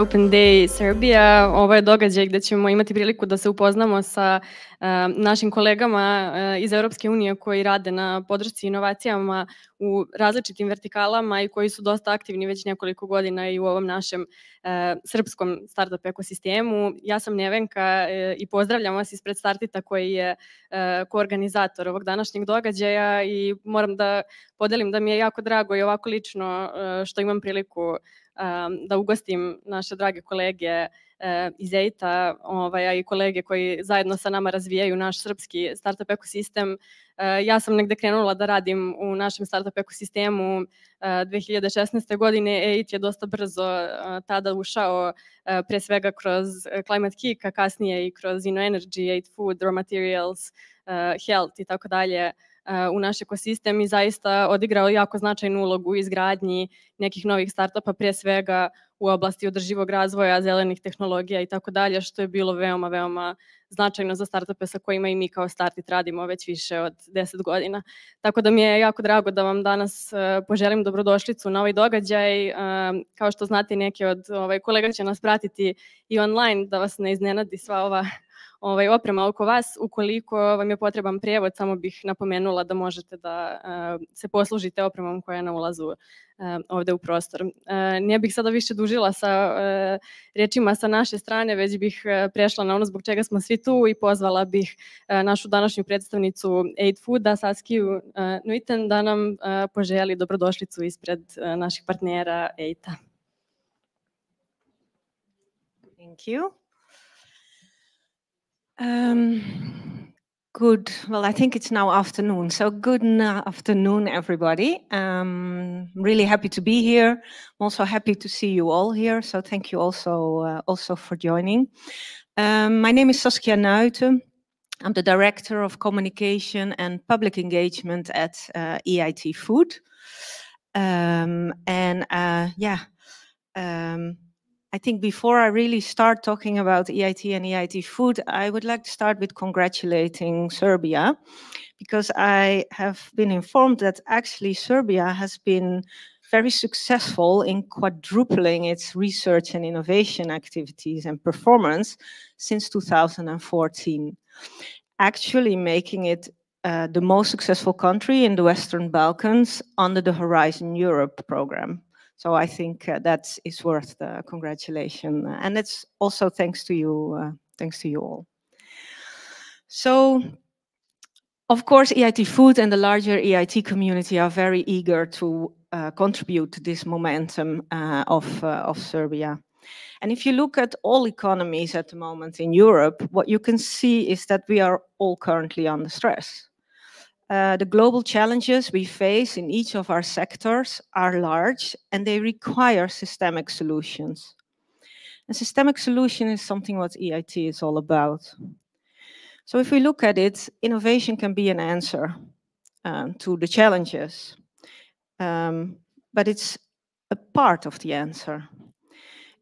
Open Day Serbia. Ovo je događaj gde ćemo imati priliku da se upoznamo sa našim kolegama iz Europske unije koji rade na podršci inovacijama u različitim vertikalama i koji su dosta aktivni već nekoliko godina i u ovom našem srpskom startup ekosistemu. Ja sam Nevenka i pozdravljam vas ispred Startita koji je koorganizator ovog današnjeg događaja i moram da podelim da mi je jako drago i ovako lično što imam priliku da ugostim naše drage kolege iz EIT-a, a i kolege koji zajedno sa nama razvijaju naš srpski startup ekosistem. Ja sam negde krenula da radim u našem startup ekosistemu 2016. godine. EIT je dosta brzo tada ušao pre svega kroz Climate Kick, a kasnije i kroz InnoEnergy, EIT Food, Raw Materials, Health i tako dalje u naš ekosistem i zaista odigrao jako značajnu ulogu u izgradnji nekih novih startupa, pre svega u oblasti održivog razvoja, zelenih tehnologija i tako dalje, što je bilo veoma, veoma značajno za startupe sa kojima i mi kao Startit radimo već više od 10 godina. Tako da mi je jako drago da vam danas poželim dobrodošlicu na ovaj događaj. Kao što znate, neki od kolega će nas pratiti i online, da vas ne iznenadi sva ova oprema oko vas. Ukoliko vam je potreban prijevod, samo bih napomenula da možete da se poslužite opremom koja je na ulazu ovde u prostor. Ne bih sada više dužila sa rečima sa naše strane, već bih prešla na ono zbog čega smo svi tu i pozvala bih našu današnju predstavnicu EIT Fooda, Saskiju Nuiten, da nam poželi dobrodošlicu ispred naših partnera EIT-a. Thank you. Good. Well, I think it's now afternoon. So good afternoon, everybody. Really happy to be here. I'm also happy to see you all here. So thank you also for joining. My name is Saskia Nuiten. I'm the Director of Communication and Public Engagement at EIT Food. I think before I really start talking about EIT and EIT Food, I would like to start with congratulating Serbia, because I have been informed that actually Serbia has been very successful in quadrupling its research and innovation activities and performance since 2014, actually making it the most successful country in the Western Balkans under the Horizon Europe program. So I think that is worth the congratulation, and it's also thanks to you all. So, of course, EIT Food and the larger EIT community are very eager to contribute to this momentum of Serbia. And if you look at all economies at the moment in Europe, what you can see is that we are all currently under stress. The global challenges we face in each of our sectors are large, and they require systemic solutions. A systemic solution is something what EIT is all about. So if we look at it, innovation can be an answer to the challenges, but it's a part of the answer.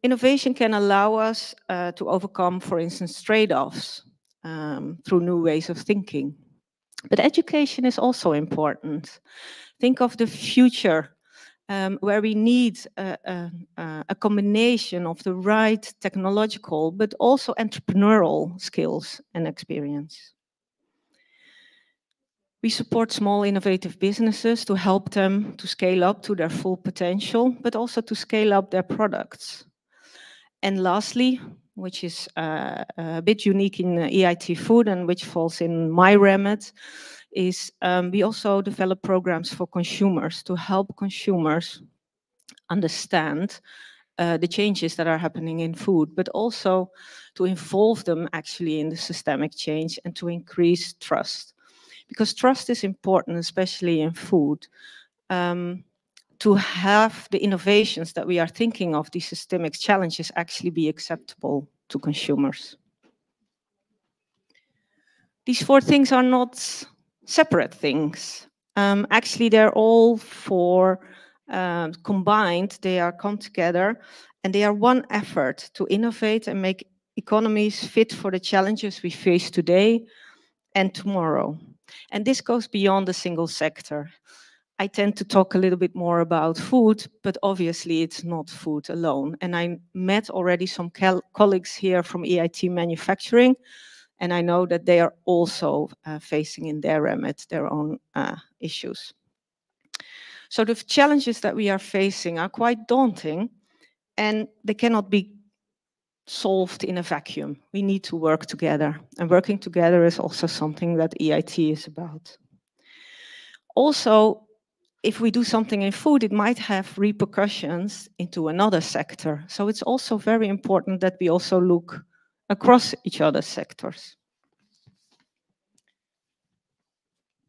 Innovation can allow us to overcome, for instance, trade-offs through new ways of thinking. But education is also important. Think of the future where we need a combination of the right technological but also entrepreneurial skills and experience. We support small innovative businesses to help them to scale up to their full potential, but also to scale up their products. And lastly, which is a bit unique in EIT Food and which falls in my remit, is we also develop programs for consumers to help consumers understand the changes that are happening in food, but also to involve them actually in the systemic change and to increase trust. Because trust is important, especially in food. To have the innovations that we are thinking of, these systemic challenges, actually be acceptable to consumers. These four things are not separate things. Actually, they're all four combined. They are come together, and they are one effort to innovate and make economies fit for the challenges we face today and tomorrow. And this goes beyond a single sector. I tend to talk a little bit more about food, but obviously it's not food alone. And I met already some colleagues here from EIT Manufacturing, and I know that they are also facing in their remit their own issues. So the challenges that we are facing are quite daunting, and they cannot be solved in a vacuum. We need to work together, and working together is also something that EIT is about. Also, if we do something in food, it might have repercussions into another sector. So it's also very important that we also look across each other's sectors.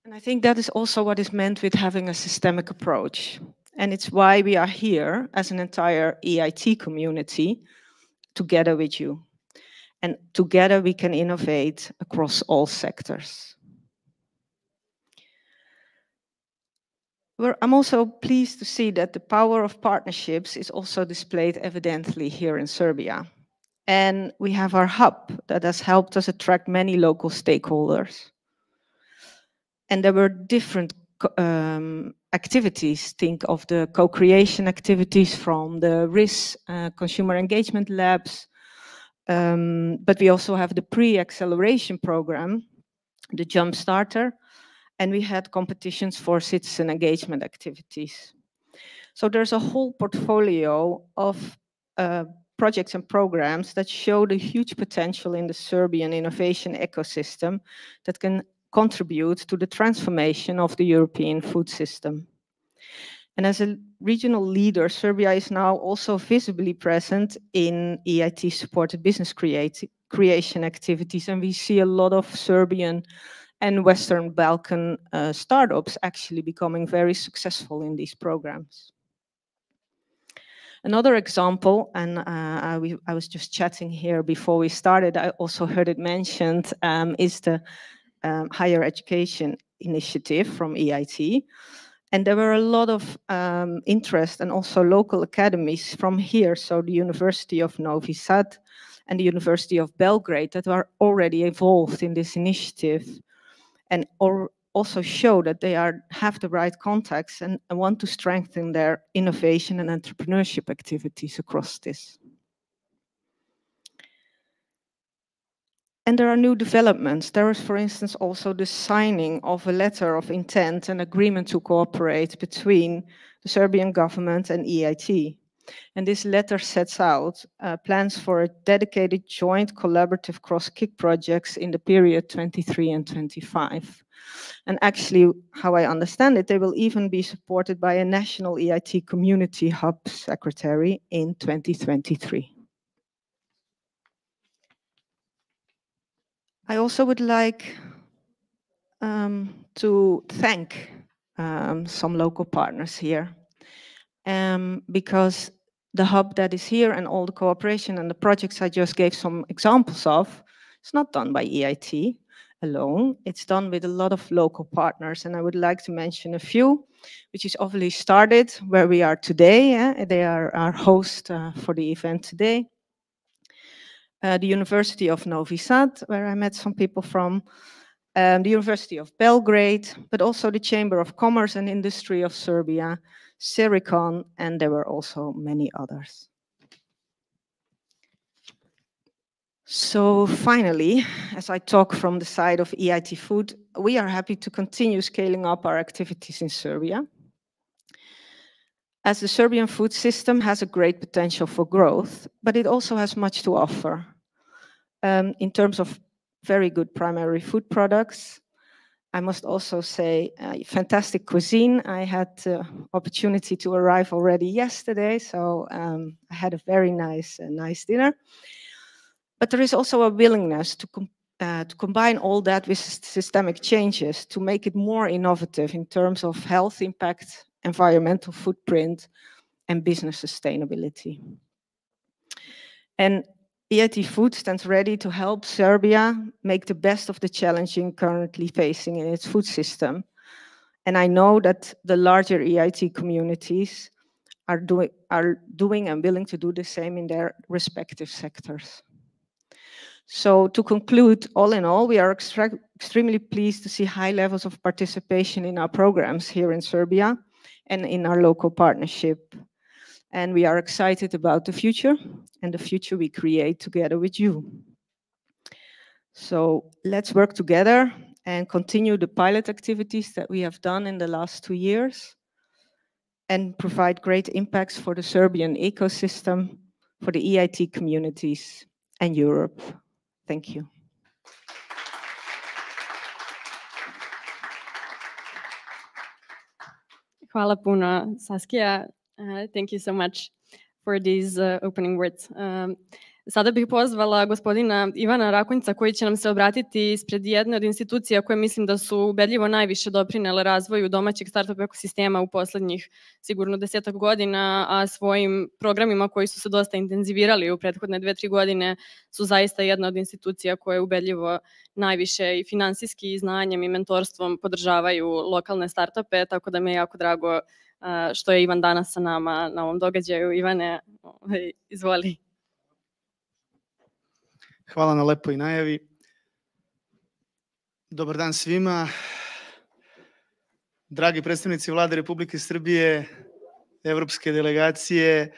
And I think that is also what is meant with having a systemic approach. And it's why we are here as an entire EIT community together with you. And together we can innovate across all sectors. I'm also pleased to see that the power of partnerships is also displayed evidently here in Serbia. And we have our hub that has helped us attract many local stakeholders. And there were different activities. Think of the co-creation activities from the RIS consumer engagement labs. But we also have the pre-acceleration program, the Jump Starter, and we had competitions for citizen engagement activities. So there's a whole portfolio of projects and programs that show the huge potential in the Serbian innovation ecosystem that can contribute to the transformation of the European food system. And as a regional leader, Serbia is now also visibly present in EIT-supported business creation activities, and we see a lot of Serbian and Western Balkan startups actually becoming very successful in these programs. Another example, and I was just chatting here before we started, I also heard it mentioned, is the higher education initiative from EIT. And there were a lot of interest and also local academies from here, so the University of Novi Sad and the University of Belgrade that are already involved in this initiative and also show that they have the right contacts and want to strengthen their innovation and entrepreneurship activities across this. And there are new developments. There is, for instance, also the signing of a letter of intent and agreement to cooperate between the Serbian government and EIT. And this letter sets out plans for a dedicated joint collaborative cross-KIC projects in the period 23 and 25. And actually, how I understand it, they will even be supported by a national EIT community hub secretary in 2023. I also would like to thank some local partners here because the hub that is here and all the cooperation and the projects I just gave some examples of, it's not done by EIT alone. It's done with a lot of local partners, and I would like to mention a few, which is obviously started where we are today. They are our host for the event today. The University of Novi Sad, where I met some people from, the University of Belgrade, but also the Chamber of Commerce and Industry of Serbia, Sericon, and there were also many others. So finally, as I talk from the side of EIT Food, we are happy to continue scaling up our activities in Serbia, as the Serbian food system has a great potential for growth, but it also has much to offer in terms of very good primary food products. I must also say fantastic cuisine. I had the opportunity to arrive already yesterday, so I had a very nice dinner. But there is also a willingness to combine all that with systemic changes to make it more innovative in terms of health impact, environmental footprint, and business sustainability. And EIT Food stands ready to help Serbia make the best of the challenging currently facing in its food system. And I know that the larger EIT communities are doing and willing to do the same in their respective sectors. So to conclude, all in all, we are extremely pleased to see high levels of participation in our programs here in Serbia. and in our local partnership. And we are excited about the future and the future we create together with you. So let's work together and continue the pilot activities that we have done in the last 2 years and provide great impacts for the Serbian ecosystem, for the EIT communities and Europe. Thank you. Hvala puno, Saskia. Thank you so much for these opening words. Sada bih pozvala gospodina Ivana Rakonjca koji će nam se obratiti ispred jedne od institucija koje mislim da su ubedljivo najviše doprinele razvoju domaćeg startup ekosistema u poslednjih sigurno 10 godina, a svojim programima koji su se dosta intenzivirali u prethodne 2-3 godine su zaista jedna od institucija koje ubedljivo najviše i finansijski i znanjem i mentorstvom podržavaju lokalne startupe, tako da mi je jako drago što je Ivan danas sa nama na ovom događaju. Ivane, izvoli. Hvala na lepoj najavi. Dobar dan svima. Dragi predstavnici Vlade Republike Srbije, evropske delegacije,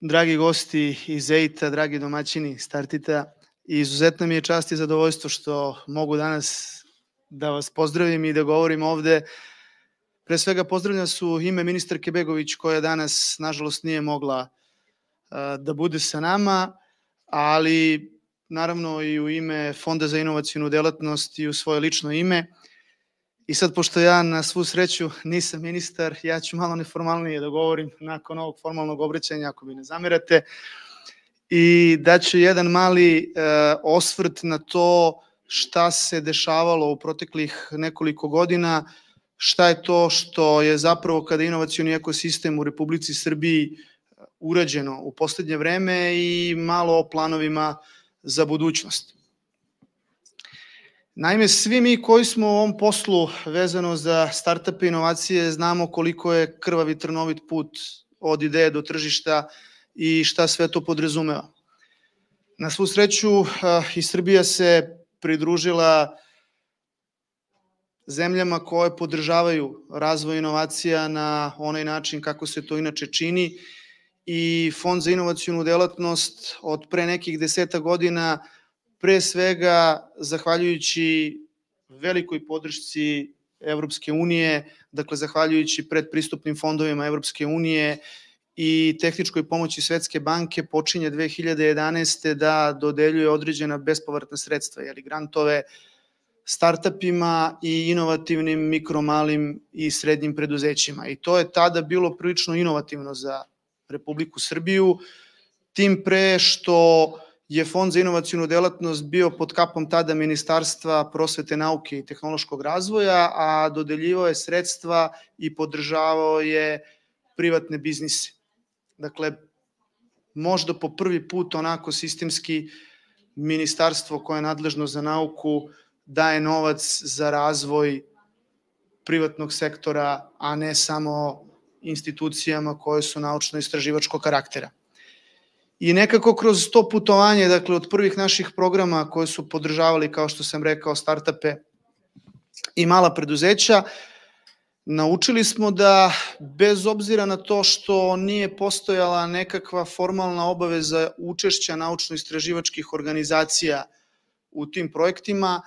dragi gosti iz EIT-a, dragi domaćini Startita, izuzetno mi je čast i zadovoljstvo što mogu danas da vas pozdravim i da govorim ovde. Pre svega pozdravljam su u ime ministarke Begović koja danas nažalost nije mogla da bude sa nama, ali naravno i u ime Fonda za inovacionu delatnost i u svoje lično ime. I sad, pošto ja na svu sreću nisam ministar, ja ću malo neformalnije da govorim nakon ovog formalnog obraćanja, ako mi ne zamerate, i daću jedan mali osvrt na to šta se dešavalo u proteklih nekoliko godina, šta je to što je zapravo kada inovacioni ekosistem u Republici Srbiji urađeno u poslednje vreme i malo o planovima za budućnost. Naime, svi mi koji smo u ovom poslu vezano za startup inovacije znamo koliko je krvav i trnovit put od ideje do tržišta i šta sve to podrazumeva. Na svu sreću i Srbija se pridružila zemljama koje podržavaju razvoj inovacija na onaj način kako se to inače čini i Fond za inovacionu delatnost od pre nekih 10 godina, pre svega zahvaljujući velikoj podršci Evropske unije, dakle zahvaljujući predpristupnim fondovima Evropske unije i tehničkoj pomoći Svetske banke, počinje 2011. da dodeljuje određena bespovratna sredstva, grantove startupima i inovativnim mikro, malim i srednjim preduzećima. I to je tada bilo prilično inovativno za Republiku Srbiju, tim pre što je Fond za inovacionu delatnost bio pod kapom tada Ministarstva prosvete, nauke i tehnološkog razvoja, a dodeljivao je sredstva i podržavao je privatne biznise. Dakle, možda po prvi put onako sistemski ministarstvo koje je nadležno za nauku daje novac za razvoj privatnog sektora, a ne samo institucijama koje su naučno-istraživačkog karaktera. I nekako kroz to putovanje, dakle od prvih naših programa koje su podržavali, kao što sam rekao, startupe i mala preduzeća, naučili smo da bez obzira na to što nije postojala nekakva formalna obaveza učešća naučno-istraživačkih organizacija u tim projektima,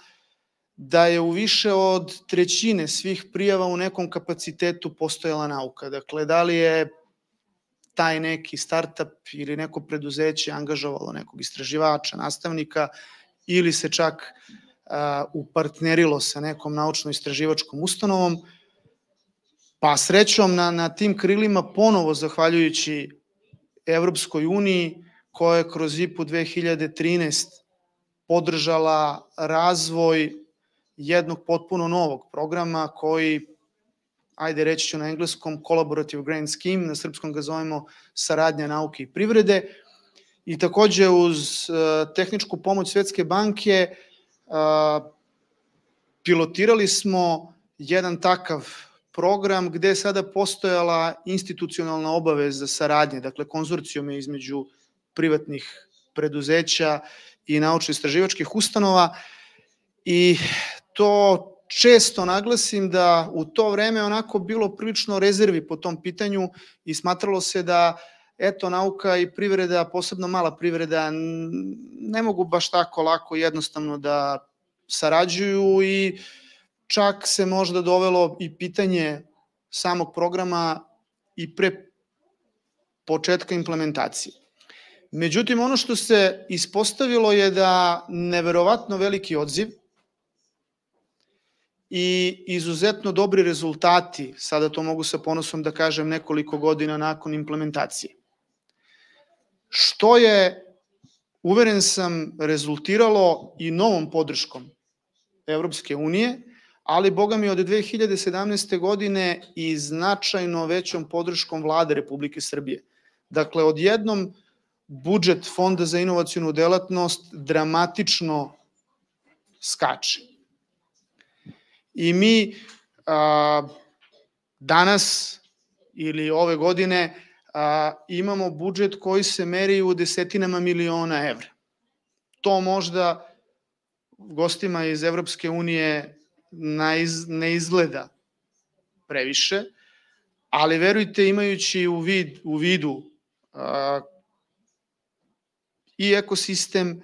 da je u više od 1/3 svih prijava u nekom kapacitetu postojala nauka. Dakle, da li je taj neki startup ili neko preduzeće angažovalo nekog istraživača, nastavnika ili se čak upartnerilo sa nekom naučno-istraživačkom ustanovom, pa srećom na tim krilima ponovo zahvaljujući Evropskoj uniji koja je kroz IPU 2013 podržala razvoj jednog potpuno novog programa koji, ajde reći ću na engleskom, Collaborative Grant Scheme, na srpskom ga zovemo saradnja nauke i privrede, i takođe uz tehničku pomoć Svetske banke pilotirali smo jedan takav program gde je sada postojala institucionalna obaveza saradnje, dakle konzorcijum je između privatnih preduzeća i naučno-istraživačkih ustanova, i to često naglasim da u to vreme onako bilo prilično rezervi po tom pitanju i smatralo se da eto, nauka i privreda, posebno mala privreda, ne mogu baš tako lako i jednostavno da sarađuju i čak se možda dovelo i pitanje samog programa i pre početka implementacije. Međutim, ono što se ispostavilo je da neverovatno veliki odziv i izuzetno dobri rezultati, sada to mogu sa ponosom da kažem nekoliko godina nakon implementacije, što je, uveren sam, rezultiralo i novom podrškom Evropske unije, ali boga mi od 2017. godine i značajno većom podrškom Vlade Republike Srbije. Dakle, odjednom budžet Fonda za inovacionu delatnost dramatično skače. I mi danas ili ove godine imamo budžet koji se meri u desetinama miliona evra. To možda gostima iz Evropske unije ne izgleda previše, ali verujte, imajući u vidu i ekosistem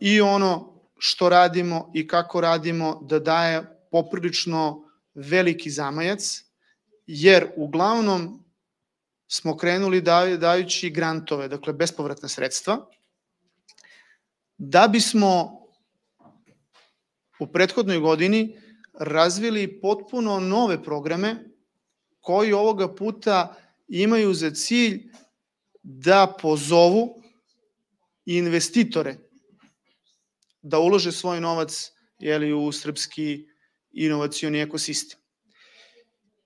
i ono što radimo i kako radimo, da daje poprilično veliki zamajac, jer uglavnom smo krenuli dajući grantove, dakle bespovratna sredstva, da bismo u prethodnoj godini razvili potpuno nove programe koji ovoga puta imaju za cilj da pozovu investitore da ulože svoj novac u srpski inovacioni ekosistem.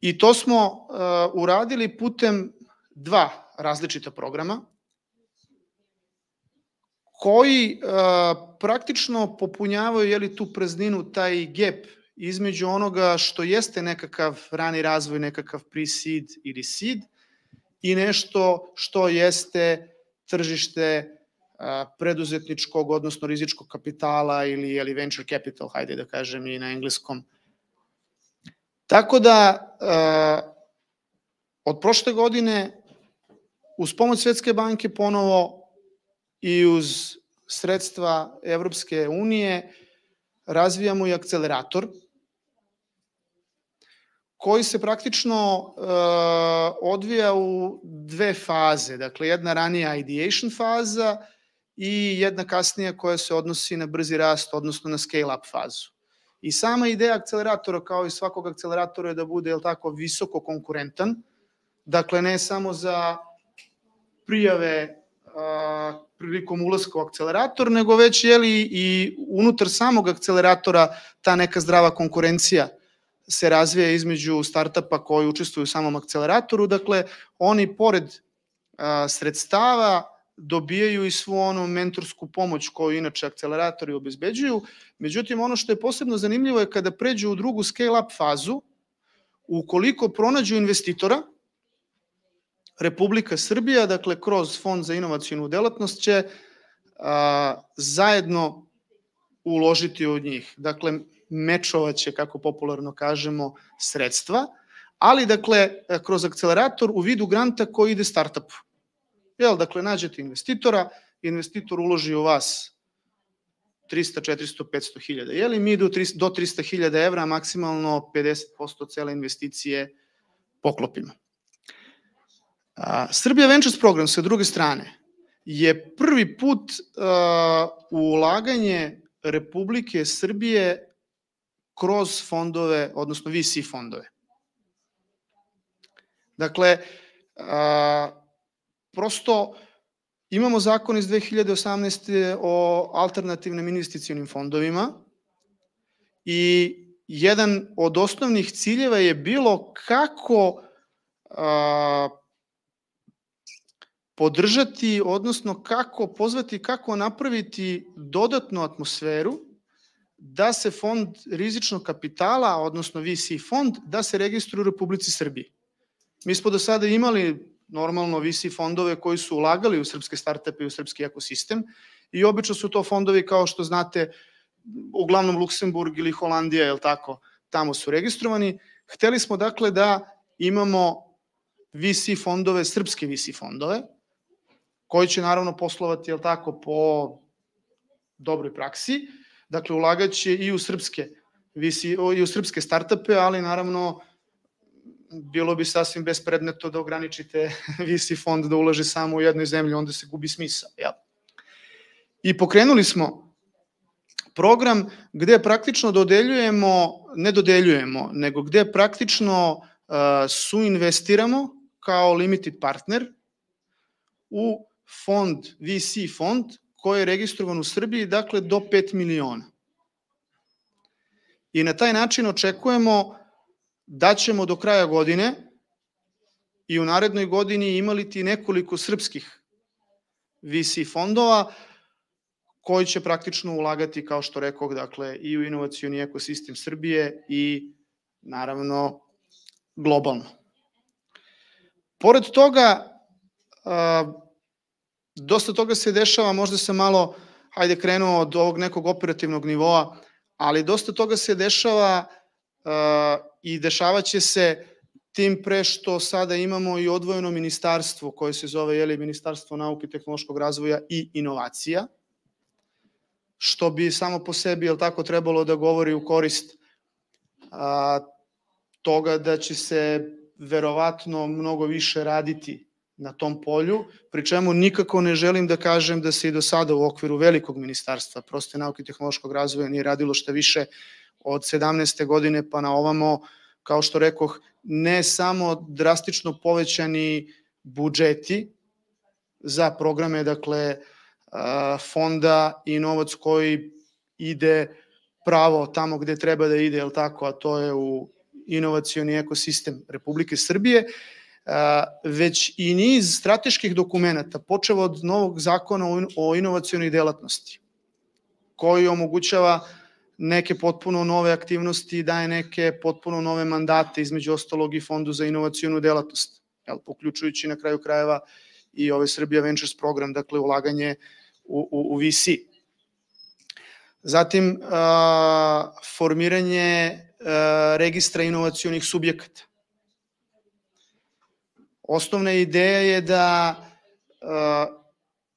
I to smo uradili putem dva različita programa koji praktično popunjavaju tu prazninu, taj gap između onoga što jeste nekakav rani razvoj, nekakav pre-seed ili seed i nešto što jeste tržište preduzetničkog, odnosno rizičkog kapitala ili venture capital, hajde da kažem i na engleskom. Tako da, od prošle godine, uz pomoć Svetske banke ponovo i uz sredstva Evropske unije, razvijamo i akcelerator, koji se praktično odvija u dve faze. Dakle, jedna ranija ideation faza i jedna kasnija koja se odnosi na brzi rast, odnosno na scale-up fazu. I sama ideja akceleratora, kao i svakog akceleratora, je da bude visoko konkurentan, dakle ne samo za prijave prilikom ulaska u akcelerator, nego već i unutar samog akceleratora ta neka zdrava konkurencija se razvija između startupa koji učestvuju u samom akceleratoru. Dakle, oni pored sredstava dobijaju i svu onu mentorsku pomoć koju inače akceleratori obezbeđuju. Međutim, ono što je posebno zanimljivo je kada pređu u drugu scale-up fazu, ukoliko pronađu investitora, Republika Srbija, dakle, kroz Fond za inovacionu delatnost će zajedno uložiti od njih. Dakle, mečovaće, kako popularno kažemo, sredstva, ali, dakle, kroz akcelerator u vidu granta koji ide startupu. Dakle, nađete investitora, investitor uloži u vas 300, 400, 500 hiljada. Mi do 300 hiljada evra, maksimalno 50% cele investicije poklopimo. Serbia Ventures program, sa druge strane, je prvi put ulaganje Republike Srbije kroz fondove, odnosno VC fondove. Dakle, prosto imamo zakon iz 2018. o alternativnim investicionim fondovima i jedan od osnovnih ciljeva je bilo kako podržati, odnosno kako pozvati, kako napraviti dodatnu atmosferu da se fond rizičnog kapitala, odnosno VC fond, da se registruje u Republici Srbiji. Mi smo do sada imali normalno VC fondove koji su ulagali u srpske startupe i u srpski ekosistem i obično su to fondovi, kao što znate, uglavnom Luksemburg ili Holandija, je li tako, tamo su registrovani. Hteli smo dakle da imamo VC fondove, srpske VC fondove, koji će naravno poslovati, je li tako, po dobroj praksi. Dakle, ulagaće i u srpske startupe, ali naravno bilo bi sasvim bespredmetno da ograničite VC fond da ulaže samo u jednoj zemlji, onda se gubi smisao. I pokrenuli smo program gde praktično ne dodeljujemo, nego gde praktično suinvestiramo kao limited partner u fond, VC fond, koji je registrovan u Srbiji, dakle, do 5 miliona. I na taj način očekujemo da ćemo do kraja godine i u narednoj godini imati nekoliko srpskih VC fondova koji će praktično ulagati, kao što rekoh, dakle, i u inovacioni ekosistem Srbije i naravno globalno. Pored toga, dosta toga se dešava, možda sam malo, krenuo od ovog nekog operativnog nivoa, ali dosta toga se dešava i dešavaće se tim pre što sada imamo i odvojeno ministarstvo koje se zove Ministarstvo nauke, tehnološkog razvoja i inovacija, što bi samo po sebi, trebalo da govori u korist toga da će se verovatno mnogo više raditi na tom polju, pri čemu nikako ne želim da kažem da se i do sada u okviru velikog ministarstva proste nauke i tehnološkog razvoja nije radilo šta više od 17. godine pa na ovamo, kao što rekoh, ne samo drastično povećani budžeti za programe, dakle, fonda i novac koji ide pravo tamo gde treba da ide, a to je u inovacioni ekosistem Republike Srbije, već i niz strateških dokumenta, počev od novog zakona o inovacionoj delatnosti, koji omogućava neke potpuno nove aktivnosti i daje neke potpuno nove mandate, između ostalog i Fondu za inovacionu delatnost, uključujući na kraju krajeva i ovaj Serbia Ventures program, dakle ulaganje u VC. Zatim, formiranje registra inovacionih subjekata. Osnovna ideja je da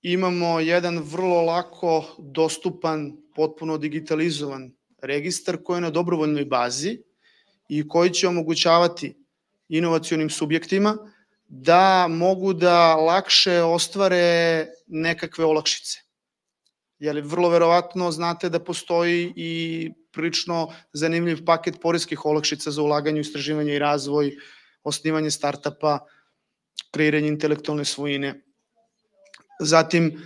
imamo jedan vrlo lako dostupan, potpuno digitalizovan registar koji je na dobrovoljnoj bazi i koji će omogućavati inovacionim subjektima da mogu da lakše ostvare nekakve olakšice. Jer vrlo verovatno znate da postoji i prilično zanimljiv paket poreskih olakšica za ulaganje u istraživanje i razvoj, osnivanje startupa, kreiranje intelektualne svojine. Zatim,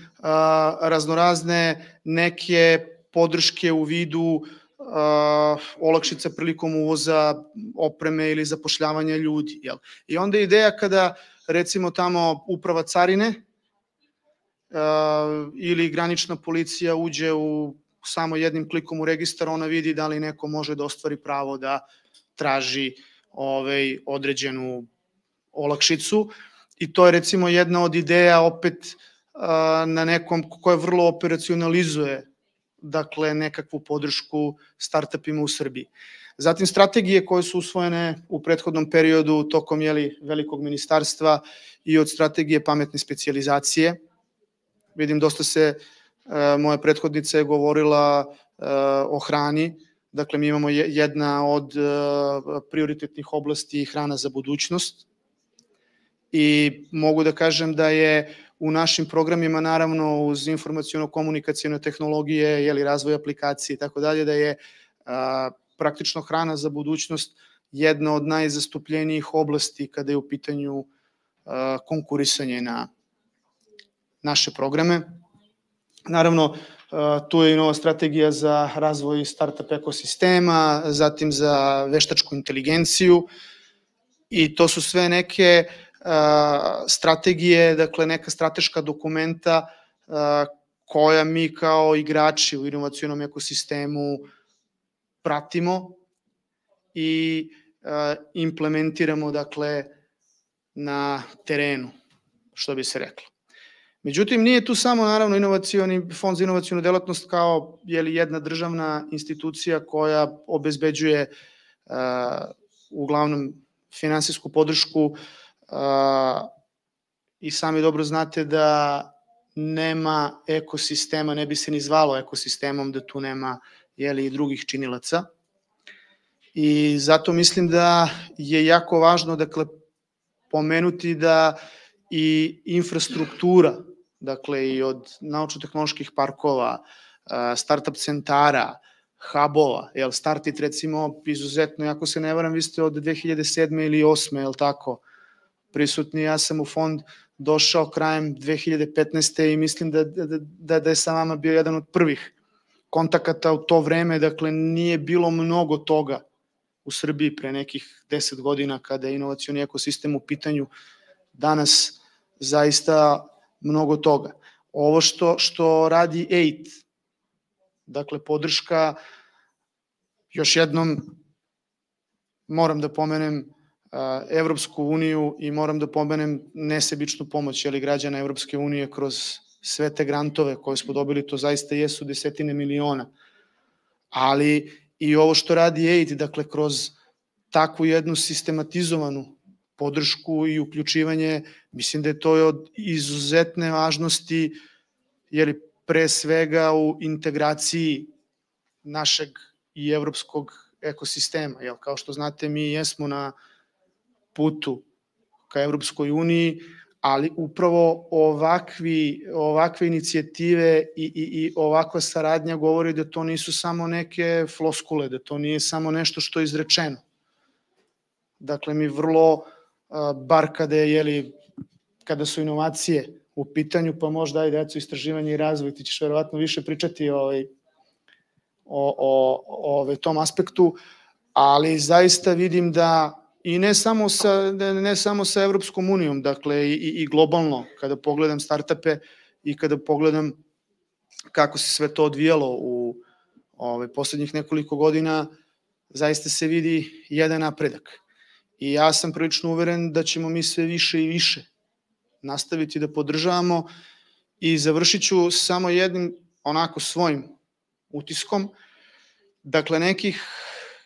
raznorazne neke podrške u vidu olakšica prilikom uvoza opreme ili zapošljavanja ljudi. I onda je ideja kada, recimo, tamo uprava carine ili granična policija uđe u samo jednim klikom u registar, ona vidi da li neko može da ostvari pravo da traži određenu olakšicu. I to je, recimo, jedna od ideja opet na nekom koja vrlo operacionalizuje, dakle, nekakvu podršku startupima u Srbiji. Zatim, strategije koje su usvojene u prethodnom periodu tokom velikog ministarstva i od strategije pametne specijalizacije. Vidim, dosta se, moja prethodnica je govorila o hrani. Dakle, mi imamo jedna od prioritetnih oblasti hrana za budućnost. I mogu da kažem da je u našim programima, naravno, uz informaciono-komunikacijone tehnologije, razvoj aplikacije i tako dalje, da je praktično hrana za budućnost jedna od najzastupljenijih oblasti kada je u pitanju konkurisanje na naše programe. Naravno, tu je i nova strategija za razvoj startup ekosistema, zatim za veštačku inteligenciju i to su sve neke strategije, dakle neka strateška dokumenta koja mi kao igrači u inovacionom ekosistemu pratimo i implementiramo, dakle, na terenu, što bi se reklo. Međutim, nije tu samo naravno fond za inovacionu delatnost kao jedna državna institucija koja obezbeđuje uglavnom finansijsku podršku i sami dobro znate da nema ekosistema, ne bi se ni zvalo ekosistemom da tu nema i drugih činilaca. I zato mislim da je jako važno pomenuti da i infrastruktura, dakle i od naučno-tehnoloških parkova, startup centara, hubova, Startit recimo izuzetno, ako se ne varam, vi ste od 2007. ili 2008. je li tako, prisutni, ja sam u fond došao krajem 2015. i mislim da je sa vama bio jedan od prvih kontakata u to vreme, dakle nije bilo mnogo toga u Srbiji pre nekih 10 godina kada je inovacioni ekosistem u pitanju, danas zaista mnogo toga. Ovo što radi EIT, dakle podrška, još jednom moram da pomenem Evropsku uniju i moram da pomenem nesebičnu pomoć građana Evropske unije kroz sve te grantove koje smo dobili, to zaista jesu desetine miliona. Ali i ovo što radi EIT, dakle kroz takvu jednu sistematizovanu podršku i uključivanje, mislim da je to od izuzetne važnosti, jer pre svega u integraciji našeg i evropskog ekosistema. Kao što znate, mi jesmo na putu ka Evropskoj uniji, ali upravo ovakve inicijative i ovakva saradnja govori da to nisu samo neke floskule, da to nije samo nešto što je izrečeno. Dakle, mi vrlo, bar kada su inovacije u pitanju, pa možda ajde, eto, istraživanje i razvoj, ti ćeš verovatno više pričati o tom aspektu, ali zaista vidim da i ne samo sa Evropskom unijom, dakle i globalno, kada pogledam startupe i kada pogledam kako se sve to odvijalo u poslednjih nekoliko godina, zaista se vidi jedan napredak. I ja sam prilično uveren da ćemo mi sve više i više nastaviti da podržavamo i završit ću samo jednim onako svojim utiskom. Dakle, nekih,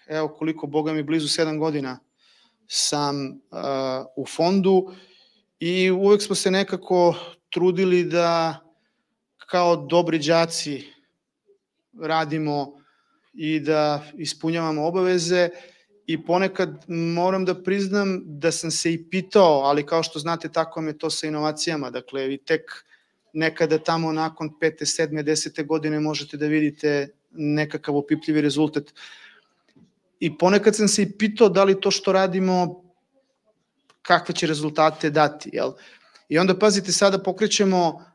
evo koliko, boga mi, blizu 7 godina sam u fondu i uvek smo se nekako trudili da kao dobri đaci radimo i da ispunjavamo obaveze i ponekad moram da priznam da sam se i pitao, ali kao što znate tako mi je to sa inovacijama, dakle vi tek nekada tamo nakon 5., 7., 10. godine možete da vidite nekakav opipljivi rezultat. I ponekad sam se i pitao da li to što radimo, kakve će rezultate dati. I onda, pazite, sada pokrećemo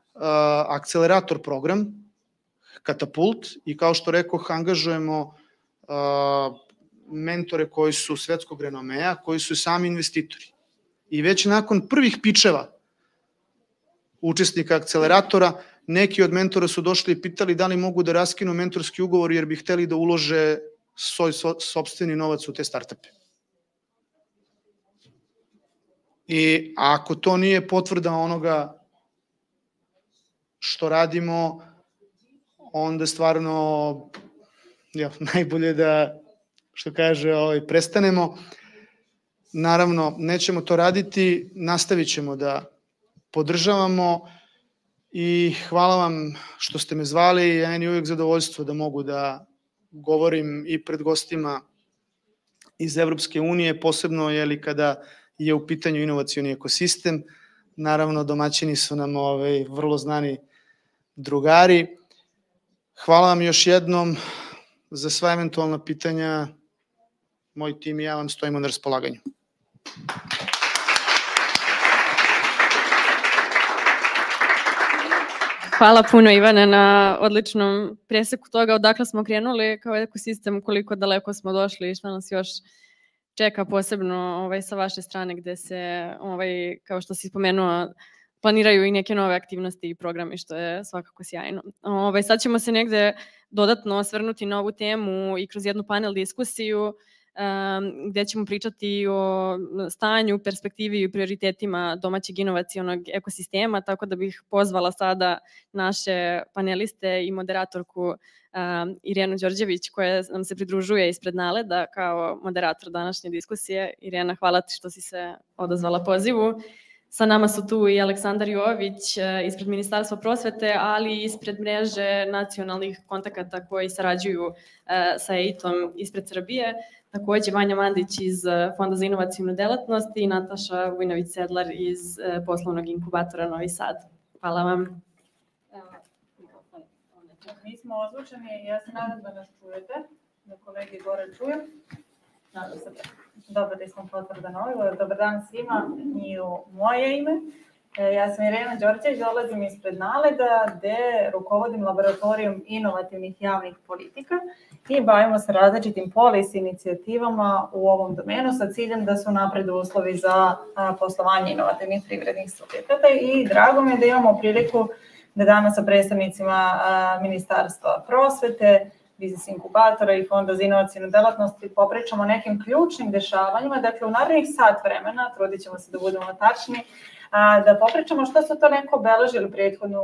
akcelerator program, Katapult, i kao što rekoh, angažujemo mentore koji su svetskog renomea, koji su sami investitori. I već nakon prvih pičeva učesnika akceleratora, neki od mentora su došli i pitali da li mogu da raskinu mentorski ugovor jer bi hteli da ulože svoj sopstveni novac u te startupe. I ako to nije potvrda onoga što radimo, onda stvarno najbolje da, što kaže, prestanemo. Naravno, nećemo to raditi, nastavit ćemo da podržavamo i hvala vam što ste me zvali. Ja je uvijek zadovoljstvo da mogu da govorim i pred gostima iz Evropske unije, posebno kada je u pitanju inovacioni ekosistem. Naravno, domaćini su nam vrlo znani drugari. Hvala vam još jednom za sva eventualna pitanja. Moj tim i ja vam stojimo na raspolaganju. Hvala puno, Ivane, na odličnom preseku toga odakle smo krenuli kao ekosistem, koliko daleko smo došli i šta nas još čeka, posebno sa vaše strane gde se, kao što si spomenuo, planiraju i neke nove aktivnosti i programi, što je svakako sjajno. Sad ćemo se negde dodatno osvrnuti na ovu temu i kroz jednu panel diskusiju. gdje ćemo pričati o stanju, perspektivi i prioritetima domaćeg inovacionog ekosistema, tako da bih pozvala sada naše paneliste i moderatorku Irenu Đorđević, koja nam se pridružuje ispred NALED-a kao moderator današnje diskusije. Irena, hvala ti što si se odazvala pozivu. Sa nama su tu i Aleksandar Jović ispred Ministarstva prosvete, ali i ispred mreže nacionalnih kontakata koji sarađuju sa EIT-om ispred Srbije. Takođe Vanja Mandić iz Fonda za inovacijnu delatnost i Nataša Vujnović-Sedlar iz poslovnog inkubatora Novi Sad. Hvala vam. Mi smo ozvučeni, ja se nadam da nas čujete, da kolege gore čuju. Nadam se dobar da smo potvrdan ovaj. Dobar dan svima i u moje ime. Ja sam Irena Đorđević, dolazim ispred NALED-a gde rukovodim laboratorijom inovativnih javnih politika i bavimo se različitim policy inicijativama u ovom domenu sa ciljem da se unaprede uslovi za poslovanje inovativnih privrednih subjekata i drago mi je da imamo priliku da danas sa predstavnicima Ministarstva prosvete, biznis inkubatora i Fonda za inovacijnu delatnost popričamo o nekim ključnim dešavanjima. Dakle, u narednih sat vremena, trudit ćemo se da budemo tačni, da popričamo što su to neko obeležili prethodnu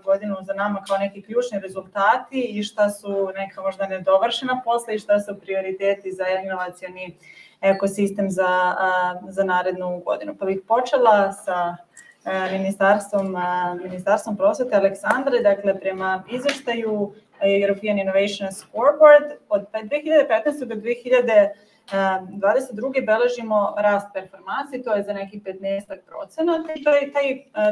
godinu za nama kao neki ključni rezultati i šta su neka možda nedovršena posla i šta su prioriteti za inovacioni ekosistem za narednu godinu. Pa bih počela sa Ministarstvom prosvete Aleksandre. Dakle, prema izveštaju European Innovation Scoreboard od 2015. do 2022. beležimo rast performansi, to je za nekih 15% i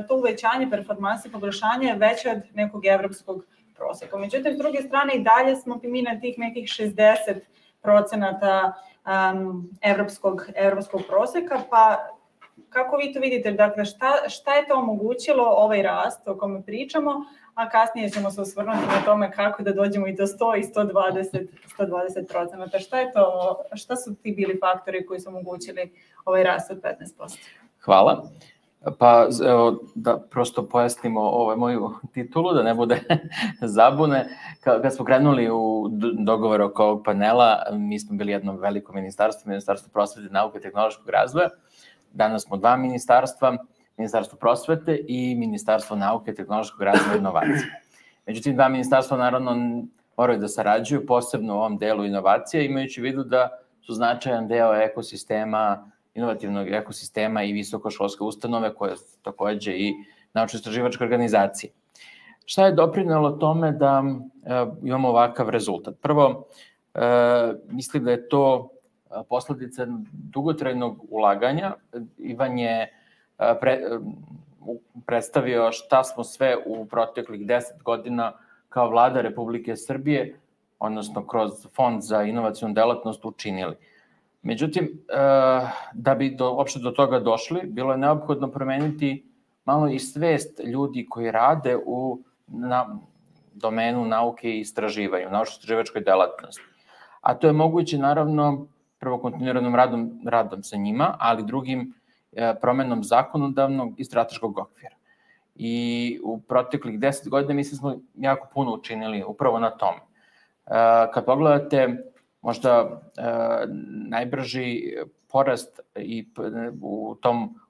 to uvećanje performansi, poboljšanje je veće od nekog evropskog proseka. Međutim, s druge strane i dalje smo mi na tih nekih 60% evropskog proseka, pa kako vi to vidite, dakle, šta je to omogućilo ovaj rast o kome pričamo, a kasnije ćemo se osvrnuti na tome kako da dođemo i do 100 i 120%. Šta su ti bili faktori koji su omogućili ovaj rast od 15%? Hvala. Pa evo, da prosto pojasnimo moju titulu, da ne bude zabune. Kad smo krenuli u dogovor oko ovog panela, mi smo bili jedno veliko Ministarstvo prosvete, nauke i tehnološkog razvoja. Danas smo dva ministarstva, Ministarstvo prosvete i Ministarstvo nauke, tehnološkog razvoja i inovacije. Međutim, dva ministarstva naravno moraju da sarađuju, posebno u ovom delu inovacije, imajući u vidu da su značajan deo ekosistema, inovativnog ekosistema i visokoškolske ustanove, koje su takođe i naučno-istraživačke organizacije. Šta je doprinelo tome da imamo ovakav rezultat? Prvo, mislim da je to posledica dugotrajnog ulaganja. Ivan je predstavio šta smo sve u proteklih 10 godina kao vlada Republike Srbije, odnosno kroz Fond za inovacijnu delatnost učinili. Međutim, da bi uopšte do toga došli, bilo je neophodno promeniti malo i svest ljudi koji rade u domenu nauke i istraživanja, u naučno-istraživačkoj delatnosti. A to je moguće, naravno, prvo kontinuiranom radom sa njima, ali drugim promenom zakonodavnog i strateškog okvira. I u proteklih 10 godina mislim smo jako puno učinili upravo na tome. Kad pogledate, možda najbrži porast i u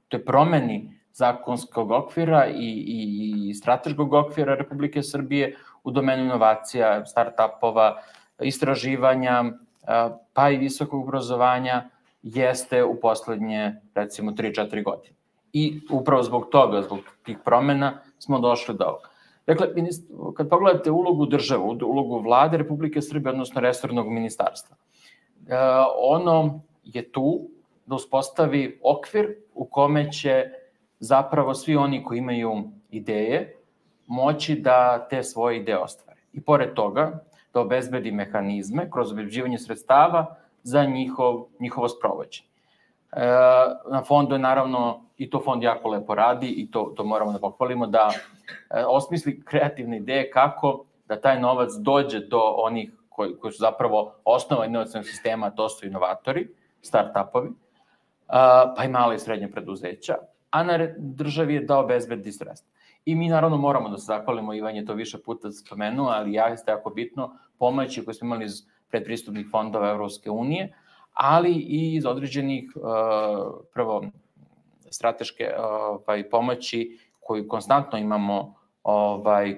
toj promeni zakonskog okvira i strateškog okvira Republike Srbije u domenu inovacija, start-upova, istraživanja, pa i visokog obrazovanja, jeste u poslednje, recimo, 3-4 godine. I upravo zbog toga, zbog tih promena, smo došli do ovoga. Dakle, kad pogledate ulogu države, ulogu vlade Republike Srbije, odnosno resornog ministarstva, ono je tu da uspostavi okvir u kome će zapravo svi oni koji imaju ideje moći da te svoje ideje ostvare. I pored toga, da obezbedi mehanizme kroz obezbeđivanje sredstava za njihovo sprovođenje. Na fondu je naravno, i to fond jako lepo radi, i to moramo da pohvalimo, da osmisli kreativne ideje kako da taj novac dođe do onih koji su zapravo osnova inovacijnog sistema, to su inovatori, start-upovi, pa i male i srednje preduzeća, a na državi je da obezbedi sredstva. I mi naravno moramo da se zahvalimo, Ivan je to više puta spomenuo, ali jeste jako bitno pomoći koje smo imali iz predpristupnih fondova Evropske unije, ali i iz određenih prvo strateške pomoći koju konstantno imamo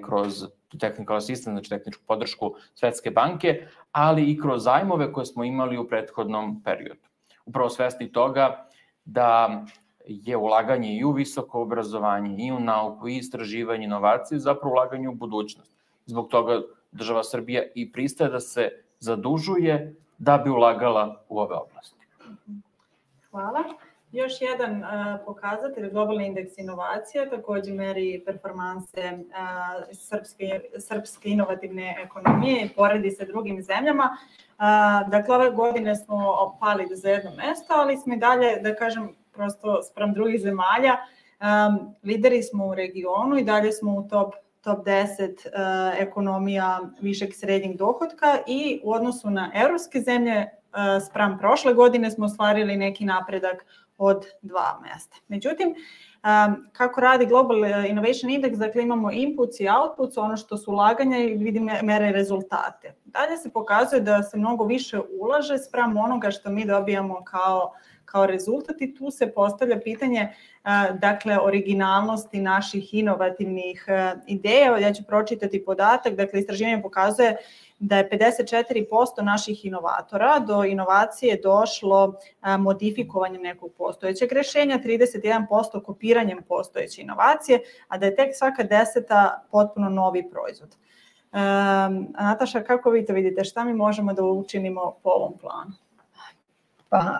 kroz technical assistance, znači tehničku podršku Svetske banke, ali i kroz zajmove koje smo imali u prethodnom periodu. Upravo svesni toga da je ulaganje i u visoko obrazovanje, i u nauku, i istraživanje, inovacije, zapravo ulaganje u budućnost. Zbog toga država Srbija i pristaje da se zadužuje da bi ulagala u ove oblasti. Hvala. Još jedan pokazatelj, globalni indeks inovacija, takođe meri performanse srpske inovativne ekonomije i poredi sa drugim zemljama. Dakle, ove godine smo pali za jedno mesto, ali smo i dalje, da kažem, prosto sprem drugih zemalja. Lideri smo u regionu i dalje smo u top 10 ekonomija višeg srednjeg dohotka i u odnosu na evropske zemlje sprem prošle godine smo ostvarili neki napredak od 2 mesta. Međutim, kako radi Global Innovation Index, dakle imamo inputs i outputs, ono što su ulaganja i vidimo mere rezultate. Dalje se pokazuje da se mnogo više ulaže sprem onoga što mi dobijamo kao rezultat i tu se postavlja pitanje dakle originalnosti naših inovativnih ideja. Ja ću pročitati podatak, dakle istraživanje pokazuje da je 54% naših inovatora do inovacije došlo modifikovanjem nekog postojećeg rešenja, 31% kopiranjem postojeće inovacije, a da je tek svaka 10. potpuno novi proizvod. Nataša, kako vi to vidite? Šta mi možemo da učinimo po ovom planu? Pa,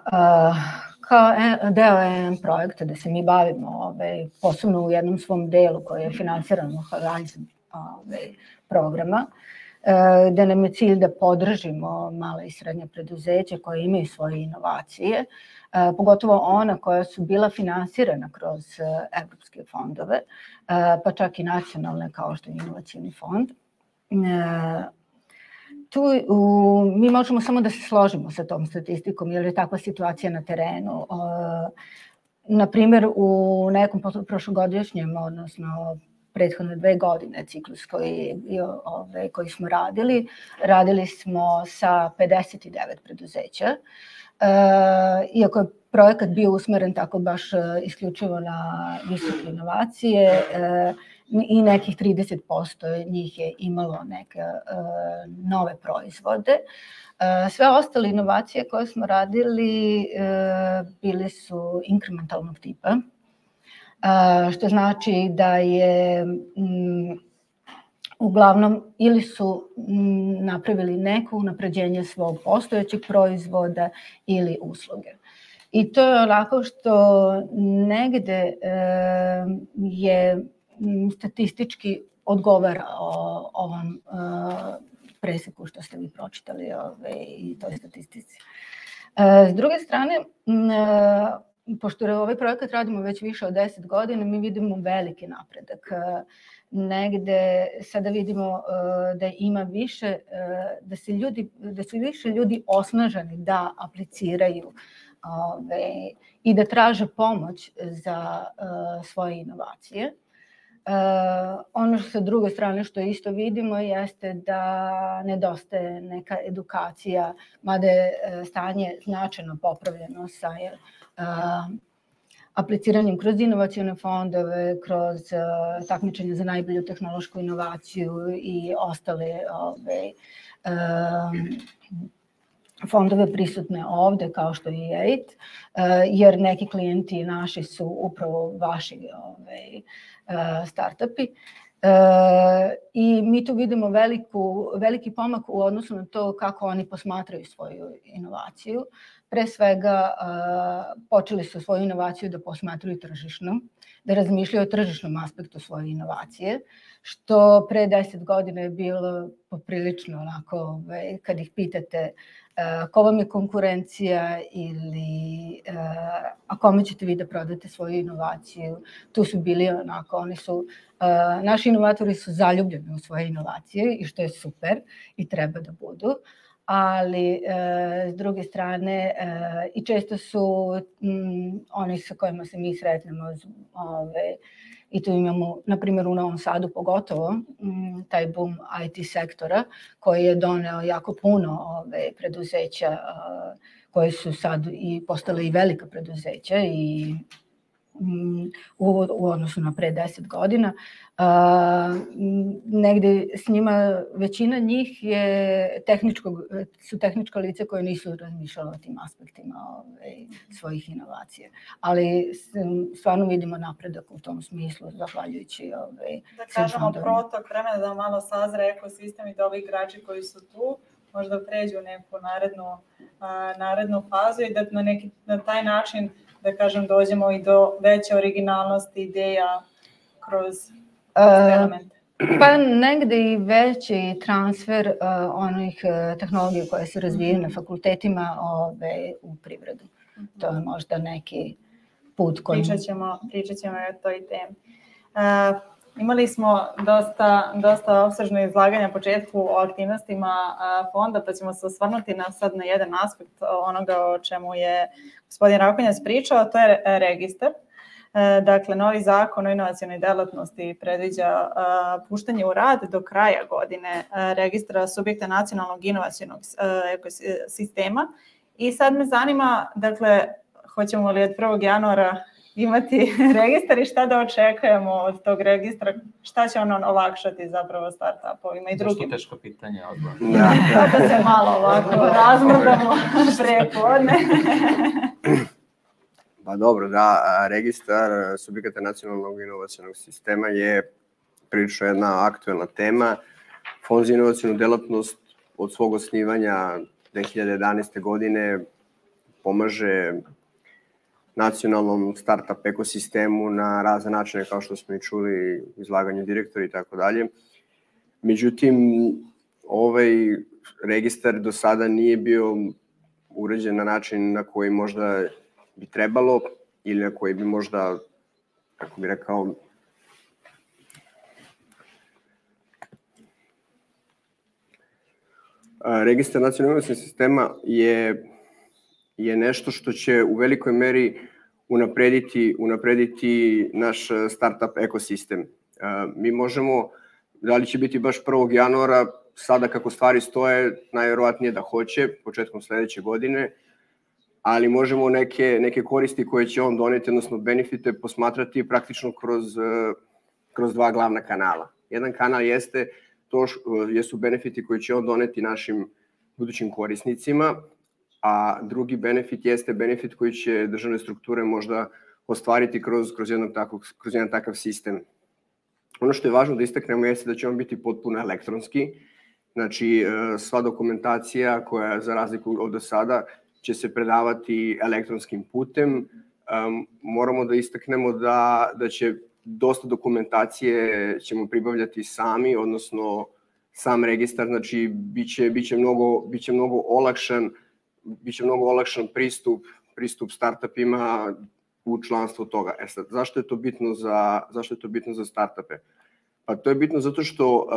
kao deo EM projekta da se mi bavimo, posebno u jednom svom delu koji je finansirano Horizon programa, da nam je cilj da podržimo mala i srednja preduzeća koje imaju svoje inovacije, pogotovo ona koja su bila finansirana kroz evropske fondove, pa čak i nacionalne kao što je inovacioni fond. Tu mi možemo samo da se složimo sa tom statistikom, jer je takva situacija na terenu. Naprimjer, u nekom prošlogodišnjem, odnosno prethodne 2 godine ciklus koji smo radili smo sa 59 preduzeća. Iako je projekat bio usmeren tako baš isključivo na visoke inovacije, i nekih 30% njih je imalo neke nove proizvode. Sve ostale inovacije koje smo radili bili su inkrementalnog tipa, što znači da je uglavnom ili su napravili neko unapređenje svog postojećeg proizvoda ili usluge. I to je onako što negde je statistički odgovara ovom preseku što ste vi pročitali i toj statistici. S druge strane, pošto ovaj projekat radimo već više od 10 godina, mi vidimo veliki napredak. Negde sada vidimo da ima više, da su više ljudi osnaženi da apliciraju i da traže pomoć za svoje inovacije. Ono što sa druge strane što isto vidimo jeste da nedostaje neka edukacija, mada je stanje značajno popravljeno sa apliciranjem kroz inovacione fondove, kroz takmičenje za najbolju tehnološku inovaciju i ostale fondove prisutne ovde, kao što je EIT, jer neki klijenti naši su upravo vaši startupi. I mi tu vidimo veliki pomak u odnosu na to kako oni posmatraju svoju inovaciju. Pre svega, počeli su svoju inovaciju da posmatruju tržišno, da razmišljaju o tržišnom aspektu svoje inovacije, što pre 10 godina je bilo poprilično onako, kad ih pitate ko vam je konkurencija ili a kome ćete vi da prodate svoju inovaciju, tu su bili onako, naši inovatori su zaljubljeni u svoje inovacije i što je super i treba da budu, ali s druge strane i često su oni sa kojima se mi sretnemo I tu imamo, na primjer, u Novom Sadu pogotovo, taj boom IT sektora koji je doneo jako puno preduzeća koje su sad i postale i velika preduzeća i u odnosu na pre 10 godina. Negde s njima, većina njih su tehnička lica koje nisu razmišljala o tim aspektima svojih inovacija. Ali stvarno vidimo napredak u tom smislu, zahvaljujući da kažemo protok vremena da malo sazre ekosistem i da ovi igrači koji su tu možda pređu neku narednu fazu i da na taj način, da kažem, dođemo i do veće originalnosti ideja kroz elemente. Pa negde i veći transfer onih tehnologija koje se razvijaju na fakultetima u privredu. To je možda neki put koji... Pričat ćemo o toj temi. Imali smo dosta opsežno izlaganja na početku o aktivnostima fonda, pa ćemo se osvrnuti sad na jedan aspekt onoga o čemu je gospodin Rakonjac pričao, to je registar. Dakle, novi zakon o inovacionoj delatnosti predviđa puštanje u rad do kraja godine registra subjekta nacionalnog inovacionog ekosistema. I sad me zanima, dakle, hoćemo li od 1. januara imati registar i šta da očekujemo od tog registra, šta će on olakšati zapravo startupovima i drugim. Zašto teško pitanje odmah? Da se malo ovako razmrdamo prepodne. Pa dobro, da, registar subjekata nacionalnog inovacionog sistema je prilično jedna aktuelna tema. Fond za inovacionu delatnost od svog osnivanja 2011. godine pomaže nacionalnom startup ekosistemu na razne načine, kao što smo i čuli u izlaganju direktora i tako dalje. Međutim, ovaj registar do sada nije bio uređen na način na koji možda bi trebalo ili na koji bi možda, kako bi rekao, registar nacionalnog inovacionog sistema je nešto što će u velikoj meri unaprediti naš startup ekosistem. Mi možemo, da li će biti baš 1. januara, sada kako stvari stoje, najverovatnije da hoće, početkom sledeće godine, ali možemo neke koristi koje će on doneti, odnosno benefite, posmatrati praktično kroz dva glavna kanala. Jedan kanal jesu benefiti koji će on doneti našim budućim korisnicima, a drugi benefit jeste benefit koji će državne strukture možda ostvariti kroz jedan takav sistem. Ono što je važno da istaknemo jeste da će on biti potpuno elektronski, znači sva dokumentacija koja za razliku od do sada će se predavati elektronskim putem. Moramo da istaknemo da će dosta dokumentacije ćemo pribavljati sami, odnosno sam registar, znači biće mnogo olakšan pristup startupima u članstvu toga. Sad, zašto je to bitno za startupe? Pa to je bitno zato što,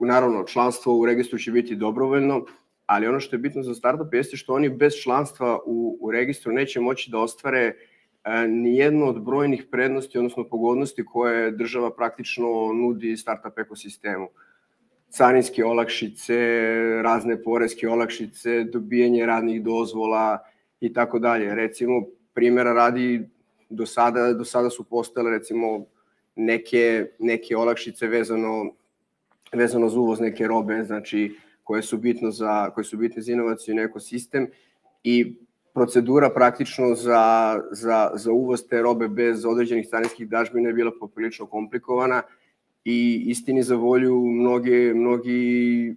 naravno, članstvo u registru će biti dobrovoljno, ali ono što je bitno za startupe jeste što oni bez članstva u registru neće moći da ostvare nijednu od brojnih prednosti, odnosno pogodnosti koje država praktično nudi startup ekosistemu. Carinske olakšice, razne poreske olakšice, dobijanje radnih dozvola i tako dalje. Recimo, primjera radi, do sada su postale recimo neke olakšice vezano za uvoz neke robe, znači koje su bitne za inovacioni ekosistem i procedura praktično za uvoz te robe bez određenih carinskih dažbina je bila poprilično komplikovana i istini za volju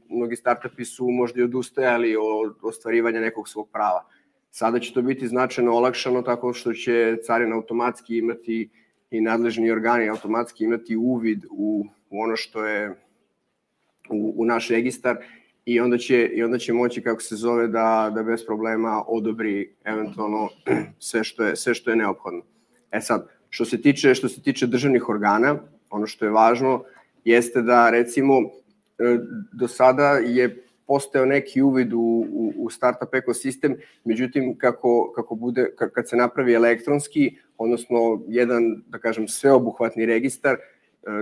mnogi startupi su možda i odustajali od ostvarivanja nekog svog prava. Sada će to biti značajno olakšano tako što će carina automatski imati i nadležni organi automatski imati uvid u ono što je u naš registar i onda će moći, kako se zove, da bez problema odobri eventualno sve što je neophodno. Sad, što se tiče državnih organa, ono što je važno jeste da, recimo, do sada je postao neki uvid u startup ekosistem, međutim kad se napravi elektronski, odnosno jedan, da kažem, sveobuhvatni registar,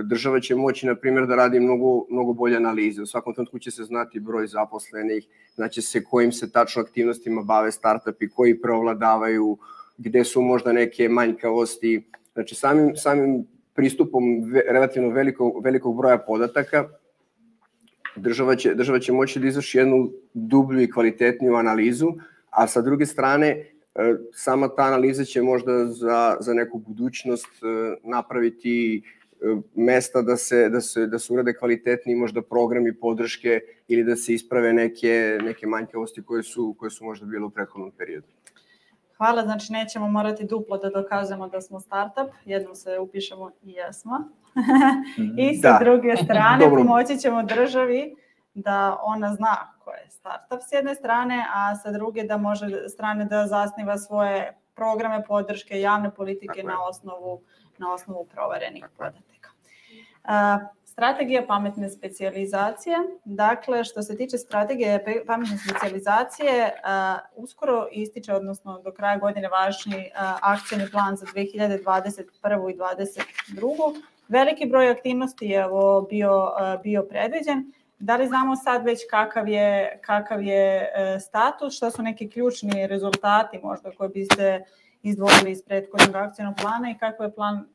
država će moći, na primjer, da radi mnogo bolje analize. U svakom trenutku će se znati broj zaposlenih, znači se kojim se tačno aktivnostima bave startupi, koji preovladavaju, gde su možda neke manjkavosti. Znači, samim pristupom relativno velikog broja podataka, država će moći da izvrši jednu dublju i kvalitetniju analizu, a sa druge strane, sama ta analiza će možda za neku budućnost napraviti mesta da se urade kvalitetni možda programi podrške ili da se isprave neke manjkavosti koje su možda bile u prethodnom periodu. Hvala, znači nećemo morati duplo da dokažemo da smo startup, jednom se upišemo i jesmo. I sa druge strane pomoći ćemo državi da ona zna ko je startup s jedne strane, a sa druge da može strane da zasniva svoje programe podrške, javne politike na osnovu proverenih podataka. Strategija pametne specijalizacije. Dakle, što se tiče strategije pametne specijalizacije, uskoro ističe, odnosno do kraja godine važi akcioni plan za 2021. i 2022. Veliki broj aktivnosti je bio predviđen. Da li znamo sad već kakav je status, šta su neki ključni rezultati možda koji biste izdvojili iz prethodnog akcijnog plana i kakav je plan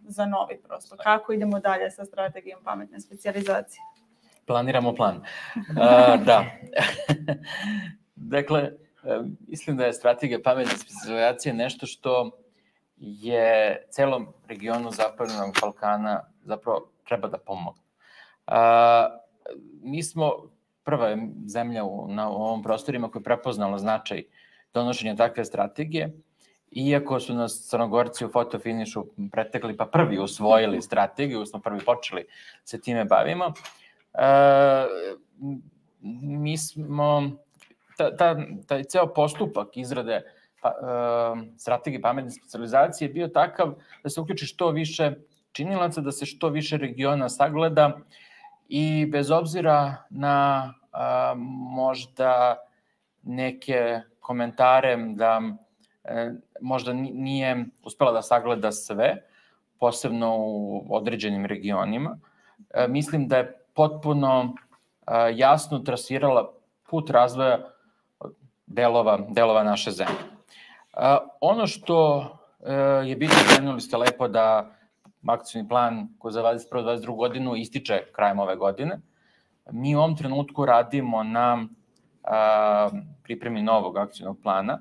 za novi prostor? Kako idemo dalje sa strategijom pametne specijalizacije? Planiramo plan. Da. Dakle, mislim da je strategija pametne specijalizacije nešto što je celom regionu Zapadnog Balkana zapravo treba da pomogne. Mi smo prva zemlja na ovom prostorima koja je prepoznala značaj donošenja takve strategije, iako su nas Crnogorci u fotofinišu pretekli pa prvi usvojili strategiju, smo prvi počeli se time bavimo. Mi smo, taj ceo postupak izrade strategije pametne specijalizacije bio takav da se uključi što više činilaca, da se što više regiona sagleda i bez obzira na možda neke komentare da možda nije uspela da sagleda sve, posebno u određenim regionima, mislim da je potpuno jasno trasirala put razvoja delova naše zemlje. Ono što je bitno, krenuli ste lepo da akcioni plan koji za 2021-2022 godinu ističe krajem ove godine. Mi u ovom trenutku radimo na pripremi novog akcionog plana,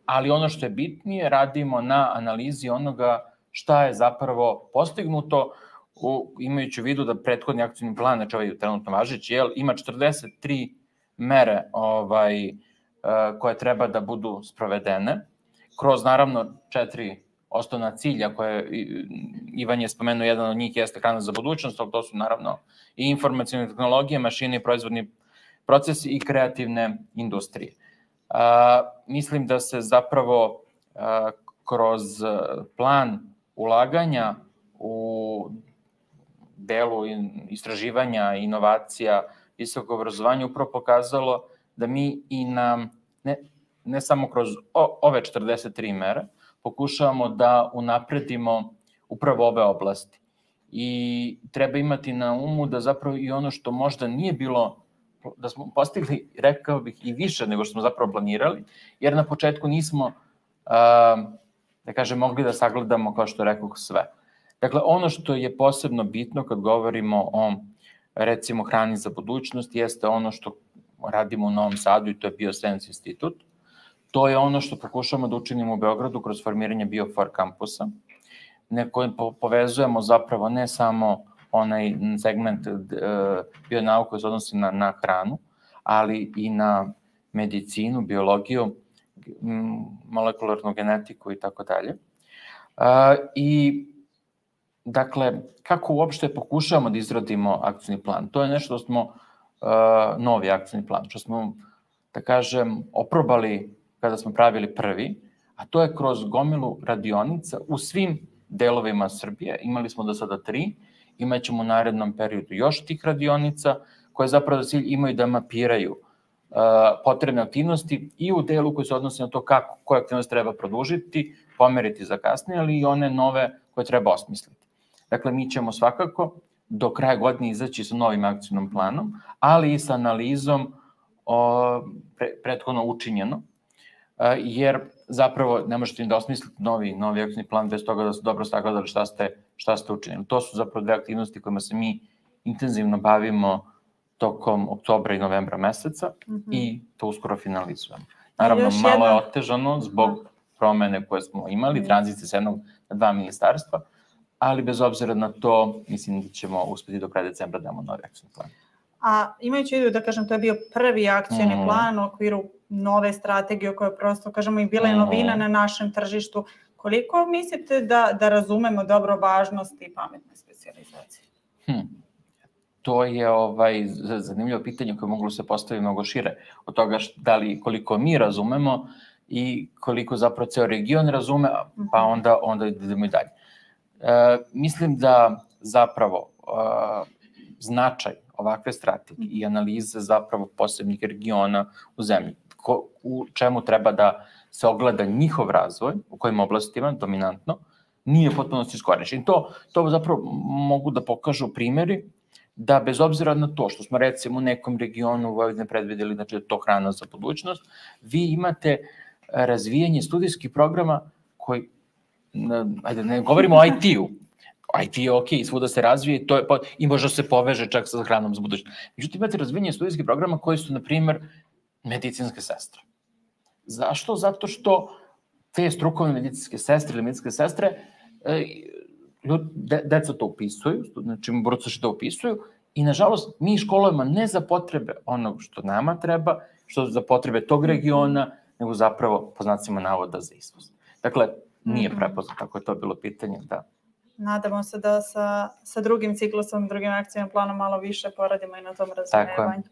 ali ono što je bitnije, radimo na analizi onoga šta je zapravo postignuto, imajući u vidu da prethodni akcioni plan, znači ovaj trenutno važeći, ima 43 mere koje treba da budu sprovedene, kroz naravno 4 osnovna cilja koje Ivan je spomenuo, jedan od njih jeste hrana za budućnost, ali to su naravno i informacijne tehnologije, mašine i proizvodni procesi i kreativne industrije. Mislim da se zapravo kroz plan ulaganja u delu istraživanja, inovacija, visokog obrazovanja upravo pokazalo da mi i ne samo kroz ove 43 mere, pokušavamo da unapredimo upravo ove oblasti. I treba imati na umu da zapravo i ono što možda nije bilo, da smo postigli, rekao bih, i više nego što smo zapravo planirali, jer na početku nismo, da kažem, mogli da sagledamo, kao što rekao, sve. Dakle, ono što je posebno bitno kad govorimo o, recimo, hrani za budućnost, jeste ono što radimo u Novom Sadu i to je Bioscience institut. To je ono što pokušamo da učinimo u Beogradu kroz formiranje Biofor kampusa, kojim povezujemo zapravo ne samo onaj segment bionauke koji se odnosi na hranu, ali i na medicinu, biologiju, molekularnu genetiku i tako dalje. I, dakle, kako uopšte pokušavamo da izradimo akcioni plan? To je nešto što smo, novi akcioni plan, što smo, da kažem, oprobali kada smo pravili prvi, a to je kroz gomilu radionica u svim delovima Srbije. Imali smo do sada 3, imat ćemo u narednom periodu još tih radionica koje zapravo za cilj imaju da mapiraju potrebne aktivnosti i u delu koji se odnosi na to koje aktivnosti treba produžiti, pomeriti za kasnije, ali i one nove koje treba osmisliti. Dakle, mi ćemo svakako do kraja godine izaći sa novim akcijnom planom, ali i sa analizom prethodno učinjeno, jer zapravo ne možete ni da osmislite novi akcijni plan bez toga da ste dobro sagledali šta ste učinili. To su zapravo dve aktivnosti kojima se mi intenzivno bavimo tokom oktobra i novembra meseca i to uskoro finalizujemo. Naravno, malo je otežano zbog promene koje smo imali, tranzicije s jednog na dva ministarstva, ali bez obzira na to, mislim da ćemo uspeti do kraja decembra da imamo novi akcijni plan. A imajući u vidu, da kažem, to je bio prvi akcijni plan u okviru nove strategije koja je prosto, kažemo, i bila je novina na našem tržištu. Koliko mislite da razumemo dobro važnost i pametne specijalizacije? To je zanimljivo pitanje koje moglo se postaviti mnogo šire od toga koliko mi razumemo i koliko zapravo ceo region razume, pa onda idemo i dalje. Mislim da zapravo značaj ovakve strategije i analize zapravo posebnih regiona u zemlji, u čemu treba da se ogleda njihov razvoj, u kojim oblastima dominantno, nije potpuno iskorišćen. To zapravo mogu da pokažu primeri da bez obzira na to što smo recimo u nekom regionu u Vojvodini predvideli da je to hrana za budućnost, vi imate razvijanje studijskih programa koji, ajde ne govorimo o IT-u, IT je okej, svuda se razvije i možda se poveže čak sa hranom za budućnost. Međutim, imate razvijanje studijskih programa koji su, na primer, medicinske sestre. Zašto? Zato što te strukovne medicinske sestre ili medicinske sestre, deca to upisuju, znači brucoši to upisuju i, nažalost, mi školujemo ne za potrebe onog što nama treba, što za potrebe tog regiona, nego zapravo, po znacima navoda, za izvoz. Dakle, nije prepoznato, ako je to bilo pitanje, da. Nadamo se da sa drugim ciklusom, drugim akcijnim planom malo više poradimo i na tom razumevanju.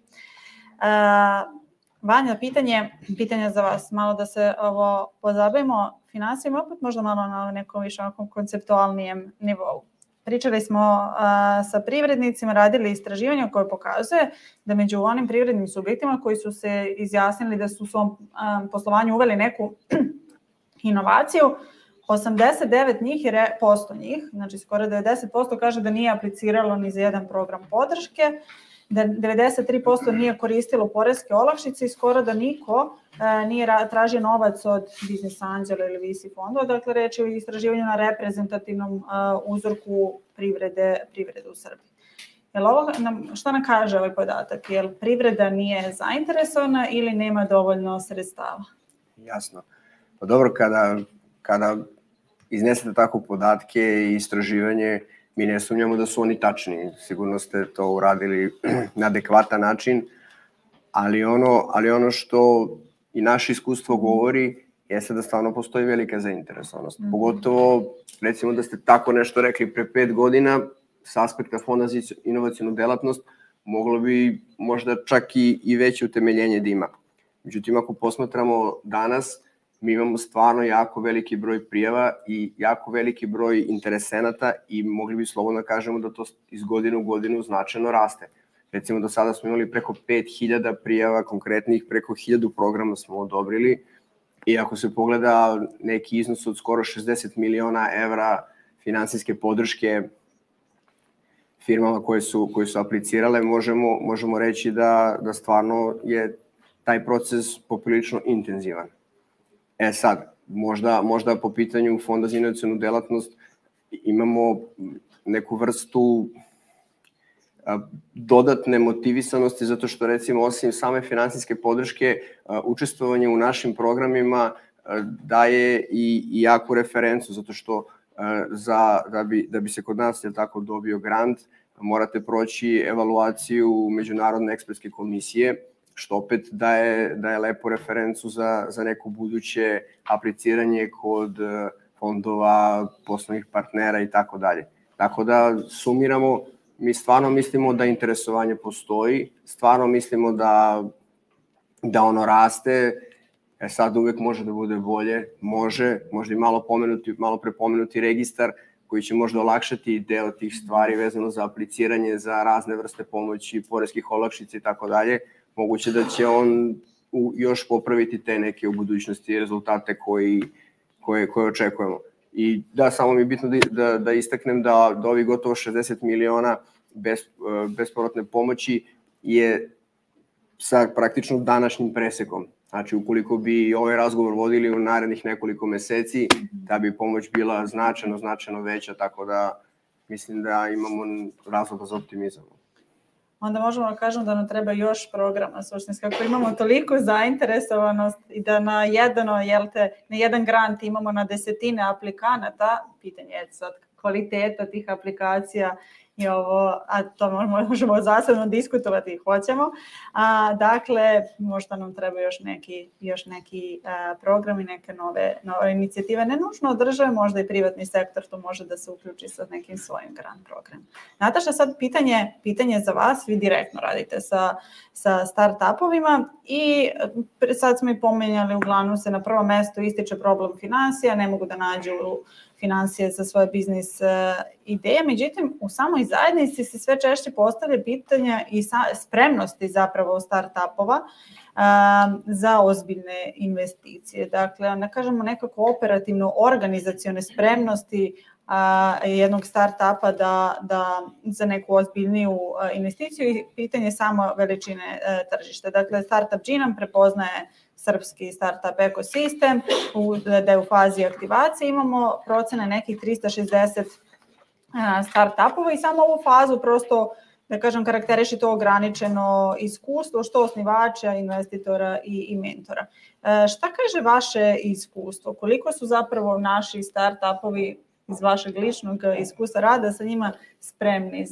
Vanja, pitanje za vas, malo da se ovo pozabavimo finansijama, opet možda malo na nekom više konceptualnijem nivou. Pričali smo sa privrednicima, radili istraživanja koje pokazuje da među onim privrednim subjektima koji su se izjasnili da su u svom poslovanju uveli neku inovaciju, 89% njih, znači skoro 90% kaže da nije apliciralo ni za jedan program podrške, da 93% nije koristilo poreske olakšice i skoro da niko nije tražio novac od biznis anđela ili VC fondova, dakle reč je o istraživanju na reprezentativnom uzorku privrede u Srbiji. Šta nam kaže ovaj podatak? Je li privreda nije zainteresovana ili nema dovoljno sredstava? Jasno. Pa dobro, kada iznesete tako podatke i istraživanje, mi ne sumnjamo da su oni tačni. Sigurno ste to uradili na adekvatan način, ali ono što i naše iskustvo govori jeste da stvarno postoji velika zainteresovanost. Pogotovo, recimo da ste tako nešto rekli pre 5 godina, s aspekta Fonda za inovacionu delatnost, moglo bi možda čak i veće utemeljenje da ima. Međutim, ako posmatramo danas, mi imamo stvarno jako veliki broj prijava i jako veliki broj interesenata i mogli bi slobodno kažemo da to iz godine u godinu značajno raste. Recimo, do sada smo imali preko 5000 prijava konkretnih, preko 1000 programa smo odobrili i ako se pogleda neki iznos od skoro 60 miliona evra finansijske podrške firmama koje su aplicirale, možemo reći da stvarno je taj proces poprilično intenzivan. Sad, možda po pitanju Fonda za inovacionu delatnost imamo neku vrstu dodatne motivisanosti, zato što, recimo, osim same finansijske podrške, učestvovanje u našim programima daje i jaku referencu, zato što da bi se kod nas dobio grant, morate proći evaluaciju Međunarodne ekspertske komisije, što opet daje lepu referencu za neko buduće apliciranje kod fondova, poslovnih partnera i tako dalje. Tako da sumiramo, mi stvarno mislimo da interesovanje postoji, stvarno mislimo da ono raste, sad uvek može da bude bolje, može i malo prepomenuti registar, koji će možda olakšati deo tih stvari vezano za apliciranje za razne vrste pomoći, poreskih olakšica i tako dalje. Moguće da će on još popraviti te neke u budućnosti rezultate koje očekujemo. I da, samo mi je bitno da istaknem da ovih gotovo 60 miliona bespovratne pomoći je sa praktično današnjim presekom. Znači, ukoliko bi ovaj razgovor vodili u narednih nekoliko meseci, da bi pomoć bila značajno veća, tako da mislim da imamo razloga za optimizam. Onda možemo da kažemo da nam treba još programa, suštinski. Ako imamo toliko zainteresovanost i da na jedan grant imamo na desetine aplikanata, pitanje je sad kvaliteta tih aplikacija i ovo, a to možemo zasebno diskutovati i hoćemo. Dakle, možda nam treba još neki program i neke nove inicijative. Ne nužno od države, možda i privatni sektor to može da se uključi sa nekim svojim grant programom. Nataša, sad pitanje za vas, vi direktno radite sa start-upovima i sad smo i pomenjali, uglavnom se na prvo mesto ističe problem finansija, ne mogu da nađu financije za svoje biznis ideje. Međutim, u samoj zajednici se sve češće postavlja pitanja i spremnosti zapravo start-upova za ozbiljne investicije. Dakle, ne kažemo nekako operativno organizacione spremnosti jednog start-upa da za neku ozbiljniju investiciju i pitanje samo veličine tržišta. Dakle, Startup G nam prepoznaje srpski startup ekosistem, da je u fazi aktivacije, imamo procene nekih 360 startupova i samo ovu fazu prosto, da kažem, karakteriši to ograničeno iskustvo, što osnivača, investitora i mentora. Šta kaže vaše iskustvo? Koliko su zapravo naši startupovi iz vašeg ličnog iskustva rada sa njima spremni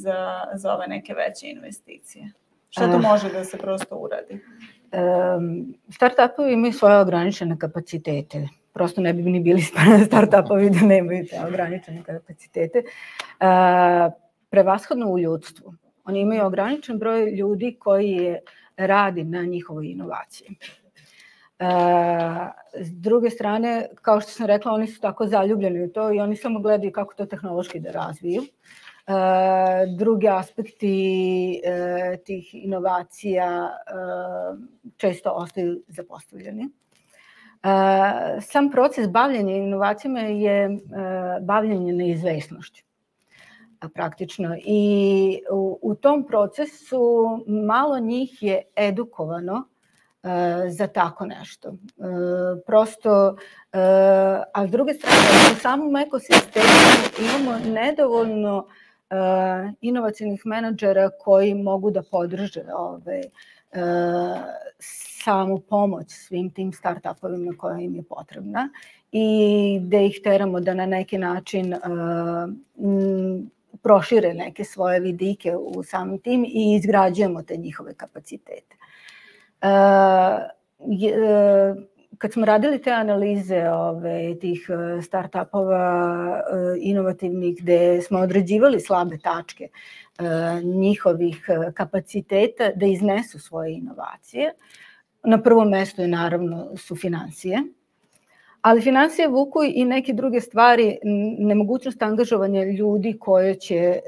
za ove neke veće investicije? Šta to može da se prosto uradi? Startupovi imaju svoje ograničene kapacitete. Prosto ne bi ni bili startupovi da nemaju te ograničene kapacitete. Prevashodno u ljudstvu. Oni imaju ograničen broj ljudi koji radi na njihovoj inovaciji. S druge strane, kao što sam rekla, oni su tako zaljubljeni u to i oni samo gledaju kako to tehnološki da razviju. Drugi aspekti tih inovacija često ostaju zapostavljeni. Sam proces bavljenja inovacijama je bavljenje neizvesnošću, praktično. I u tom procesu malo njih je edukovano za tako nešto. Prosto, a s druge strane, u samom ekosistemu imamo nedovoljno inovacijnih menadžera koji mogu da podrže samu pomoć svim tim startupovima koja im je potrebna i da ih teramo da na neki način prošire neke svoje vidike u samim tim i izgrađujemo te njihove kapacitete. Kad smo radili te analize tih startupova inovativnih gde smo određivali slabe tačke njihovih kapaciteta da iznesu svoje inovacije, na prvom mestu je naravno su financije, ali financije vuku i neke druge stvari, nemogućnost angažovanja ljudi koje će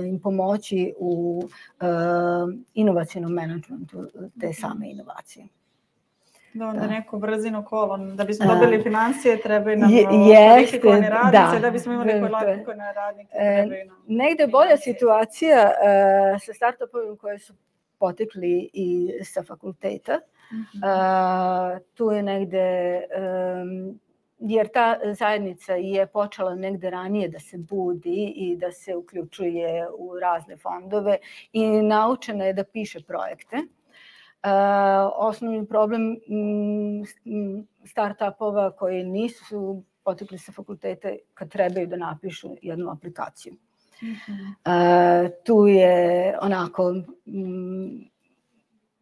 im pomoći u inovacijnom menadžmentu te same inovacije. Da onda neko brzino kolo, da bismo dobili financije, trebaju nam kvalifikovane radnice, da bismo imali kvalifikovane radnike, trebaju nam... Negde bolja situacija sa startupovima koje su potekli i sa fakulteta. Tu je negde, jer ta zajednica je počela negde ranije da se budi i da se uključuje u razne fondove i naučena je da piše projekte. Osnovni problem startupova koji nisu potekli sa fakulteta kad trebaju da napišu jednu aplikaciju. Tu je onako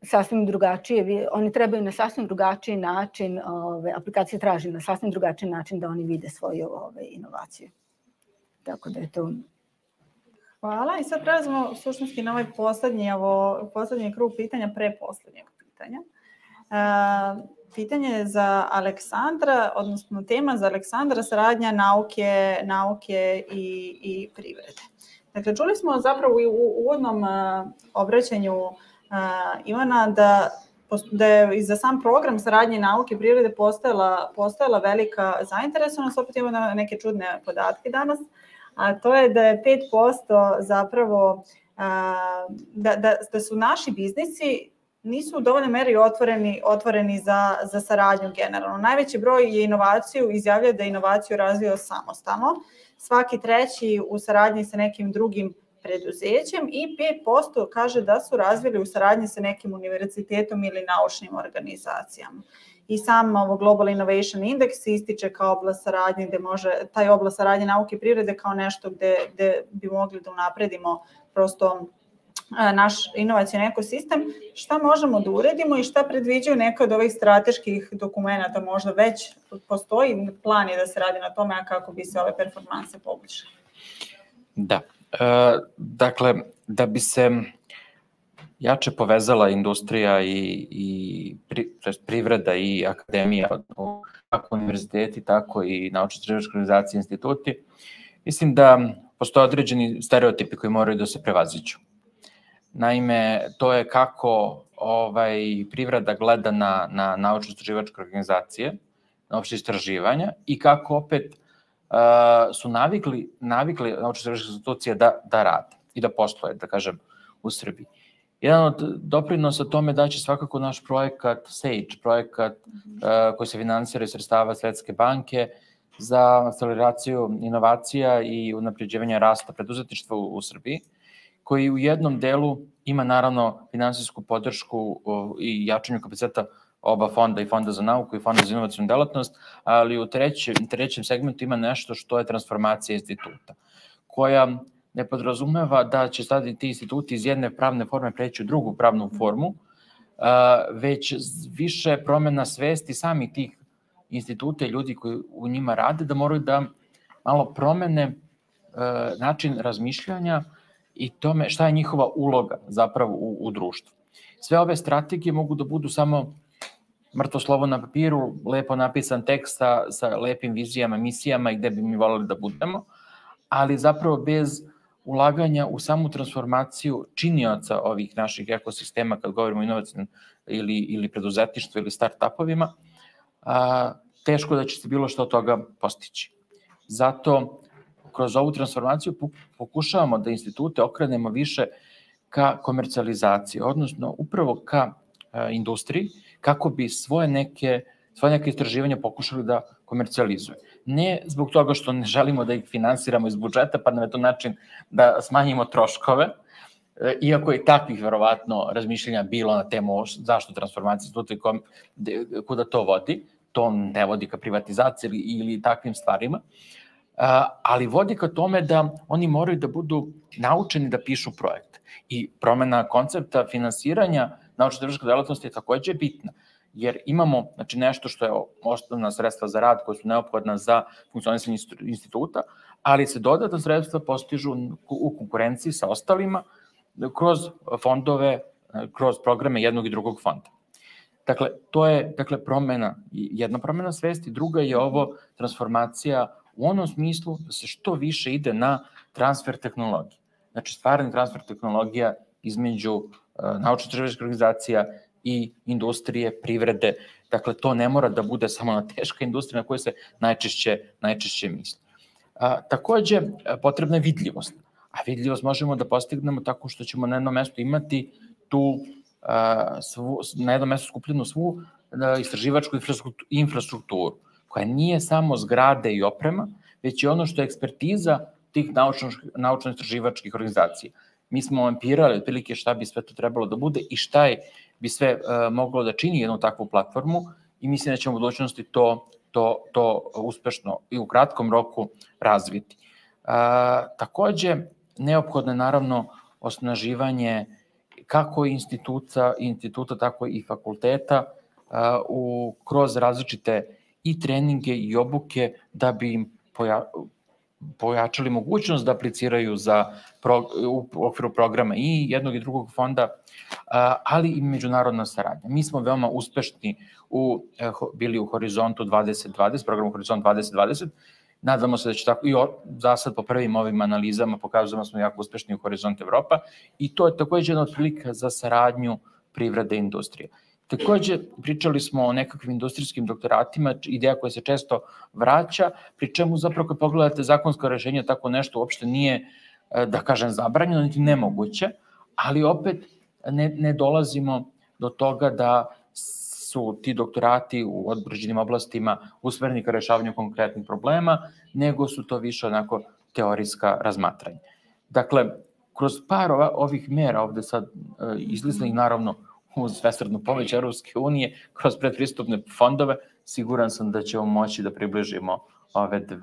sasvim drugačije, oni trebaju na sasvim drugačiji način, aplikacija traži na sasvim drugačiji način da oni vide svoju inovaciju. Tako da je to... Hvala. I sad prelazimo suštinski na ovaj poslednji krug pitanja, preposlednjeg pitanja. Pitanje je za Aleksandra, odnosno tema za Aleksandra, saradnja nauke i privrede. Dakle, čuli smo zapravo i u uvodnom obraćanju Ivana da je i za sam program saradnje nauke i privrede postojala velika zainteresovanost, opet imamo neke čudne podatke danas, a to je da je 5% zapravo, da su naši biznisi nisu u dovoljnoj meri otvoreni za saradnju generalno. Najveći broj je inovaciju, izjavljuje da je inovaciju razvio samostalno, svaki treći u saradnji sa nekim drugim preduzećem i 5% kaže da su razvili u saradnji sa nekim univerzitetom ili naučnim organizacijama. I sam Global Innovation Index ističe kao oblast saradnje, gde može taj oblast saradnje nauke i privrede kao nešto gde bi mogli da unapredimo prosto naš inovacioni ekosistem. Šta možemo da uredimo i šta predviđaju neke od ovih strateških dokumenta? Možda već postoji plan je da se radi na tome, a kako bi se ove performanse poboljšale? Da. Dakle, da bi se jače povezala industrija i privreda i akademija, kako univerziteti, tako i naučno-istraživačke organizacije i instituti, mislim da postoje određeni stereotipi koji moraju da se prevaziđu. Naime, to je kako privreda gleda na naučno-istraživačke organizacije, na opšte istraživanja i kako opet su navikli naučno-istraživačke institucije da rade i da posloje, da kažem, u Srbiji. Jedan od doprinosa tome da će svakako naš projekat SAGE, projekat koji se finansira iz sredstava Svetske banke za akceleraciju inovacija i unapređivanja rasta preduzetništva u Srbiji, koji u jednom delu ima naravno finansijsku podršku i jačanju kapaciteta oba fonda, i Fonda za nauku i Fonda za inovacionu delatnost, ali u trećem segmentu ima nešto što je transformacija instituta, koja ne podrazumeva da će sad ti instituti iz jedne pravne forme preći u drugu pravnu formu, već više promena svesti samih tih instituta i ljudi koji u njima rade, da moraju da malo promene način razmišljanja i tome šta je njihova uloga zapravo u društvu. Sve ove strategije mogu da budu samo mrtvo slovo na papiru, lepo napisan tekst sa lepim vizijama, misijama i gde bi mi voleli da budemo, ali zapravo bez ulaganja u samu transformaciju činioca ovih naših ekosistema, kad govorimo o inovacijnom ili preduzetništvu ili start-upovima, teško da će se bilo što od toga postići. Zato kroz ovu transformaciju pokušavamo da institute okrenemo više ka komercijalizaciji, odnosno upravo ka industriji, kako bi svoje neke istraživanja pokušali da komercijalizuju. Ne zbog toga što ne želimo da ih finansiramo iz budžeta, pa nam je to način da smanjimo troškove, iako je takvih verovatno razmišljenja bilo na temu zašto transformacija instituta i kuda to vodi, to ne vodi ka privatizaciji ili takvim stvarima, ali vodi ka tome da oni moraju da budu naučeni da pišu projekte. I promena koncepta finansiranja naučno-istraživačke delatnosti je takođe bitna, jer imamo nešto što je osnovna sredstva za rad koja su neophodna za funkcionisanje instituta, ali se dodatna sredstva postižu u konkurenciji sa ostalima kroz fondove, kroz programe jednog i drugog fonda. Dakle, to je jedna promena svesti, druga je ovo transformacija u onom smislu da se što više ide na transfer tehnologije. Znači, stvarni transfer tehnologija između naučno-istraživačkih organizacija i industrije, privrede. Dakle, to ne mora da bude samo na teška industrija na kojoj se najčešće misli. Takođe, potrebna je vidljivost. A vidljivost možemo da postignemo tako što ćemo na jednom mestu imati na jednom mestu skupljenu svu istraživačku infrastrukturu, koja nije samo zgrade i oprema, već je ono što je ekspertiza tih naučno-istraživačkih organizacija. Mi smo mappirali otprilike šta bi sve to trebalo da bude i šta bi sve moglo da čini jednu takvu platformu i mislim da ćemo u budućnosti to uspešno i u kratkom roku razviti. Takođe, neophodno je naravno osnaživanje kako instituta, tako i fakulteta kroz različite i treninge i obuke da bi im pojačali mogućnost da apliciraju u okviru programa i jednog i drugog fonda, ali i međunarodna saradnja. Mi smo veoma uspešni bili u Horizontu 2020, programu Horizont 2020, nadamo se da će tako, i za sad po prvim ovim analizama pokazujemo smo jako uspešni u Horizont Evropa i to je takođe jedna od prilika za saradnju privrede i industrije. Takođe, pričali smo o nekakvim industrijskim doktoratima, ideja koja se često vraća, pri čemu zapravo kad pogledate zakonsko rešenje, tako nešto uopšte nije, da kažem, zabranjeno, niti nemoguće, ali opet ne dolazimo do toga da su ti doktorati u određenim oblastima usmereni ka rešavanju konkretnih problema, nego su to više onako teorijska razmatranja. Dakle, kroz par ovih mera ovde sad izlistanih, naravno, uz svesrdnu pomoć Europske unije, kroz predpristupne fondove, siguran sam da ćemo moći da približimo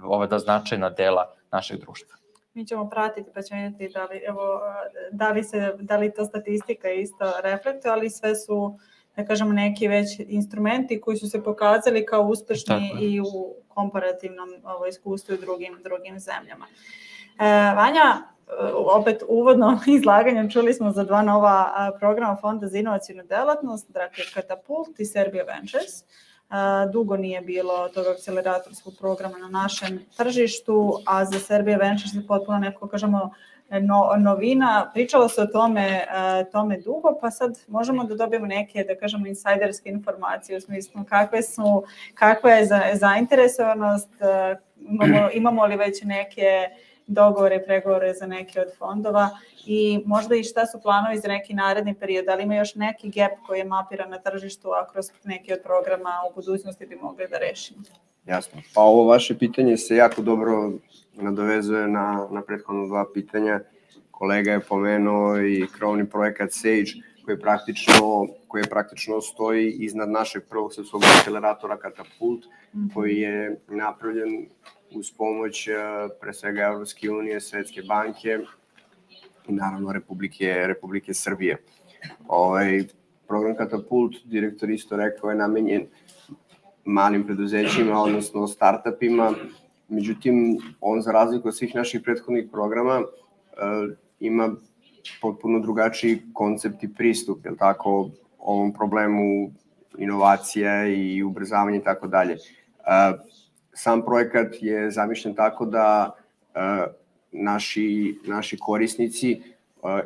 ove značajna dela našeg društva. Mi ćemo pratiti pa ćemo vidjeti da li to statistika isto reflektuje, ali sve su, da kažemo, neki već instrumenti koji su se pokazali kao uspešni i u komparativnom iskustvu i drugim zemljama. Vanja, opet uvodno izlaganjem čuli smo za 2 nova programa Fonda za inovacijnu delatnost, dakle Katapult i Serbia Ventures. Dugo nije bilo tog akceleratorskog programa na našem tržištu, a za Serbia Ventures je potpuno neko, kažemo, novina. Pričalo se o tome dugo, pa sad možemo da dobijemo neke, da kažemo, insajderske informacije u smislu kakva je zainteresovanost, imamo li već neke dogovore i pregovore za neke od fondova i možda i šta su planovi za neki naredni period, da li ima još neki gap koji je mapiran na tržištu, a kroz neki od programa u budućnosti bi mogli da rešimo. Jasno. Pa ovo vaše pitanje se jako dobro nadovezuje na prethodno 2 pitanja. Kolega je pomenuo i krovni projekat SAGE koji praktično stoji iznad našeg prvog svetskog akceleratora Katapult, koji je napravljen uz pomoć pre svega Evropske unije, Svetske banke i naravno Republike Srbije. Program Katapult, direktor isto rekao, je namenjen malim preduzećima, odnosno startupima, međutim, on za razliku od svih naših prethodnih programa ima potpuno drugačiji koncept i pristup, je li tako, ovom problemu inovacija i ubrzavanja i tako dalje. Sam projekat je zamišljen tako da naši korisnici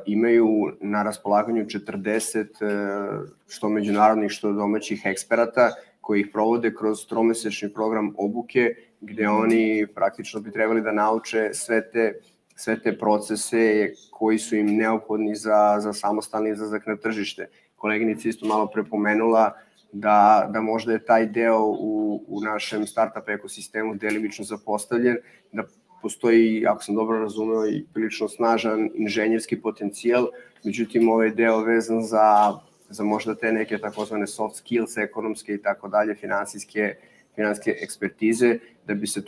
imaju na raspolaganju 40 što međunarodnih, što domaćih eksperata koji ih provode kroz 3-mesečni program obuke, gde oni praktično bi trebali da nauče sve te procese koji su im neophodni za samostalni izlazak na tržište. Koleginica isto malo prepomenula da možda je taj deo u našem startup ekosistemu delimično zapostavljen, da postoji, ako sam dobro razumeo, i prilično snažan inženjerski potencijal, međutim ovaj deo vezan za možda te neke takozvane soft skills, ekonomske i tako dalje, finansijske ekspertize, da bi se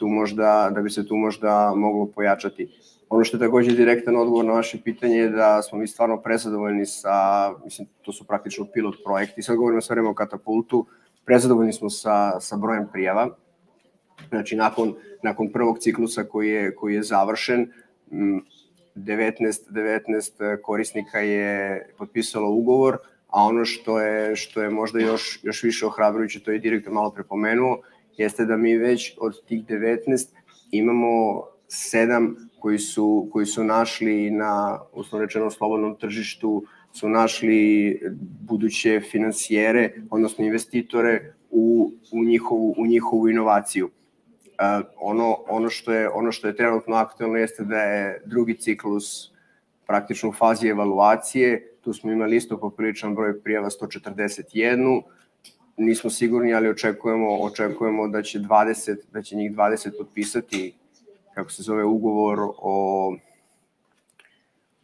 tu možda moglo pojačati. Ono što je takođe direktan odgovor na vaše pitanje je da smo mi stvarno prezadovoljni mislim, to su praktično pilot projekti, sad govorimo sve vreme o Katapultu, prezadovoljni smo sa brojem prijava. Znači, nakon prvog ciklusa koji je završen, 19 korisnika je potpisalo ugovor, a ono što je možda još više ohrabrujuće, to je direktor malo prepomenuo, jeste da mi već od tih 19 imamo 7 koji su našli na, uslovno rečeno, slobodnom tržištu, su našli buduće finansijere, odnosno investitore u njihovu inovaciju. Ono što je trenutno aktualno jeste da je drugi ciklus praktično u fazi evaluacije. Tu smo imali isto popriličan broj prijava, 141. Nismo sigurni, ali očekujemo da će njih 20 potpisati, kako se zove, ugovor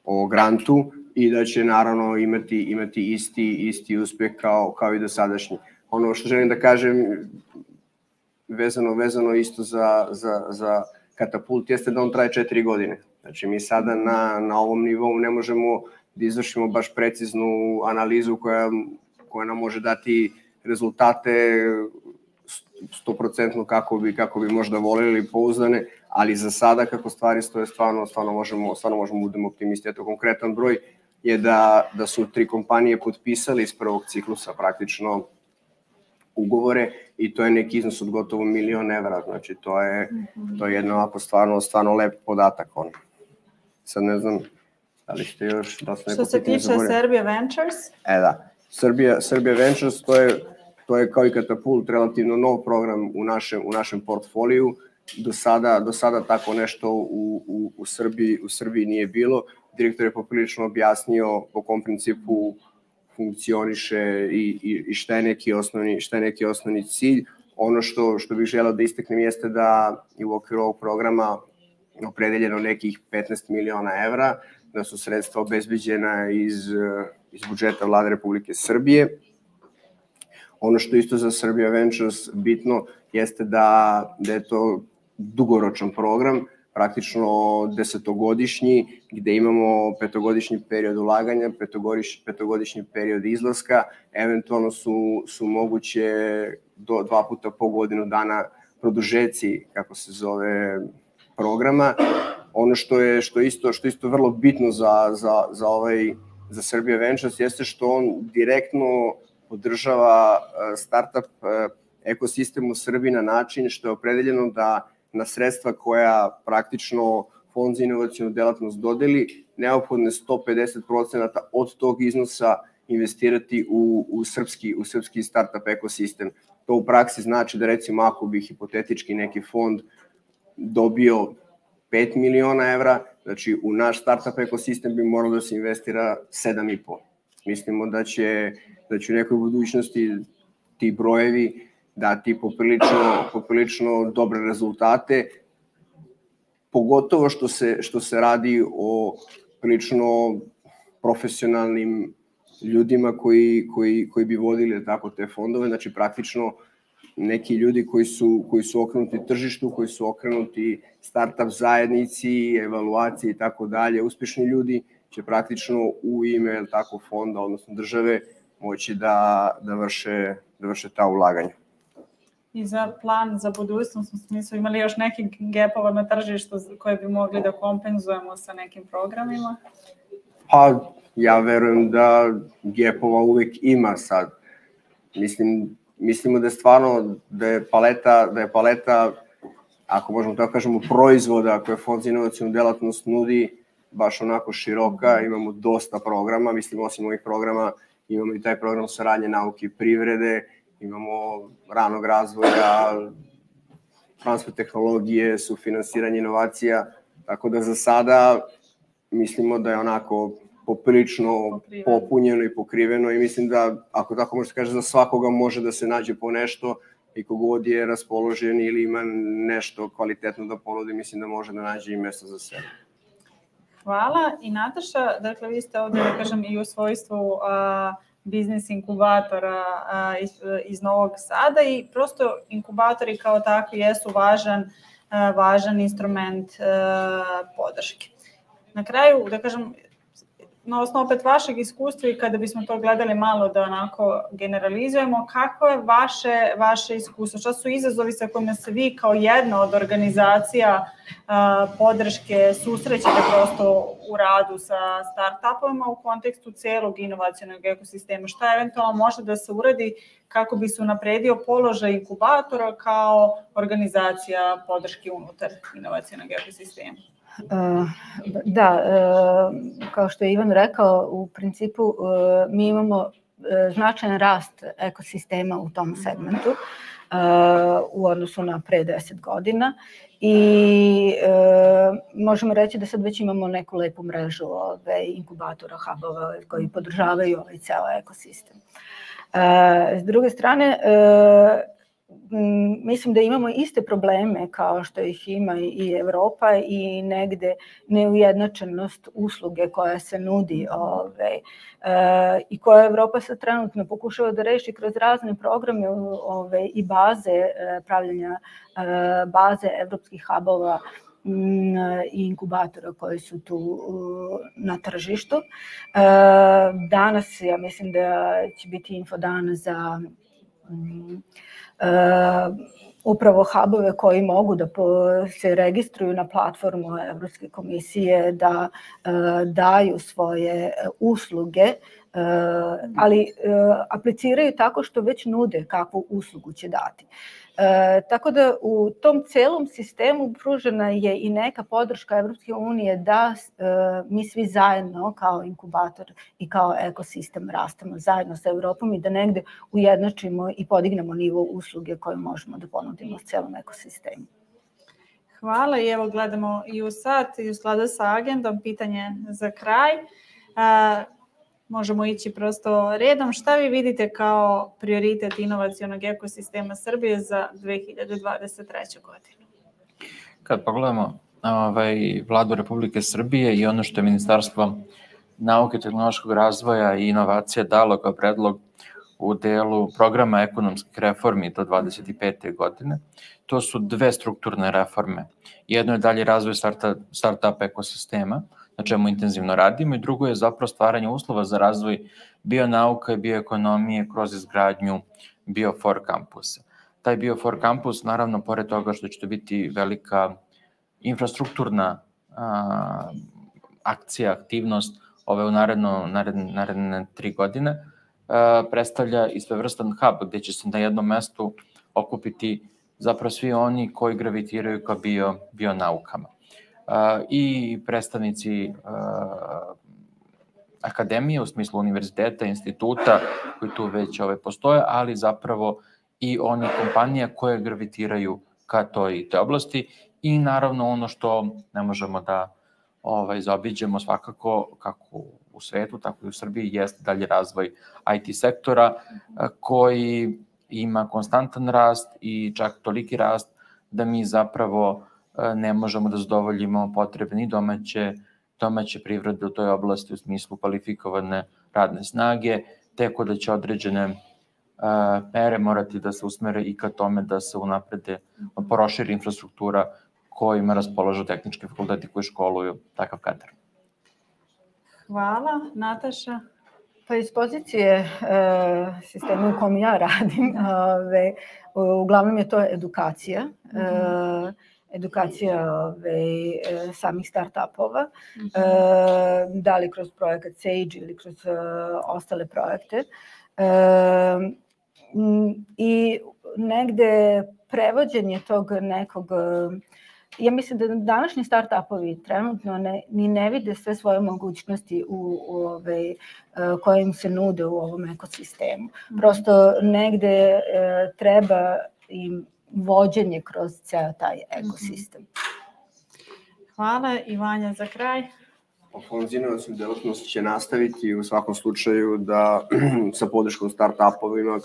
o grantu i da će naravno imati isti uspeh kao i do sadašnji. Ono što želim da kažem, vezano isto za Katapult, jeste da on traje 4 godine. Znači, mi sada na ovom nivou ne možemo da izvršimo baš preciznu analizu koja nam može dati rezultate 100% kako bi možda voleli ili pouzdane, ali za sada kako stvari stoje stvarno možemo budemo optimisti. Eto, konkretan broj je da su 3 kompanije potpisali iz prvog ciklusa praktično ugovore i to je neki iznos od gotovo €1 milion, znači to je jedno ovako stvarno lep podatak. Sad ne znam da li ste još... Što se tiče Serbia Ventures? Da, Serbia Ventures to je kao i Katapult relativno nov program u našem portfoliju. Do sada tako nešto u Srbiji nije bilo. Direktor je poprilično objasnio po kom principu funkcioniše i šta je neki osnovni cilj. Ono što bih želeo da istaknem jeste da je u okviru ovog programa opredeljeno nekih €15 miliona, da su sredstva obezbeđena iz budžeta Vlade Republike Srbije. Ono što isto za Serbia Ventures bitno jeste da je to dugoročan program, praktično 10-godišnji, gde imamo 5-godišnji period ulaganja, 5-godišnji period izlaska, eventualno su moguće do 2 puta po godinu dana produžeci, kako se zove, programa. Ono što je isto vrlo bitno za Serbia Ventures jeste što on direktno podržava startup ekosistem u Srbiji na način što je opredeljeno da na sredstva koja praktično Fond za inovacionu delatnost dodeli, neophodne 150% od tog iznosa investirati u srpski startup ekosistem. To u praksi znači da recimo ako bi hipotetički neki fond dobio €5 miliona, znači u naš startup ekosistem bi moralo da se investira 7,5. Mislimo da će u nekoj budućnosti ti brojevi dati poprilično dobre rezultate, pogotovo što se radi o prilično profesionalnim ljudima koji bi vodili tako te fondove, znači praktično neki ljudi koji su okrenuti tržištu, koji su okrenuti startup zajednici, evaluaciji i tako dalje, uspešni ljudi će praktično u ime tako fonda, odnosno države, moći da vrše ta ulaganja. I za plan za budućnost, u smislu imali još nekih gapova na tržištu koje bi mogli da kompenzujemo sa nekim programima? Pa, ja verujem da gapova uvek ima sad. Mislimo da je stvarno, da je paleta, ako možemo tako kažemo, proizvoda koje Fond za inovacionu delatnost nudi, baš onako široka, imamo dosta programa, mislim osim ovih programa, imamo i taj program saradnje nauke i privrede, imamo ranog razvoja, transfer tehnologije, sufinansiranje inovacija, tako da za sada mislimo da je onako poprilično popunjeno i pokriveno i mislim da, ako tako može se kaže, za svakoga može da se nađe po nešto i kogod je raspoložen ili ima nešto kvalitetno da ponudi, mislim da može da nađe i mesta za sebe. Hvala. I Nataša, dakle vi ste ovdje, da kažem, i u svojstvu biznis inkubatora iz Novog Sada i prosto inkubatori kao takvi jesu važan instrument podrške. Na kraju, da kažem, na osnovu opet vašeg iskustva i kada bismo to gledali malo da onako generalizujemo, kako je vaše iskustvo? Šta su izazovi sa kojima se vi kao jedna od organizacija podrške susrećete prosto u radu sa startupovima u kontekstu celog inovacionog ekosistema? Šta eventualno može da se uradi kako bi se unapredio položaj inkubatora kao organizacija podrške unutar inovacionog ekosistema? Da, kao što je Ivan rekao, u principu mi imamo značajan rast ekosistema u tom segmentu u odnosu na pre 10 godina i možemo reći da sad već imamo neku lepu mrežu inkubatora, hubova koji podržavaju ovaj ceo ekosistem. S druge strane, mislim da imamo iste probleme kao što ih ima i Evropa i negde neujednačenost usluge koja se nudi i koja Evropa sad trenutno pokušava da reši kroz razne programe i baze, pravljenja baze evropskih hubova i inkubatora koji su tu na tržištu. Danas ja mislim da će biti infodan za upravo hubove koji mogu da se registruju na platformu Evropske komisije, da daju svoje usluge, ali apliciraju tako što već nude kakvu uslugu će dati. Tako da u tom celom sistemu pružena je i neka podrška Evropske unije da mi svi zajedno kao inkubator i kao ekosistem rastemo zajedno sa Evropom i da negde ujednačimo i podignemo nivo usluge koje možemo da ponudimo s celom ekosistemu. Hvala i evo gledamo i u sat i u skladu sa agendom pitanje za kraj. Možemo ići prosto redom. Šta vi vidite kao prioritet inovacionog ekosistema Srbije za 2023. godinu? Kad pogledamo Vladu Republike Srbije i ono što je Ministarstvo nauke, tehnološkog razvoja i inovacija dalo kao predlog u delu programa ekonomskih reformi do 2025. godine, to su dve strukturne reforme. Jedno je dalje razvoj start-up ekosistema, na čemu intenzivno radimo, i drugo je zapravo stvaranje uslova za razvoj bionauka i bioekonomije kroz izgradnju Bio4 kampusa. Taj Bio4 kampus, naravno, pored toga što će to biti velika infrastrukturna akcija, aktivnost u naredne 3 godine, predstavlja i svevrstan hub gde će se na jednom mestu okupiti zapravo svi oni koji gravitiraju ka bionaukama. I predstavnici akademije, u smislu univerziteta, instituta koji tu već postoje, ali zapravo i oni kompanija koje gravitiraju ka toj oblasti, i naravno ono što ne možemo da zaobiđemo svakako, kako u svetu, tako i u Srbiji, jeste dalje razvoj IT sektora koji ima konstantan rast i čak toliki rast da mi zapravo ne možemo da zadovoljimo potrebe ni domaće privrede u toj oblasti u smislu kvalifikovane radne snage, teko da će određene mere morati da se usmere i ka tome da se unaprede, proširi infrastruktura kojima raspolažu tehnički fakulteti koji školuju takav kadar. Hvala. Nataša? Pa iz pozicije sistema u kom ja radim, uglavnom je to edukacija. Edukacija samih start-upova, da li kroz projekat SAGE ili kroz ostale projekte. I negde prevođenje tog nekog, ja mislim da današnji start-upovi trenutno ni ne vide sve svoje mogućnosti koje im se nude u ovom ekosistemu. Prosto negde treba im vođenje kroz ceo taj ekosistem. Hvala. I Vanja za kraj. Fond za inovacionu delatnost će nastaviti u svakom slučaju da sa podrškom start-upovima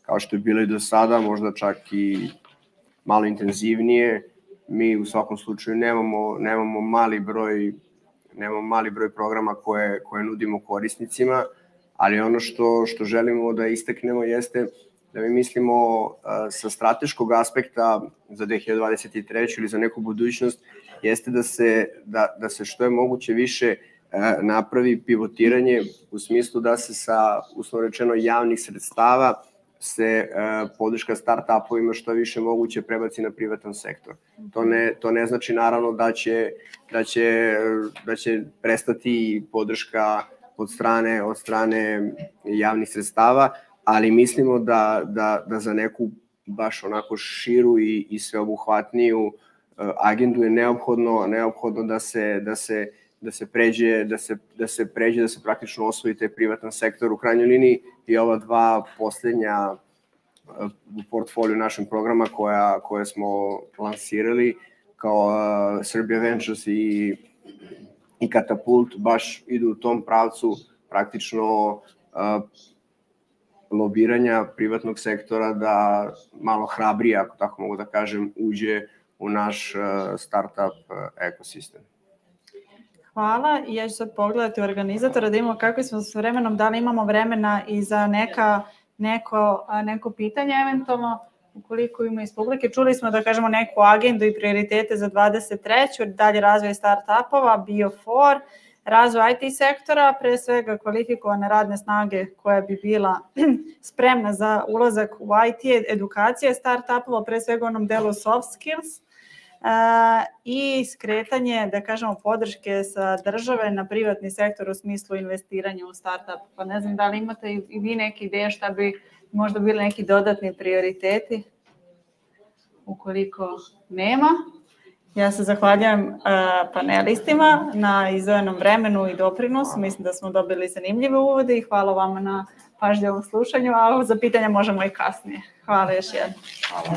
kao što je bilo i do sada, možda čak i malo intenzivnije. Mi u svakom slučaju nemamo mali broj programa koje nudimo korisnicima, ali ono što želimo da istaknemo jeste da mi mislimo sa strateškog aspekta za 2023. ili za neku budućnost, jeste da se što je moguće više napravi pivotiranje u smislu da se sa, uslovno rečeno, javnih sredstava se podrška start-upovima što više moguće prebaci na privatan sektor. To ne znači naravno da će prestati podrška od strane javnih sredstava, ali mislimo da za neku baš onako širu i sveobuhvatniju agendu je neophodno da se praktično osvoji taj privatan sektor. U krajnjoj liniji i ova dva poslednja u portfoliju našem programa koje smo lansirali kao Serbia Ventures i Katapult baš idu u tom pravcu praktično lobiranja privatnog sektora da malo hrabrije, ako tako mogu da kažem, uđe u naš startup ekosistem. Hvala. Ja ću sad pogledati u organizatora da imamo kako smo s vremenom, da li imamo vremena i za neko pitanje eventualno, ukoliko ima iz publike. Čuli smo da kažemo neku agendu i prioritete za 23. dalje razvoj start-upova, Bio4, razvoj IT sektora, pre svega kvalifikovane radne snage koja bi bila spremna za ulazak u IT, edukacije startupova, pre svega onom delu soft skills, i skretanje, da kažemo, podrške sa države na privatni sektor u smislu investiranja u startup. Pa ne znam da li imate i vi neke ideje šta bi možda bili neki dodatni prioriteti? Ukoliko nema, ja se zahvaljujem panelistima na izdvojenom vremenu i doprinosu. Mislim da smo dobili zanimljive uvode i hvala vama na pažljivom slušanju, a za pitanja možemo i kasnije. Hvala još jednom. Hvala.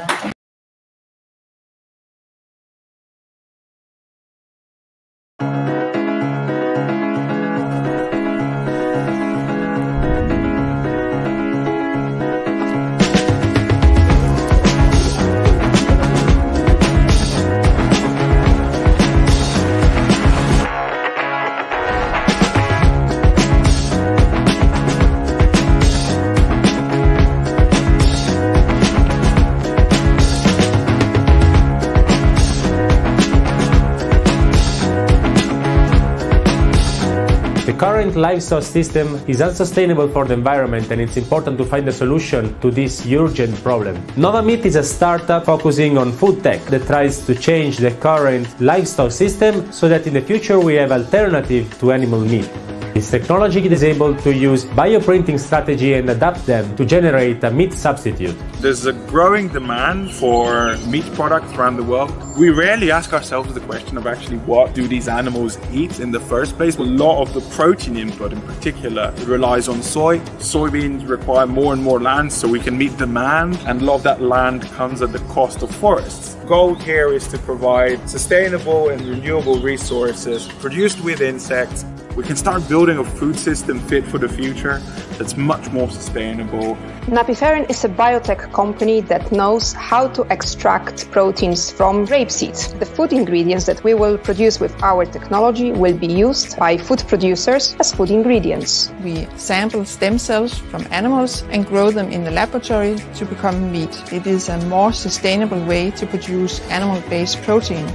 The current lifestyle system is unsustainable for the environment, and it's important to find a solution to this urgent problem. Nova Meat is a startup focusing on food tech that tries to change the current lifestyle system so that in the future we have alternative to animal meat. This technology is able to use bioprinting strategy and adapt them to generate a meat substitute. There's a growing demand for meat products around the world. We rarely ask ourselves the question of actually what do these animals eat in the first place. A lot of the protein input in particular relies on soy. Soybeans require more and more land so we can meet demand, and a lot of that land comes at the cost of forests. The goal here is to provide sustainable and renewable resources produced with insects. We can start building a food system fit for the future that's much more sustainable. Napiferin is a biotech company that knows how to extract proteins from rapeseed. The food ingredients that we will produce with our technology will be used by food producers as food ingredients. We sample stem cells from animals and grow them in the laboratory to become meat. It is a more sustainable way to produce animal-based protein.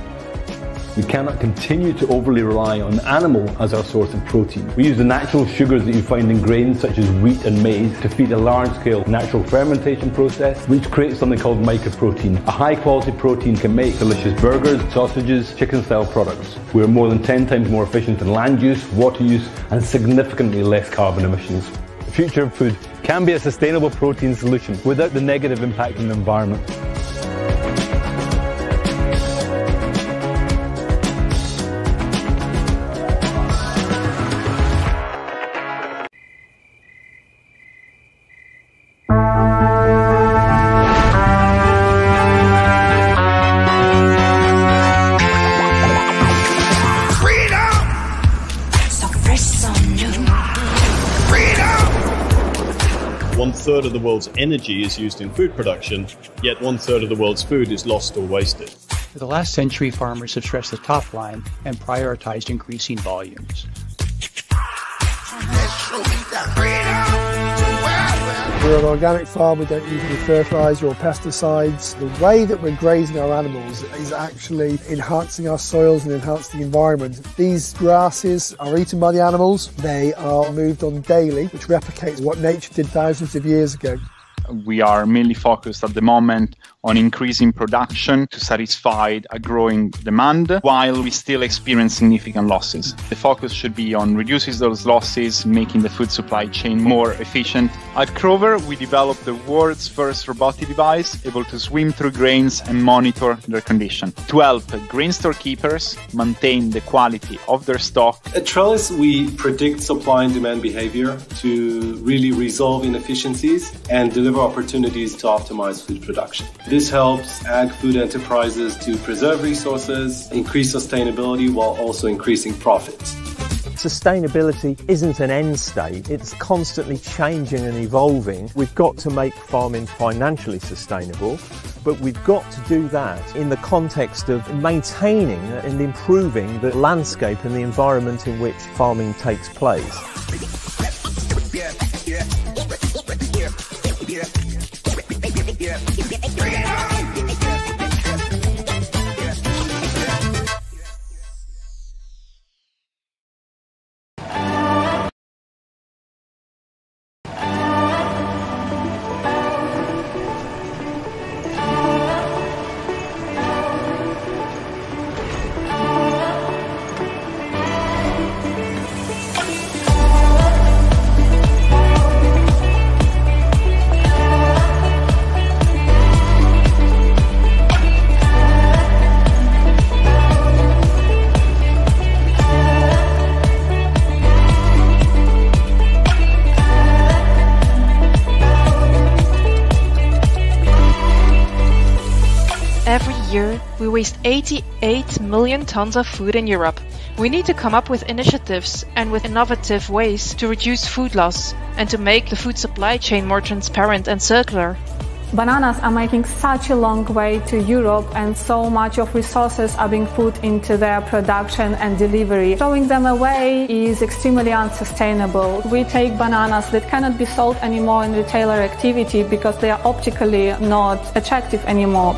We cannot continue to overly rely on animal as our source of protein. We use the natural sugars that you find in grains such as wheat and maize to feed a large-scale natural fermentation process, which creates something called mycoprotein. A high-quality protein can make delicious burgers, sausages, chicken-style products. We are more than 10 times more efficient in land use, water use, and significantly less carbon emissions. The future of food can be a sustainable protein solution without the negative impact on the environment. One-third of the world's energy is used in food production, yet one-third of the world's food is lost or wasted. For the last century, farmers have stressed the top line and prioritized increasing volumes. We're an organic farm, we don't use any fertiliser or pesticides. The way that we're grazing our animals is actually enhancing our soils and enhancing the environment. These grasses are eaten by the animals, they are moved on daily, which replicates what nature did thousands of years ago. We are mainly focused at the moment on increasing production to satisfy a growing demand while we still experience significant losses. The focus should be on reducing those losses, making the food supply chain more efficient. At Crover, we developed the world's first robotic device able to swim through grains and monitor their condition to help grain storekeepers maintain the quality of their stock. At Trellis, we predict supply and demand behavior to really resolve inefficiencies and deliver opportunities to optimize food production. This helps ag food enterprises to preserve resources, increase sustainability while also increasing profits. Sustainability isn't an end state, it's constantly changing and evolving. We've got to make farming financially sustainable, but we've got to do that in the context of maintaining and improving the landscape and the environment in which farming takes place. year, we waste 88 million tons of food in Europe. We need to come up with initiatives and with innovative ways to reduce food loss and to make the food supply chain more transparent and circular. Bananas are making such a long way to Europe, and so much of resources are being put into their production and delivery. Throwing them away is extremely unsustainable. We take bananas that cannot be sold anymore in retailer activity because they are optically not attractive anymore.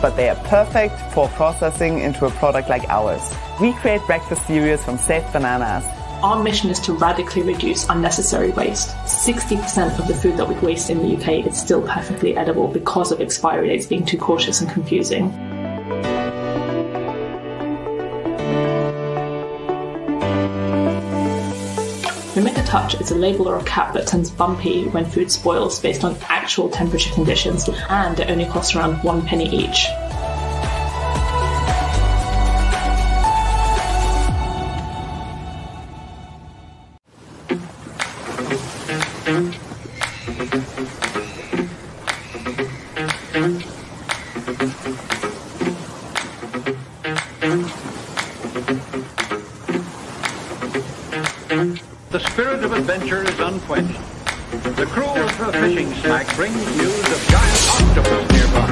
But they are perfect for processing into a product like ours. We create breakfast cereals from saved bananas. Our mission is to radically reduce unnecessary waste. 60% of the food that we waste in the UK is still perfectly edible because of expiry dates being too cautious and confusing. Limit Touch is a label or a cap that turns bumpy when food spoils based on actual temperature conditions, and it only costs around 1 penny each. The spirit of adventure is unquenched. The crew of the fishing smack brings news of giant octopus nearby.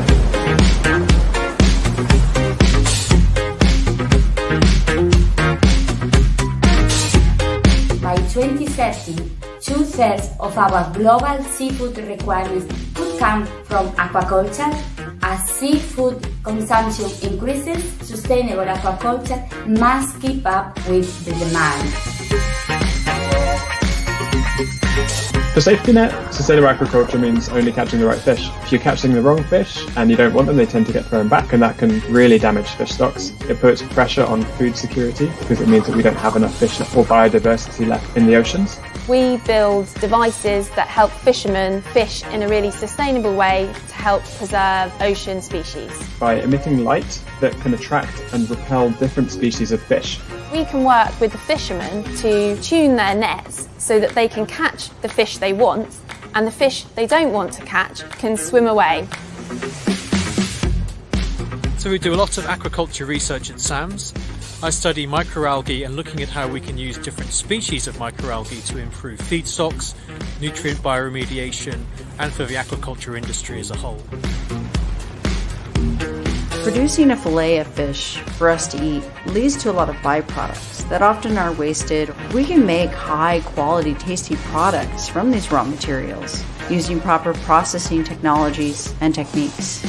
By 2030, 2/3 of our global seafood requirements could come from aquaculture. As seafood consumption increases, sustainable aquaculture must keep up with the demand. For safety net, sustainable aquaculture means only catching the right fish. If you're catching the wrong fish and you don't want them, they tend to get thrown back, and that can really damage fish stocks. It puts pressure on food security because it means that we don't have enough fish or biodiversity left in the oceans. We build devices that help fishermen fish in a really sustainable way to help preserve ocean species. By emitting light that can attract and repel different species of fish. We can work with the fishermen to tune their nets so that they can catch the fish they want, and the fish they don't want to catch can swim away. So we do a lot of aquaculture research at SAMS. I study microalgae and looking at how we can use different species of microalgae to improve feed stocks, nutrient bioremediation, and for the aquaculture industry as a whole. Producing a fillet of fish for us to eat leads to a lot of byproducts that often are wasted. We can make high quality, tasty products from these raw materials using proper processing technologies and techniques.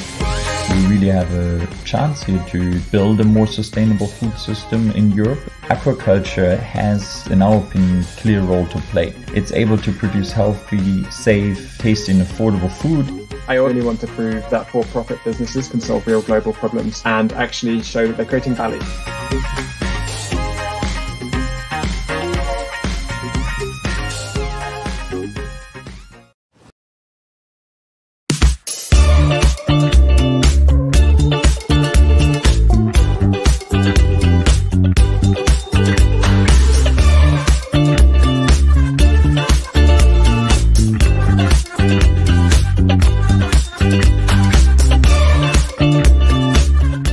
We really have a chance here to build a more sustainable food system in Europe. Aquaculture has, in our opinion, a clear role to play. It's able to produce healthy, safe, tasty and affordable food. I only want to prove that for-profit businesses can solve real global problems and actually show that they're creating value.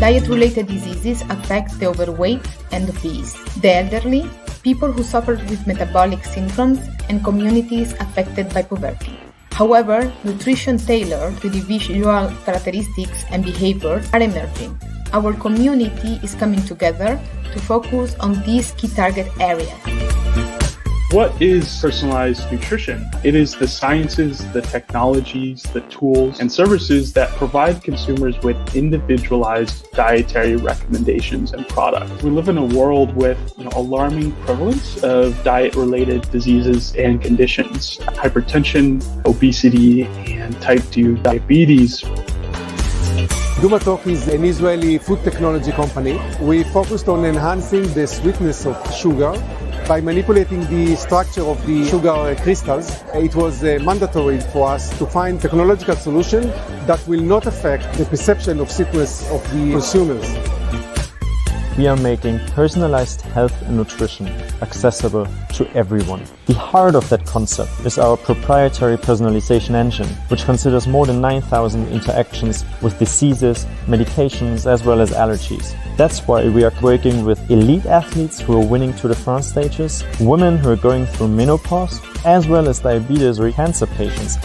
Diet-related diseases affect the overweight and obese, the elderly, people who suffer with metabolic syndromes, and communities affected by poverty. However, nutrition tailored to individual characteristics and behaviors are emerging. Our community is coming together to focus on these key target areas. What is personalized nutrition? It is the sciences, the technologies, the tools, and services that provide consumers with individualized dietary recommendations and products. We live in a world with alarming prevalence of diet-related diseases and conditions. Hypertension, obesity, and type 2 diabetes. Dumatok is an Israeli food technology company. We focused on enhancing the sweetness of sugar by manipulating the structure of the sugar crystals. It was mandatory for us to find technological solution that will not affect the perception of sweetness of the consumers. we are making personalized health and nutrition accessible to everyone. The heart of that concept is our proprietary personalization engine, which considers more than 9,000 interactions with diseases, medications, as well as allergies. That's why we are working with elite athletes who are winning Tour de France stages, women who are going through menopause, as well as diabetes or cancer patients.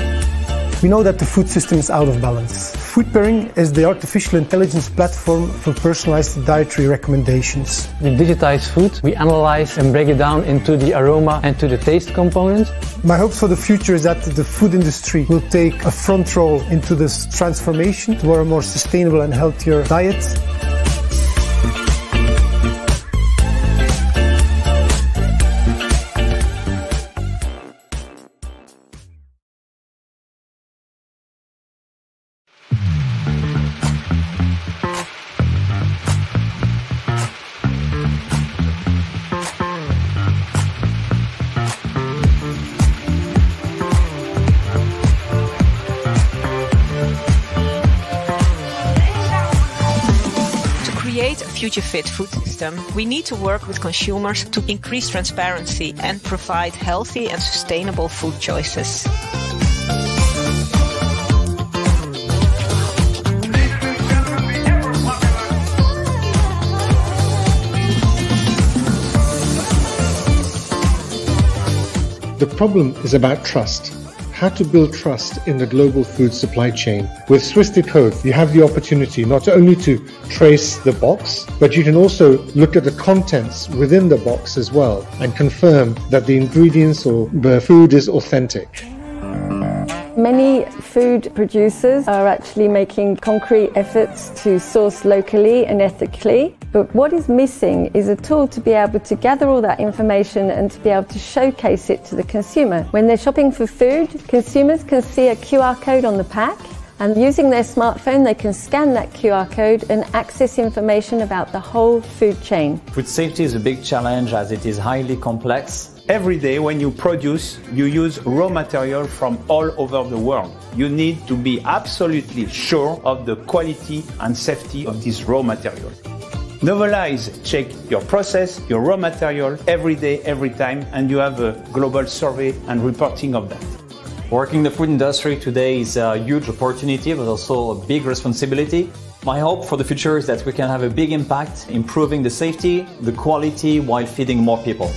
We know that the food system is out of balance. Food pairing is the artificial intelligence platform for personalized dietary recommendations. In digitized food, we analyze and break it down into the aroma and to the taste component. My hopes for the future is that the food industry will take a front role into this transformation toward a more sustainable and healthier diet. Future-fit food system, we need to work with consumers to increase transparency and provide healthy and sustainable food choices. The problem is about trust. How to build trust in the global food supply chain. With Swiss Decode, you have the opportunity not only to trace the box, but you can also look at the contents within the box as well and confirm that the ingredients or the food is authentic. Many food producers are actually making concrete efforts to source locally and ethically, but what is missing is a tool to be able to gather all that information and to be able to showcase it to the consumer. When they're shopping for food, consumers can see a QR code on the pack, and using their smartphone they can scan that QR code and access information about the whole food chain. Food safety is a big challenge as it is highly complex. Every day when you produce, you use raw material from all over the world. You need to be absolutely sure of the quality and safety of this raw material. Novelize, check your process, your raw material every day, every time, and you have a global survey and reporting of that. Working in the food industry today is a huge opportunity, but also a big responsibility. My hope for the future is that we can have a big impact, improving the safety, the quality, while feeding more people.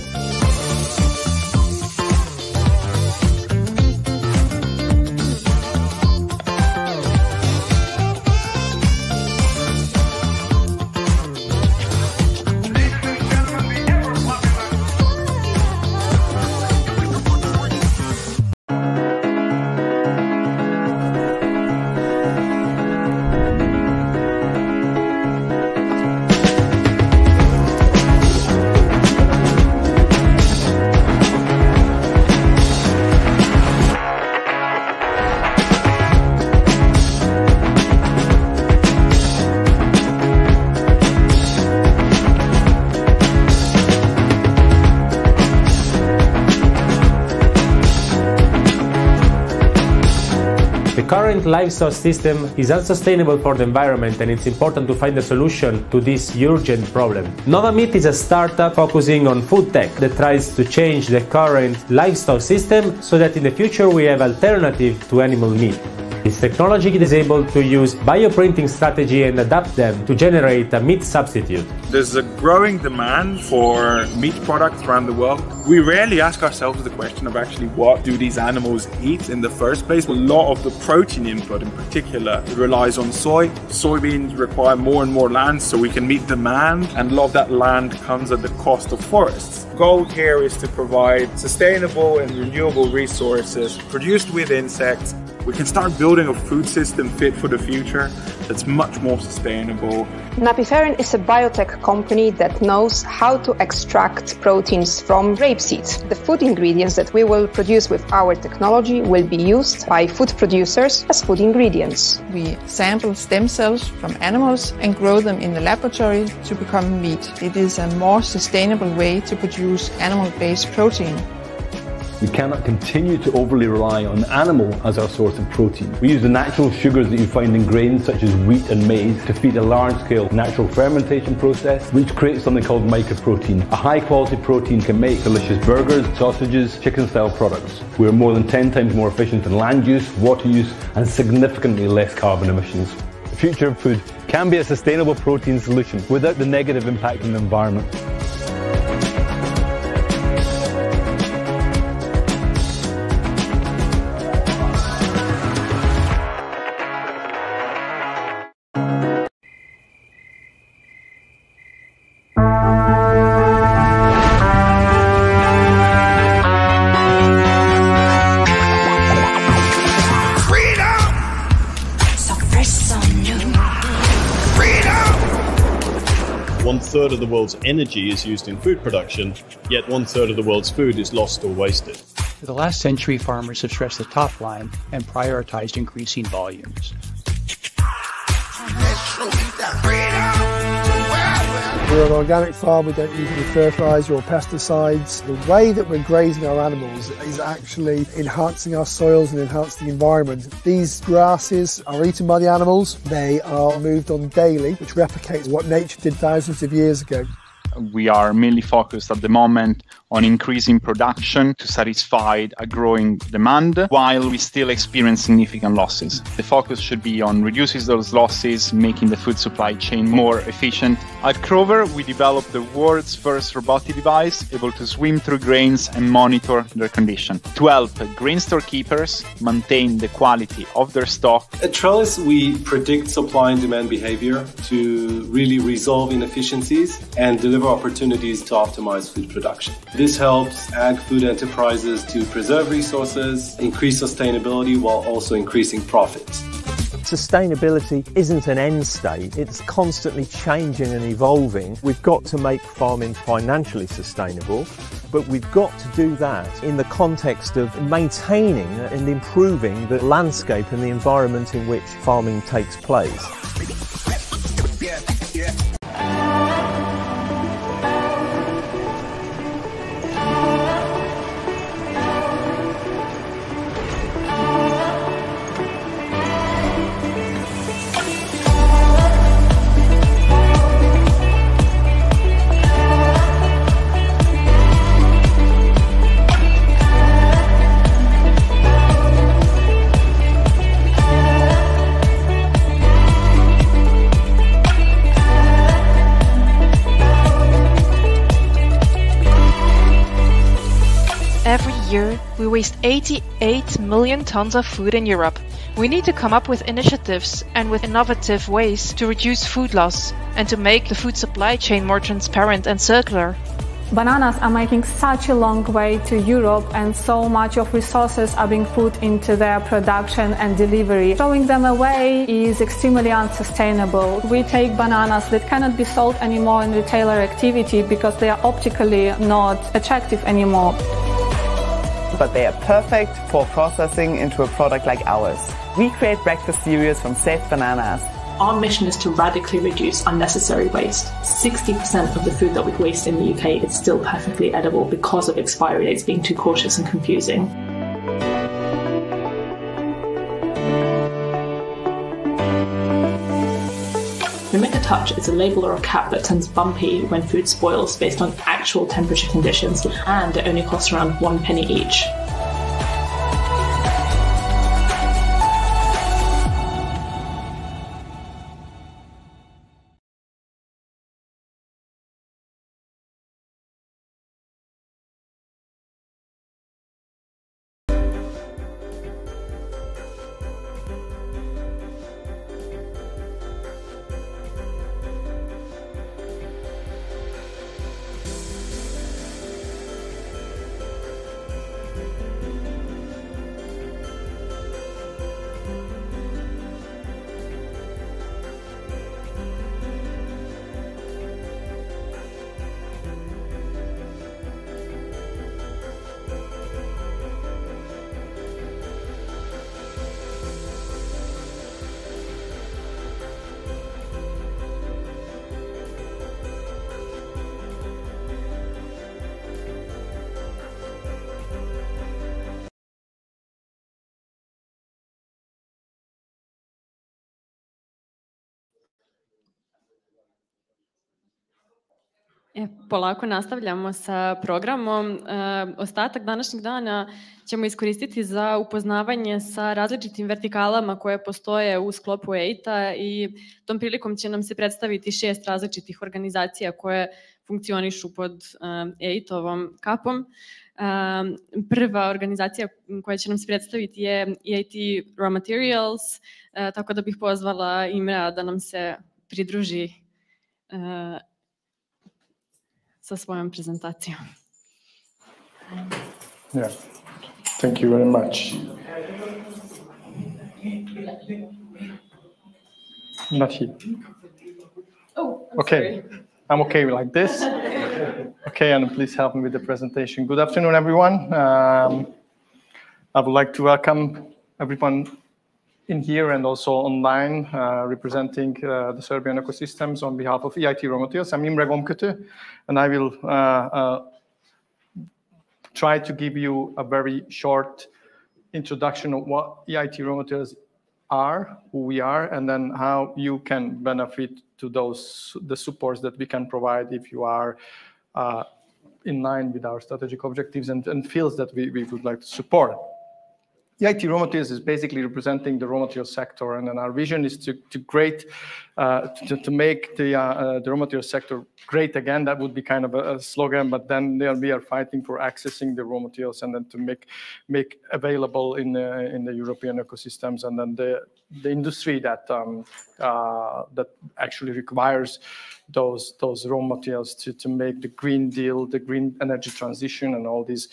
The current livestock system is unsustainable for the environment, and it's important to find a solution to this urgent problem. Novameat is a startup focusing on food tech that tries to change the current livestock system so that in the future we have alternative to animal meat. This technology is able to use bioprinting strategy and adapt them to generate a meat substitute. There's a growing demand for meat products around the world. We rarely ask ourselves the question of actually what do these animals eat in the first place. A lot of the protein input in particular relies on soy. Soybeans require more and more land so we can meet demand, and a lot of that land comes at the cost of forests. The goal here is to provide sustainable and renewable resources produced with insects. We can start building a food system fit for the future that's much more sustainable. Napiferin is a biotech company that knows how to extract proteins from rapeseed. The food ingredients that we will produce with our technology will be used by food producers as food ingredients. We sample stem cells from animals and grow them in the laboratory to become meat. It is a more sustainable way to produce animal-based protein. We cannot continue to overly rely on animal as our source of protein. We use the natural sugars that you find in grains such as wheat and maize to feed a large-scale natural fermentation process, which creates something called mycoprotein. A high-quality protein can make delicious burgers, sausages, chicken-style products. We are more than 10 times more efficient in land use, water use, and significantly less carbon emissions. The future of food can be a sustainable protein solution without the negative impact on the environment. One-third of the world's energy is used in food production, yet one-third of the world's food is lost or wasted. For the last century, farmers have stressed the top line and prioritized increasing volumes. We're an organic farm, we don't use any fertiliser or pesticides. The way that we're grazing our animals is actually enhancing our soils and enhancing the environment. These grasses are eaten by the animals, they are moved on daily, which replicates what nature did thousands of years ago. We are mainly focused at the moment on increasing production to satisfy a growing demand while we still experience significant losses. The focus should be on reducing those losses, making the food supply chain more efficient. At Crover, we developed the world's first robotic device able to swim through grains and monitor their condition to help grain storekeepers maintain the quality of their stock. At Trellis, we predict supply and demand behavior to really resolve inefficiencies and deliver opportunities to optimize food production. This helps ag food enterprises to preserve resources, increase sustainability while also increasing profits. Sustainability isn't an end state, it's constantly changing and evolving. We've got to make farming financially sustainable, but we've got to do that in the context of maintaining and improving the landscape and the environment in which farming takes place. We waste 88 million tons of food in Europe. We need to come up with initiatives and with innovative ways to reduce food loss and to make the food supply chain more transparent and circular. Bananas are making such a long way to Europe, and so much of resources are being put into their production and delivery. Throwing them away is extremely unsustainable. We take bananas that cannot be sold anymore in retailer activity because they are optically not attractive anymore. But they are perfect for processing into a product like ours. We create breakfast cereals from saved bananas. Our mission is to radically reduce unnecessary waste. 60% of the food that we waste in the UK is still perfectly edible because of expiry dates being too cautious and confusing. Limit a touch is a label or a cap that turns bumpy when food spoils based on actual temperature conditions, and it only costs around 1 penny each. Polako nastavljamo sa programom. Ostatak današnjeg dana ćemo iskoristiti za upoznavanje sa različitim vertikalama koje postoje u sklopu EIT-a i tom prilikom će nam se predstaviti 6 različitih organizacija koje funkcionišu pod EIT-ovom kapom. Prva organizacija koja će nam se predstaviti je EIT Raw Materials, tako da bih pozvala Imrea da nam se pridruži sa svojom prezentacijom. Yeah, thank you very much. Not here. Oh, okay. Sorry. I'm okay like this. Okay, and please help me with the presentation. Good afternoon, everyone. I would like to welcome everyone in here and also online, representing the Serbian ecosystems on behalf of EIT Raw Materials. I'm Imre Gomkötő, and I will try to give you a very short introduction of what EIT Raw Materials are, who we are, and then how you can benefit to the supports that we can provide if you are in line with our strategic objectives and fields that we would like to support. EIT Raw Materials is basically representing the raw material sector, and then our vision is to make the raw material sector great again. That would be kind of a slogan, but then we are fighting for accessing the raw materials and then to make available in the European ecosystems, and then the industry that that actually requires those raw materials to make the Green Deal, the green energy transition, and all these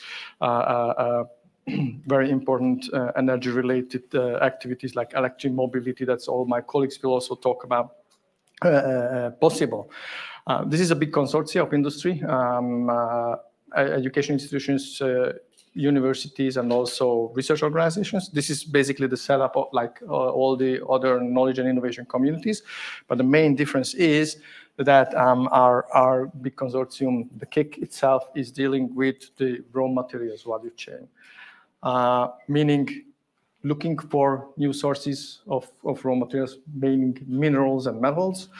very important energy-related activities like electric mobility. That's all my colleagues will also talk about possible. This is a big consortium of industry, education institutions, universities, and also research organizations. This is basically the setup of like all the other knowledge and innovation communities. But the main difference is that our big consortium, the KIC itself, is dealing with the raw materials value chain. Meaning looking for new sources of raw materials, meaning minerals and metals,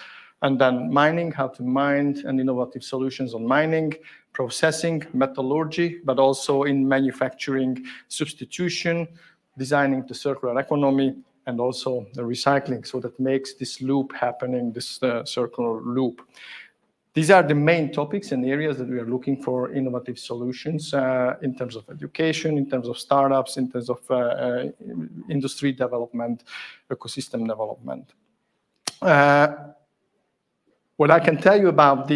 and then mining, how to mine, and innovative solutions on mining, processing, metallurgy, but also in manufacturing, substitution, designing the circular economy, and also the recycling, so that makes this loop happening, this circular loop. These are the main topics and areas that we are looking for innovative solutions in terms of education, in terms of startups, in terms of industry development, ecosystem development. What I can tell you about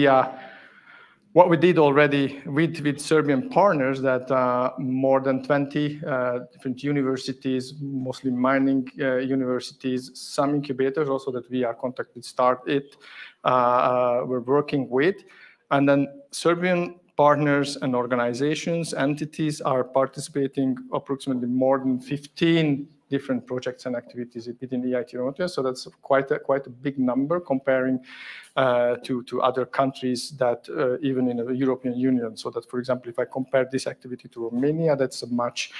what we did already with Serbian partners, that more than 20 different universities, mostly mining universities, some incubators also that we are contacted start it, we're working with. And then Serbian partners and organizations, entities are participating approximately more than 15 different projects and activities within EIT Raw Materials. So that's quite a big number comparing to other countries that even in the European Union. So that, for example, if I compare this activity to Romania, that's a much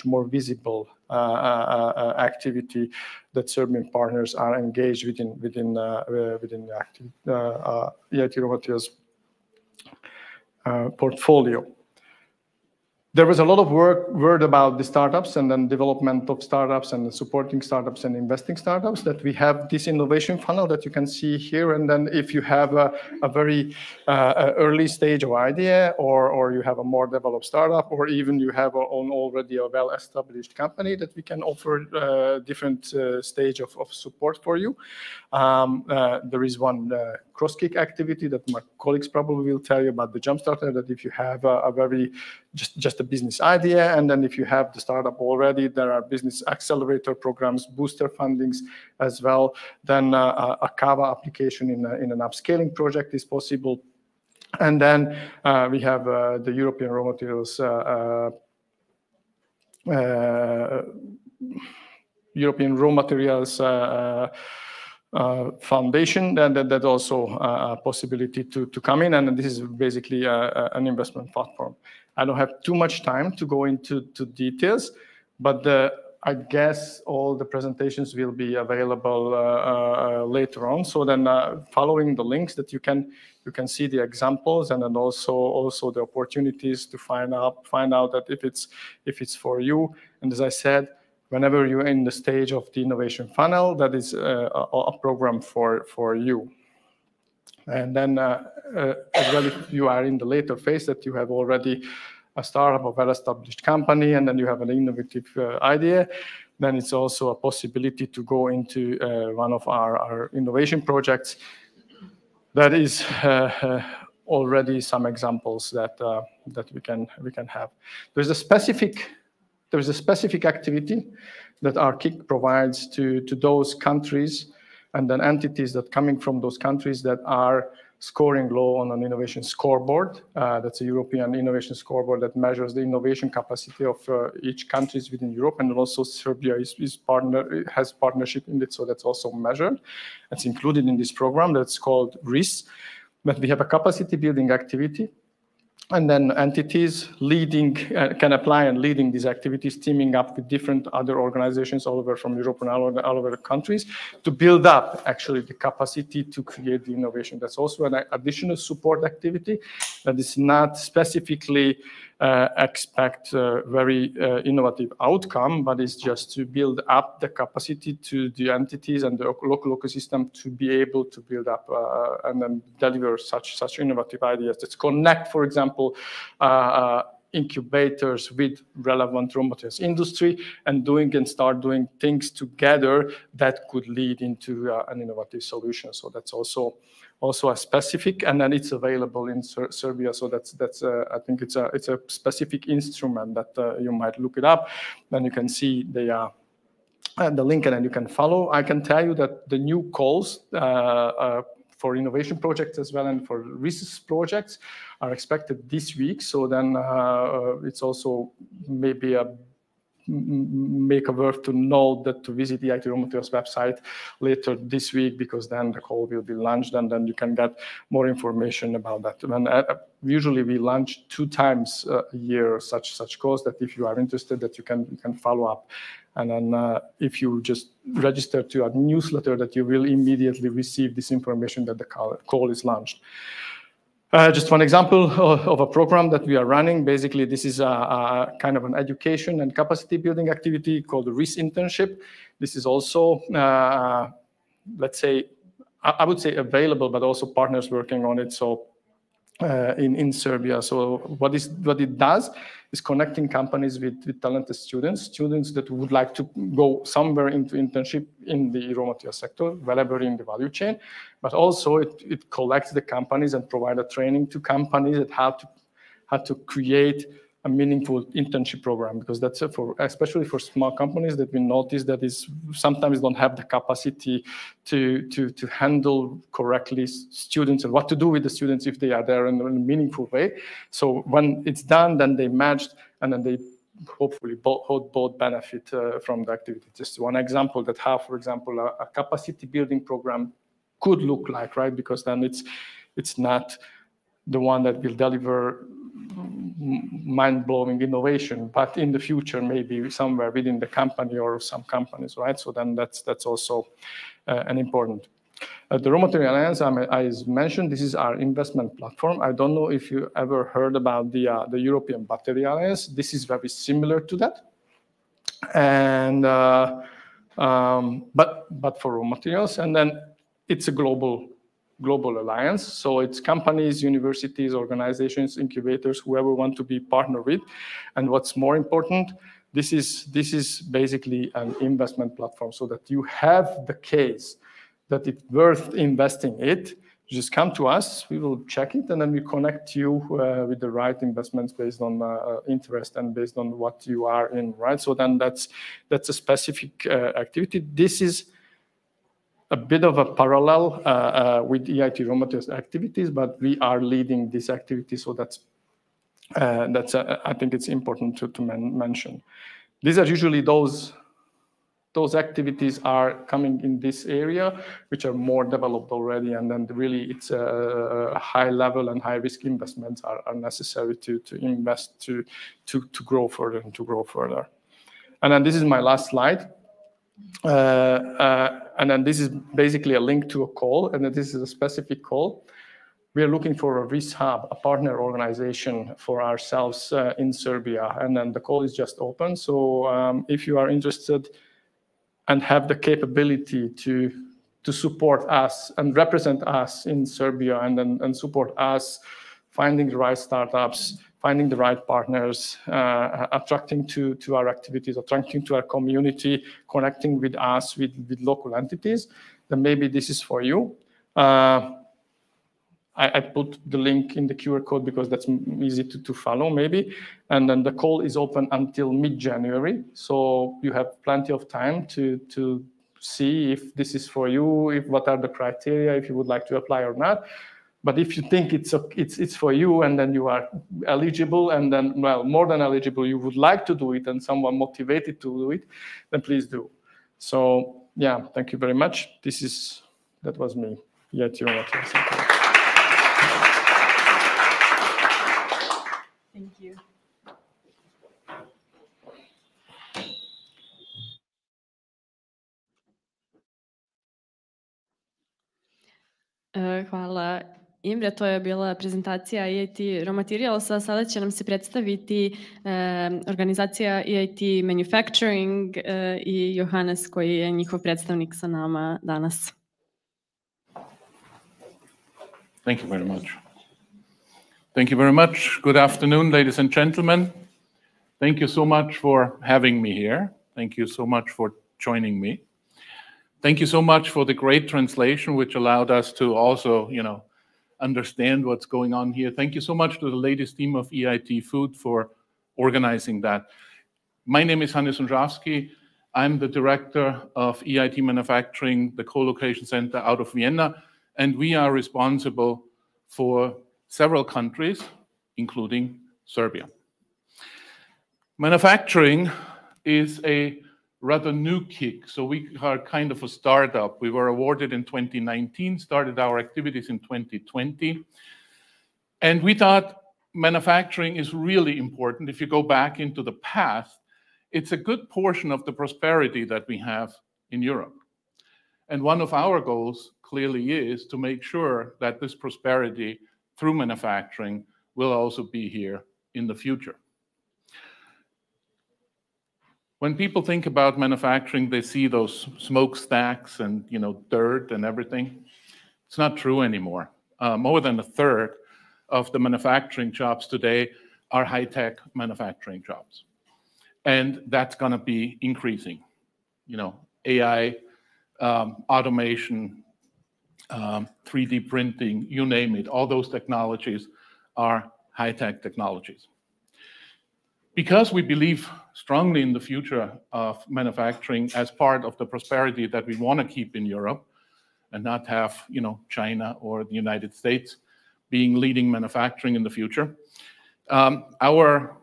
more visible activity that Serbian partners are engaged within the EIT Raw Materials portfolio. There was a lot of word about the startups and then development of startups and supporting startups and investing startups, that we have this innovation funnel that you can see here. And then if you have a very early stage of idea, or you have a more developed startup, or even you have already a well-established company, that we can offer different stage of support for you. There is one cross-kick activity that my colleagues probably will tell you about, the Jumpstarter, that if you have a very just a business idea, and then if you have the startup already, there are business accelerator programs, booster fundings as well. Then a Kava application in an upscaling project is possible. And then we have the European Raw Materials Foundation, and that also a possibility to come in, and this is basically an investment platform. I don't have too much time to go into details, but I guess all the presentations will be available later on. So then following the links that you can see the examples, and then also the opportunities to find out that if it's for you. And as I said, whenever you're in the stage of the innovation funnel, that is a program for you. And then as well, if you are in the later phase that you have already a startup, a well-established company, and then you have an innovative idea, then it's also a possibility to go into one of our innovation projects. That is already some examples that we can have. There's a specific activity that our KIC provides to those countries and then entities that coming from those countries that are scoring low on an innovation scoreboard. That's a European innovation scoreboard that measures the innovation capacity of each country within Europe, and also Serbia has partnership in it, so that's also measured. It's included in this program that's called RIS. But we have a capacity building activity, and then entities leading can apply and leading these activities, teaming up with different other organizations all over from Europe and all over the countries to build up actually the capacity to create the innovation. That's also an additional support activity that is not specifically expect very innovative outcome, but it's just to build up the capacity to the entities and the local ecosystem to be able to build up and then deliver such innovative ideas. Let's connect, for example, incubators with relevant raw materials industry and start doing things together that could lead into an innovative solution. So that's also a specific, and then it's available in Serbia. So that's I think it's a specific instrument that you might look it up. Then you can see the link, and then you can follow. I can tell you that the new calls for innovation projects as well and for research projects are expected this week. So then it's also maybe make a worth to know that to visit the EIT Raw Materials website later this week, because then the call will be launched and then you can get more information about that. And usually we launch 2 times a year such calls, that if you are interested that you can follow up. And then if you just register to our newsletter, that you will immediately receive this information that the call is launched. Just one example of a program that we are running. Basically, this is a kind of an education and capacity building activity called the RIS internship. This is also, let's say, I would say available, but also partners working on it. So in Serbia. So what it does is connecting companies with talented students that would like to go somewhere into internship in the raw material sector, wherever in the value chain. But also it collects the companies and provide a training to companies that how to create a meaningful internship program, because that's especially for small companies that we notice that is sometimes don't have the capacity to handle correctly students and what to do with the students if they are there in a meaningful way. So when it's done, then they matched, and then they hopefully both benefit from the activity. Just one example that how, for example, a capacity building program could look like, right? Because then it's not the one that will deliver mind-blowing innovation, but in the future, maybe somewhere within the company or some companies, right? So then that's also an important. The Raw Material Alliance, I mentioned, this is our investment platform. I don't know if you ever heard about the European Battery Alliance. This is very similar to that, and but for raw materials, and then it's a global alliance. So it's companies, universities, organizations, incubators, whoever want to be partnered with. And what's more important, this is basically an investment platform, so that you have the case that it's worth investing it. You just come to us, we will check it, and then we connect you with the right investments based on interest and based on what you are in, right? So then that's a specific activity. This is a bit of a parallel with EIT Raw Materials activities, but we are leading this activity, so that's I think it's important to mention. These are usually those activities are coming in this area, which are more developed already, and then really it's a high level and high risk investments are necessary to invest to grow further and to grow further. And then this is my last slide. And then this is basically a link to a call, and then this is a specific call. We are looking for a RIS hub, a partner organization for ourselves in Serbia, and then the call is just open. So if you are interested and have the capability to support us and represent us in Serbia, and support us finding the right startups, finding the right partners, attracting to our activities, attracting to our community, connecting with us, with local entities, then maybe this is for you. I put the link in the QR code because that's easy to follow maybe. And then the call is open until mid-January. So you have plenty of time to see if this is for you, what are the criteria, if you would like to apply or not. But if you think it's for you, and then you are eligible, and then, well, more than eligible, you would like to do it, and someone motivated to do it, then please do. So yeah, thank you very much. That was me. Yeah, you know what you're saying. Thank you. Hvala Imre, to je bila prezentacija EIT Raw Materialsa. Sada će nam se predstaviti organizacija EIT Manufacturing i Johannes koji je njihov predstavnik sa nama danas. Thank you very much. Thank you very much. Good afternoon, ladies and gentlemen. Thank you so much for having me here. Thank you so much for joining me. Thank you so much for the great translation, which allowed us to also, understand what's going on here. Thank you so much to the ladies team of EIT Food for organizing that. My name is Hannes Ondravsky. I'm the director of EIT Manufacturing, the co-location center out of Vienna, and we are responsible for several countries, including Serbia. Manufacturing is a rather new kick. So we are kind of a startup. We were awarded in 2019, started our activities in 2020. And we thought manufacturing is really important. If you go back into the past, it's a good portion of the prosperity that we have in Europe. And one of our goals clearly is to make sure that this prosperity through manufacturing will also be here in the future. When people think about manufacturing, they see those smokestacks and dirt and everything. It's not true anymore. More than a third of the manufacturing jobs today are high-tech manufacturing jobs. And that's going to be increasing. AI, automation, 3D printing, you name it, all those technologies are high-tech technologies. Because we believe strongly in the future of manufacturing as part of the prosperity that we want to keep in Europe and not have, China or the United States being leading manufacturing in the future, our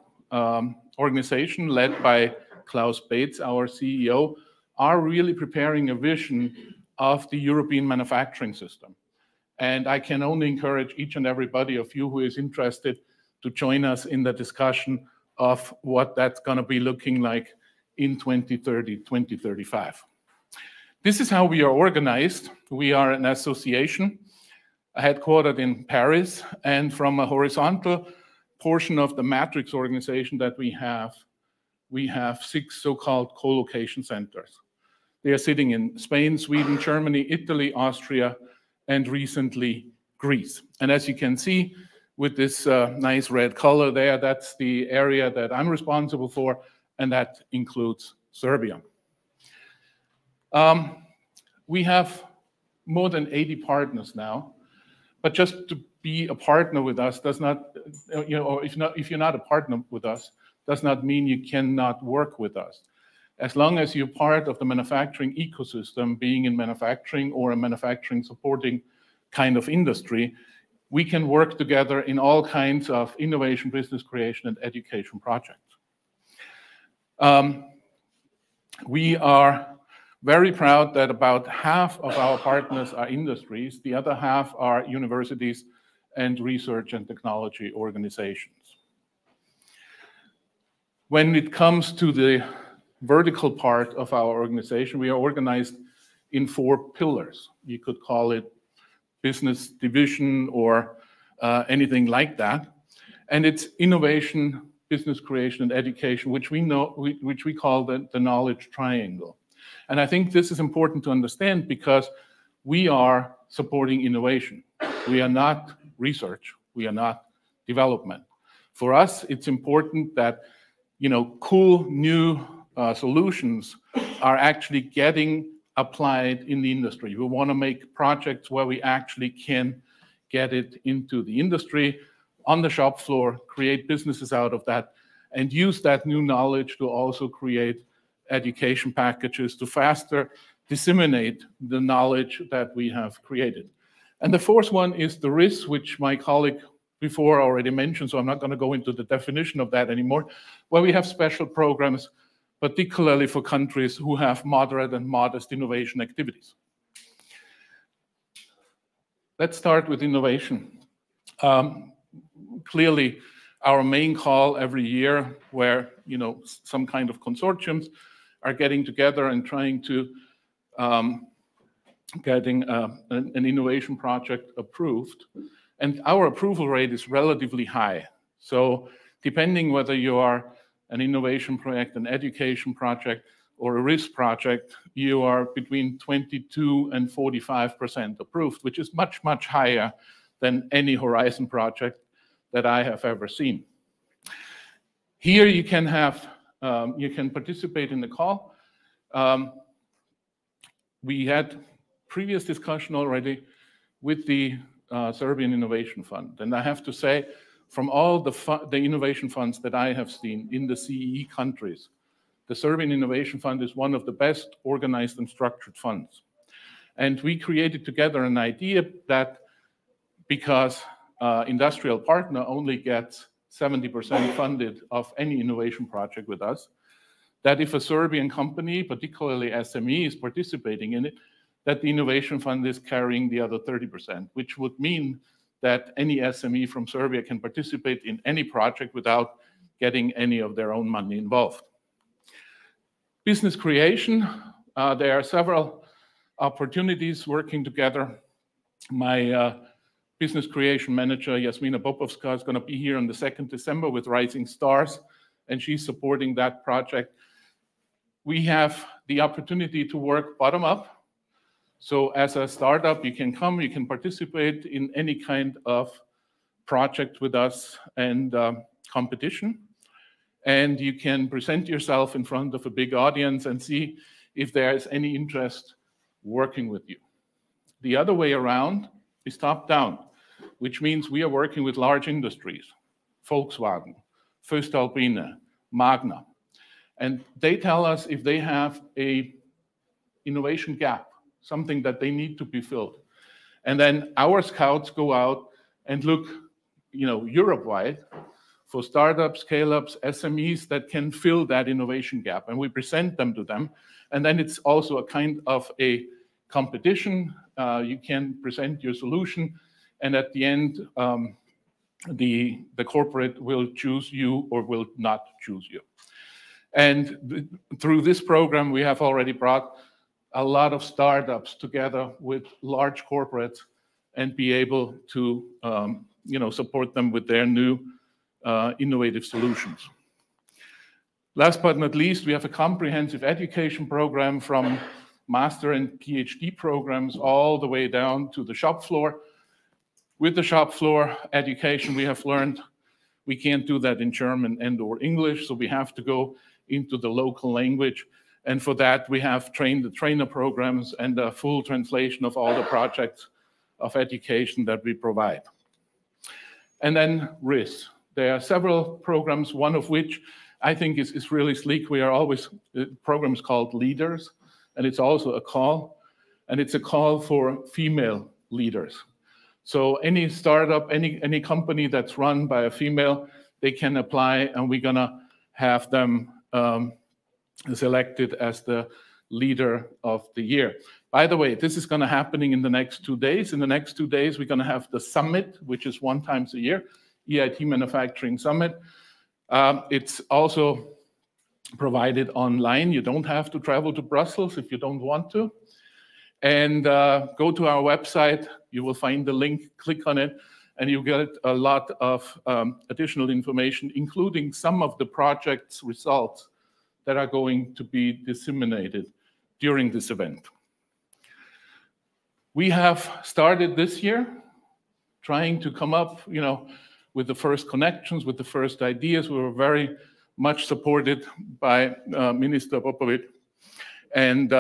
organization led by Klaus Bates, our CEO, are really preparing a vision of the European manufacturing system. And I can only encourage each and everybody of you who is interested to join us in the discussion of what that's going to be looking like in 2030, 2035. This is how we are organized. We are an association headquartered in Paris, and from a horizontal portion of the matrix organization that we have 6 so-called co-location centers. They are sitting in Spain, Sweden, Germany, Italy, Austria, and recently Greece. And as you can see, with this nice red color there, that's the area that I'm responsible for, and that includes Serbia. We have more than 80 partners now, but just to be a partner with us does not, or if you're not a partner with us, does not mean you cannot work with us. As long as you're part of the manufacturing ecosystem, being in manufacturing or a manufacturing supporting kind of industry, we can work together in all kinds of innovation, business creation, and education projects. We are very proud that about half of our partners are industries. The other half are universities and research and technology organizations. When it comes to the vertical part of our organization, we are organized in 4 pillars. You could call it business division or anything like that. And it's innovation, business creation, and education, which we call the knowledge triangle. And I think this is important to understand because we are supporting innovation. We are not research. We are not development. For us, it's important that cool new solutions are actually getting applied in the industry. We want to make projects where we actually can get it into the industry, on the shop floor, create businesses out of that, and use that new knowledge to also create education packages to faster disseminate the knowledge that we have created. And the fourth one is the RIS, which my colleague before already mentioned, so I'm not going to go into the definition of that anymore, where we have special programs, particularly for countries who have moderate and modest innovation activities. Let's start with innovation. Clearly, our main call every year where some kind of consortiums are getting together and trying to getting an innovation project approved. And our approval rate is relatively high. So depending whether you are an innovation project, an education project, or a risk project, you are between 22 and 45% approved, which is much, much higher than any Horizon project that I have ever seen. Here you can participate in the call. We had previous discussion already with the Serbian Innovation Fund. And I have to say, from all the innovation funds that I have seen in the CEE countries, the Serbian Innovation Fund is one of the best organized and structured funds. And we created together an idea that because industrial partner only gets 70% funded of any innovation project with us, that if a Serbian company, particularly SME, is participating in it, that the Innovation Fund is carrying the other 30%, which would mean that any SME from Serbia can participate in any project without getting any of their own money involved. Business creation, there are several opportunities working together. My business creation manager, Jasmina Popovska, is going to be here on the 2nd December with Rising Stars, and she's supporting that project. We have the opportunity to work bottom up. So as a startup, you can come, you can participate in any kind of project with us and competition. And you can present yourself in front of a big audience and see if there is any interest working with you. The other way around is top-down, which means we are working with large industries, Volkswagen, voestalpine, Magna. And they tell us if they have an innovation gap, something that they need to be filled. And then our scouts go out and look, Europe-wide for startups, scale-ups, SMEs that can fill that innovation gap. And we present them to them. And then it's also a kind of a competition. You can present your solution. And at the end, the corporate will choose you or will not choose you. And through this program, we have already brought a lot of startups together with large corporates and be able to support them with their new innovative solutions. Last but not least, we have a comprehensive education program from master and PhD programs all the way down to the shop floor. With the shop floor education, we have learned we can't do that in German and or English, so we have to go into the local language. And for that, we have trained the trainer programs and a full translation of all the projects of education that we provide. And then RIS. There are several programs, one of which I think is really sleek. We are always, the program is called Leaders, and it's also a call. And it's a call for female leaders. So any startup, any company that's run by a female, they can apply, and we're going to have them selected as the leader of the year. By the way, this is going to happen in the next 2 days. In the next 2 days, we're going to have the summit, which is 1 time a year, EIT Manufacturing Summit. It's also provided online. You don't have to travel to Brussels if you don't want to. And go to our website. You will find the link, click on it, and you get a lot of additional information, including some of the project's results that are going to be disseminated during this event. We have started this year trying to come up, with the first connections, with the first ideas. We were very much supported by Minister Popovic, and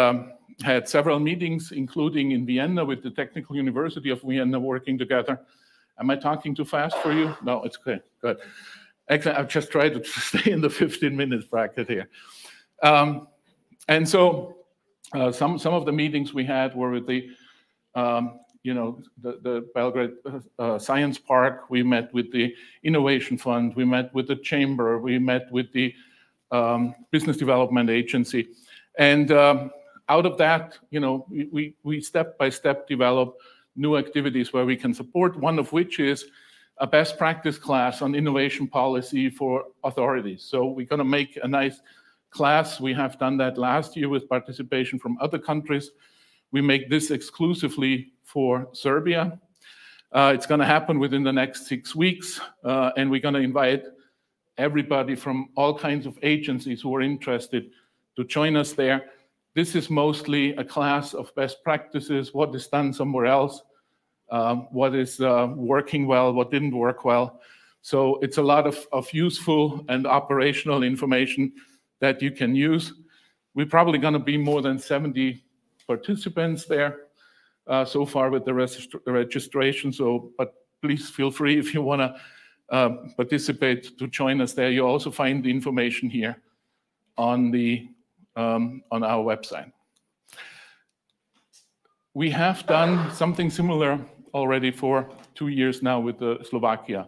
had several meetings, including in Vienna with the Technical University of Vienna, working together. Am I talking too fast for you? No, it's okay, good. Actually, I've just tried to stay in the 15-minute bracket here. And so some of the meetings we had were with the Belgrade Science Park. We met with the Innovation Fund. We met with the Chamber. We met with the Business Development Agency. And out of that, we step by step develop new activities where we can support, one of which is a best practice class on innovation policy for authorities. So we're going to make a nice class. We have done that last year with participation from other countries. We make this exclusively for Serbia. It's going to happen within the next 6 weeks, and we're going to invite everybody from all kinds of agencies who are interested to join us there. This is mostly a class of best practices, what is done somewhere else, what is working well, what didn't work well. So it's a lot of useful and operational information that you can use. We're probably going to be more than 70 participants there so far with the registration. But please feel free if you want to participate to join us there. You also find the information here on our website. We have done something similar already for 2 years now with Slovakia.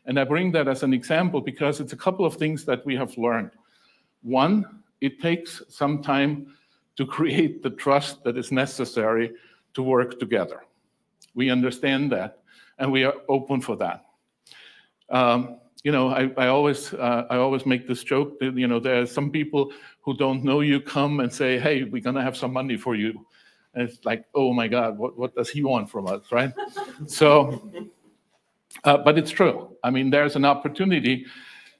And I bring that as an example because it's a couple of things that we have learned. One, it takes some time to create the trust that is necessary to work together. We understand that, and we are open for that. I always make this joke that, there are some people who don't know you come and say, hey, we're going to have some money for you. And it's like, oh my God, what does he want from us, right? So, but it's true. I mean, there's an opportunity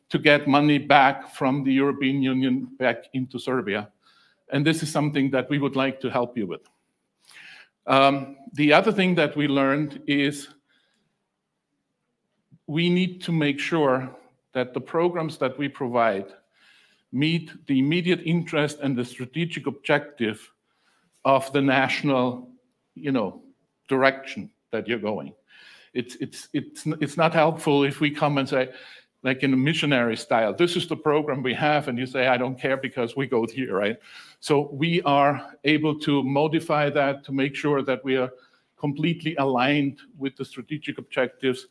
to get money back from the European Union back into Serbia. And this is something that we would like to help you with. The other thing that we learned is we need to make sure that the programs that we provide meet the immediate interest and the strategic objective of the national, direction that you're going. It's not helpful if we come and say, like in a missionary style, this is the program we have, and you say, I don't care because we go here, right? So we are able to modify that to make sure that we are completely aligned with the strategic objectives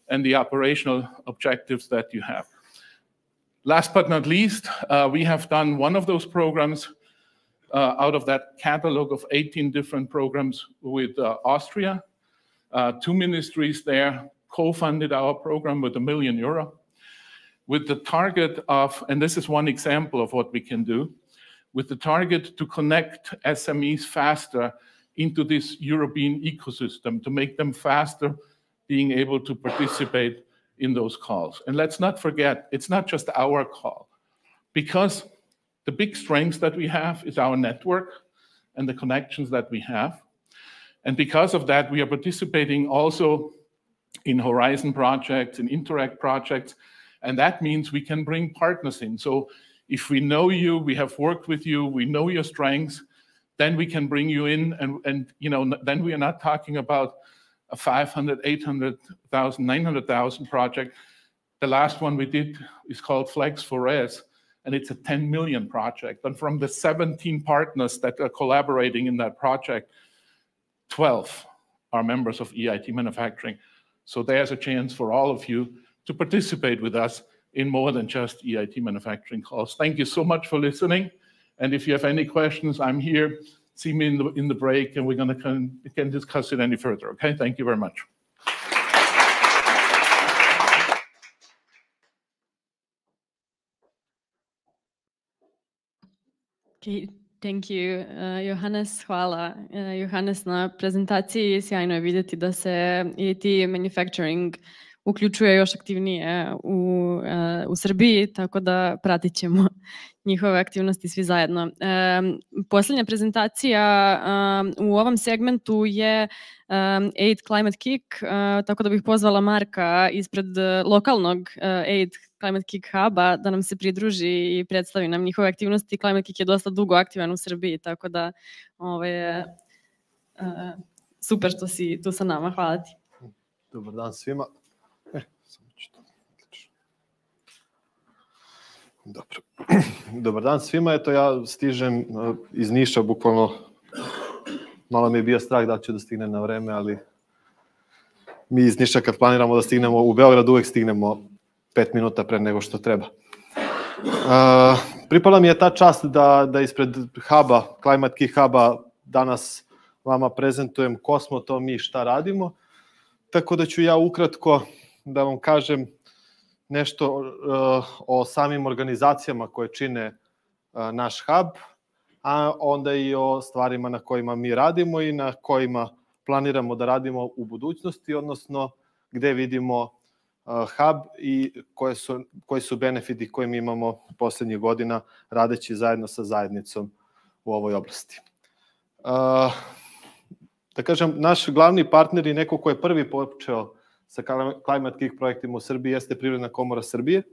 and the operational objectives that you have. Last but not least, we have done one of those programs out of that catalog of 18 different programs with Austria. 2 ministries there co-funded our program with €1 million, with the target of, and this is one example of what we can do, with the target to connect SMEs faster into this European ecosystem, to make them faster being able to participate in those calls. And let's not forget, it's not just our call, because the big strengths that we have is our network and the connections that we have. And because of that, we are participating also in Horizon projects, in Interact projects, and that means we can bring partners in. So if we know you, we have worked with you, we know your strengths, then we can bring you in, and then we are not talking about a 500, 800,000, 900,000 project. The last one we did is called Flex for Res, and it's a 10 million project. And from the 17 partners that are collaborating in that project, 12 are members of EIT Manufacturing. So there's a chance for all of you to participate with us in more than just EIT Manufacturing calls. Thank you so much for listening. And if you have any questions, I'm here. See me in the break, and we're going to can discuss it any further. Okay, thank you very much. Okay, thank you. Johannes, hvala. Johannes, na prezentaciji sjajno je vidjeti da se EIT Manufacturing uključuje još aktivnije u Srbiji, tako da pratit ćemo njihove aktivnosti svi zajedno. Posljednja prezentacija u ovom segmentu je EIT Climate Kick, tako da bih pozvala Marka ispred lokalnog EIT Climate Kick huba da nam se pridruži i predstavi nam njihove aktivnosti. Climate Kick je dosta dugo aktivan u Srbiji, tako da je super što si tu sa nama. Hvala ti. Dobar dan svima. Dobro. Dobar dan svima, eto ja stižem iz Niša, bukvalno malo mi je bio strah da ću da stignem na vreme, ali mi iz Niša kad planiramo da stignemo u Beograd uvek stignemo 5 minuta pre nego što treba. Pripala mi je ta čast da ispred huba, Climate Kick huba danas vama prezentujem ko smo to mi, šta radimo, tako da ću ja ukratko da vam kažem nešto o samim organizacijama koje čine naš hub, a onda i o stvarima na kojima mi radimo i na kojima planiramo da radimo u budućnosti, odnosno gde vidimo hub i koji su benefiti koje mi imamo poslednjih godina radeći zajedno sa zajednicom u ovoj oblasti. Da kažem, naš glavni partner i neko ko je prvi počeo sa Climate Kick projektima u Srbiji jeste Privredna komora Srbije.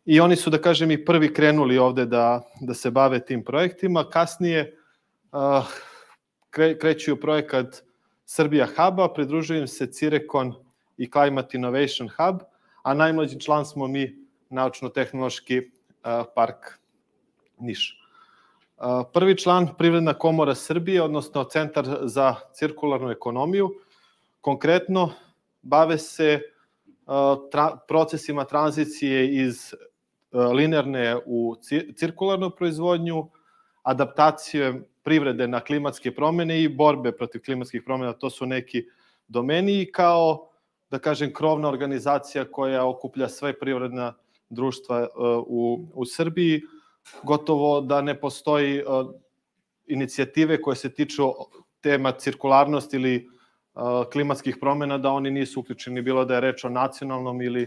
I oni su, da kažem, i prvi krenuli ovde da se bave tim projektima. Kasnije kreću u projekat Srbija huba, pridružuju im se Cirekon i Climate Innovation Hub, a najmlađi član smo mi Naučno-tehnološki park Niš. Prvi član Privredna komora Srbije, odnosno Centar za cirkularnu ekonomiju, konkretno bave se procesima tranzicije iz linearne u cirkularnu proizvodnju, adaptacije privrede na klimatske promene i borbe protiv klimatskih promena. To su neki domeni i kao, da kažem, krovna organizacija koja okuplja sve privredna društva u Srbiji. Gotovo da ne postoji inicijative koje se tiču tema cirkularnosti ili klimatskih promena, da oni nisu uključeni, bilo da je reč o nacionalnom ili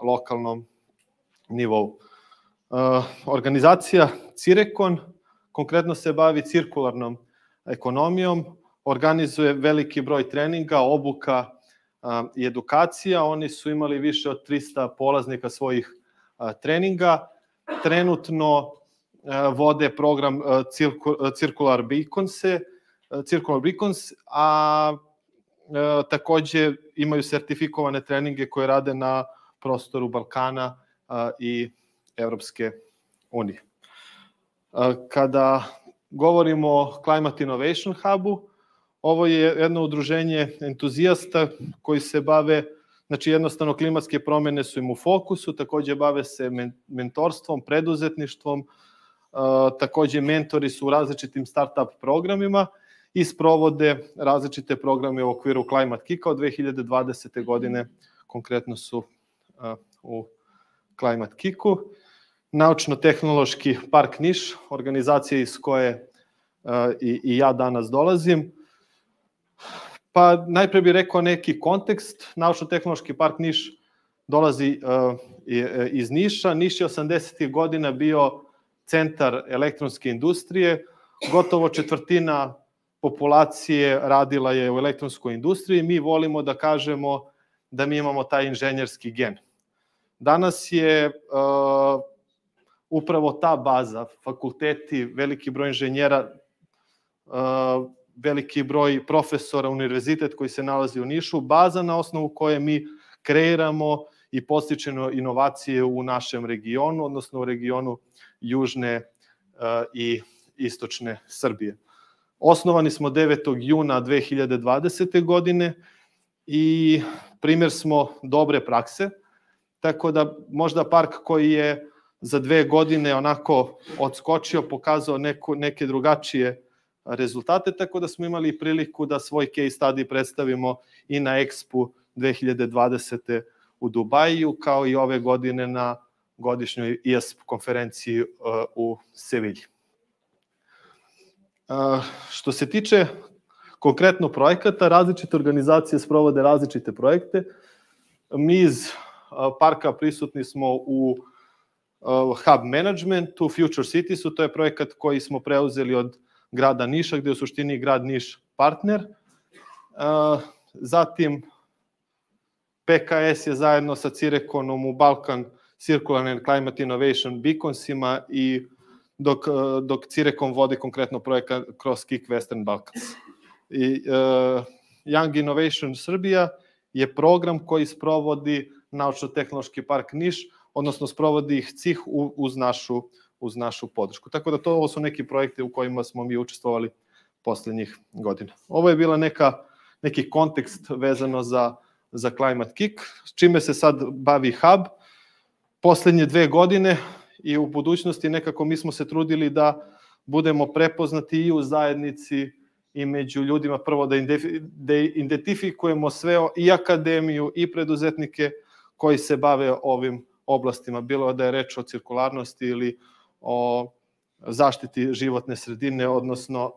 lokalnom nivou. Organizacija Cirekon konkretno se bavi cirkularnom ekonomijom, organizuje veliki broj treninga, obuka i edukacija. Oni su imali više od 300 polaznika svojih treninga. Trenutno vode program Circular Beacons, a takođe imaju sertifikovane treninge koje rade na prostoru Balkana i Evropske unije. Kada govorimo o Climate Innovation Hubu, ovo je jedno udruženje entuzijasta koji se bave, znači jednostavno klimatske promene su im u fokusu, takođe bave se mentorstvom, preduzetništvom, takođe mentori su u različitim start-up programima i sprovode različite programe u okviru Climate Kicka od 2020. godine, konkretno su u Climate Kicku. Naučno-tehnološki park Niš, organizacija iz koje i ja danas dolazim. Pa najpre bih rekao neki kontekst. Naučno-tehnološki park Niš dolazi iz Niša. Niš je 80. godina bio centar elektronske industrije. Gotovo četvrtina populacije radila je u elektronskoj industriji. Mi volimo da kažemo da mi imamo taj inženjerski gen. Danas je upravo ta baza, fakulteti, veliki broj inženjera, veliki broj profesora, univerzitet koji se nalazi u Nišu, baza na osnovu koje mi kreiramo i podstičemo inovacije u našem regionu, odnosno u regionu južne i istočne Srbije. Osnovani smo 9. juna 2020. godine i primjer smo dobre prakse, tako da možda park koji je za 2 godine onako odskočio, pokazao neke drugačije rezultate, tako da smo imali priliku da svoj case study predstavimo i na Expo 2020. u Dubaju, kao i ove godine na godišnjoj IASP konferenciji u Sevilji. Što se tiče konkretno projekata, različite organizacije sprovode različite projekte. Mi iz parka prisutni smo u Hub Managementu, Future Citiesu, to je projekat koji smo preuzeli od grada Niša, gde je u suštini grad Niš partner. Zatim, PKS je zajedno sa Cirekonom u Balkan Circular and Climate Innovation Beaconsima i dok Cirekon vodi konkretno projekat kroz KIK Western Balkans. Young Innovation Serbia je program koji sprovodi Naučno-tehnološki park Niš, odnosno sprovodi ih CIH uz našu podršku. Tako da ovo su neki projekti u kojima smo mi učestvovali poslednjih godina. Ovo je bila neki kontekst vezano za Climate KIK, čime se sad bavi Hub. Poslednje 2 godine i u budućnosti nekako mi smo se trudili da budemo prepoznati i u zajednici i među ljudima, prvo da identifikujemo sve i akademiju i preduzetnike koji se bave ovim oblastima, bilo da je reč o cirkularnosti ili o zaštiti životne sredine, odnosno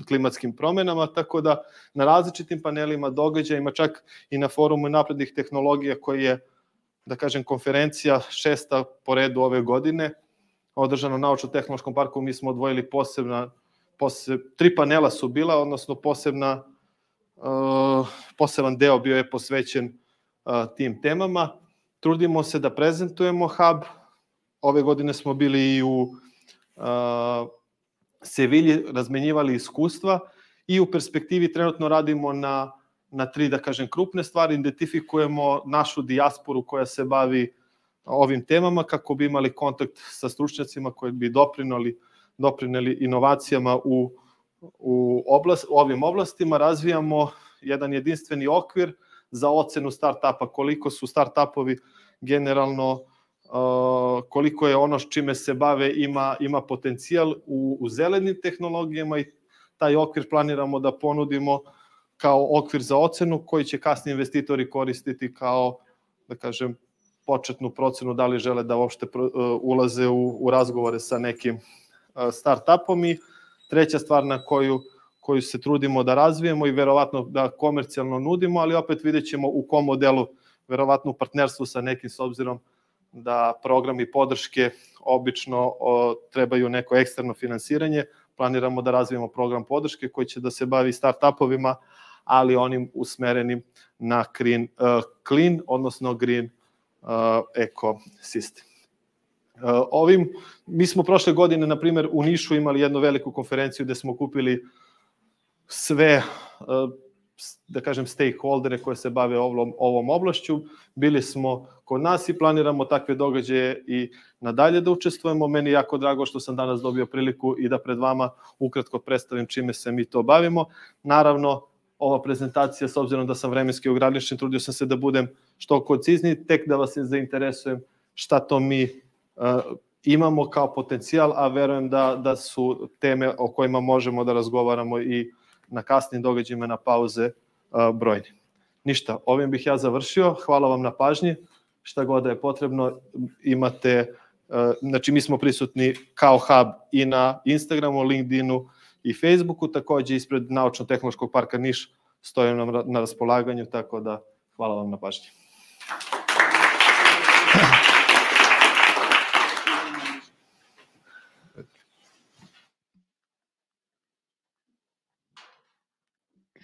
klimatskim promenama, tako da na različitim panelima, događajima, čak i na forumu naprednih tehnologija koji je, da kažem, konferencija 6. po redu ove godine, održana u Naučno-tehnološkom parku, mi smo odvojili 3 panela su bila, odnosno poseban deo bio je posvećen tim temama. Trudimo se da prezentujemo Hub. Ove godine smo bili i u Sevilji, razmenjivali iskustva i u perspektivi trenutno radimo na 3, da kažem, krupne stvari. Identifikujemo našu dijasporu koja se bavi ovim temama kako bi imali kontakt sa stručnjacima koji bi doprineli inovacijama u ovim oblastima. Razvijamo jedan jedinstveni okvir za ocenu start-upa, koliko su start-upovi generalno, koliko je ono s čime se bave ima potencijal u zelenim tehnologijama i taj okvir planiramo da ponudimo kao okvir za ocenu koji će kasnije investitori koristiti kao, da kažem, početnu procenu da li žele da uopšte ulaze u razgovore sa nekim start-upom. I treća stvar na koju se trudimo da razvijemo i verovatno da komercijalno nudimo, ali opet vidjet ćemo u kom modelu, verovatno u partnerstvu sa nekim, s obzirom da programi podrške obično trebaju neko eksterno finansiranje. Planiramo da razvijemo program podrške koji će da se bavi start-upovima, ali onim usmerenim na clean, odnosno green ekosistem. Mi smo prošle godine, na primjer, u Nišu imali jednu veliku konferenciju gde smo kupili sve, da kažem, stakeholdere koje se bave ovom oblašću. Bili smo kod nas i planiramo takve događaje i nadalje da učestvujemo. Meni je jako drago što sam danas dobio priliku i da pred vama ukratko predstavim čime se mi to bavimo. Naravno, ova prezentacija, s obzirom da sam vremenski ograničen, trudio sam se da budem što koncizniji, tek da vas zainteresujem šta to mi imamo kao potencijal, a verujem da su teme o kojima možemo da razgovaramo i na kasnim događajima, na pauze brojni. Ništa, ovim bih ja završio. Hvala vam na pažnji. Šta god da je potrebno, imate, znači mi smo prisutni kao Hub i na Instagramu, LinkedInu i Facebooku, takođe ispred Naučno-tehnološkog parka Niš stojim nam na raspolaganju, tako da hvala vam na pažnji.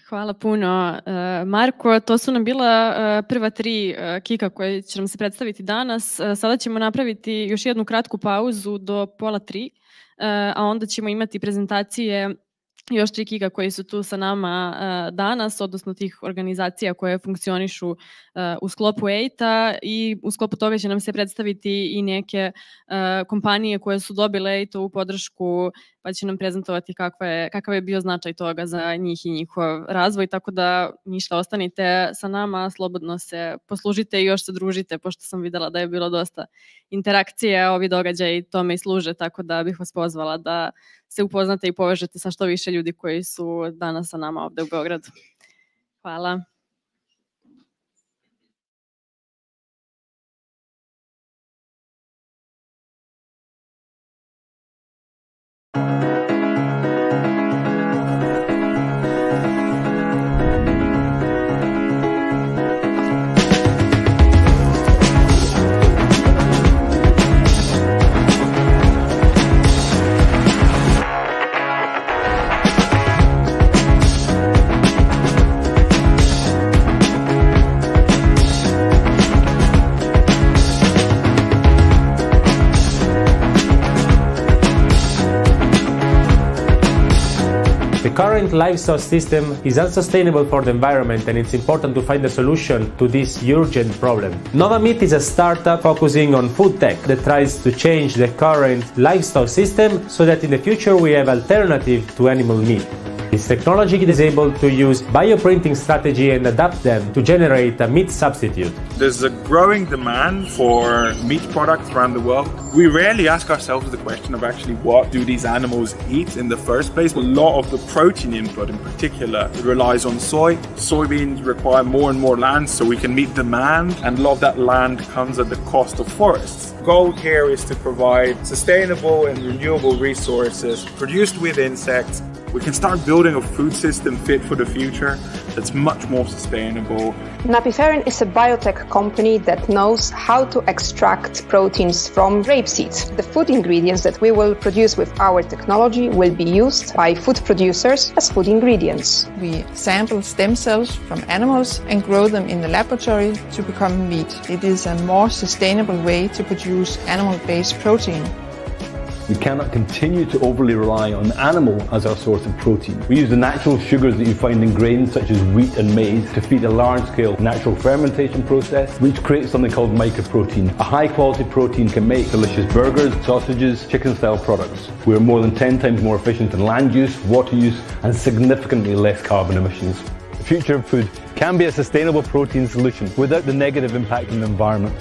Hvala puno, Marko. To su nam bila prva 3 kika koje će nam se predstaviti danas. Sada ćemo napraviti još jednu kratku pauzu do 2:30, a onda ćemo imati prezentacije još 3 kika koji su tu sa nama danas, odnosno tih organizacija koje funkcionišu u sklopu EIT-a, i u sklopu toga će nam se predstaviti i neke kompanije koje su dobile EIT-ovu podršku, pa će nam prezentovati kakav je bio značaj toga za njih i njihov razvoj, tako da ništa, ostanite sa nama, slobodno se poslužite i još se družite, pošto sam videla da je bilo dosta interakcije, ovi događaji tome i služe, tako da bih vas pozvala da se upoznate i povežete sa što više ljudi koji su danas sa nama ovde u Beogradu. Hvala. current livestock system is unsustainable for the environment, and it's important to find a solution to this urgent problem. Novamit is a startup focusing on food tech that tries to change the current livestock system so that in the future we have alternative to animal meat. This technology is able to use bioprinting strategy and adapt them to generate a meat substitute. There's a growing demand for meat products around the world. We rarely ask ourselves the question of actually what do these animals eat in the first place. A lot of the protein input in particular relies on soy. Soybeans require more and more land so we can meet demand, and a lot of that land comes at the cost of forests. The goal here is to provide sustainable and renewable resources produced with insects. We can start building a food system fit for the future that's much more sustainable. Napiferin is a biotech company that knows how to extract proteins from rapeseed. The food ingredients that we will produce with our technology will be used by food producers as food ingredients. We sample stem cells from animals and grow them in the laboratory to become meat. It is a more sustainable way to produce animal-based protein. We cannot continue to overly rely on animal as our source of protein. We use the natural sugars that you find in grains such as wheat and maize to feed a large-scale natural fermentation process, which creates something called mycoprotein. A high-quality protein can make delicious burgers, sausages, chicken-style products. We are more than 10 times more efficient in land use, water use, and significantly less carbon emissions. The future of food can be a sustainable protein solution without the negative impact on the environment.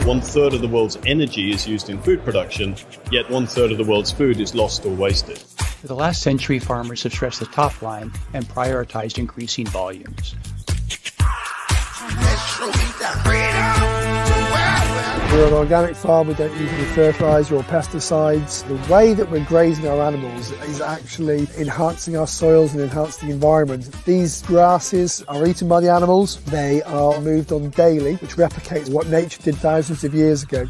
One-third of the world's energy is used in food production, yet one-third of the world's food is lost or wasted. For the last century, farmers have stressed the top line and prioritized increasing volumes. We're an organic farm, we don't use any fertiliser or pesticides. The way that we're grazing our animals is actually enhancing our soils and enhancing the environment. These grasses are eaten by the animals, they are moved on daily, which replicates what nature did thousands of years ago.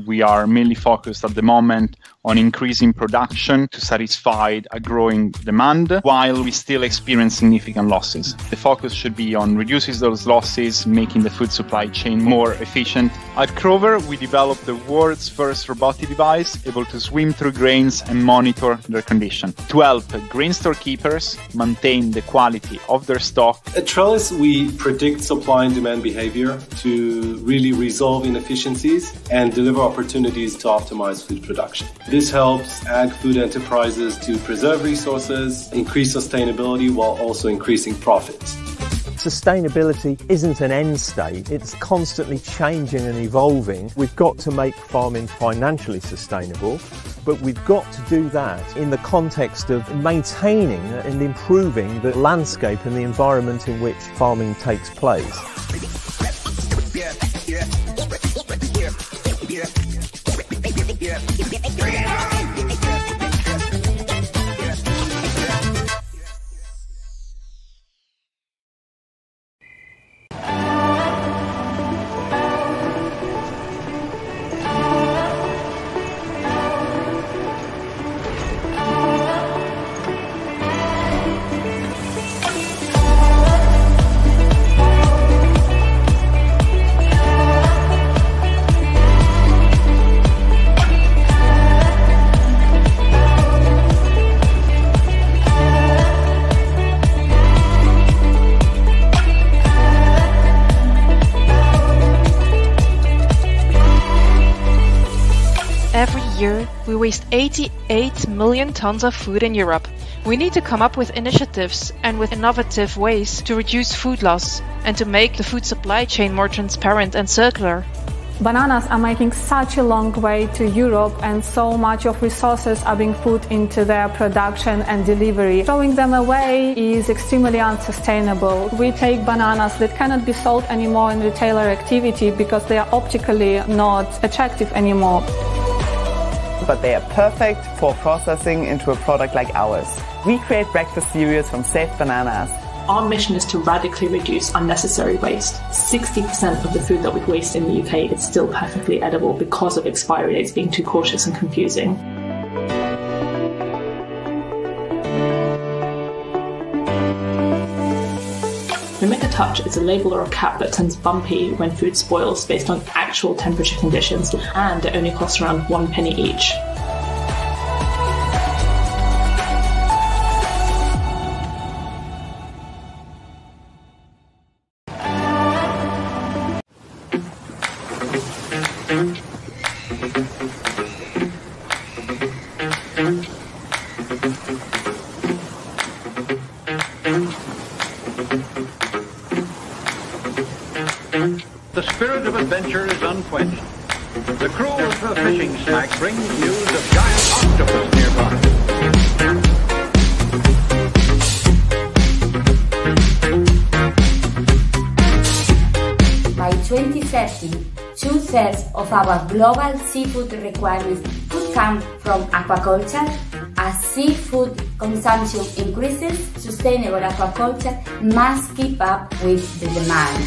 We are mainly focused at the moment on increasing production to satisfy a growing demand while we still experience significant losses. The focus should be on reducing those losses, making the food supply chain more efficient. At Crover, we developed the world's first robotic device able to swim through grains and monitor their condition to help grain storekeepers maintain the quality of their stock. At Trellis, we predict supply and demand behavior to really resolve inefficiencies and deliver opportunities to optimize food production. This helps ag food enterprises to preserve resources, increase sustainability while also increasing profits. Sustainability isn't an end state, it's constantly changing and evolving. We've got to make farming financially sustainable, but we've got to do that in the context of maintaining and improving the landscape and the environment in which farming takes place. Every year, we waste 88 million tons of food in Europe. We need to come up with initiatives and with innovative ways to reduce food loss and to make the food supply chain more transparent and circular. Bananas are making such a long way to Europe, and so much of resources are being put into their production and delivery. Throwing them away is extremely unsustainable. We take bananas that cannot be sold anymore in retailer activity because they are optically not attractive anymore. But they are perfect for processing into a product like ours. We create breakfast cereals from saved bananas. Our mission is to radically reduce unnecessary waste. 60% of the food that we waste in the UK is still perfectly edible because of expiry dates being too cautious and confusing. Mimic a touch is a label or a cap that turns bumpy when food spoils based on actual temperature conditions, and it only costs around 1 penny each. The spirit of adventure is unquenched. The crew of the fishing smack brings news of giant octopus nearby. By 2030, 2/3 of our global seafood requirements could come from aquaculture. As seafood consumption increases, sustainable aquaculture must keep up with the demand.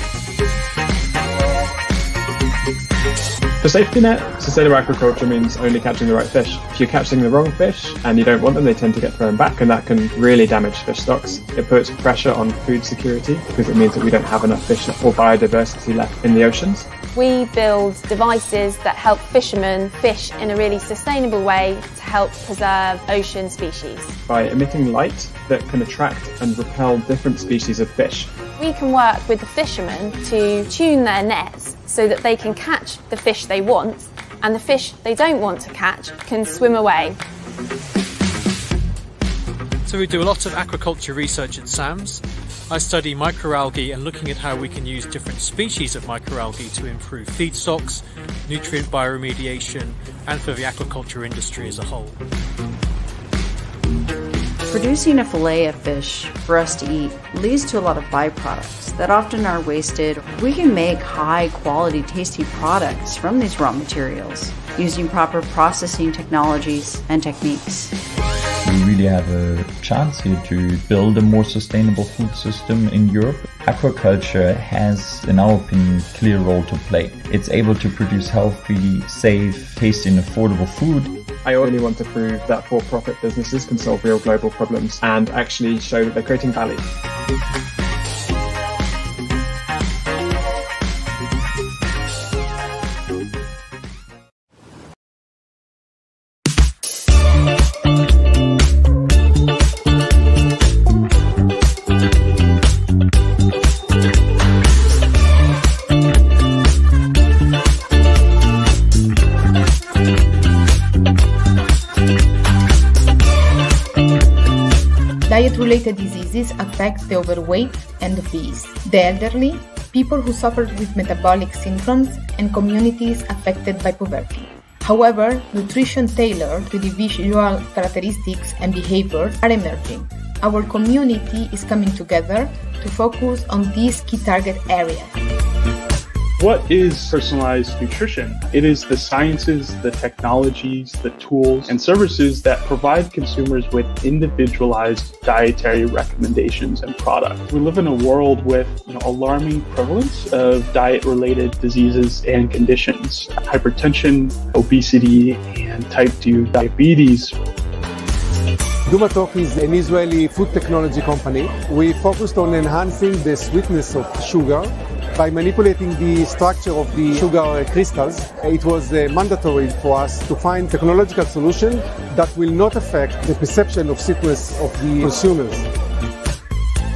For safety net, sustainable aquaculture means only catching the right fish. If you're catching the wrong fish and you don't want them, they tend to get thrown back, and that can really damage fish stocks. It puts pressure on food security because it means that we don't have enough fish or biodiversity left in the oceans. We build devices that help fishermen fish in a really sustainable way to help preserve ocean species. By emitting light that can attract and repel different species of fish. We can work with the fishermen to tune their nets so that they can catch the fish they want, and the fish they don't want to catch can swim away. So we do a lot of aquaculture research at SAMS. I study microalgae and looking at how we can use different species of microalgae to improve feed stocks, nutrient bioremediation, and for the aquaculture industry as a whole. Producing a fillet of fish for us to eat leads to a lot of byproducts that often are wasted. We can make high quality, tasty products from these raw materials using proper processing technologies and techniques. We really have a chance here to build a more sustainable food system in Europe. Aquaculture has, in our opinion, a clear role to play. It's able to produce healthy, safe, tasty and affordable food. I only want to prove that for-profit businesses can solve real global problems and actually show that they're creating value. Diet-related diseases affect the overweight and obese, the elderly, people who suffer with metabolic syndromes, and communities affected by poverty. However, nutrition tailored to individual characteristics and behaviors are emerging. Our community is coming together to focus on these key target areas. What is personalized nutrition? It is the sciences, the technologies, the tools, and services that provide consumers with individualized dietary recommendations and products. We live in a world with alarming prevalence of diet-related diseases and conditions, hypertension, obesity, and type 2 diabetes. Dumatok is an Israeli food technology company. We focused on enhancing the sweetness of sugar by manipulating the structure of the sugar crystals. It was mandatory for us to find technological solution that will not affect the perception of sweetness of the consumers.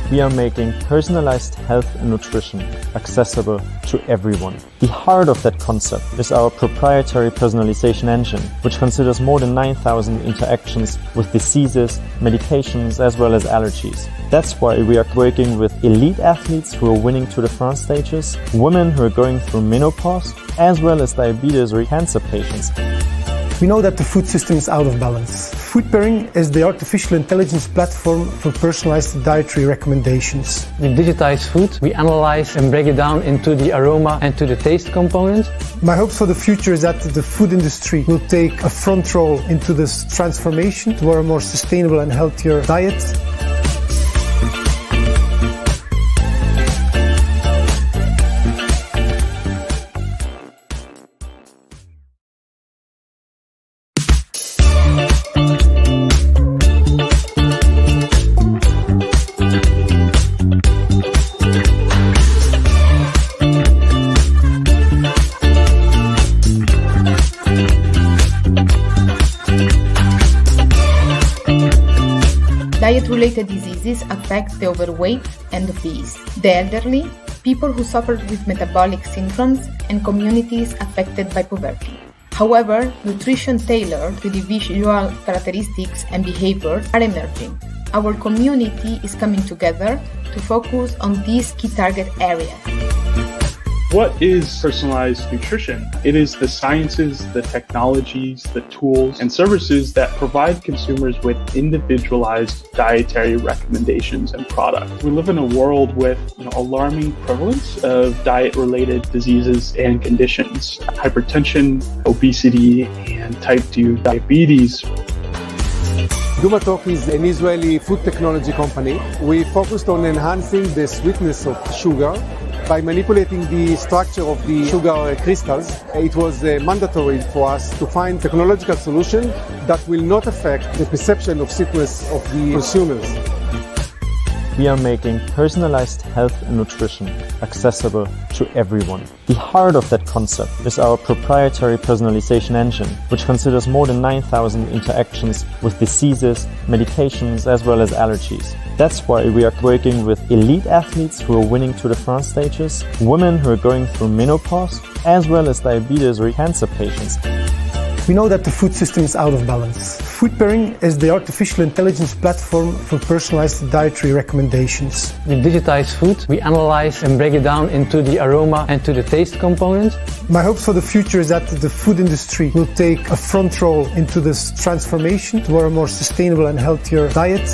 We are making personalized health and nutrition accessible to everyone. The heart of that concept is our proprietary personalization engine, which considers more than 9,000 interactions with diseases, medications, as well as allergies. That's why we are working with elite athletes who are winning Tour de France stages, women who are going through menopause, as well as diabetes or cancer patients. We know that the food system is out of balance. Food pairing is the artificial intelligence platform for personalized dietary recommendations. In digitized food, we analyze and break it down into the aroma and to the taste components. My hopes for the future is that the food industry will take a front role into this transformation toward a more sustainable and healthier diet. Diet-related diseases affect the overweight and obese, the elderly, people who suffer with metabolic syndromes, and communities affected by poverty. However, nutrition tailored to individual characteristics and behaviors are emerging. Our community is coming together to focus on these key target areas. What is personalized nutrition? It is the sciences, the technologies, the tools, and services that provide consumers with individualized dietary recommendations and products. We live in a world with alarming prevalence of diet-related diseases and conditions. Hypertension, obesity, and type 2 diabetes. Dumatok is an Israeli food technology company. We focused on enhancing the sweetness of sugar by manipulating the structure of the sugar crystals. It was mandatory for us to find technological solution that will not affect the perception of sweetness of the consumers. We are making personalized health and nutrition accessible to everyone. The heart of that concept is our proprietary personalization engine, which considers more than 9,000 interactions with diseases, medications, as well as allergies. That's why we are working with elite athletes who are winning Tour de France stages, women who are going through menopause, as well as diabetes or cancer patients. We know that the food system is out of balance. Food pairing is the artificial intelligence platform for personalized dietary recommendations. We digitize food, we analyze and break it down into the aroma and to the taste component. My hopes for the future is that the food industry will take a front role into this transformation toward a more sustainable and healthier diet.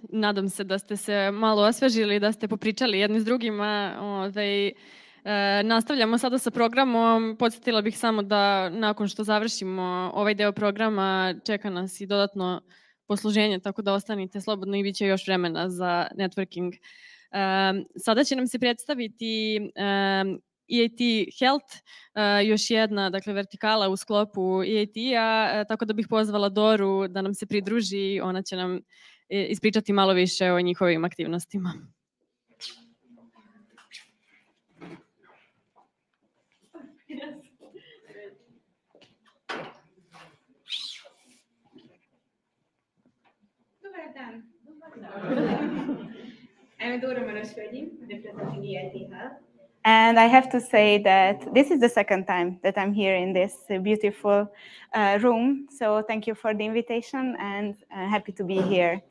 Nadam se da ste se malo osvežili, da ste popričali jedni s drugima. Nastavljamo sada sa programom. Podsjetila bih samo da nakon što završimo ovaj deo programa čeka nas i dodatno posluženje, tako da ostanite slobodno i bit će još vremena za networking. Sada će nam se predstaviti EIT Health, još jedna vertikala u sklopu EIT-a, tako da bih pozvala Doru da nam se pridruži. Ona će nam ispričati malo više o njihovim aktivnostima. Dobar dan. I'm Dora Marashvili, representing EIT Health. And I have to say that this is the second time that I'm here in this beautiful room. So thank you for the invitation and happy to be here.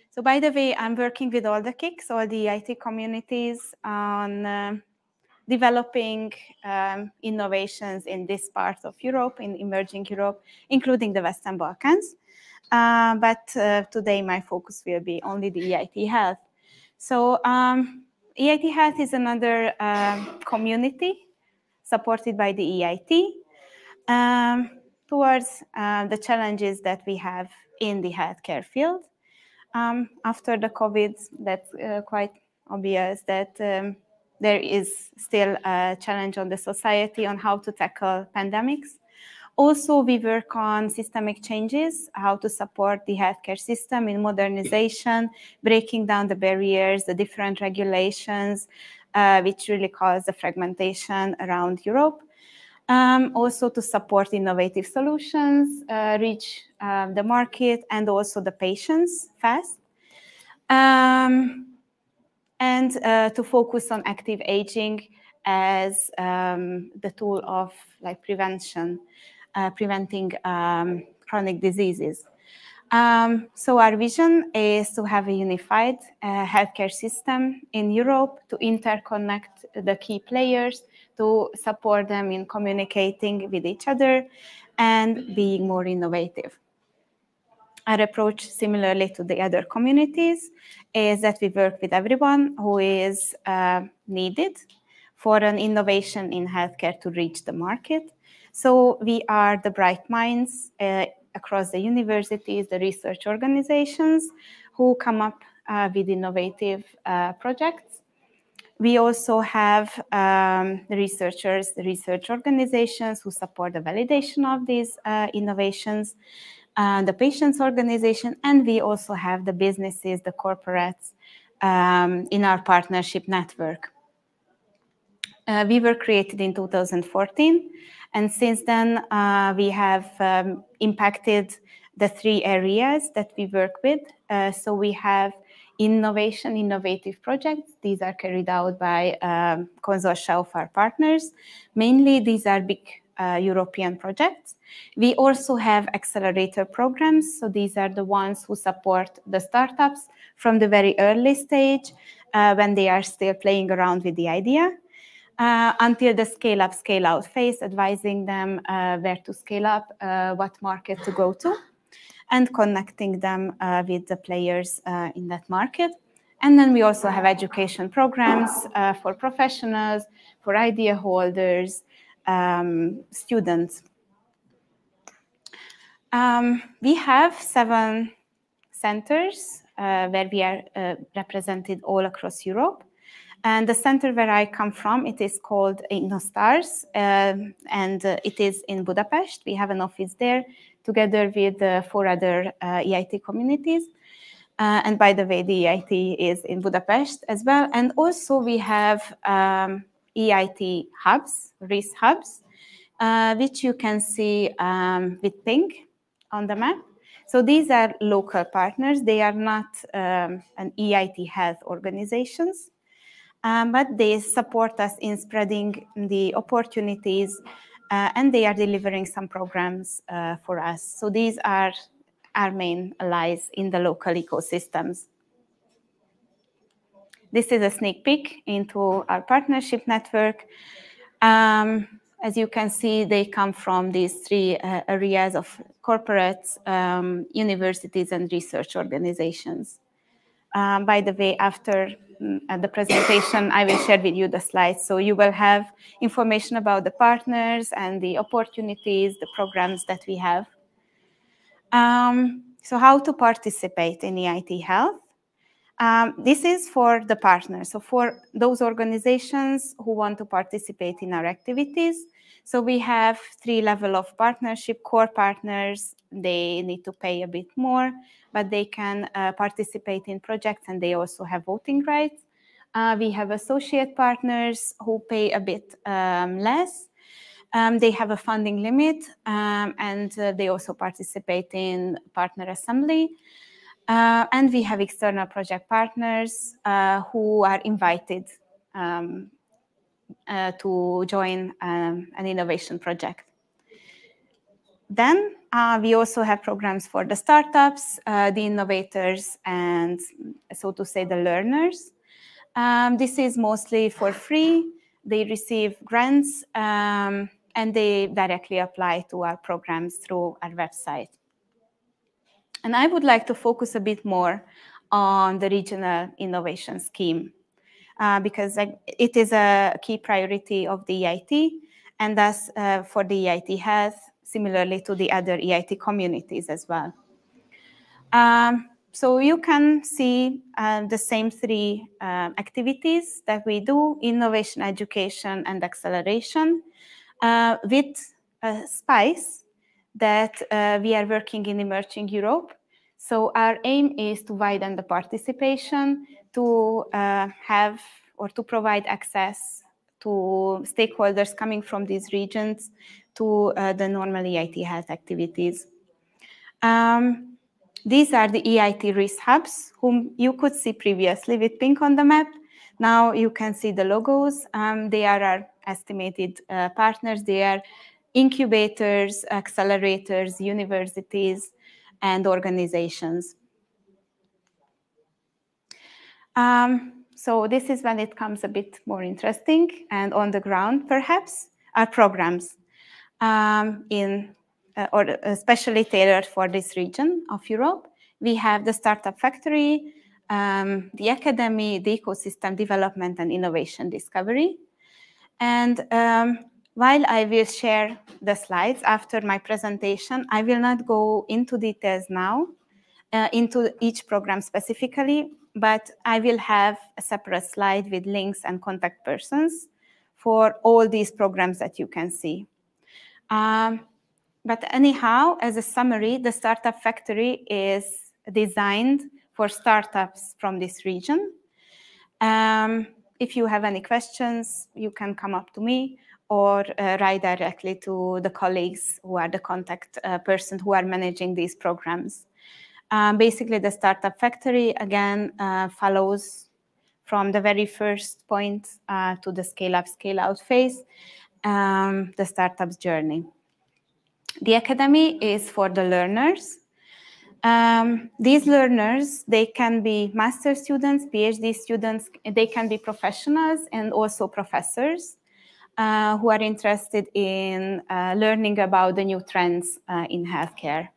So by the way, I'm working with all the KICs, all the EIT communities on developing innovations in this part of Europe, in emerging Europe, including the Western Balkans. But today my focus will be only the EIT Health. So EIT Health is another community supported by the EIT towards the challenges that we have in the healthcare field. After the COVID, that's quite obvious that there is still a challenge on the society on how to tackle pandemics. Also, we work on systemic changes, how to support the healthcare system in modernization, breaking down the barriers, the different regulations, which really cause the fragmentation around Europe. Also to support innovative solutions, reach the market and also the patients fast. And to focus on active aging as the tool of prevention. Preventing chronic diseases. So our vision is to have a unified healthcare system in Europe, to interconnect the key players, to support them in communicating with each other and being more innovative. Our approach, similarly to the other communities, is that we work with everyone who is needed for an innovation in healthcare to reach the market. So we are the bright minds across the universities, the research organizations who come up with innovative projects. We also have the researchers, the research organizations who support the validation of these innovations, the patients organization, and we also have the businesses, the corporates in our partnership network. We were created in 2014. And since then, we have impacted the three areas that we work with. So we have innovative projects. These are carried out by consortia of our partners. Mainly, these are big European projects. We also have accelerator programs. So these are the ones who support the startups from the very early stage when they are still playing around with the idea. Until the scale-up, scale-out phase, advising them where to scale up, what market to go to, and connecting them with the players in that market. And then we also have education programs for professionals, for idea holders, students. We have 7 centers where we are represented all across Europe. And the center where I come from, it is called InnoStars, and it is in Budapest. We have an office there together with 4 other EIT communities. And by the way, the EIT is in Budapest as well. And also we have EIT hubs, RIS hubs, which you can see with pink on the map. So these are local partners. They are not an EIT health organizations. But they support us in spreading the opportunities and they are delivering some programs for us. So these are our main allies in the local ecosystems. This is a sneak peek into our partnership network. As you can see, they come from these three areas of corporates, universities, and research organizations. By the way, after the presentation, I will share with you the slides. So you will have information about the partners and the opportunities, the programs that we have. So how to participate in EIT Health? This is for the partners, so for those organizations who want to participate in our activities. So we have 3 levels of partnership. Core partners, they need to pay a bit more, but they can participate in projects and they also have voting rights. We have associate partners who pay a bit less. They have a funding limit and they also participate in partner assembly. And we have external project partners who are invited to join an innovation project. Then we also have programs for the startups, the innovators, and so to say the learners. This is mostly for free. They receive grants and they directly apply to our programs through our website. And I would like to focus a bit more on the regional innovation scheme because it is a key priority of the EIT, and thus for the EIT Health, similarly to the other EIT communities as well. So you can see the same 3 activities that we do: innovation, education, and acceleration, with a spice that we are working in emerging Europe. So our aim is to widen the participation, to have or to provide access to stakeholders coming from these regions to the normal EIT Health activities. These are the EIT RIS hubs, whom you could see previously with pink on the map. Now you can see the logos. They are our estimated partners. They are incubators, accelerators, universities, and organizations. So this is when it comes a bit more interesting and on the ground, perhaps, our programs or especially tailored for this region of Europe. We have the Startup Factory, the Academy, the Ecosystem Development and Innovation Discovery. And while I will share the slides after my presentation, I will not go into details now into each program specifically, but I will have a separate slide with links and contact persons for all these programs that you can see. But anyhow, as a summary, the Startup Factory is designed for startups from this region. If you have any questions, you can come up to me or write directly to the colleagues who are the contact person who are managing these programs. Basically, the Startup Factory, again, follows from the very first point to the scale-up, scale-out phase, the startup's journey. The Academy is for the learners. These learners, they can be master students, PhD students, they can be professionals and also professors who are interested in learning about the new trends in healthcare.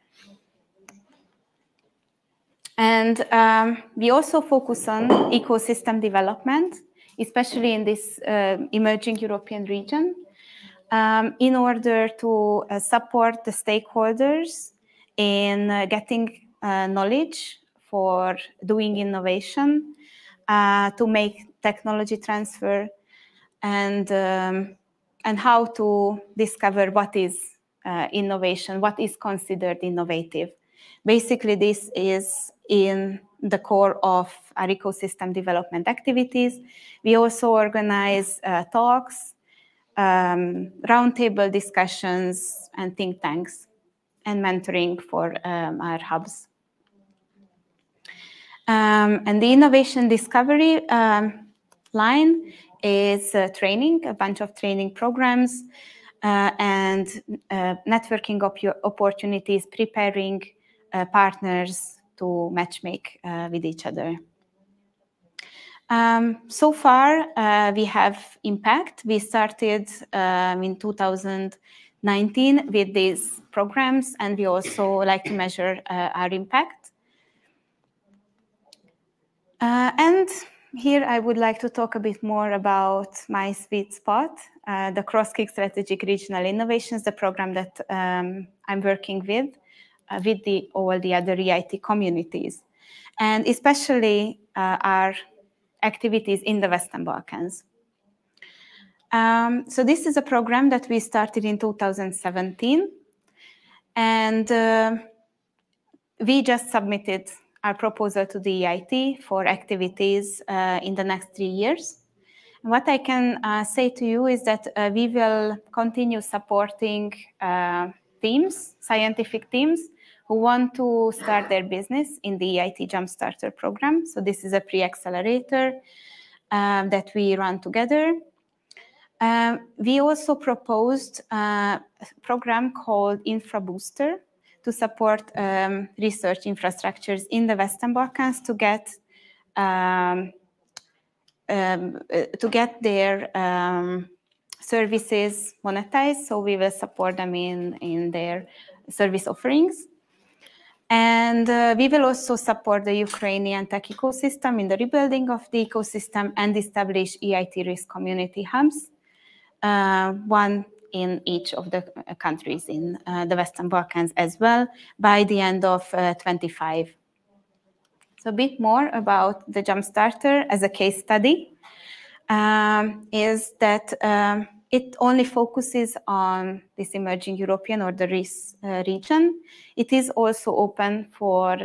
And we also focus on ecosystem development, especially in this emerging European region, in order to support the stakeholders in getting knowledge for doing innovation, to make technology transfer, and how to discover what is innovation, what is considered innovative. Basically, this is in the core of our ecosystem development activities. We also organize talks, roundtable discussions, and think tanks, and mentoring for our hubs. And the innovation discovery line is training, a bunch of training programs, and networking opportunities, preparing partners to matchmake with each other. So far, we have impact. We started in 2019 with these programs, and we also like to measure our impact. And here I would like to talk a bit more about my sweet spot, the Cross-Kick Strategic Regional Innovations, the program that I'm working with all the other EIT communities, and especially our activities in the Western Balkans. So this is a program that we started in 2017, and we just submitted our proposal to the EIT for activities in the next 3 years. And what I can say to you is that we will continue supporting teams, scientific teams, who want to start their business in the EIT Jumpstarter program. So this is a pre-accelerator that we run together. We also proposed a program called Infra Booster to support research infrastructures in the Western Balkans to get their services monetized. So we will support them in their service offerings. And we will also support the Ukrainian tech ecosystem in the rebuilding of the ecosystem and establish EIT risk community hubs, one in each of the countries in the Western Balkans as well by the end of 25. So a bit more about the Jumpstarter as a case study is that it only focuses on this emerging European or the RIS region. It is also open for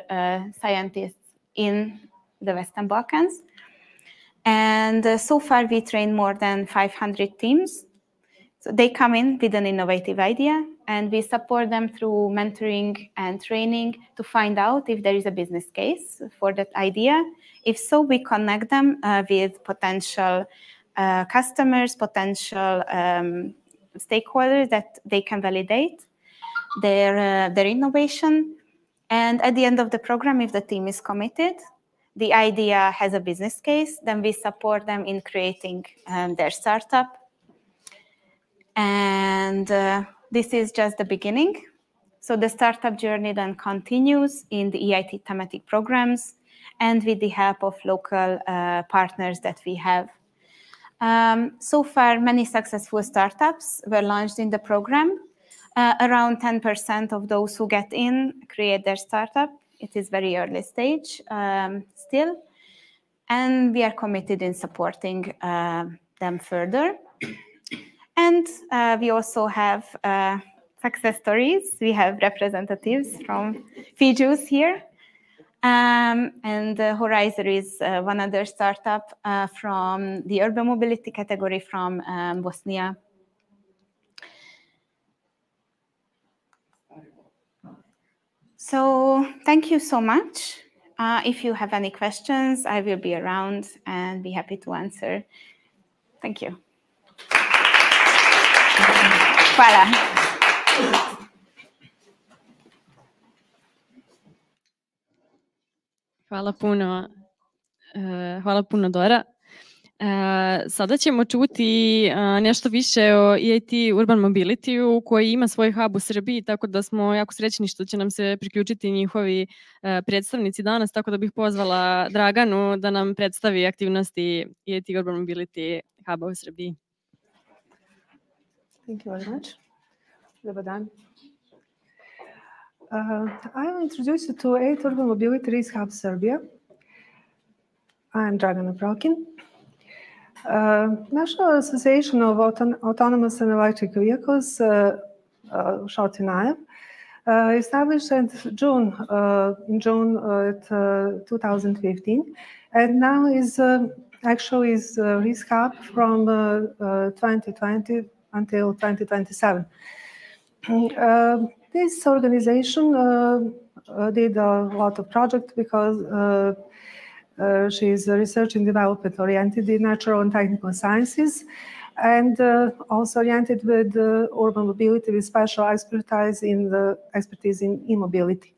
scientists in the Western Balkans. And so far we trained more than 500 teams. So they come in with an innovative idea, and we support them through mentoring and training to find out if there is a business case for that idea. If so, we connect them with potential customers, potential stakeholders that they can validate their innovation. And at the end of the program, if the team is committed, the idea has a business case, then we support them in creating their startup. And this is just the beginning. So the startup journey then continues in the EIT thematic programs and with the help of local partners that we have. So far, many successful startups were launched in the program. Around 10% of those who get in create their startup. It is very early stage still. And we are committed in supporting them further. And we also have success stories. We have representatives from FIJUS here. And Horizer is one other startup from the urban mobility category from Bosnia. So thank you so much. If you have any questions, I will be around and be happy to answer. Thank you. Hvala. Hvala puno, Dora. Sada ćemo čuti nešto više o EIT Urban Mobility-u koji ima svoj hub u Srbiji, tako da smo jako srećni što će nam se priključiti njihovi predstavnici danas, tako da bih pozvala Draganu da nam predstavi aktivnosti EIT Urban Mobility huba u Srbiji. Thank you very much. Dobar dan. I will introduce you to EIT Urban Mobility Risk Hub Serbia. I'm Dragana Prokin. National Association of Autonomous and Electric Vehicles, short NAEV, established in June 2015, and now is actually is Risk Hub from 2020 until 2027. This organization did a lot of projects because she is research and development oriented in natural and technical sciences, and also oriented with urban mobility with special expertise in e-mobility.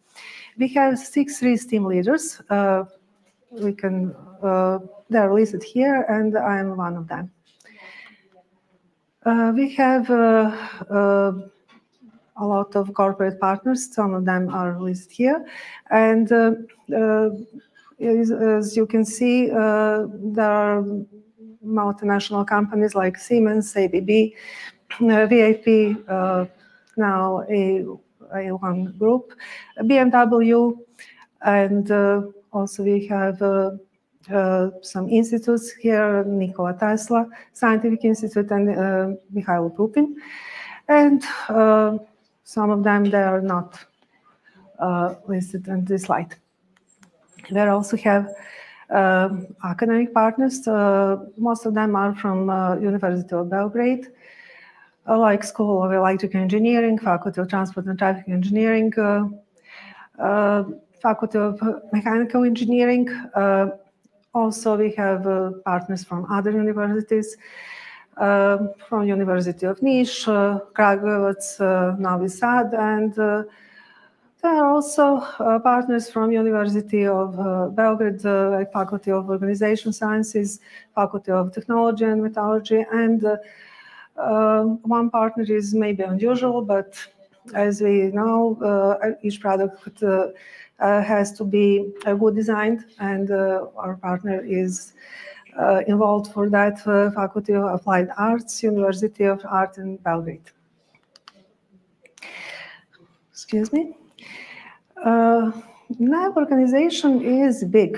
We have 6 RIS team leaders they're listed here, and I'm one of them. We have a lot of corporate partners. Some of them are listed here, and as you can see, there are multinational companies like Siemens, ABB, VIP, now A1 Group, BMW, and also we have some institutes here, Nikola Tesla Scientific Institute and Mikhail Pupin, and some of them, they are not listed on this slide. We also have academic partners. Most of them are from University of Belgrade, like School of Electrical Engineering, Faculty of Transport and Traffic Engineering, Faculty of Mechanical Engineering. Also, we have partners from other universities, from University of Niš, Kragujevac, Novi Sad, and there are also partners from University of Belgrade, Faculty of Organization Sciences, Faculty of Technology and Metallurgy, and one partner is maybe unusual, but as we know, each product has to be good designed, and our partner is involved for that, Faculty of Applied Arts, University of Art in Belgrade. Excuse me. NAB organization is big,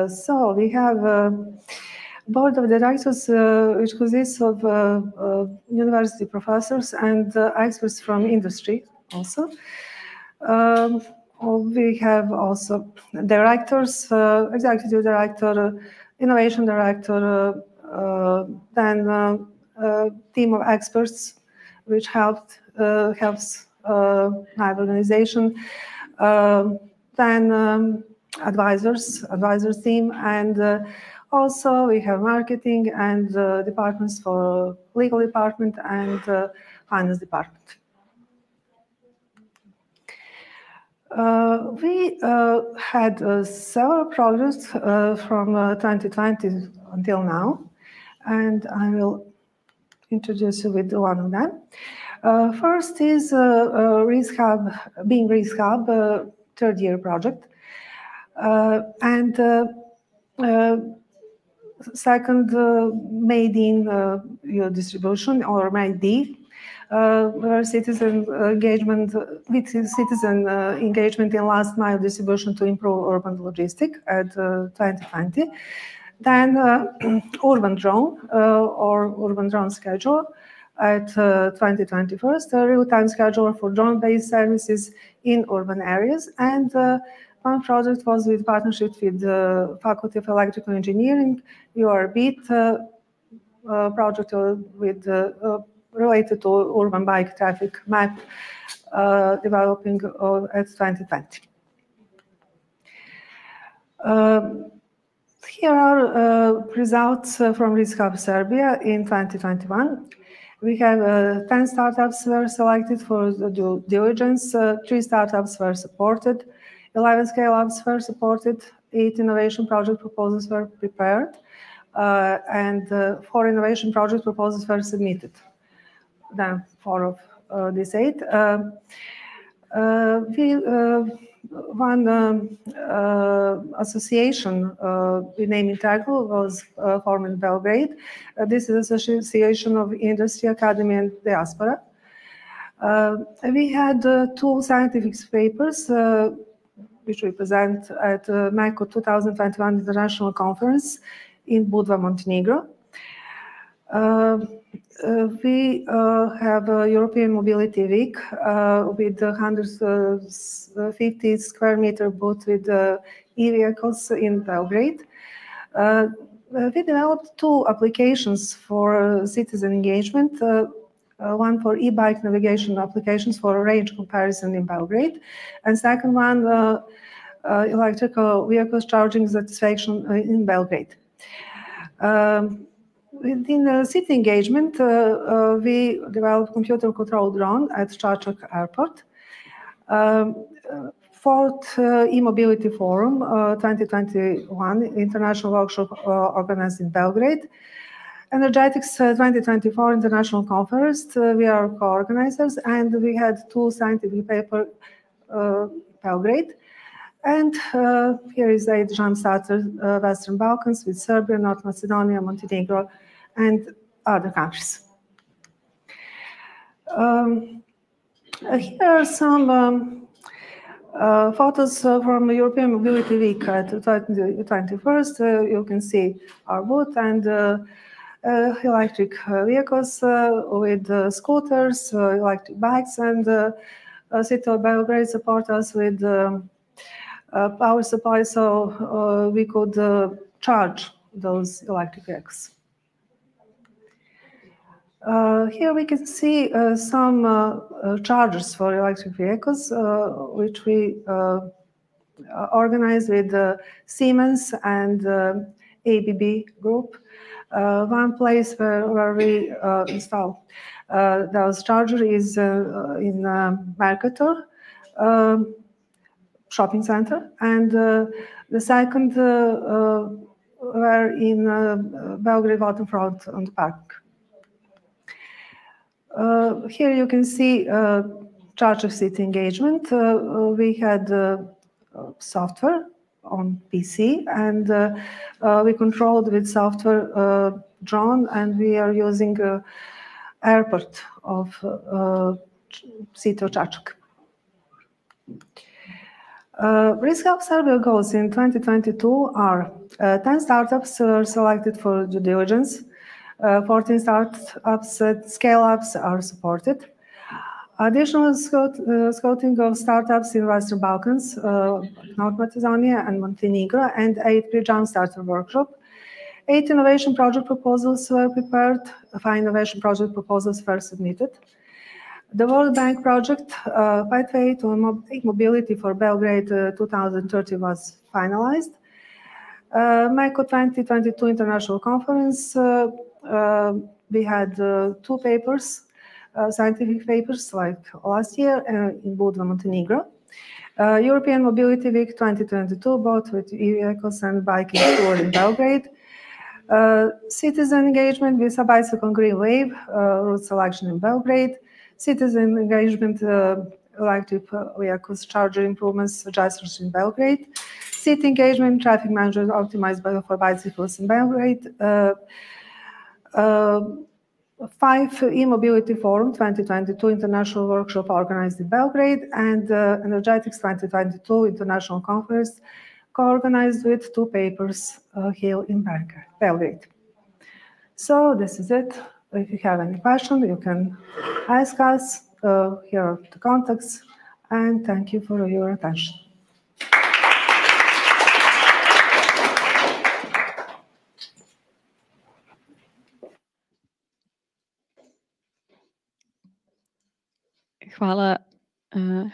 so we have a board of directors which consists of university professors and experts from industry also. We have also directors, executive director, innovation director, then a team of experts which helps NAB organization, then advisors team, and also we have marketing and departments for legal department and finance department. We had several projects from 2020 until now, and I will introduce you with one of them. First is Risk Hub, being Risk Hub, third year project, and second, Made in distribution, or MAD, where citizen engagement in last mile distribution to improve urban logistics at 2020. Then urban drone or urban drone schedule at 2021, a real-time schedule for drone-based services in urban areas. And one project was with partnership with the Faculty of Electrical Engineering, URBIT, project with related to urban bike traffic map developing at 2020. Here are results from Risk Hub Serbia in 2021. We have 10 startups were selected for the due diligence, 3 startups were supported, 11 scale-ups were supported, 8 innovation project proposals were prepared, and 4 innovation project proposals were submitted. Then 4 of these 8. One association we named Integral was formed in Belgrade. This is Association of Industry, Academy and Diaspora. We had 2 scientific papers which we present at MECO 2021 International Conference in Budva, Montenegro. We have a European Mobility Week with 150 square meter booth with e-vehicles in Belgrade. We developed 2 applications for citizen engagement, one for e-bike navigation applications for range comparison in Belgrade, and second one, electrical vehicles charging satisfaction in Belgrade. Within city engagement, we developed computer-controlled drone at Čačak Airport. Fourth e-mobility forum 2021 international workshop organized in Belgrade. Energetics 2024 international conference, we are co-organizers, and we had 2 scientific papers Belgrade. And here is the jump starter Western Balkans with Serbia, North Macedonia, Montenegro, and other countries. Here are some photos from European Mobility Week at 21st. You can see our booth and electric vehicles with scooters, electric bikes, and City of Belgrade support us with power supply so we could charge those electric vehicles. Here we can see some chargers for electric vehicles, which we organized with Siemens and ABB Group. One place where we install those chargers is in Mercator shopping center, and the second were in Belgrade waterfront on the park. Here you can see charger seat engagement. We had software on PC, and we controlled with software drone, and we are using airport of City of Čačak. Risk Hub Serbia goals in 2022 are 10 startups were selected for due diligence, 14 startups scale-ups are supported. Additional scouting of startups in Western Balkans, North Macedonia and Montenegro, and 8 pre-jump starter workshop. 8 innovation project proposals were prepared, 5 innovation project proposals were submitted. The World Bank project, Pathway to Mobility for Belgrade 2030 was finalized. MECO 2022 International Conference, we had 2 papers, scientific papers like last year in Budva, Montenegro. European Mobility Week 2022, both with e-vehicles and biking tour in Belgrade. Citizen engagement with a bicycle green wave, route selection in Belgrade. Citizen engagement, electric vehicles, charger improvements, adjusters in Belgrade. City engagement, traffic management optimized for bicycles in Belgrade. 5 e-mobility forum 2022 international workshop organized in Belgrade, and Energetics 2022 international conference co-organized with 2 papers here in Belgrade. So this is it. If you have any questions, you can ask us. Here are the contacts, and thank you for your attention.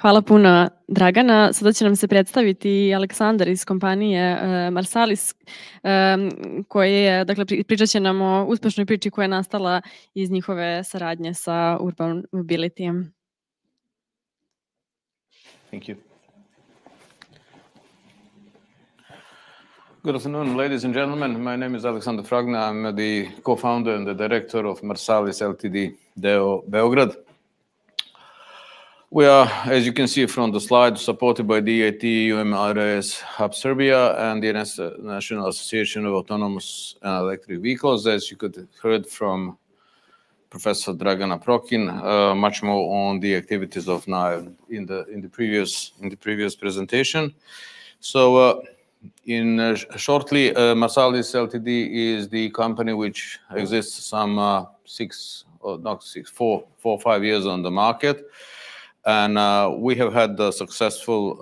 Hvala puno, Dragana. Sada će nam se predstaviti Aleksandar iz kompanije Marsalis, koji je, dakle, pričat će nam o uspešnoj priči koja je nastala iz njihove saradnje sa Urban Mobility. Thank you. Good afternoon, ladies and gentlemen. My name is Aleksandar Fragna. I'm the co-founder and the director of Marsalis Ltd. Deo Beograd. We are, as you can see from the slide, supported by the EIT UMRS Hub Serbia and the National Association of Autonomous and Electric Vehicles. As you could have heard from Professor Dragana Prokin, much more on the activities of now in the previous presentation. So, shortly, Marsalis Ltd. Is the company which exists some 4 or 5 years on the market. And we have had the successful,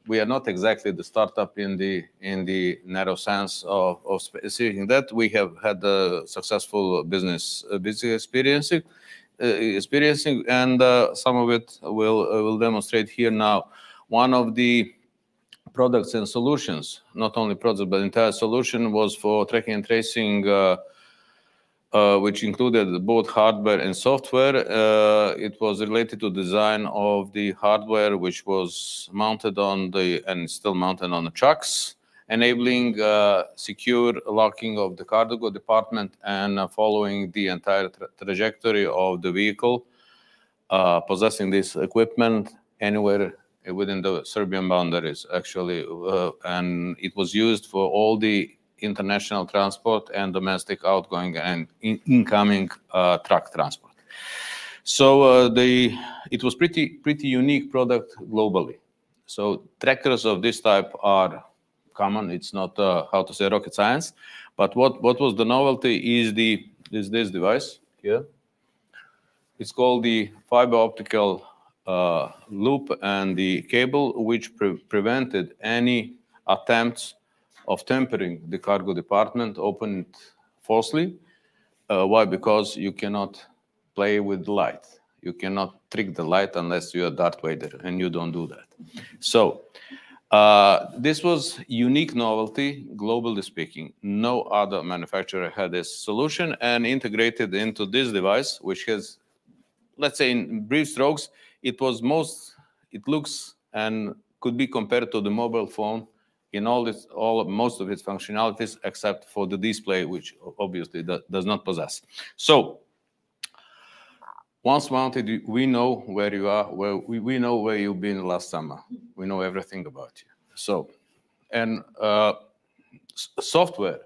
we are not exactly the startup in the narrow sense of specifying that. We have had the successful business experiencing, and some of it will demonstrate here now. One of the products and solutions, not only products, but entire solution was for tracking and tracing which included both hardware and software. It was related to design of the hardware, which was mounted on and still mounted on the trucks, enabling secure locking of the cargo department and following the entire trajectory of the vehicle, possessing this equipment anywhere within the Serbian boundaries, actually. And it was used for all the international transport and domestic outgoing and incoming truck transport. So it was pretty unique product globally. So trackers of this type are common. It's not how to say rocket science, but what was the novelty is this device here. It's called the fiber optical loop and the cable, which prevented any attempts of tampering the cargo department, open it falsely. Why? Because you cannot play with the light. You cannot trick the light unless you are Darth Vader, and you don't do that. So this was unique novelty, globally speaking. No other manufacturer had this solution, and integrated into this device, which has, let's say in brief strokes, it looks and could be compared to the mobile phone in most of its functionalities, except for the display, which obviously does not possess. So once mounted, we know where you are, we know where you've been last summer. We know everything about you. So, and software,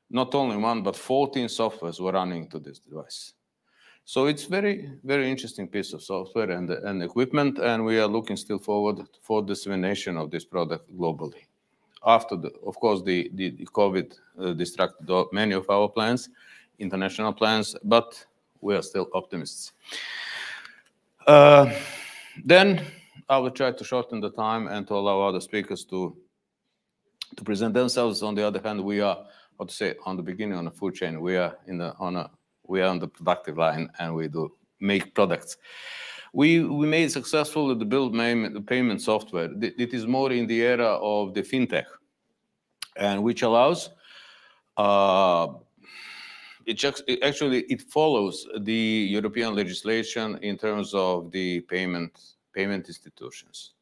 not only one, but 14 softwares were running to this device. So it's very interesting piece of software and equipment, and we are looking still forward for dissemination of this product globally. After, of course, the COVID distracted many of our plans, international plans, but we are still optimists. Then I will try to shorten the time and to allow other speakers to present themselves. On the other hand, we are, how to say, on the beginning on the food chain. We are on the productive line, and we do make products. We made successful the the payment software. It is more in the era of the fintech, and which allows it follows the European legislation in terms of the payment institutions.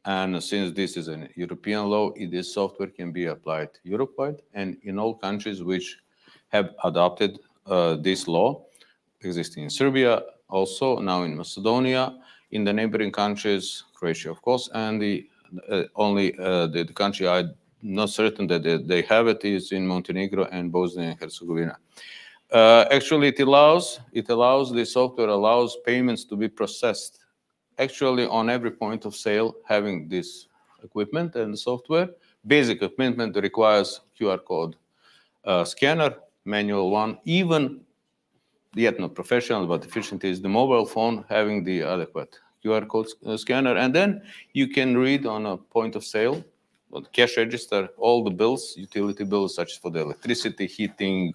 And since this is a European law, this software can be applied Europe-wide and in all countries which have adopted this law, existing in Serbia, also now in Macedonia, in the neighboring countries, Croatia, of course, and the country I'm not certain that they have it is in Montenegro and Bosnia and Herzegovina. Actually, the software allows payments to be processed actually on every point of sale, having this equipment and the software. Basic equipment requires QR code scanner, manual one, even yet not professional, but efficient is the mobile phone having the adequate QR code scanner. And then you can read on a point of sale, on the cash register, all the bills, utility bills, such as for the electricity, heating,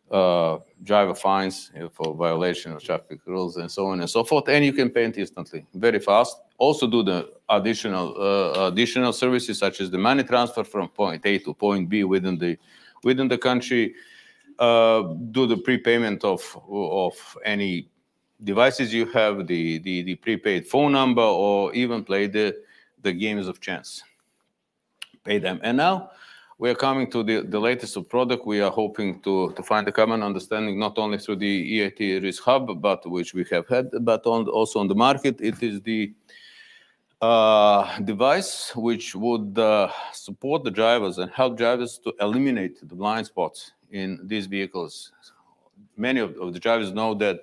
driver fines for violation of traffic rules, and so on and so forth. And you can pay it instantly, very fast. Also do the additional services, such as the money transfer from point A to point B within the country. Do the prepayment of any devices you have, the prepaid phone number, or even play the games of chance. Pay them. And now we are coming to the latest product. We are hoping to find a common understanding, not only through the EIT Risk Hub, but which we have had, but also on the market. It is the device which would support the drivers and help drivers to eliminate the blind spots in these vehicles. Many of the drivers know that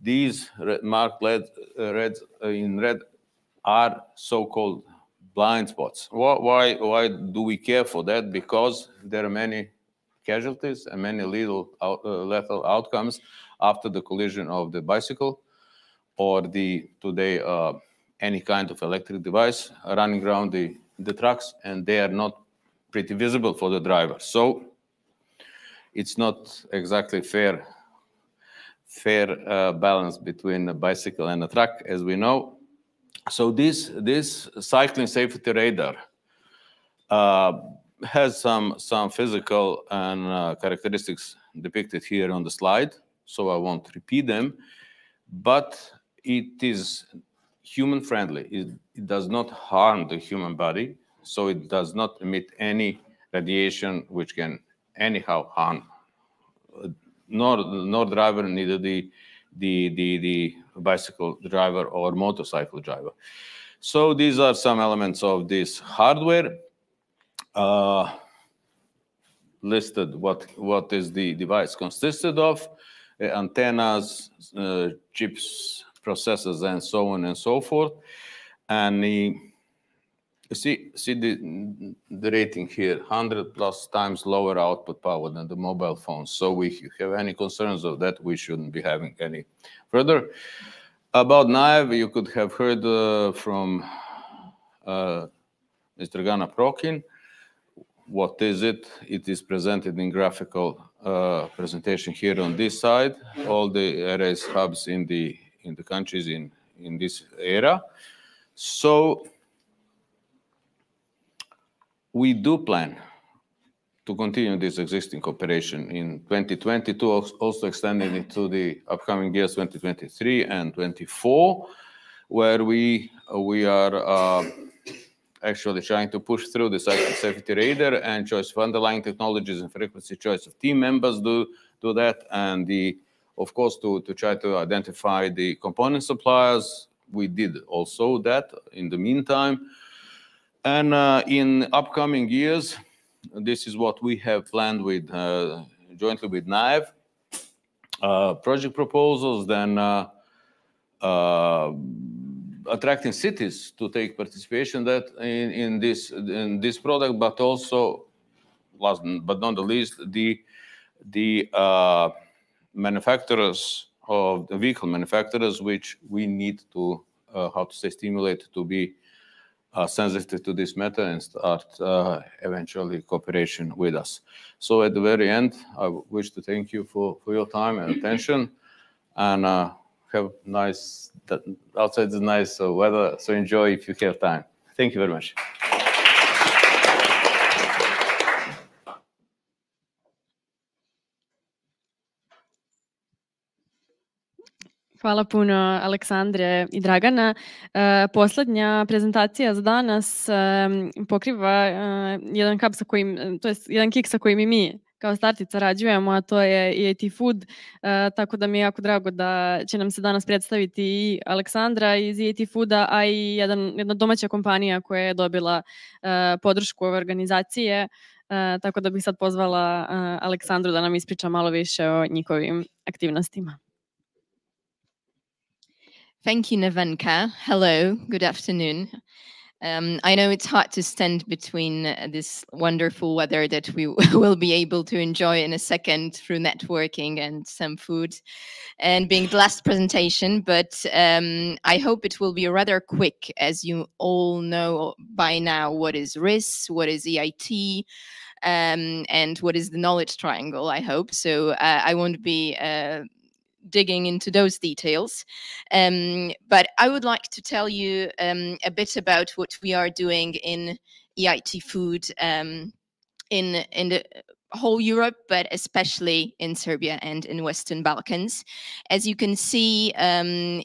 these marked in red are so-called blind spots. Why do we care for that? Because there are many casualties and many lethal outcomes after the collision of the bicycle or today any kind of electric device running around the trucks, and they are not pretty visible for the driver. So it's not exactly fair balance between a bicycle and a truck, as we know. So this cycling safety radar has some physical and characteristics depicted here on the slide, so I won't repeat them, but it is human friendly. It does not harm the human body, so it does not emit any radiation which can anyhow harm nor driver, neither the bicycle driver or motorcycle driver. So these are some elements of this hardware. Listed what is the device consisted of, antennas, chips, processors, and so on and so forth. And see the rating here, 100+ times lower output power than the mobile phones. So if you have any concerns of that, we shouldn't be having any further. About NAEV, you could have heard from Mr. Gana Prokin. What is it? It is presented in graphical presentation here on this side. All the arrays hubs in the countries in this era. So we do plan to continue this existing cooperation in 2022, also extending it to the upcoming years 2023 and 2024, where we are actually trying to push through the safety radar and choice of underlying technologies and frequency choice of team members do that, and of course to try to identify the component suppliers. We did also that in the meantime. And in upcoming years, this is what we have planned with jointly with NAEV. Project proposals, then attracting cities to take participation in this product, but also, last but not the least, the manufacturers of the vehicle manufacturers, which we need to stimulate to be sensitive to this matter and start eventually cooperation with us. So at the very end, I wish to thank you for your time and attention, and have nice, outside is nice weather, so enjoy if you have time. Thank you very much. Hvala puno Aleksandre I Dragana. Poslednja prezentacija za danas pokriva jedan kap sa kojim, to jest jedan kik sa kojim I mi kao startica rađujemo, a to je EIT Food, tako da mi je jako drago da će nam se danas predstaviti I Aleksandra iz EIT Fooda, a I jedna domaća kompanija koja je dobila podršku ove organizacije, tako da bih sad pozvala Aleksandru da nam ispriča malo više o njihovim aktivnostima. Thank you, Nevenka. Hello, good afternoon. I know it's hard to stand between this wonderful weather that we will be able to enjoy in a second through networking and some food and being the last presentation, but I hope it will be rather quick, as you all know by now what is RIS, what is EIT, and what is the knowledge triangle, I hope. So I won't be digging into those details. But I would like to tell you a bit about what we are doing in EIT Food in the whole Europe, but especially in Serbia and in Western Balkans. As you can see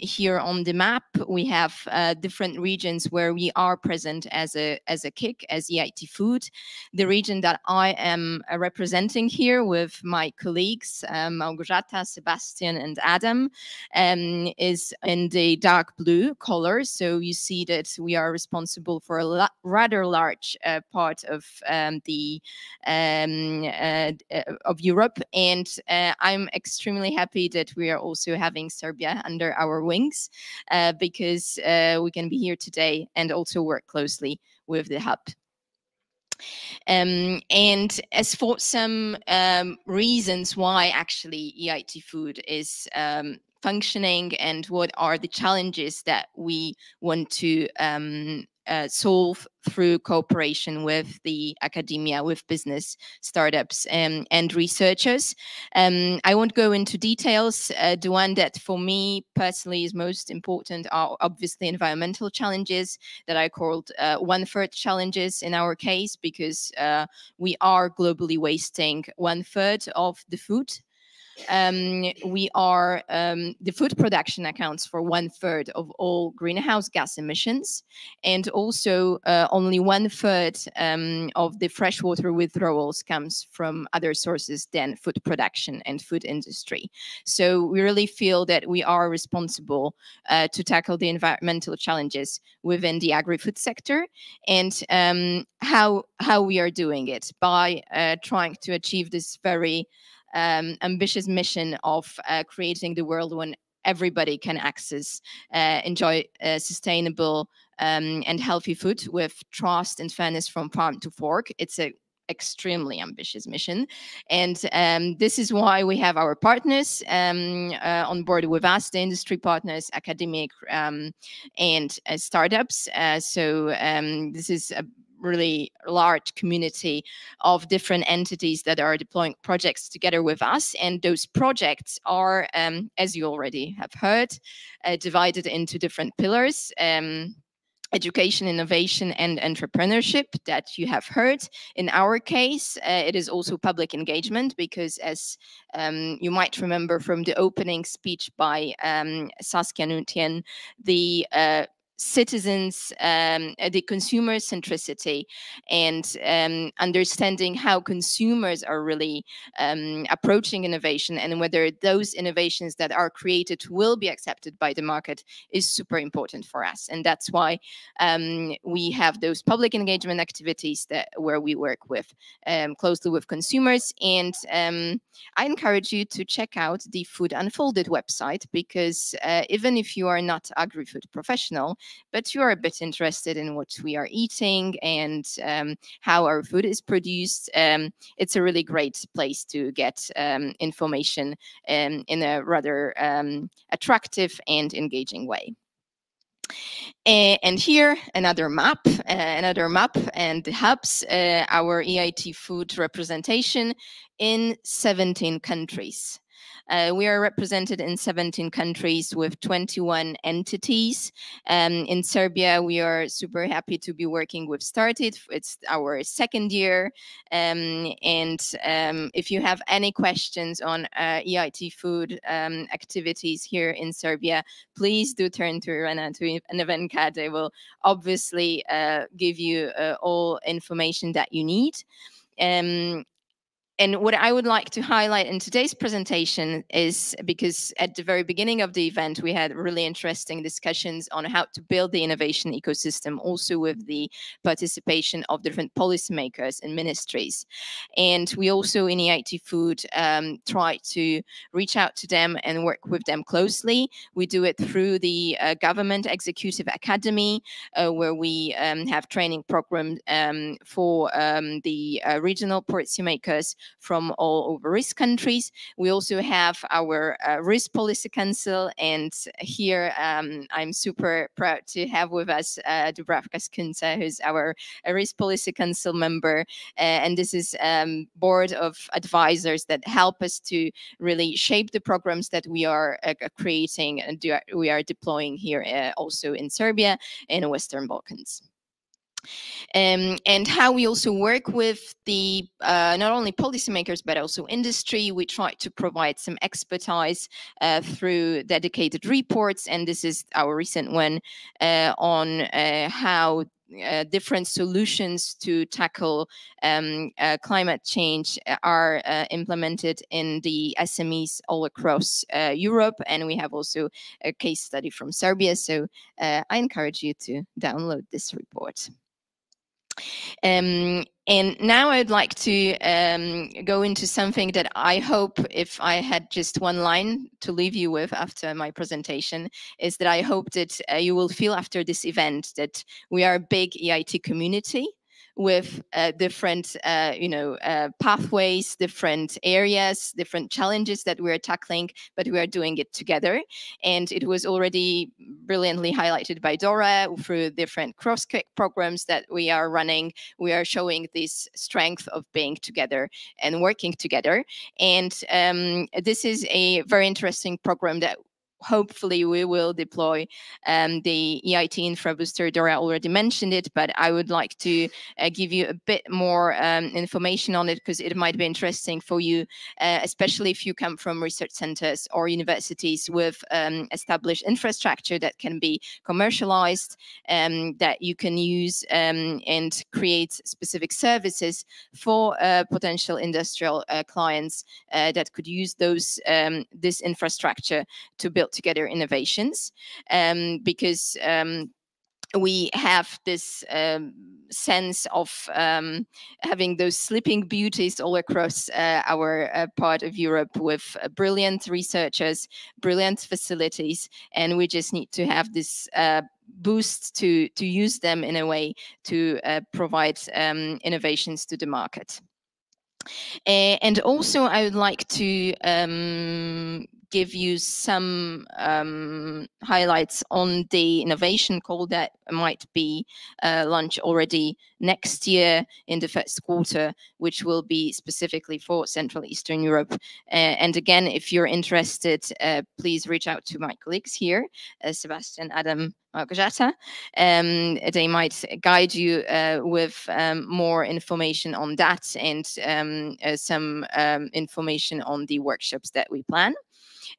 here on the map, we have different regions where we are present as a KIK, as EIT Food. The region that I am representing here with my colleagues, Małgorzata, Sebastian, and Adam, is in the dark blue color. So you see that we are responsible for a rather large part of of Europe, and I'm extremely happy that we are also having Serbia under our wings, because we can be here today and also work closely with the hub. And as for some reasons why actually EIT Food is functioning and what are the challenges that we want to solve through cooperation with the academia, with business, startups, and researchers. I won't go into details. The one that for me personally is most important are obviously environmental challenges that I called 1/3 challenges in our case, because we are globally wasting 1/3 of the food. The food production accounts for 1/3 of all greenhouse gas emissions, and also only 1/3 of the freshwater withdrawals comes from other sources than food production and food industry. So we really feel that we are responsible to tackle the environmental challenges within the agri-food sector, and how we are doing it by trying to achieve this very ambitious mission of creating the world when everybody can enjoy sustainable and healthy food with trust and fairness from farm to fork. It's an extremely ambitious mission, and this is why we have our partners on board with us, the industry partners, academic and startups. This is a really large community of different entities that are deploying projects together with us. And those projects are, as you already have heard, divided into different pillars. Education, innovation, and entrepreneurship that you have heard. In our case, it is also public engagement, because as you might remember from the opening speech by Saskia Nutien, the citizens, the consumer centricity, and understanding how consumers are really approaching innovation, and whether those innovations that are created will be accepted by the market is super important for us. And that's why we have those public engagement activities where we work with closely with consumers. And I encourage you to check out the Food Unfolded website, because even if you are not agri-food professional, but you are a bit interested in what we are eating and how our food is produced, it's a really great place to get information in a rather attractive and engaging way. And here another map and the hubs, our EIT food representation in 17 countries. We are represented in 17 countries with 21 entities. In Serbia, we are super happy to be working with Started. It's our second year. If you have any questions on EIT food activities here in Serbia, please do turn to Renato and Nevenka. They will obviously give you all information that you need. And what I would like to highlight in today's presentation is, because at the very beginning of the event, we had really interesting discussions on how to build the innovation ecosystem, also with the participation of different policymakers and ministries. And we also in EIT Food try to reach out to them and work with them closely. We do it through the Government Executive Academy, where we have training programs for the regional policymakers from all over risk countries. We also have our Risk Policy Council, and here I'm super proud to have with us Dubravka Skunca, who's our Risk Policy Council member, and this is board of advisors that help us to really shape the programs that we are creating and we are deploying here also in Serbia and the Western Balkans. And how we also work with the not only policymakers but also industry. We try to provide some expertise through dedicated reports, and this is our recent one on how different solutions to tackle climate change are implemented in the SMEs all across Europe. And we have also a case study from Serbia, so I encourage you to download this report. And now I'd like to go into something that I hope, if I had just one line to leave you with after my presentation, is that I hope that you will feel after this event that we are a big EIT community. with different, pathways, different areas, different challenges that we're tackling, but we are doing it together. And it was already brilliantly highlighted by Dora through different cross-cut programs that we are running. We are showing this strength of being together and working together. And this is a very interesting program that hopefully we will deploy. The EIT Infra Booster, Dora already mentioned it, but I would like to give you a bit more information on it, because it might be interesting for you, especially if you come from research centers or universities with established infrastructure that can be commercialized, that you can use and create specific services for potential industrial clients that could use this infrastructure to build together innovations, because we have this sense of having those sleeping beauties all across our part of Europe, with brilliant researchers, brilliant facilities, and we just need to have this boost to use them in a way to provide innovations to the market. And also I would like to give you some highlights on the innovation call that might be launched already next year in the first quarter, which will be specifically for Central Eastern Europe. And again, if you're interested, please reach out to my colleagues here, Sebastian, Adam, Małgorzata. They might guide you with more information on that and some information on the workshops that we plan.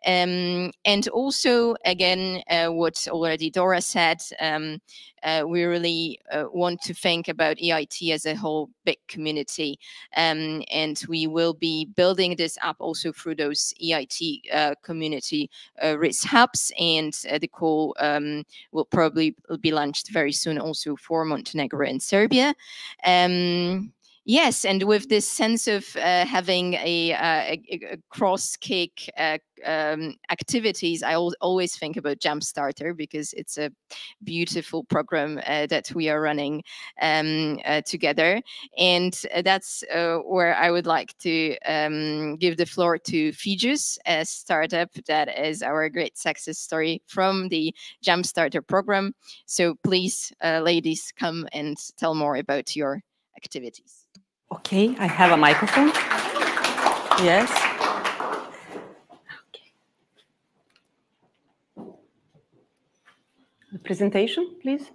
And also, again, what already Dora said, we really want to think about EIT as a whole big community, and we will be building this up also through those EIT community risk hubs, and the call will probably be launched very soon also for Montenegro and Serbia. Yes, and with this sense of having a cross-kick activities, I always think about Jumpstarter, because it's a beautiful program that we are running together. And that's where I would like to give the floor to Fijus, a startup that is our great success story from the Jumpstarter program. So please, ladies, come and tell more about your activities. Okay, I have a microphone. Yes. Okay. The presentation, please.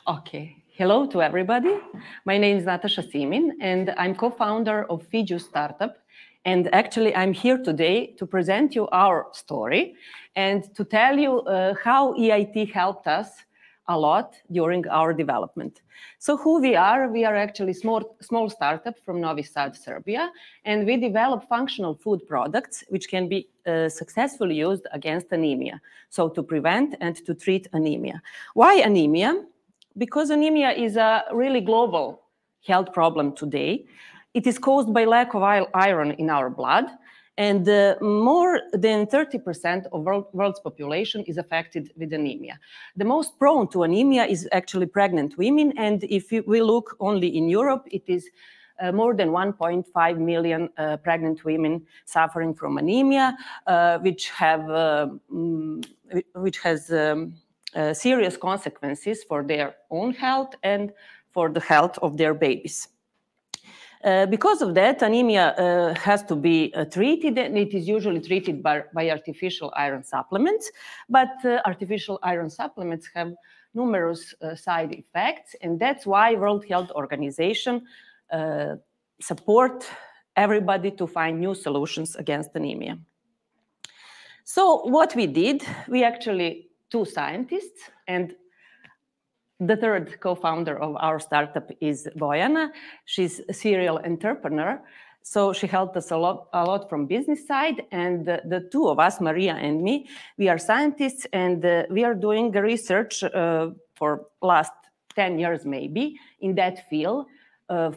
Okay. Hello to everybody. My name is Natasha Simin, and I'm co-founder of Fijus Startup. And actually, I'm here today to present you our story and to tell you how EIT helped us a lot during our development. So who we are actually small startup from Novi Sad, Serbia, and we develop functional food products which can be successfully used against anemia, so to prevent and to treat anemia. Why anemia? Because anemia is a really global health problem today. It is caused by lack of iron in our blood, and more than 30% of world's population is affected with anemia. The most prone to anemia is actually pregnant women, and if we look only in Europe, it is more than 1.5 million pregnant women suffering from anemia, which has serious consequences for their own health and for the health of their babies. Because of that, anemia has to be treated, and it is usually treated by artificial iron supplements. But artificial iron supplements have numerous side effects, and that's why World Health Organization support everybody to find new solutions against anemia. So what we did, we actually, two scientists, and the third co-founder of our startup is Bojana. She's a serial entrepreneur, so she helped us a lot from business side. And the two of us, Maria and me, we are scientists, and we are doing research for last 10 years maybe in that field,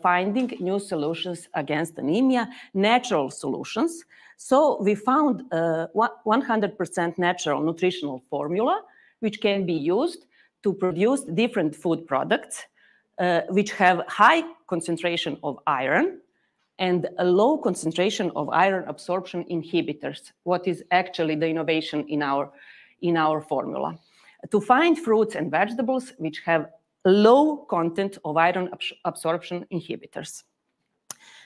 finding new solutions against anemia, natural solutions. So we found 100% natural nutritional formula which can be used to produce different food products which have high concentration of iron and a low concentration of iron absorption inhibitors, what is actually the innovation in our formula. To find fruits and vegetables which have low content of iron absorption inhibitors.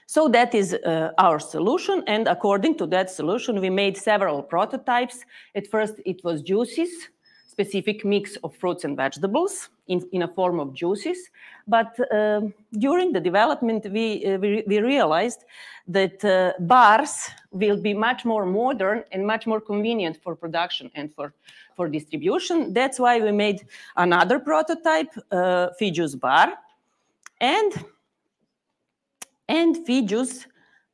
So that is our solution, and according to that solution, we made several prototypes. At first, it was juices, specific mix of fruits and vegetables in a form of juices. But during the development, we realized that bars will be much more modern and much more convenient for production and for distribution. That's why we made another prototype, Fijus bar, and Fijus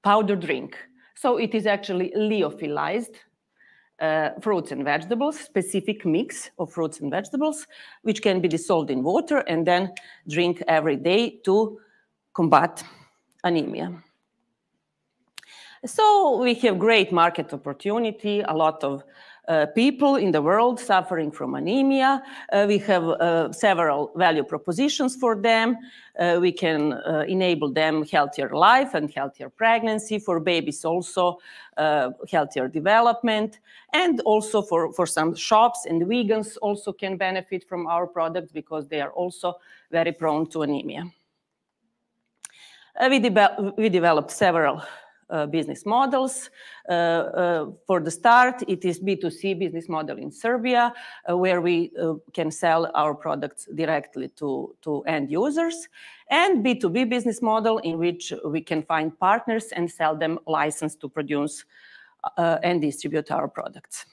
powder drink. So it is actually lyophilized fruits and vegetables, specific mix of fruits and vegetables, which can be dissolved in water and then drink every day to combat anemia. So we have great market opportunity, a lot of people in the world suffering from anemia. We have several value propositions for them. We can enable them healthier life and healthier pregnancy, for babies also healthier development, and also for some shops and vegans also can benefit from our products because they are also very prone to anemia. We developed several business models. For the start, it is B2C business model in Serbia, where we can sell our products directly to end users, and B2B business model in which we can find partners and sell them license to produce and distribute our products.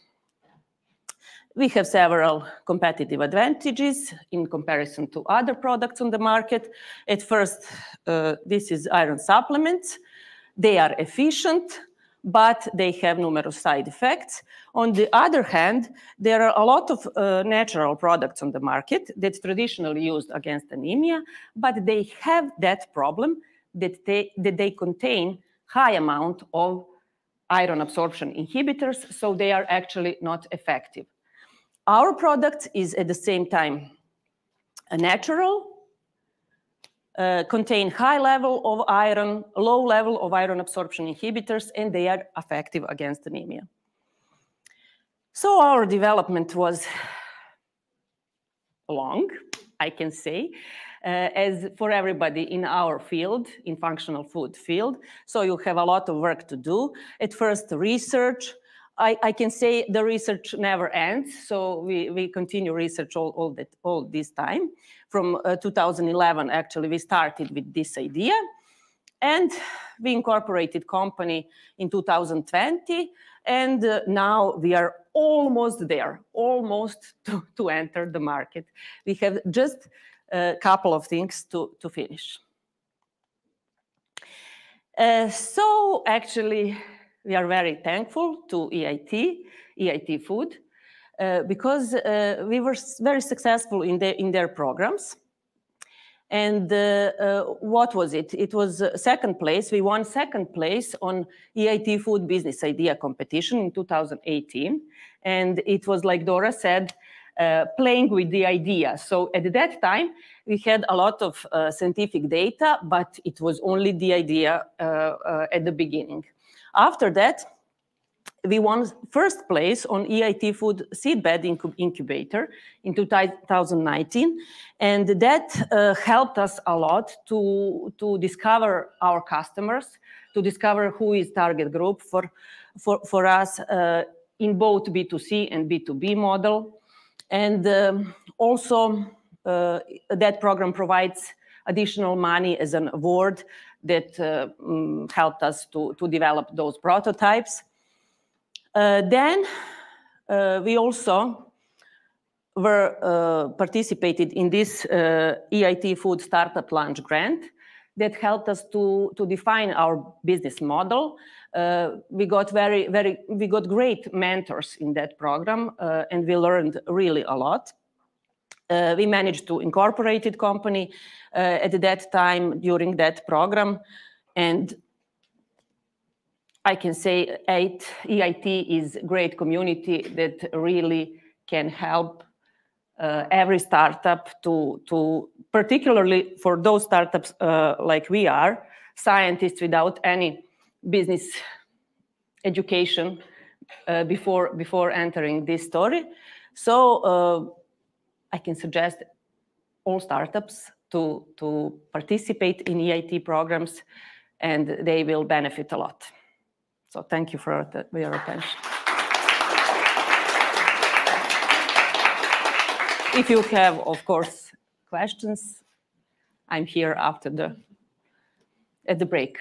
We have several competitive advantages in comparison to other products on the market. At first, this is iron supplements. They are efficient, but they have numerous side effects. On the other hand, there are a lot of natural products on the market that traditionally used against anemia, but they have that problem that they contain high amount of iron absorption inhibitors, so they are actually not effective. Our product is at the same time a natural, contain high level of iron, low level of iron absorption inhibitors, and they are effective against anemia. So our development was long, I can say, as for everybody in our field, in functional food field. So you have a lot of work to do. At first, research. I can say the research never ends, so we continue research all this time. From 2011, actually, we started with this idea, and we incorporated company in 2020, and now we are almost there, almost to enter the market. We have just a couple of things to finish. So actually, we are very thankful to EIT Food, because we were very successful in their programs. And what was it? It was second place. We won second place on EIT Food Business Idea Competition in 2018. And it was, like Dora said, playing with the idea. So at that time, we had a lot of scientific data, but it was only the idea at the beginning. After that, we won first place on EIT Food Seedbed Incubator in 2019, and that helped us a lot to discover our customers, to discover who is target group for us in both B2C and B2B model. And also, that program provides additional money as an award that helped us to develop those prototypes. Then we also were participated in this EIT Food Startup Launch Grant that helped us to define our business model. We got great mentors in that program, and we learned really a lot. We managed to incorporate the company at that time during that program, and I can say EIT is a great community that really can help every startup to particularly for those startups like we are, scientists without any business education before entering this story. So I can suggest all startups to participate in EIT programs, and they will benefit a lot. So thank you for your attention. If you have, of course, questions, I'm here after at the break.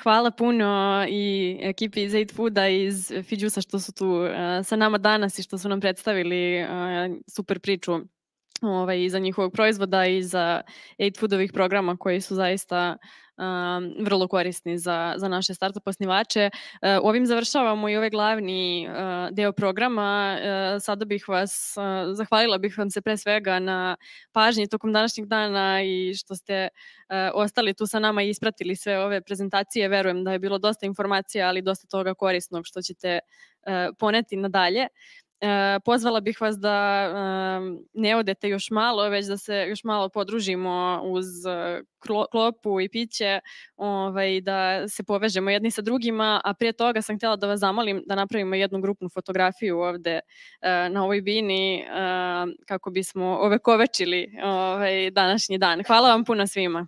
Hvala puno i ekipi iz EIT Fooda i iz Fiđusa što su tu sa nama danas i što su nam predstavili super priču iza njihovog proizvoda i za EIT Foodovih programa koji su zaista vrlo korisni za naše startup osnivače. Ovim završavamo i ovaj glavni deo programa. Sada zahvalila bih vam se pre svega na pažnji tokom današnjeg dana i što ste ostali tu sa nama i ispratili sve ove prezentacije. Verujem da je bilo dosta informacija, ali dosta toga korisnog što ćete poneti nadalje. Pozvala bih vas da ne odete još malo, već da se još malo podružimo uz klopu i piće, da se povežemo jedni sa drugima, a prije toga sam htjela da vas zamolim da napravimo jednu grupnu fotografiju ovde na ovoj bini kako bismo ovekovečili današnji dan. Hvala vam puno svima.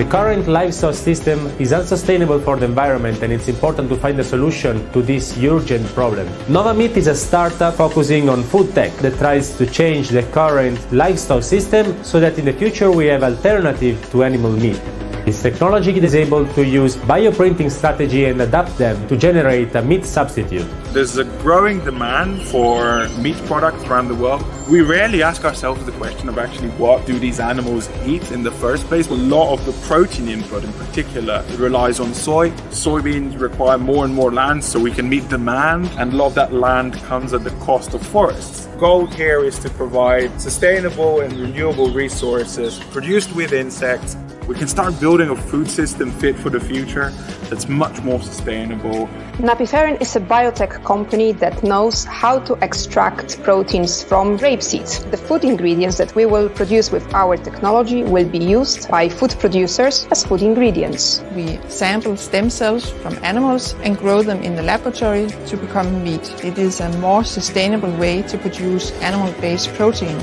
current livestock system is unsustainable for the environment, and it's important to find a solution to this urgent problem. Novamit is a startup focusing on food tech that tries to change the current livestock system so that in the future we have alternative to animal meat. This technology is able to use bioprinting strategy and adapt them to generate a meat substitute. There's a growing demand for meat products around the world. We rarely ask ourselves the question of actually what do these animals eat in the first place. A lot of the protein input in particular relies on soy. Soybeans require more and more land so we can meet demand, and a lot of that land comes at the cost of forests. The goal here is to provide sustainable and renewable resources produced with insects. We can start building a food system fit for the future that's much more sustainable. Napiferin is a biotech company that knows how to extract proteins from rapeseed. The food ingredients that we will produce with our technology will be used by food producers as food ingredients. We sample stem cells from animals and grow them in the laboratory to become meat. It is a more sustainable way to produce animal-based protein.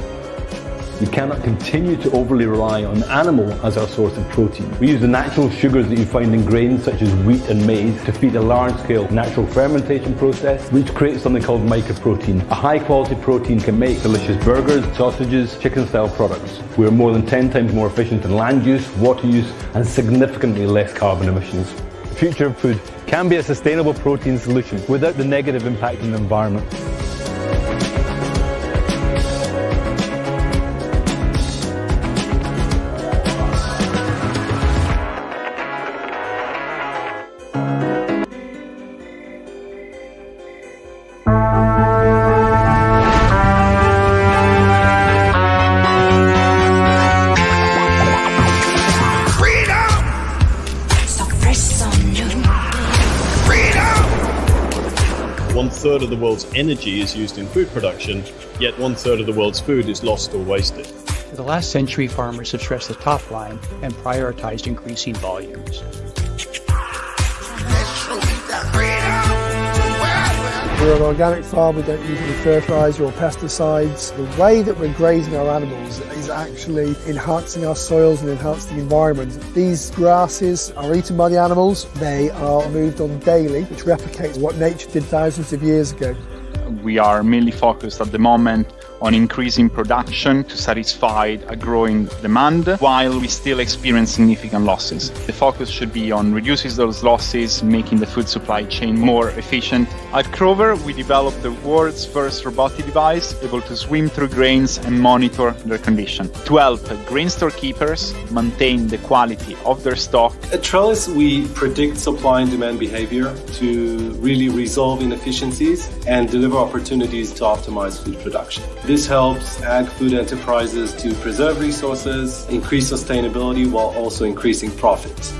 We cannot continue to overly rely on animal as our source of protein. We use the natural sugars that you find in grains such as wheat and maize to feed a large-scale natural fermentation process, which creates something called mycoprotein. A high-quality protein can make delicious burgers, sausages, chicken-style products. We are more than 10 times more efficient in land use, water use, and significantly less carbon emissions. The future of food can be a sustainable protein solution without the negative impact on the environment. One-third of the world's energy is used in food production, yet one-third of the world's food is lost or wasted. For the last century, farmers have stressed the top line and prioritized increasing volumes. We're an organic farm, we don't use any fertiliser or pesticides. The way that we're grazing our animals is actually enhancing our soils and enhancing the environment. These grasses are eaten by the animals, they are moved on daily, which replicates what nature did thousands of years ago. We are mainly focused at the moment on increasing production to satisfy a growing demand while we still experience significant losses. The focus should be on reducing those losses, making the food supply chain more efficient. At Crover, we developed the world's first robotic device able to swim through grains and monitor their condition to help grain storekeepers maintain the quality of their stock. At Trellis, we predict supply and demand behavior to really resolve inefficiencies and deliver opportunities to optimize food production. This helps ag food enterprises to preserve resources, increase sustainability while also increasing profits.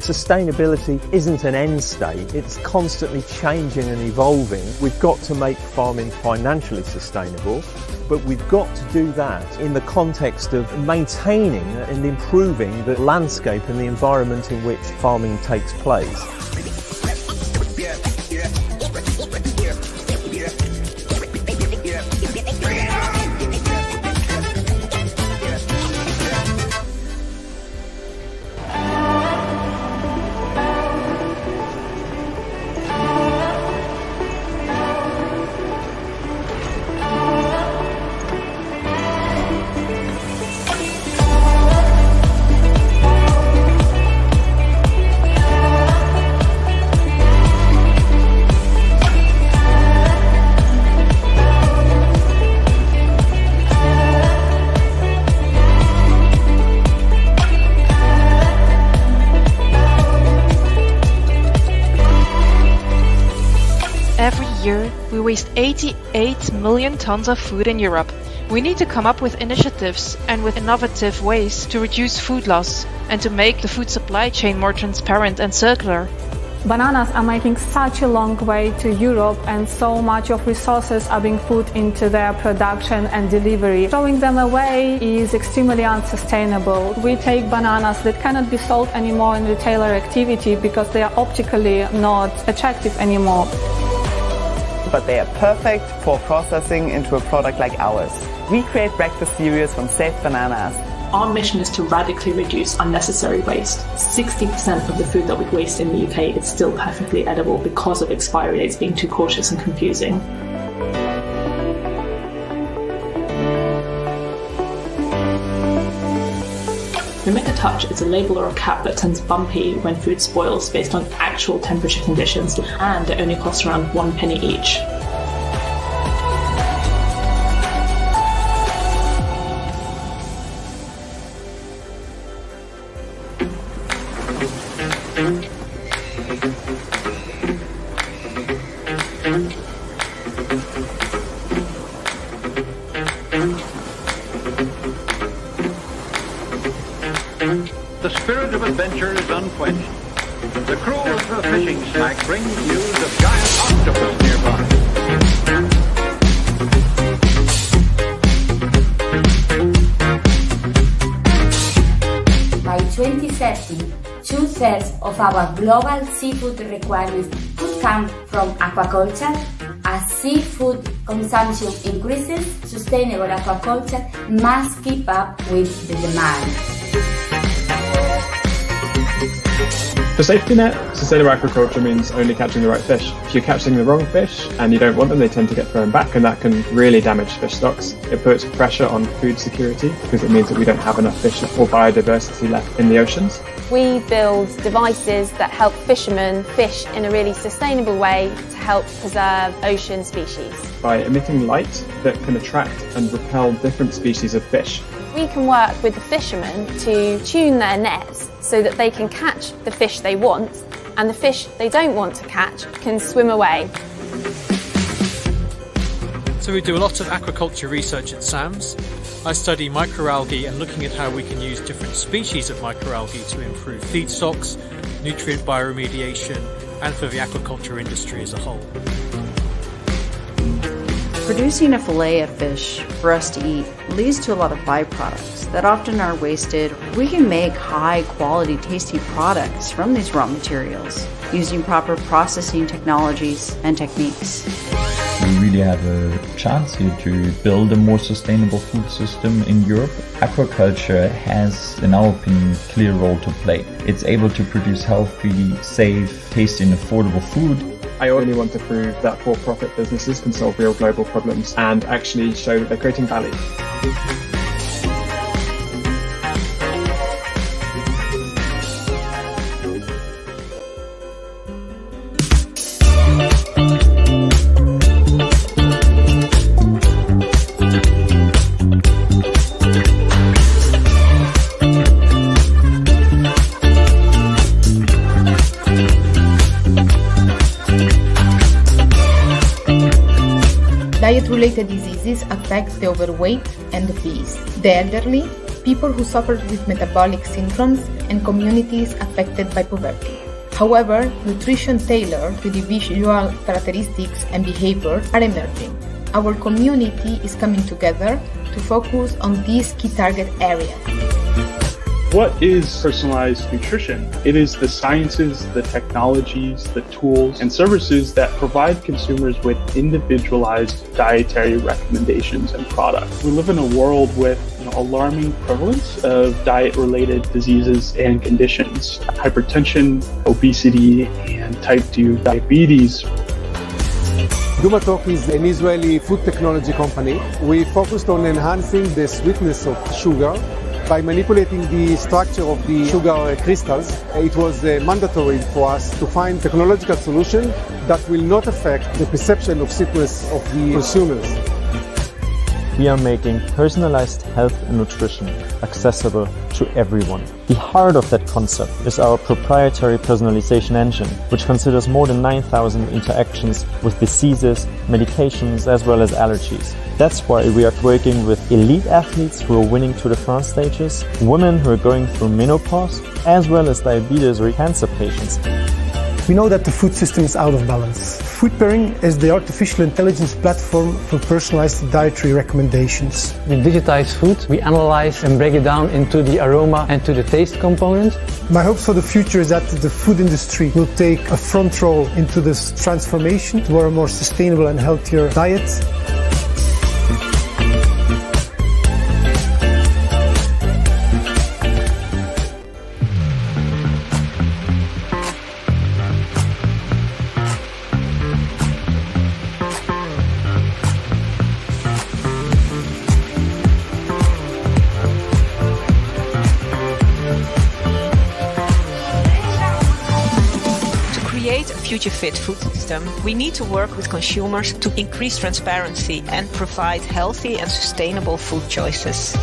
Sustainability isn't an end state, it's constantly changing and evolving. We've got to make farming financially sustainable, but we've got to do that in the context of maintaining and improving the landscape and the environment in which farming takes place. We waste 88 million tons of food in Europe. We need to come up with initiatives and with innovative ways to reduce food loss and to make the food supply chain more transparent and circular. Bananas are making such a long way to Europe, and so much of resources are being put into their production and delivery. Throwing them away is extremely unsustainable. We take bananas that cannot be sold anymore in retailer activity because they are optically not attractive anymore. But they are perfect for processing into a product like ours. We create breakfast cereals from saved bananas. Our mission is to radically reduce unnecessary waste. 60% of the food that we waste in the UK is still perfectly edible because of expiry dates being too cautious and confusing. Limit Touch is a label or a cap that turns bumpy when food spoils based on actual temperature conditions, and it only costs around 1 penny each. The spirit of adventure is unquenched. The crew of the fishing smack brings news of giant octopus nearby. By 2030, 2/3 of our global seafood requirements could come from aquaculture. As seafood consumption increases, sustainable aquaculture must keep up with the demand. For safety net, sustainable aquaculture means only catching the right fish. If you're catching the wrong fish and you don't want them, they tend to get thrown back, and that can really damage fish stocks. It puts pressure on food security because it means that we don't have enough fish or biodiversity left in the oceans. We build devices that help fishermen fish in a really sustainable way to help preserve ocean species. By emitting light that can attract and repel different species of fish. We can work with the fishermen to tune their nets so that they can catch the fish they want, and the fish they don't want to catch can swim away. So we do a lot of aquaculture research at SAMS. I study microalgae and looking at how we can use different species of microalgae to improve feed stocks, nutrient bioremediation, and for the aquaculture industry as a whole. Producing a fillet of fish for us to eat leads to a lot of byproducts that often are wasted. We can make high quality, tasty products from these raw materials using proper processing technologies and techniques. We really have a chance here to build a more sustainable food system in Europe. Aquaculture has, in our opinion, a clear role to play. It's able to produce healthy, safe, tasty and affordable food. I only want to prove that for-profit businesses can solve real global problems and actually show that they're creating value. Diet-related diseases affect the overweight and obese, the elderly, people who suffer with metabolic syndromes, and communities affected by poverty. However, nutrition tailored to individual characteristics and behavior are emerging. Our community is coming together to focus on these key target areas. What is personalized nutrition? It is the sciences, the technologies, the tools, and services that provide consumers with individualized dietary recommendations and products. We live in a world with alarming prevalence of diet-related diseases and conditions, hypertension, obesity, and type 2 diabetes. Dumatok is an Israeli food technology company. We focused on enhancing the sweetness of sugar by manipulating the structure of the sugar crystals. It was mandatory for us to find technological solution that will not affect the perception of sweetness of the consumers. We are making personalized health and nutrition accessible to everyone. The heart of that concept is our proprietary personalization engine, which considers more than 9,000 interactions with diseases, medications, as well as allergies. That's why we are working with elite athletes who are winning Tour de France stages, women who are going through menopause, as well as diabetes or cancer patients. We know that the food system is out of balance. Food pairing is the artificial intelligence platform for personalized dietary recommendations. We digitize food, we analyze and break it down into the aroma and to the taste component. My hopes for the future is that the food industry will take a front role into this transformation toward a more sustainable and healthier diet. future-fit food system, we need to work with consumers to increase transparency and provide healthy and sustainable food choices.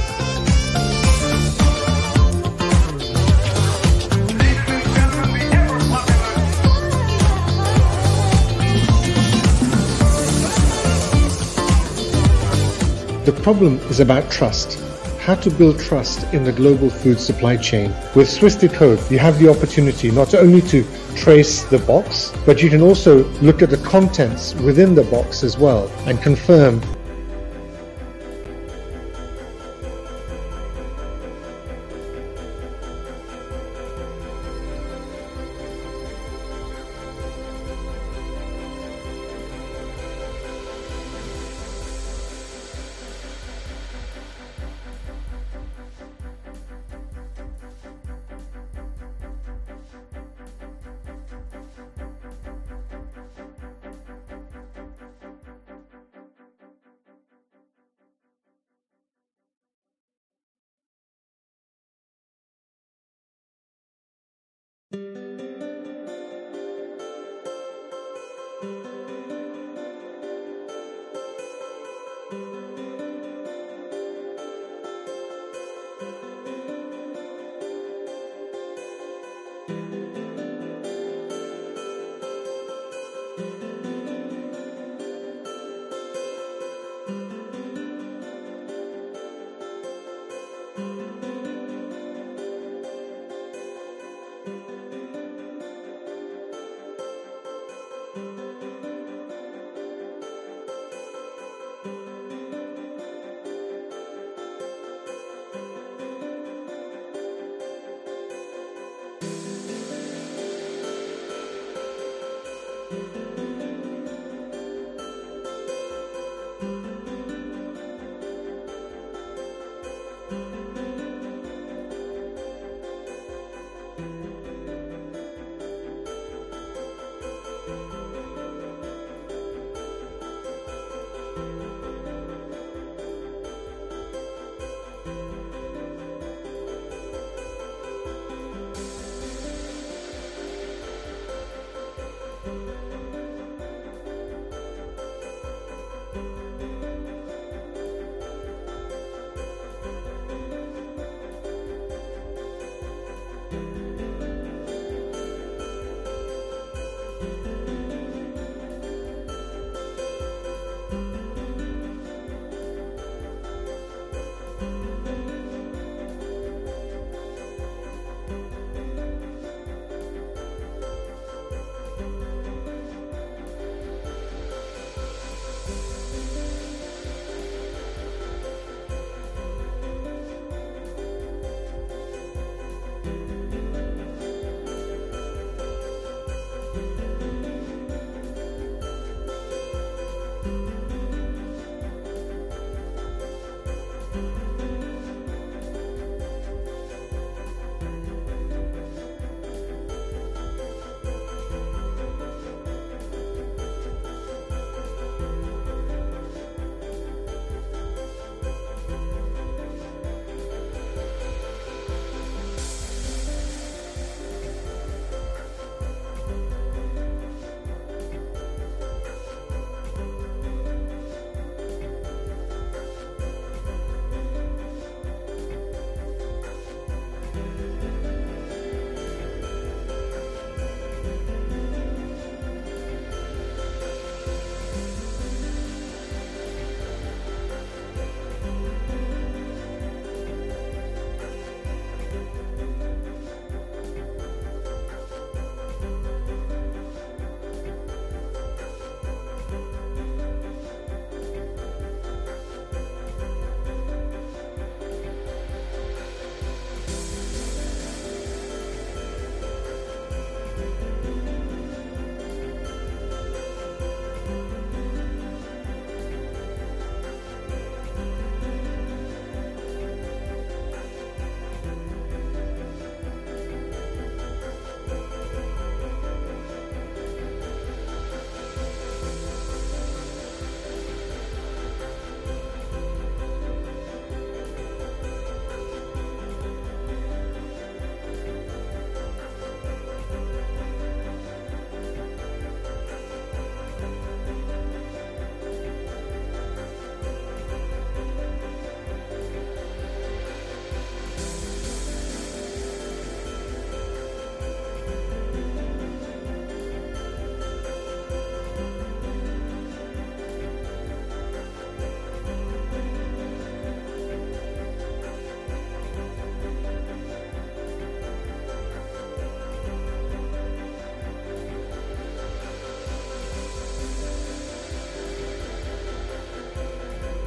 The problem is about trust. How to build trust in the global food supply chain. With Swiss Decode, you have the opportunity not only to trace the box, but you can also look at the contents within the box as well and confirm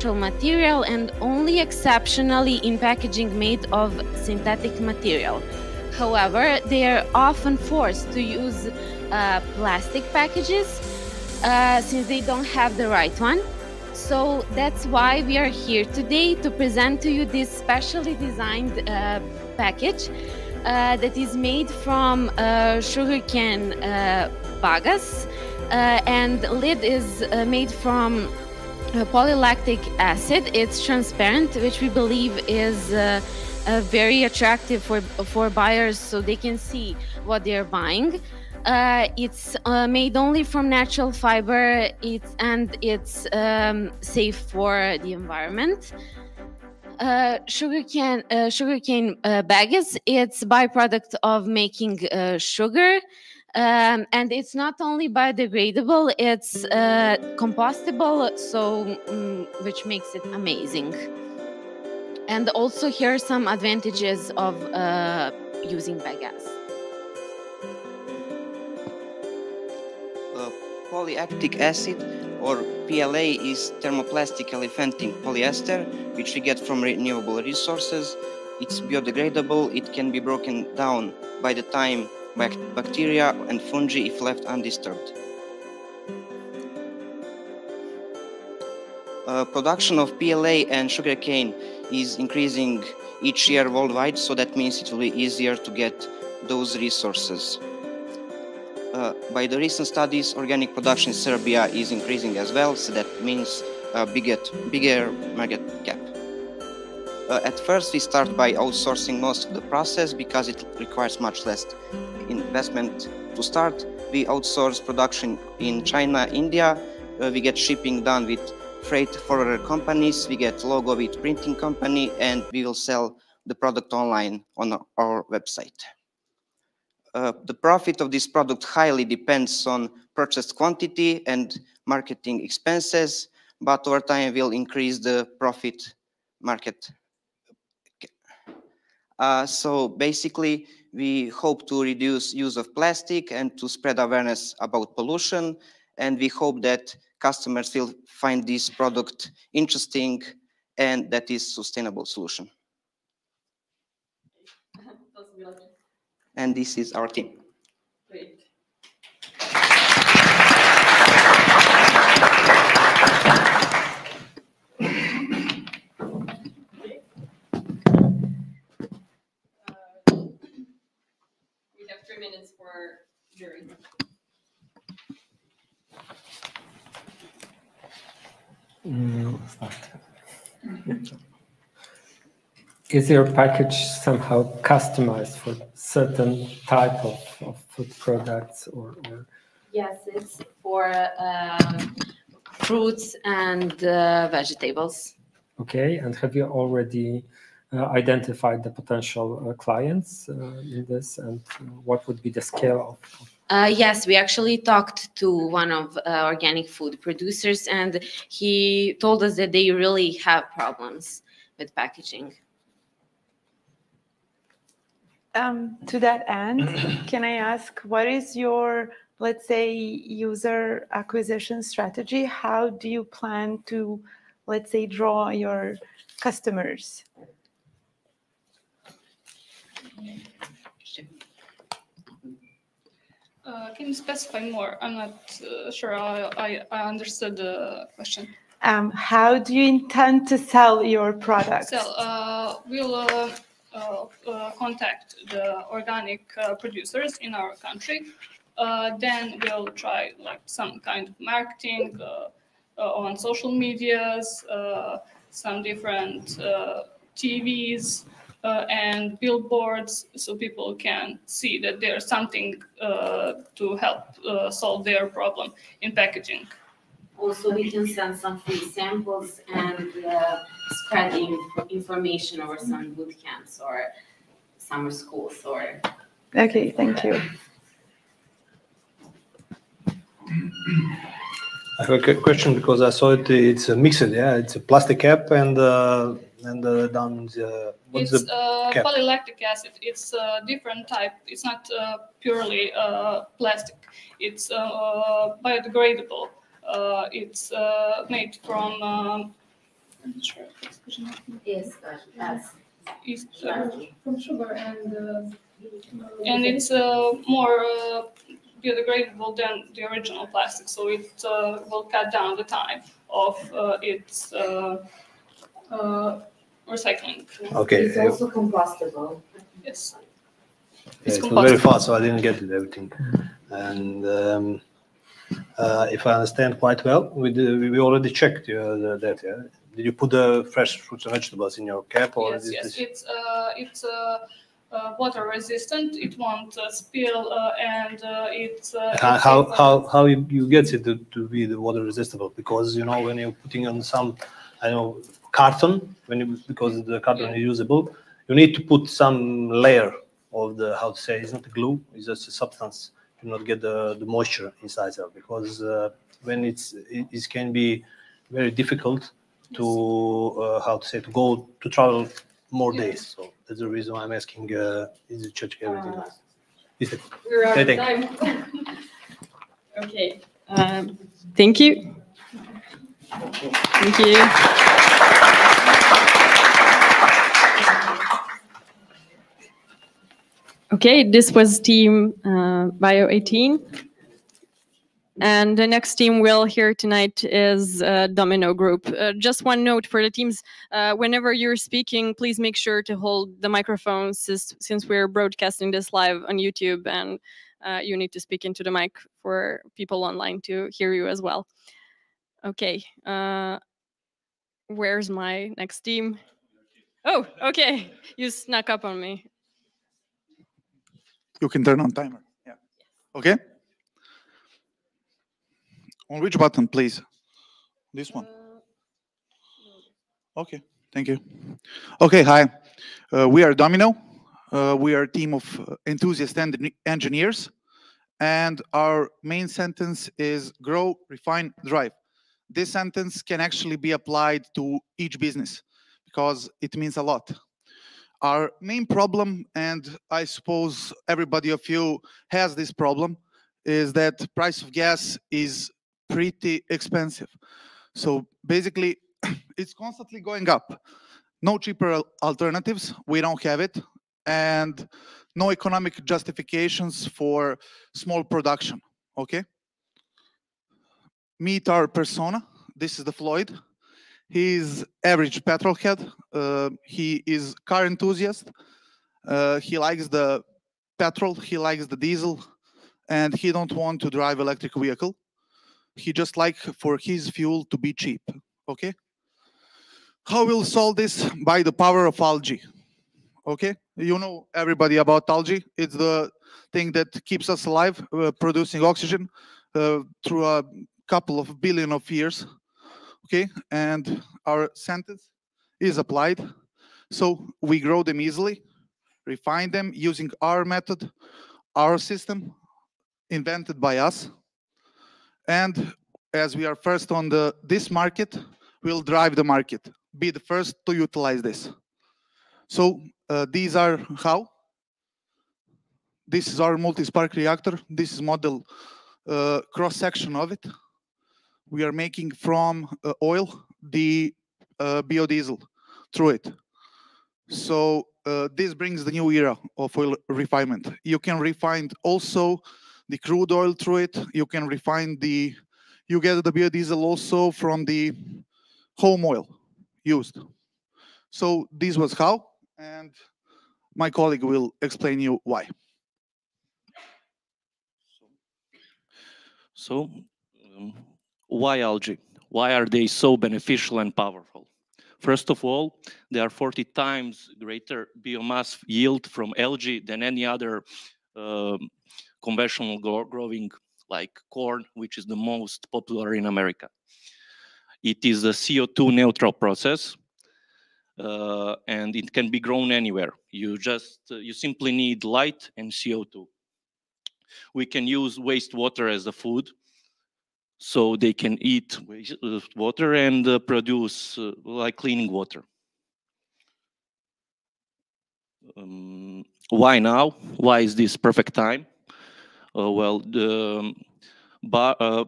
natural material and only exceptionally in packaging made of synthetic material. However, they are often forced to use plastic packages since they don't have the right one. So that's why we are here today to present to you this specially designed package that is made from sugarcane bagasse, and the lid is made from polylactic acid. It's transparent, which we believe is very attractive for buyers so they can see what they're buying. It's made only from natural fiber, it's safe for the environment. Sugarcane bagasse, it's byproduct of making sugar, and it's not only biodegradable, it's compostable, so which makes it amazing. And also here are some advantages of using bagasse. Polylactic acid, or PLA, is thermoplastic elephantic polyester, which we get from renewable resources. It's biodegradable, it can be broken down by the time by bacteria and fungi if left undisturbed. Production of PLA and sugarcane is increasing each year worldwide, so that means it will be easier to get those resources. By the recent studies, organic production in Serbia is increasing as well, so that means a bigger market cap. At first, we start by outsourcing most of the process because it requires much less investment to start. We outsource production in China, India. We get shipping done with freight forwarder companies. We get logo with printing company, and we will sell the product online on our website. The profit of this product highly depends on purchased quantity and marketing expenses, but over time will increase the profit market. So basically, we hope to reduce use of plastic and to spread awareness about pollution, and we hope that customers will find this product interesting and that is sustainable solution. And this is our team. Great. We have 3 minutes for jury. Is your package somehow customized for certain type of food products or? Yes, it's for fruits and vegetables. Okay, and have you already identified the potential clients in this, and what would be the scale of? Yes, we actually talked to one of organic food producers, and he told us that they really have problems with packaging. To that end, can I ask, what is your, let's say, user acquisition strategy? How do you plan to, let's say, draw your customers? Can you specify more? I'm not sure I understood the question. How do you intend to sell your products? We'll contact the organic producers in our country. Then we'll try like some kind of marketing on social medias, some different TVs and billboards, so people can see that there's something to help solve their problem in packaging. Also, we can send some free samples and spreading information over some boot camps or summer schools or. Okay, thank you. I have a question because I saw it. It's a mixed, yeah. It's a plastic cap and down the. What's it's the cap? polylactic acid. It's a different type. It's not purely plastic. It's biodegradable. It's made from Yes, is from sugar, and it's more biodegradable than the original plastic, so it will cut down the time of its recycling. Okay. It's also compostable. Yes. Yeah, it was very fast, so I didn't get it everything. And if I understand quite well, we already checked that. Yeah? Did you put the fresh fruits and vegetables in your cap, or Yes, yes. It's water resistant. It won't spill, and it's. How you get it to be the water resistible? Because you know when you're putting on some, I know, carton, because the carton is usable, you need to put some layer of the, how to say, it's not a glue, it's just a substance to not get the moisture inside there, because when it can be very difficult to how to say, to travel more days. So that's the reason why I'm asking, is it checking everything? We're out of time. Okay. Thank you. Thank you. Okay, this was team Bio 18. And the next team we'll hear tonight is Domino Group. Just one note for the teams, whenever you're speaking, please make sure to hold the microphones since we're broadcasting this live on YouTube, and you need to speak into the mic for people online to hear you as well. Okay, where's my next team? Oh, okay, you snuck up on me. You can turn on timer. Yeah. Okay. On which button, please? This one. Okay. Thank you. Okay. Hi. We are Domino. We are a team of enthusiast engineers, and our main sentence is grow, refine, drive. This sentence can actually be applied to each business because it means a lot. Our main problem, and I suppose everybody of you has this problem, is that the price of gas is pretty expensive. So basically, it's constantly going up. No cheaper alternatives, we don't have it, and no economic justifications for small production, okay? Meet our persona. This is the Floyd. He's average petrol head. He is car enthusiast. He likes the petrol, he likes the diesel, and he don't want to drive electric vehicle. He just like for his fuel to be cheap, okay? How we'll solve this? By the power of algae, okay? You know everybody about algae. It's the thing that keeps us alive, producing oxygen through a couple of billion of years, okay? And our sentence is applied. So we grow them easily, refine them using our method, our system, invented by us. And as we are first on this market, we'll drive the market, be the first to utilize this. So these are how. This is our multi-spark reactor. This is model cross-section of it. We are making from oil the biodiesel through it. So this brings the new era of oil refinement. You can refine also the crude oil through it. You can refine you get the biodiesel also from the home oil used. So this was how, and my colleague will explain you why. So why algae? Why are they so beneficial and powerful? First of all, they are 40 times greater biomass yield from algae than any other conventional growing like corn, which is the most popular in America. It is a CO2 neutral process, and it can be grown anywhere. You simply need light and CO2. We can use wastewater as a food, so they can eat water and produce like cleaning water. Why now? Why is this perfect time? Well, the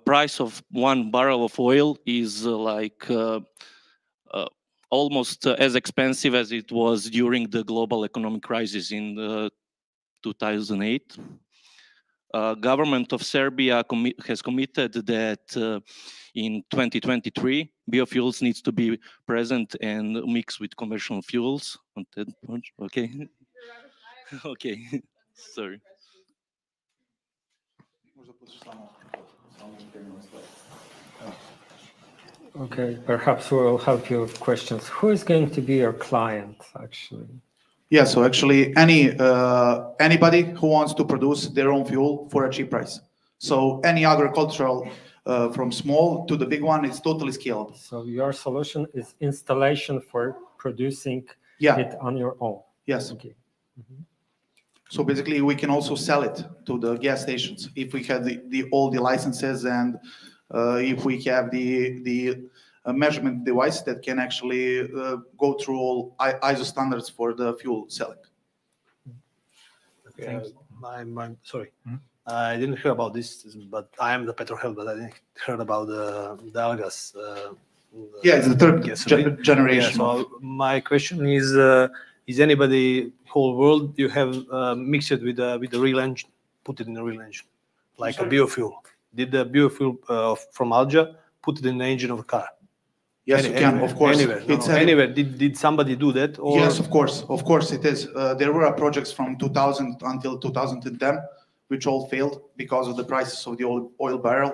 price of 1 barrel of oil is like almost as expensive as it was during the global economic crisis in 2008. Government of Serbia has committed that in 2023, biofuels needs to be present and mixed with conventional fuels. Okay. Okay. Sorry. Okay, perhaps we'll help you with questions. Who is going to be your client, actually? Yeah, so actually anybody who wants to produce their own fuel for a cheap price. So any agricultural, from small to the big one, is totally scalable. So your solution is installation for producing it on your own? Yes. Okay. Mm-hmm. So basically we can also sell it to the gas stations if we have all the licenses and if we have the measurement device that can actually go through all ISO standards for the fuel selling. Okay, I'm sorry. Mm-hmm. I didn't hear about this, but I am the petrol head, but I didn't hear about the Algas. Yeah, it's the third generation. Yeah, so my question is anybody whole world you have mixed it with the real engine, put it in a real engine, like a biofuel? Did the biofuel from Alga put it in the engine of a car? Yes, you can, of course. Anywhere. Anywhere. Did somebody do that? Or? Yes, of course. Of course it is. There were projects from 2000 until 2010, which all failed because of the prices of the oil barrel,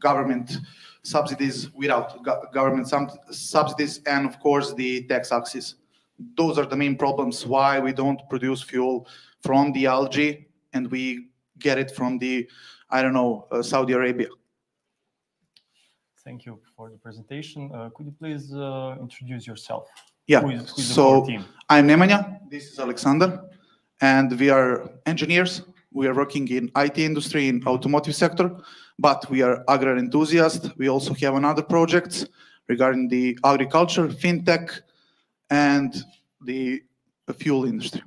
government subsidies without government subsidies, and of course the tax axis. Those are the main problems why we don't produce fuel from the algae and we get it from the, I don't know, Saudi Arabia. Thank you for the presentation. Could you please introduce yourself? Yeah, who's so the team? I'm Nemanja, this is Alexander, and we are engineers. We are working in IT industry, in automotive sector, but we are agri enthusiasts. We also have another projects regarding the agriculture, fintech, and the fuel industry.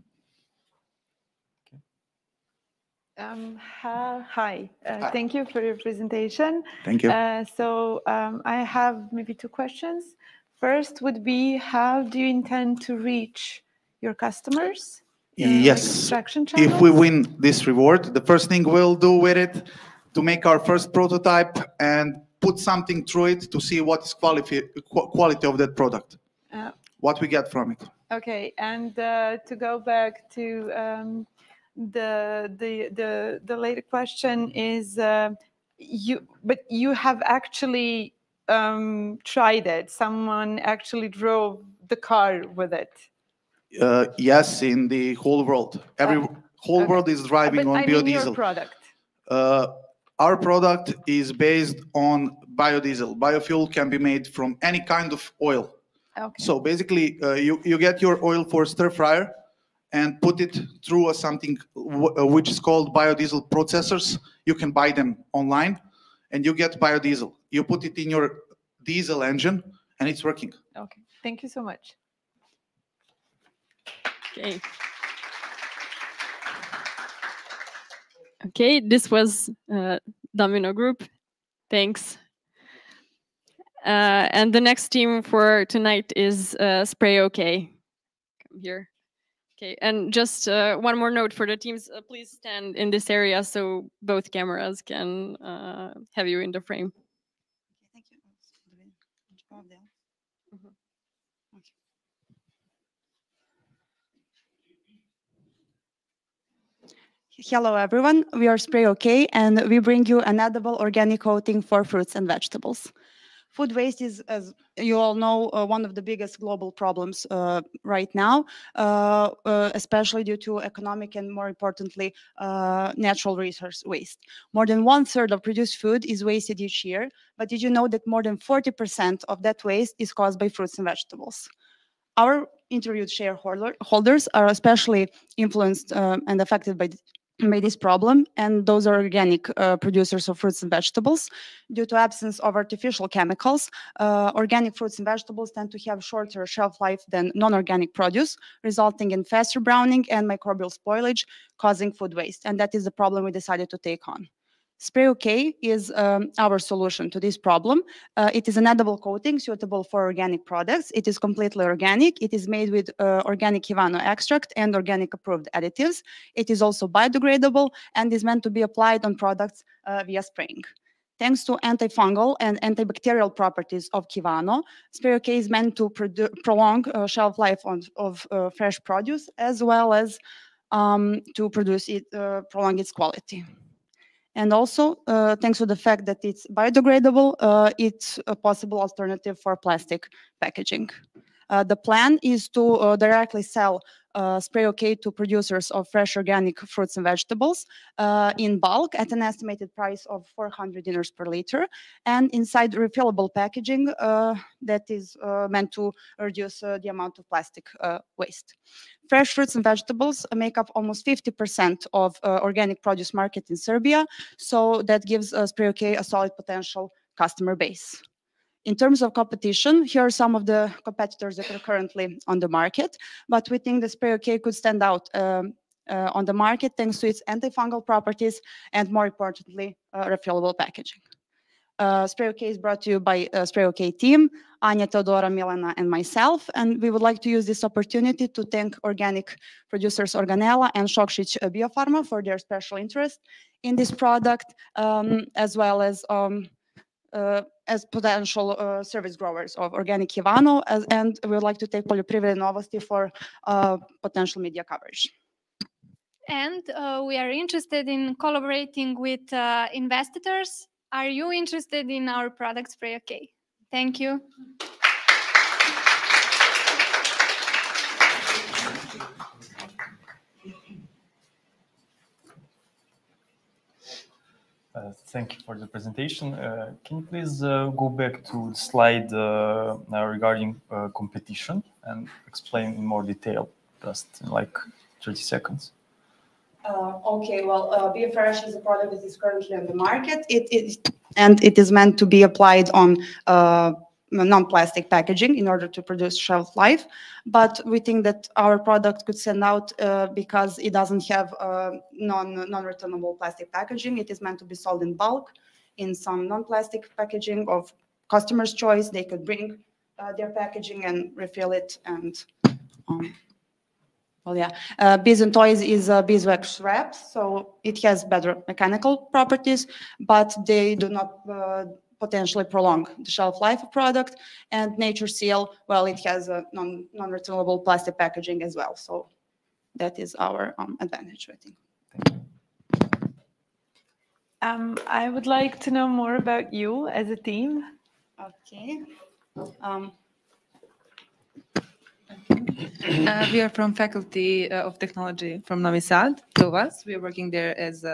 Hi. Thank you for your presentation. Thank you. So I have maybe two questions. First would be, how do you intend to reach your customers? Yes, if we win this reward, the first thing we'll do with it to make our first prototype and put something through it to see what is quality of that product, what we get from it. Okay, and to go back to the later question is, you have actually tried it. Someone actually drove the car with it. Yes, in the whole world. Whole world is driving on biodiesel. Mean your product. Our product is based on biodiesel. Biofuel can be made from any kind of oil. Okay. So basically, you get your oil for stir fryer and put it through something which is called biodiesel processors. You can buy them online, and you get biodiesel. You put it in your diesel engine, and it's working. Okay. Thank you so much. Okay. Okay, this was Domino Group. Thanks. And the next team for tonight is Spray OK. Come here. Okay, and just one more note for the teams. Please stand in this area so both cameras can have you in the frame. Thank you. Hello everyone, we are Spray OK and we bring you an edible organic coating for fruits and vegetables. Food waste is, as you all know, one of the biggest global problems right now, especially due to economic and, more importantly, natural resource waste. More than 1/3 of produced food is wasted each year, but did you know that more than 40% of that waste is caused by fruits and vegetables? Our interviewed shareholders are especially influenced and affected by this problem, and those are organic producers of fruits and vegetables. Due to absence of artificial chemicals, organic fruits and vegetables tend to have shorter shelf life than non-organic produce, resulting in faster browning and microbial spoilage, causing food waste. And that is the problem we decided to take on. Spray OK is our solution to this problem. It is an edible coating suitable for organic products. It is completely organic. It is made with organic Kivano extract and organic approved additives. It is also biodegradable and is meant to be applied on products via spraying. Thanks to antifungal and antibacterial properties of Kivano, Spray OK is meant to prolong shelf life of fresh produce, as well as to prolong its quality. And also, thanks to the fact that it's biodegradable, it's a possible alternative for plastic packaging. The plan is to directly sell Spray OK to producers of fresh organic fruits and vegetables in bulk at an estimated price of 400 dinars per liter, and inside refillable packaging that is meant to reduce the amount of plastic waste. Fresh fruits and vegetables make up almost 50% of organic produce market in Serbia, so that gives Spray OK a solid potential customer base. In terms of competition, here are some of the competitors that are currently on the market, but we think the Spray OK could stand out on the market thanks to its antifungal properties and, more importantly, refillable packaging. Spray OK is brought to you by Spray OK team, Anya, Teodora, Milena, and myself, and we would like to use this opportunity to thank organic producers Organella and Šokšić Biopharma for their special interest in this product, as well as potential service growers of organic Kivano, and we would like to take Poljoprivredne Novosti for potential media coverage. And we are interested in collaborating with investors. Are you interested in our product Spray OK? Thank you. Thank you for the presentation. Can you please go back to the slide regarding competition and explain in more detail, just in like 30 seconds? Okay, well, BeFresh is a product that is currently on the market. It is meant to be applied on non-plastic packaging in order to produce shelf life. But we think that our product could stand out because it doesn't have non-returnable plastic packaging. It is meant to be sold in bulk in some non-plastic packaging of customer's choice. They could bring their packaging and refill it. And well, yeah, Bees and Toys is a beeswax wrap, so it has better mechanical properties, but they do not potentially prolong the shelf life of product. And Nature Seal, well, it has a non-returnable plastic packaging as well, so that is our advantage, I think. I would like to know more about you as a team. Okay. We are from Faculty of Technology from Novi Sad, two of us. We are working there as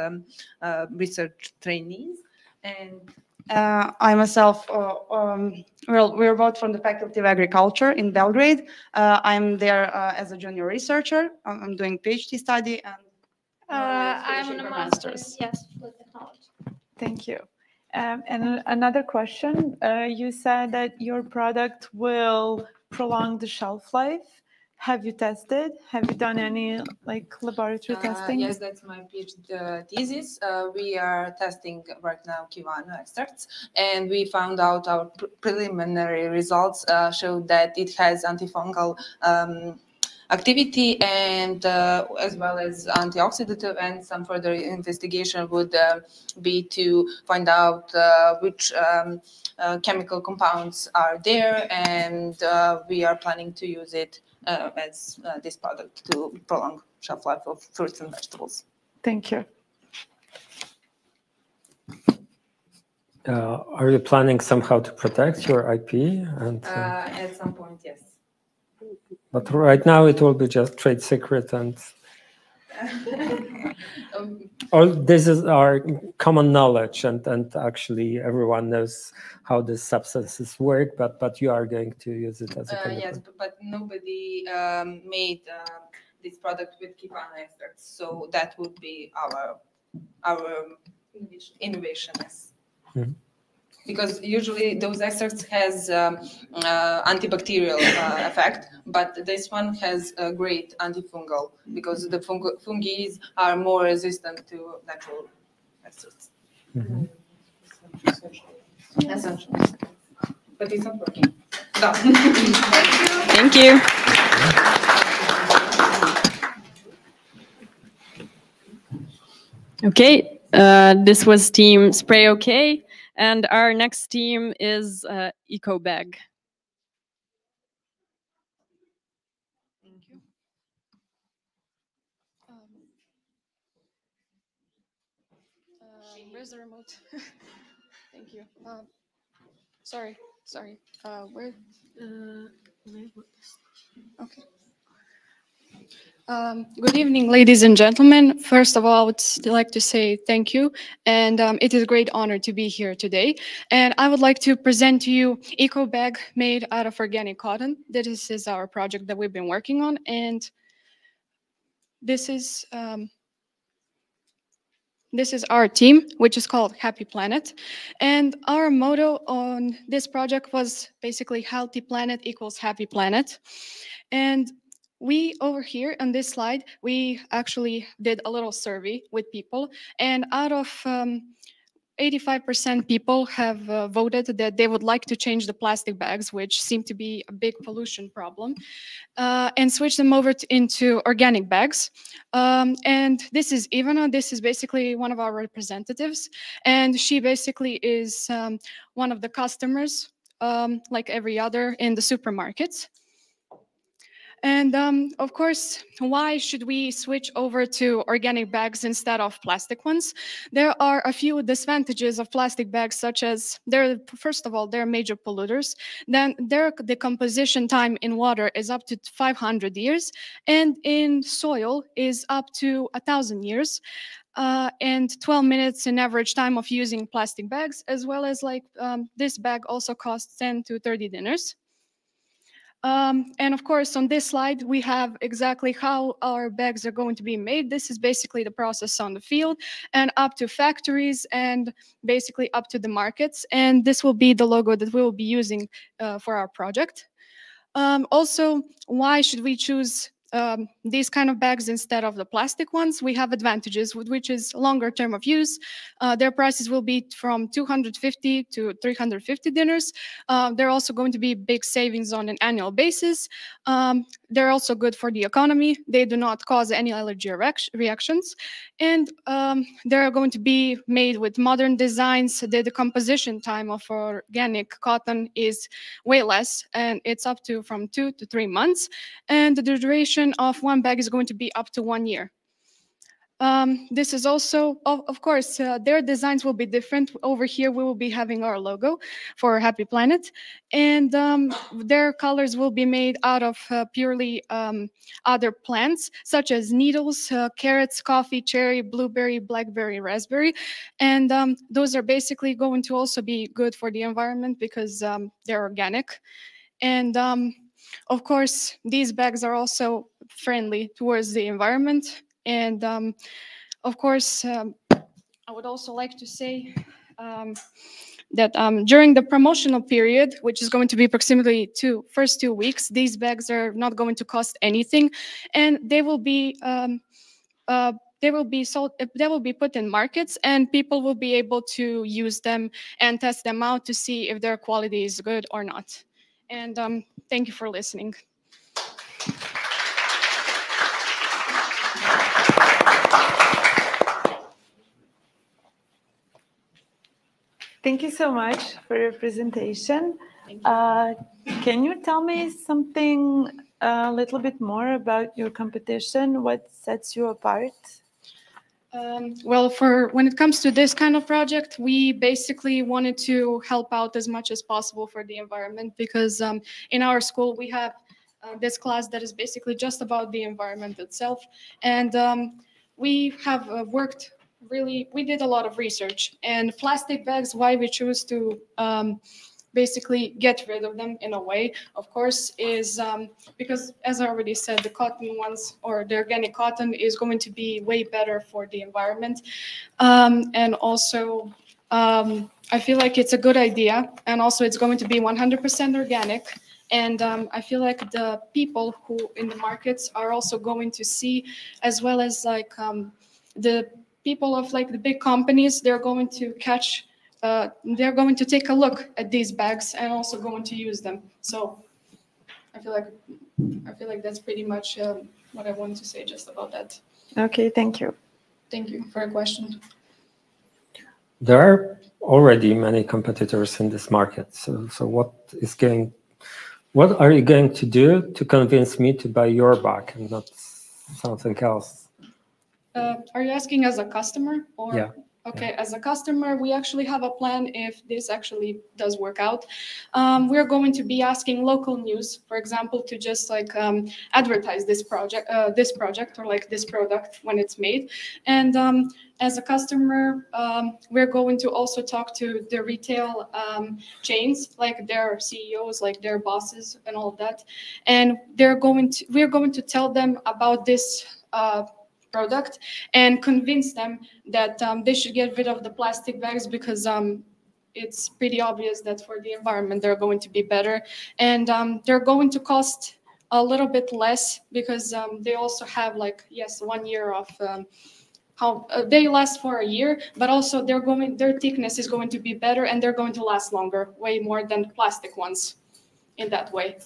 research trainees. And I myself, well, we're both from the Faculty of Agriculture in Belgrade. I'm there as a junior researcher. I'm doing PhD study, and I'm on a master's. Yes, with technology. Thank you. And another question, you said that your product will prolong the shelf life. Have you tested? Have you done any like laboratory testing? Yes, that's my PhD thesis. We are testing right now Kivano extracts, and we found out our preliminary results showed that it has antifungal activity and as well as antioxidative, and some further investigation would be to find out which chemical compounds are there, and we are planning to use it as this product to prolong shelf life of fruits and vegetables. Thank you. Are you planning somehow to protect your IP? And at some point, yes. But right now it will be just trade secret, and all this is our common knowledge, and actually everyone knows how these substances work, but you are going to use it as a chemical. Yes, but nobody made this product with Kivano extracts, so that would be our innovation. Yes. Mm-hmm. Because usually those extracts has antibacterial effect, but this one has a great antifungal because the fungi are more resistant to natural extracts. Essentially. But it's not working. No. Thank you. Okay, this was team Spray OK, and our next team is Eco Bag. Where's the remote? Thank you. Sorry. Where? Okay. Good evening, ladies and gentlemen. First of all, I would like to say thank you, and it is a great honor to be here today. And I would like to present to you Eco Bag made out of organic cotton. This is our project that we've been working on, and this is our team, which is called Happy Planet. And our motto on this project was basically healthy planet equals happy planet. And we over here on this slide, we actually did a little survey with people. And out of 85% people have voted that they would like to change the plastic bags, which seem to be a big pollution problem, and switch them over into organic bags. And this is Ivana. This is basically one of our representatives. And she basically is one of the customers, like every other in the supermarkets. And of course, why should we switch over to organic bags instead of plastic ones? There are a few disadvantages of plastic bags, such as first of all, they're major polluters. Then their decomposition time in water is up to 500 years, and in soil is up to 1,000 years. And 12 minutes in average time of using plastic bags, as well as this bag also costs 10 to 30 dinners. And of course, on this slide, we have exactly how our bags are going to be made. This is basically the process on the field and up to factories and basically up to the markets. And this will be the logo that we will be using for our project. Also, why should we choose these kind of bags instead of the plastic ones? We have advantages, which is longer term of use. Their prices will be from 250 to 350 dinners. They're also going to be big savings on an annual basis. They're also good for the economy. They do not cause any allergy reactions. And they're going to be made with modern designs. The decomposition time of organic cotton is way less, and it's up to from 2 to 3 months. And the duration of one bag is going to be up to 1 year. This is also, of course, their designs will be different. Over here, we will be having our logo for Happy Planet. And their colors will be made out of purely other plants, such as needles, carrots, coffee, cherry, blueberry, blackberry, raspberry. And those are basically going to also be good for the environment because they're organic. And of course, these bags are also friendly towards the environment. And of course, I would also like to say that during the promotional period, which is going to be approximately first 2 weeks, these bags are not going to cost anything, and they will be sold. They will be put in markets, and people will be able to use them and test them out to see if their quality is good or not. And thank you for listening. Thank you so much for your presentation. Can you tell me something a little bit more about your competition? What sets you apart? Well, when it comes to this kind of project, we basically wanted to help out as much as possible for the environment because in our school we have this class that is basically just about the environment itself. And we have worked we did a lot of research. And plastic bags, why we choose to basically get rid of them in a way, of course, is because, as I already said, the cotton ones or the organic cotton is going to be way better for the environment. And also, I feel like it's a good idea. And also, it's going to be 100% organic. And I feel like the people who in the markets are also going to see, as well as like the people of like the big companies, they're going to catch, they're going to take a look at these bags and also going to use them. So I feel like that's pretty much what I wanted to say just about that. Okay, thank you. Thank you for your question. There are already many competitors in this market. So what are you going to do to convince me to buy your bag and not something else? Are you asking as a customer or? Yeah. Okay, as a customer, we actually have a plan if this actually does work out. We're going to be asking local news, for example, to just like advertise this project or like this product when it's made. And as a customer, we're going to also talk to the retail chains, like their CEOs, like their bosses and all of that. And we're going to tell them about this product and convince them that they should get rid of the plastic bags because it's pretty obvious that for the environment they're going to be better, and they're going to cost a little bit less because they also have like 1 year of how they last for a year, but also their thickness is going to be better and they're going to last longer, way more than plastic ones in that way.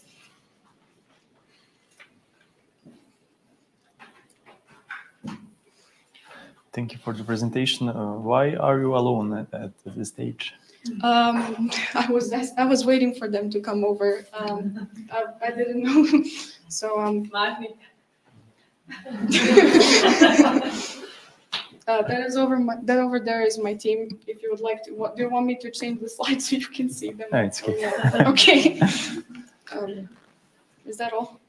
Thank you for the presentation. Why are you alone at this stage? I was waiting for them to come over. I didn't know, so that over there is my team. If you would like to, do you want me to change the slides so you can see them? No, it's okay. Okay. Is that all?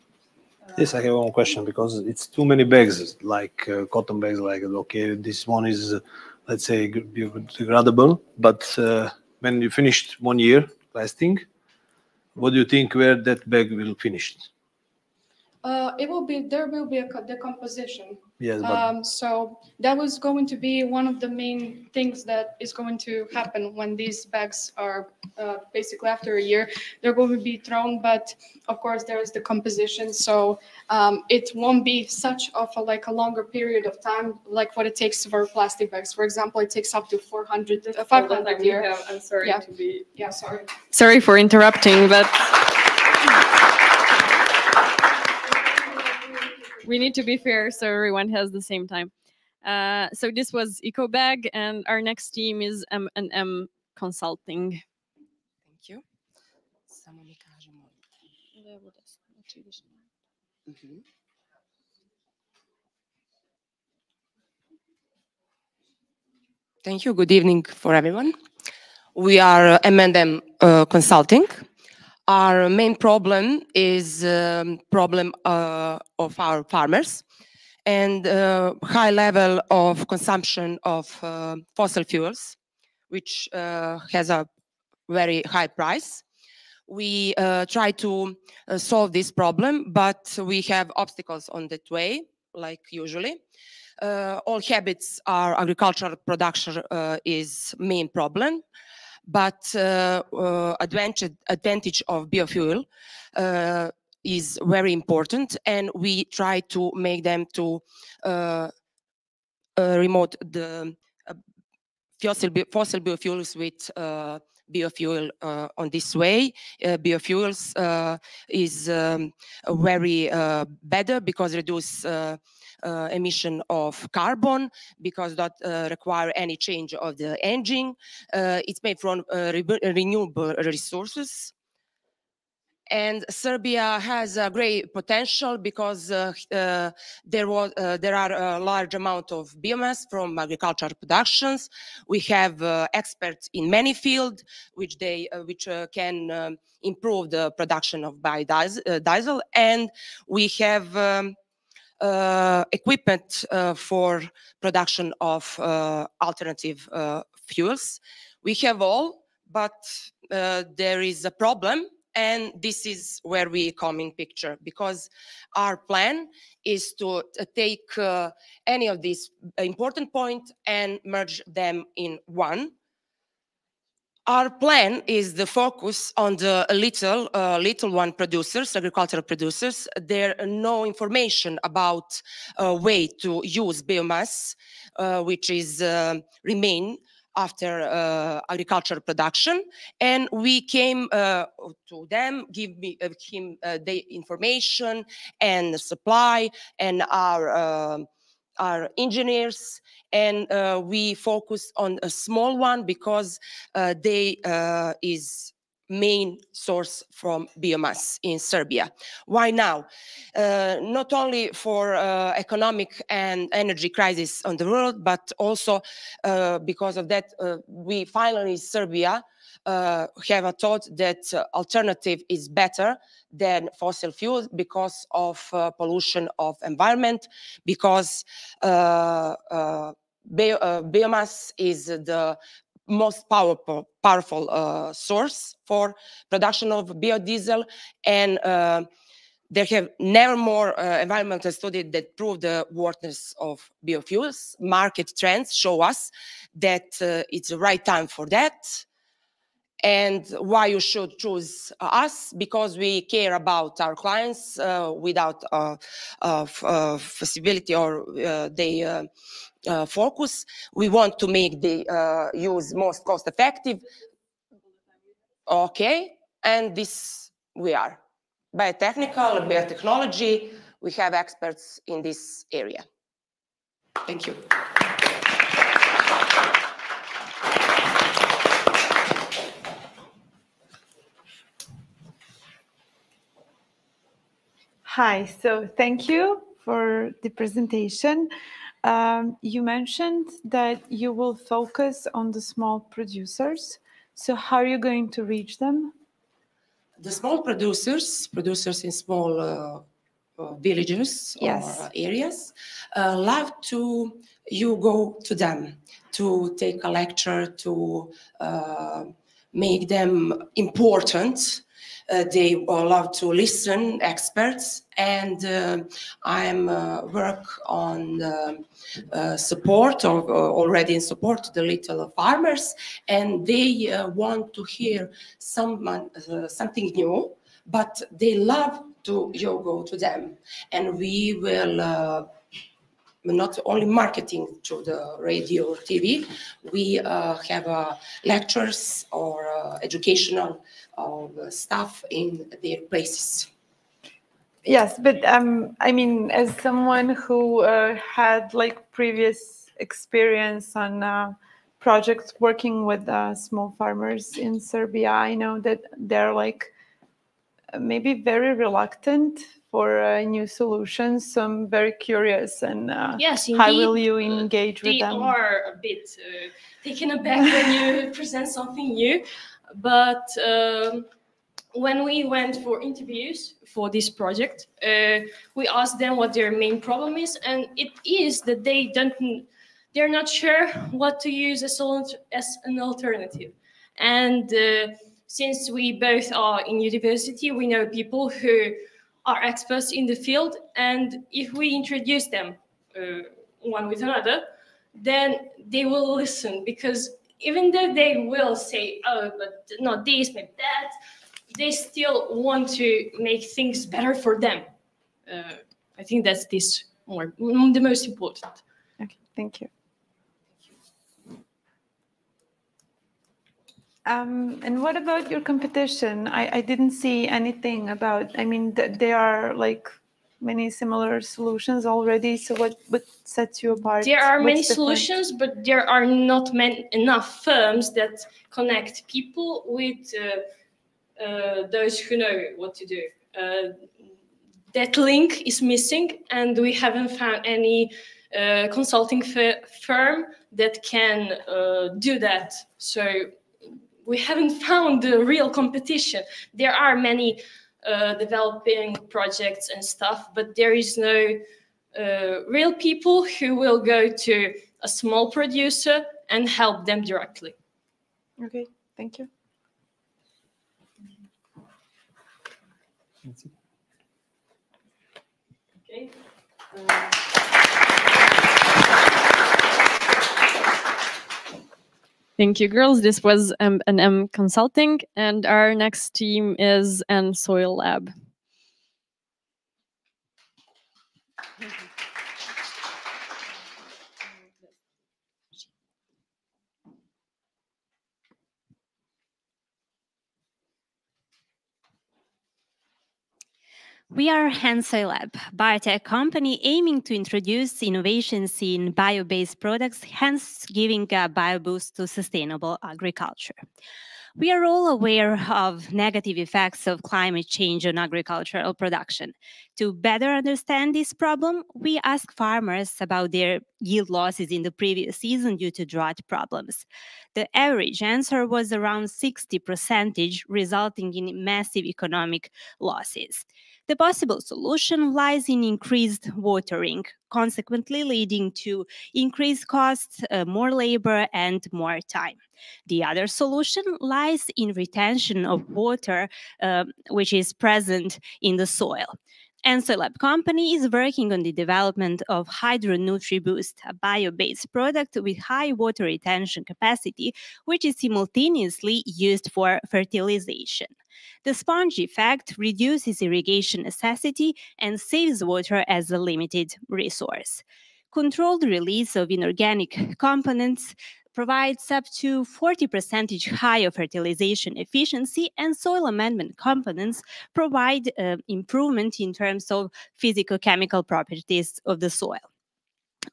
Yes, I have one question because it's too many bags, like cotton bags. Like, okay, this one is, let's say, biodegradable, but when you finished 1 year lasting, what do you think where that bag will finish? There will be a decomposition. Yes, but so that was going to be one of the main things that is going to happen when these bags are basically after a year, they're going to be thrown. But of course, there is the composition, so it won't be such of a longer period of time like what it takes for plastic bags. For example, it takes up to 500 years. I'm sorry to be. Yeah, sorry. Sorry for interrupting, but we need to be fair so everyone has the same time. So this was EcoBag, and our next team is M&M Consulting. Thank you. Thank you. Good evening for everyone. We are M&M Consulting. Our main problem is problem of our farmers and high level of consumption of fossil fuels, which has a very high price. We try to solve this problem, but we have obstacles on that way, like usually. All habits are agricultural production is main problem. But advantage of biofuel is very important, and we try to make them to remote the fossil biofuels with biofuel on this way. Biofuels is very better because reduce emission of carbon, because that require any change of the engine. It's made from renewable resources. And Serbia has a great potential because there are a large amount of biomass from agricultural productions. We have experts in many fields which can improve the production of biodiesel, and we have equipment for production of alternative fuels. We have all, but there is a problem, and this is where we come in picture, because our plan is to take any of these important points and merge them in one. Our plan is the focus on the little one producers, agricultural producers. There are no information about a way to use biomass, which is remain after agricultural production. And we came to them, give him the information and the supply and our engineers, and we focus on a small one because they is main source from biomass in Serbia. Why now? Not only for economic and energy crisis on the world, but also because of that we finally, Serbia, have a thought that alternative is better than fossil fuels because of pollution of environment, because biomass is the most powerful source for production of biodiesel, and there have never more environmental studies that prove the worthiness of biofuels. Market trends show us that it's the right time for that. And why you should choose us? Because we care about our clients without feasibility or they focus. We want to make the use most cost effective. Okay, and this we are. Biotechnical, biotechnology, we have experts in this area. Thank you. Hi, so thank you for the presentation. You mentioned that you will focus on the small producers. So how are you going to reach them? The small producers in small villages or areas, love to you go to them, to take a lecture, to make them important. They love to listen, experts, and I'm work on support or already in support to the little farmers, and they want to hear something new, but they love to you go to them, and we will not only marketing to the radio or TV, we have lectures or educational stuff in their places. Yes, but I mean, as someone who had like previous experience on projects working with small farmers in Serbia, I know that they're like maybe very reluctant for new solutions. So I'm very curious, and yes, indeed, how will you engage with them? They are a bit taken aback when you present something new, but when we went for interviews for this project, we asked them what their main problem is, and it is that they're not sure what to use as an alternative. And since we both are in university, we know people who are experts in the field, and if we introduce them one with another, then they will listen, because even though they will say, oh, but not this, maybe that, they still want to make things better for them. I think that's the most important. Okay, thank you. And what about your competition? I didn't see anything about, I mean, there are like many similar solutions already. So what sets you apart? There are many solutions, but there are not enough firms that connect people with those who know what to do. That link is missing, and we haven't found any consulting firm that can do that. So we haven't found the real competition. There are many developing projects and stuff, but there is no real people who will go to a small producer and help them directly. Okay, thank you. Okay. Thank you, girls. This was M&M Consulting, and our next team is N Soil Lab. We are Hansoy Lab, biotech company aiming to introduce innovations in bio-based products, hence giving a bio-boost to sustainable agriculture. We are all aware of negative effects of climate change on agricultural production. To better understand this problem, we ask farmers about their yield losses in the previous season due to drought problems. The average answer was around 60%, resulting in massive economic losses. The possible solution lies in increased watering, consequently leading to increased costs, more labor, and more time. The other solution lies in retention of water, which is present in the soil. Ensoy Lab company is working on the development of Hydro NutriBoost, a bio-based product with high water retention capacity, which is simultaneously used for fertilization. The sponge effect reduces irrigation necessity and saves water as a limited resource. Controlled release of inorganic components provides up to 40% higher fertilization efficiency, and soil amendment components provide improvement in terms of physicochemical properties of the soil.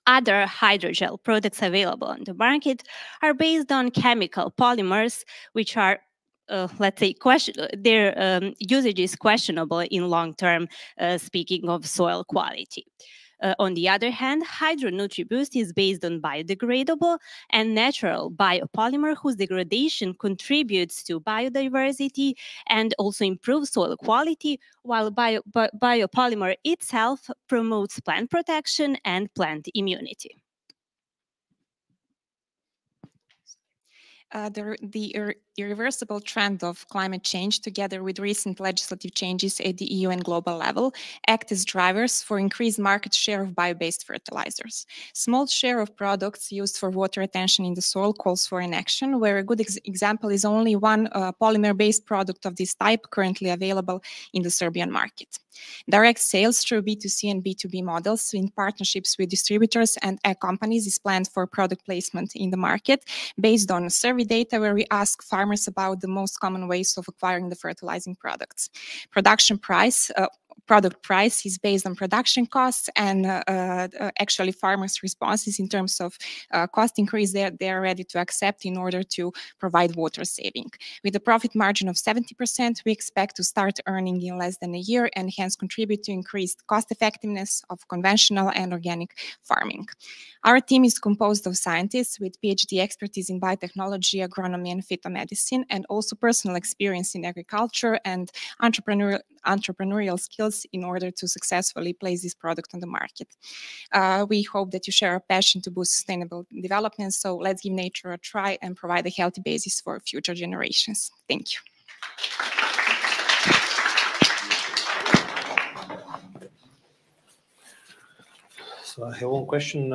Other hydrogel products available on the market are based on chemical polymers, which are let's say, their usage is questionable in long term, speaking of soil quality. On the other hand, Hydro NutriBoost is based on biodegradable and natural biopolymer whose degradation contributes to biodiversity and also improves soil quality, while biopolymer itself promotes plant protection and plant immunity. The irreversible trend of climate change, together with recent legislative changes at the EU and global level, act as drivers for increased market share of bio-based fertilizers. Small share of products used for water retention in the soil calls for inaction, where a good example is only one polymer-based product of this type currently available in the Serbian market. Direct sales through B2C and B2B models in partnerships with distributors and ag companies is planned for product placement in the market based on survey data where we ask farmers about the most common ways of acquiring the fertilizing products. Product price is based on production costs, and actually farmers' responses in terms of cost increase they are ready to accept in order to provide water saving. With a profit margin of 70%, we expect to start earning in less than a year and hence contribute to increased cost effectiveness of conventional and organic farming. Our team is composed of scientists with PhD expertise in biotechnology, agronomy, and phytomedicine, and also personal experience in agriculture and entrepreneurial skills in order to successfully place this product on the market. We hope that you share a passion to boost sustainable development, so let's give nature a try and provide a healthy basis for future generations. Thank you. So I have one question.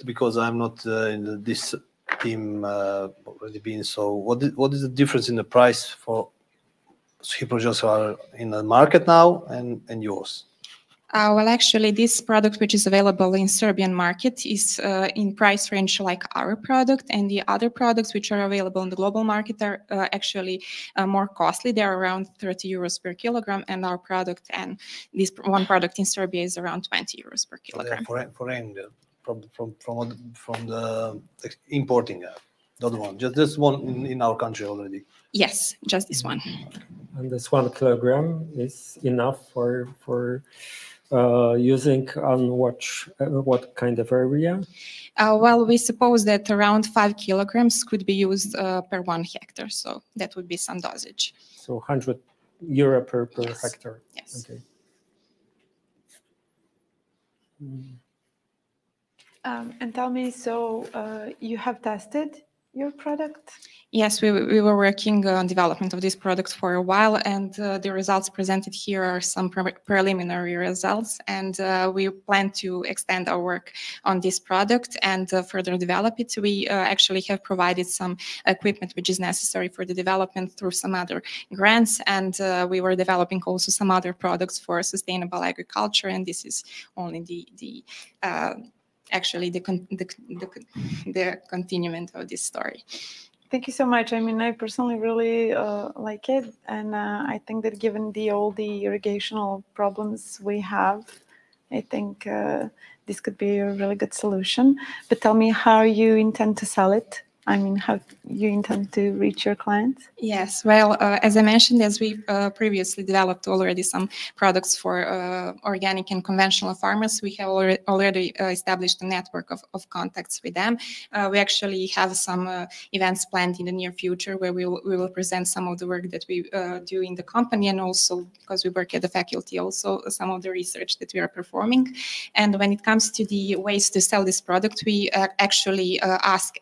Because I'm not in this team already been, so what is the difference in the price for projects are in the market now and yours? Well, actually, this product, which is available in Serbian market, is in price range like our product, and the other products which are available in the global market are actually more costly. They are around 30 euros per kilogram, and our product and this one product in Serbia is around 20 euros per kilogram. From the importing, the other one, just this one in our country already. Yes, just this one. And this 1 kilogram is enough for using on what kind of area? Well, we suppose that around 5 kilograms could be used per 1 hectare, so that would be some dosage. So 100 euro per Yes. hectare. Yes. Okay. And tell me, so you have tested your product? Yes, we were working on development of this product for a while, and the results presented here are some preliminary results, and we plan to extend our work on this product and further develop it. We actually have provided some equipment which is necessary for the development through some other grants, and we were developing also some other products for sustainable agriculture, and this is only actually the continuation of this story. Thank you so much. I mean, I personally really like it, and I think that given all the irrigational problems we have, I think this could be a really good solution. But tell me how you intend to sell it. I mean, how you intend to reach your clients? Yes, well, as I mentioned, as we previously developed already some products for organic and conventional farmers, we have already established a network of contacts with them. We actually have some events planned in the near future where we will present some of the work that we do in the company, and also, because we work at the faculty, also some of the research that we are performing. And when it comes to the ways to sell this product, we actually ask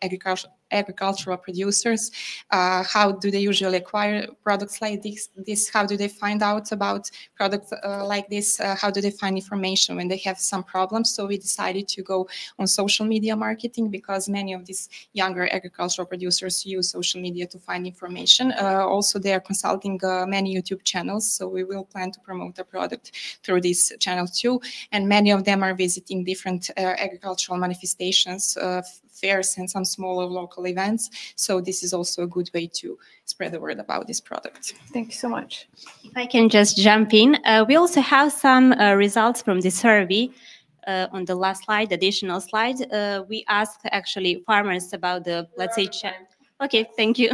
agricultural producers how do they usually acquire products like this, how do they find out about products like this, how do they find information when they have some problems. So we decided to go on social media marketing, because many of these younger agricultural producers use social media to find information. Also, they are consulting many YouTube channels, so we will plan to promote the product through this channel too, and many of them are visiting different agricultural manifestations, fairs, and some smaller local events. So this is also a good way to spread the word about this product. Thank you so much. If I can just jump in, we also have some results from the survey. On the last slide, additional slide, we asked actually farmers about the, let's say, okay, thank you.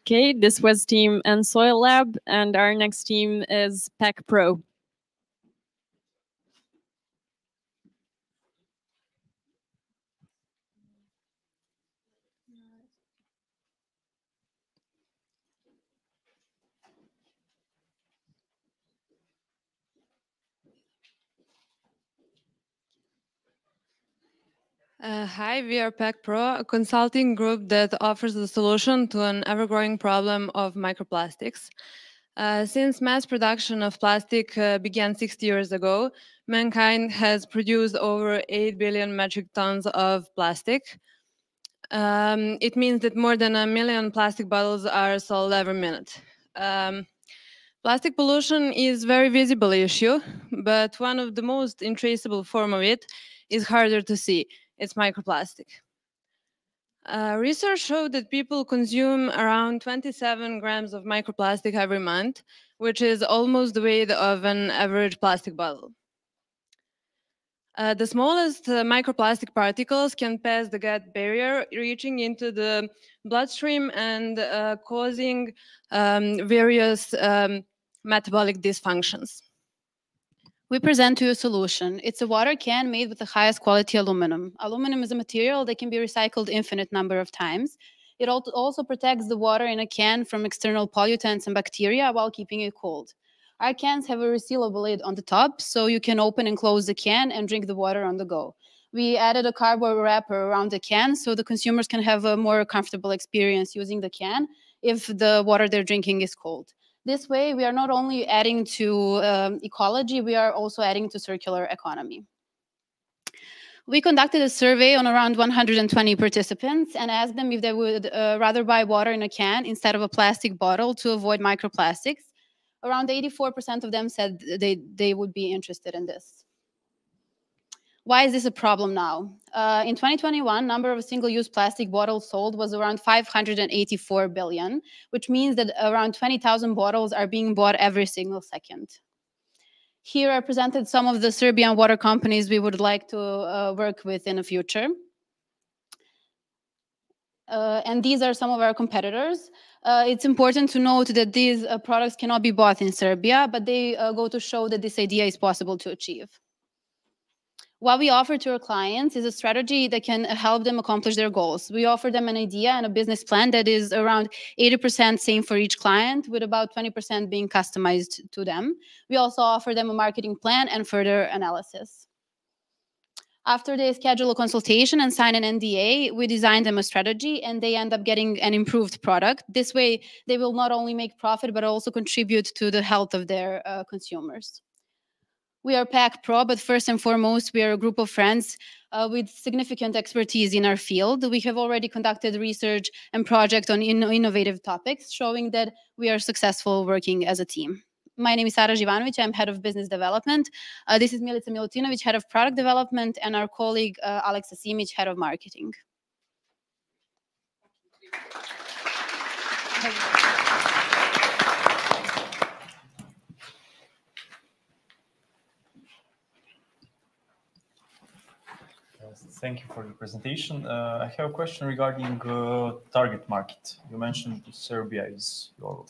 Okay, this was Team and Soil Lab, and our next team is PEC Pro. Hi, we are PEC Pro, a consulting group that offers a solution to an ever-growing problem of microplastics. Since mass production of plastic began 60 years ago, mankind has produced over 8 billion metric tons of plastic. It means that more than 1 million plastic bottles are sold every minute. Plastic pollution is a very visible issue, but one of the most untraceable forms of it is harder to see. It's microplastic. Research showed that people consume around 27 grams of microplastic every month, which is almost the weight of an average plastic bottle. The smallest microplastic particles can pass the gut barrier, reaching into the bloodstream and causing various metabolic dysfunctions. We present to you a solution. It's a water can made with the highest quality aluminum. Aluminum is a material that can be recycled infinite number of times. It also protects the water in a can from external pollutants and bacteria while keeping it cold. Our cans have a resealable lid on the top, so you can open and close the can and drink the water on the go. We added a cardboard wrapper around the can so the consumers can have a more comfortable experience using the can if the water they're drinking is cold. This way, we are not only adding to ecology, we are also adding to circular economy. We conducted a survey on around 120 participants and asked them if they would rather buy water in a can instead of a plastic bottle to avoid microplastics. Around 84% of them said they would be interested in this. Why is this a problem now? In 2021, number of single-use plastic bottles sold was around 584 billion, which means that around 20,000 bottles are being bought every single second. Here I presented some of the Serbian water companies we would like to work with in the future. And these are some of our competitors. It's important to note that these products cannot be bought in Serbia, but they go to show that this idea is possible to achieve. What we offer to our clients is a strategy that can help them accomplish their goals. We offer them an idea and a business plan that is around 80% same for each client, with about 20% being customized to them. We also offer them a marketing plan and further analysis. After they schedule a consultation and sign an NDA, we design them a strategy and they end up getting an improved product. This way, they will not only make profit, but also contribute to the health of their consumers. We are PAC Pro, but first and foremost, we are a group of friends with significant expertise in our field. We have already conducted research and projects on innovative topics, showing that we are successful working as a team. My name is Sara Živanović. I'm head of business development. This is Milica Milutinović, head of product development, and our colleague Aleksa Simić, head of marketing. Thank you for the presentation. I have a question regarding target market. You mentioned Serbia is your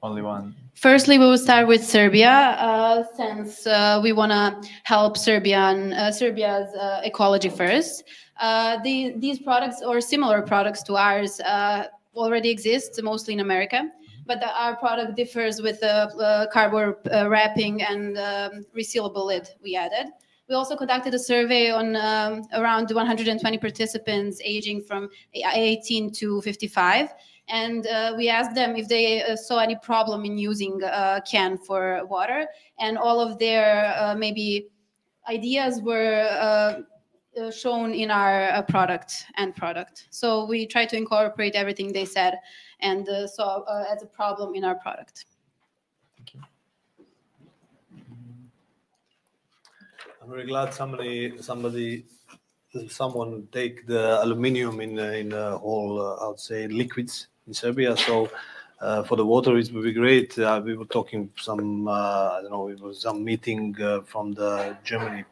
only one. Firstly, we will start with Serbia, since we want to help Serbia's ecology first. These products or similar products to ours already exist, mostly in America, but our product differs with the cardboard wrapping and resealable lid we added. We also conducted a survey on around 120 participants aging from 18 to 55. And we asked them if they saw any problem in using a can for water. And all of their maybe ideas were shown in our product. So we tried to incorporate everything they said and saw as a problem in our product. I'm very glad someone take the aluminium in whole, I would say, liquids in Serbia. So for the water, it would be great. We were talking some, I don't know, it was some meeting from the Germany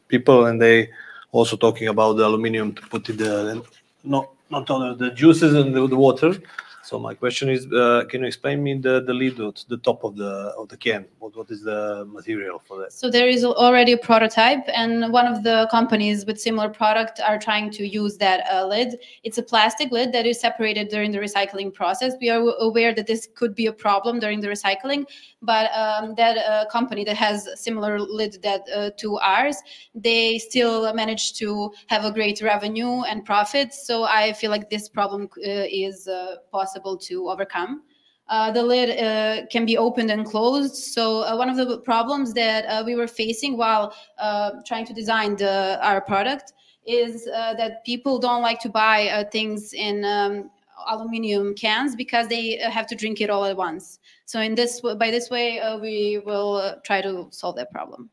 people, and they also talking about the aluminium to put in the not only the juices and the water. So my question is, can you explain me the lid at the top of the can? What is the material for that? So there is already a prototype, and one of the companies with similar product are trying to use that lid. It's a plastic lid that is separated during the recycling process. We are aware that this could be a problem during the recycling, but that company that has a similar lid to ours, they still manage to have a great revenue and profit. So I feel like this problem is possible to overcome. The lid can be opened and closed. So one of the problems that we were facing while trying to design our product is that people don't like to buy things in aluminum cans because they have to drink it all at once. So by this way, we will try to solve that problem.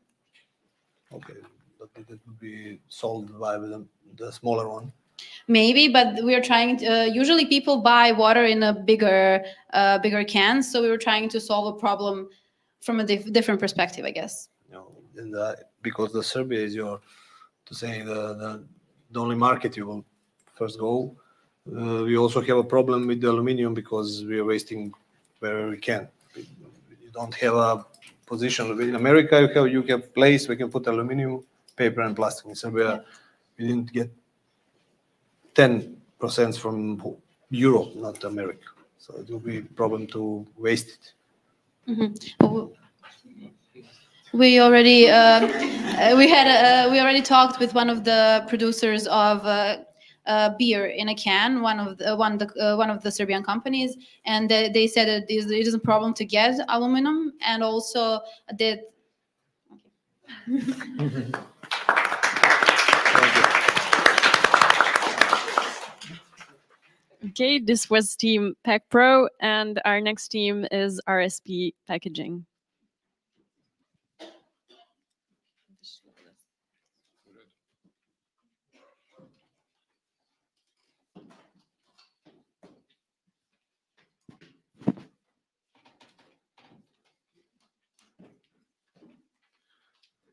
Okay, but it would be solved by the smaller one. Maybe, but we are trying to, usually people buy water in a bigger can, so we were trying to solve a problem from a different perspective, I guess. And because the Serbia is the only market you will first go, we also have a problem with the aluminium because we are wasting wherever we can. You don't have a position. In America, you have place we can put aluminium, paper, and plastic. In Serbia, we didn't get 10% from Europe, not America. So it will be a problem to waste it. Mm-hmm. We already we already talked with one of the producers of beer in a can, one of the Serbian companies, and they said that it is a problem to get aluminum, and also that. Okay. Okay, this was Team PAC Pro, and our next team is RSP Packaging.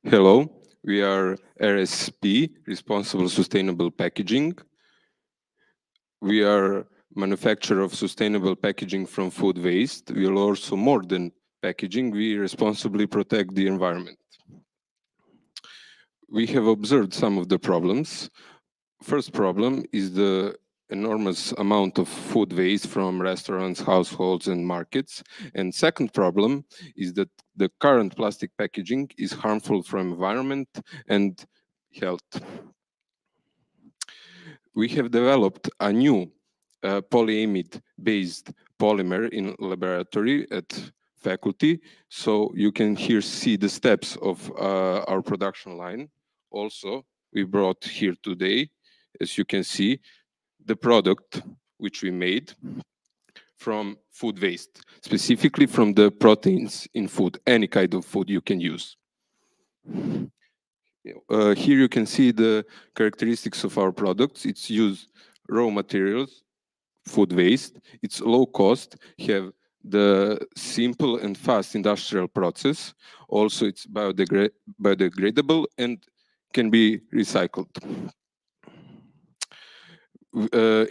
Hello, we are RSP, Responsible Sustainable Packaging. We are manufacturer of sustainable packaging from food waste. We are also more than packaging. We responsibly protect the environment. We have observed some of the problems. First problem is the enormous amount of food waste from restaurants, households, and markets. And second problem is that the current plastic packaging is harmful for environment and health. We have developed a new polyamide-based polymer in laboratory at faculty, so you can here see the steps of our production line. Also, we brought here today, as you can see, the product which we made from food waste, specifically from the proteins in food, any kind of food you can use. Here you can see the characteristics of our products. It's use raw materials, food waste. It's low cost, have the simple and fast industrial process. Also, it's biodegradable and can be recycled.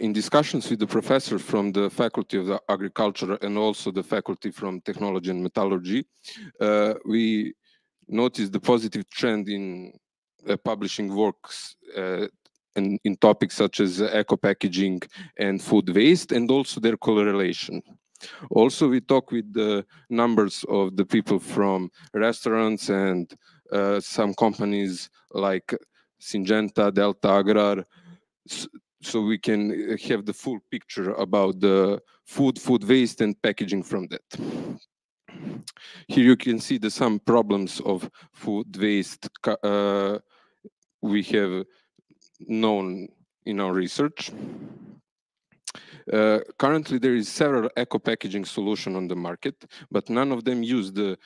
In discussions with the professors from the Faculty of Agriculture and also the Faculty from Technology and Metallurgy, we noticed the positive trend in publishing works and in topics such as eco-packaging and food waste, and also their correlation. Also, we talk with the numbers of the people from restaurants and some companies like Syngenta, Delta Agrar, so we can have the full picture about the food waste and packaging from that. Here you can see some problems of food waste we have known in our research. Currently, there is several eco-packaging solutions on the market, but none of them use the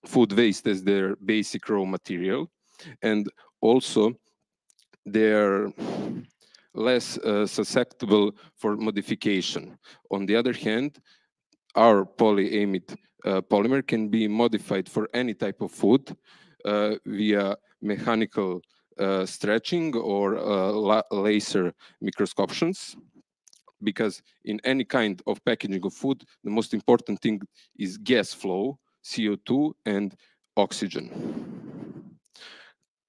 food waste as their basic raw material, and also they're less susceptible for modification. On the other hand, our polyamide polymer can be modified for any type of food via mechanical stretching or laser microscoptions, because in any kind of packaging of food, the most important thing is gas flow, CO2 and oxygen.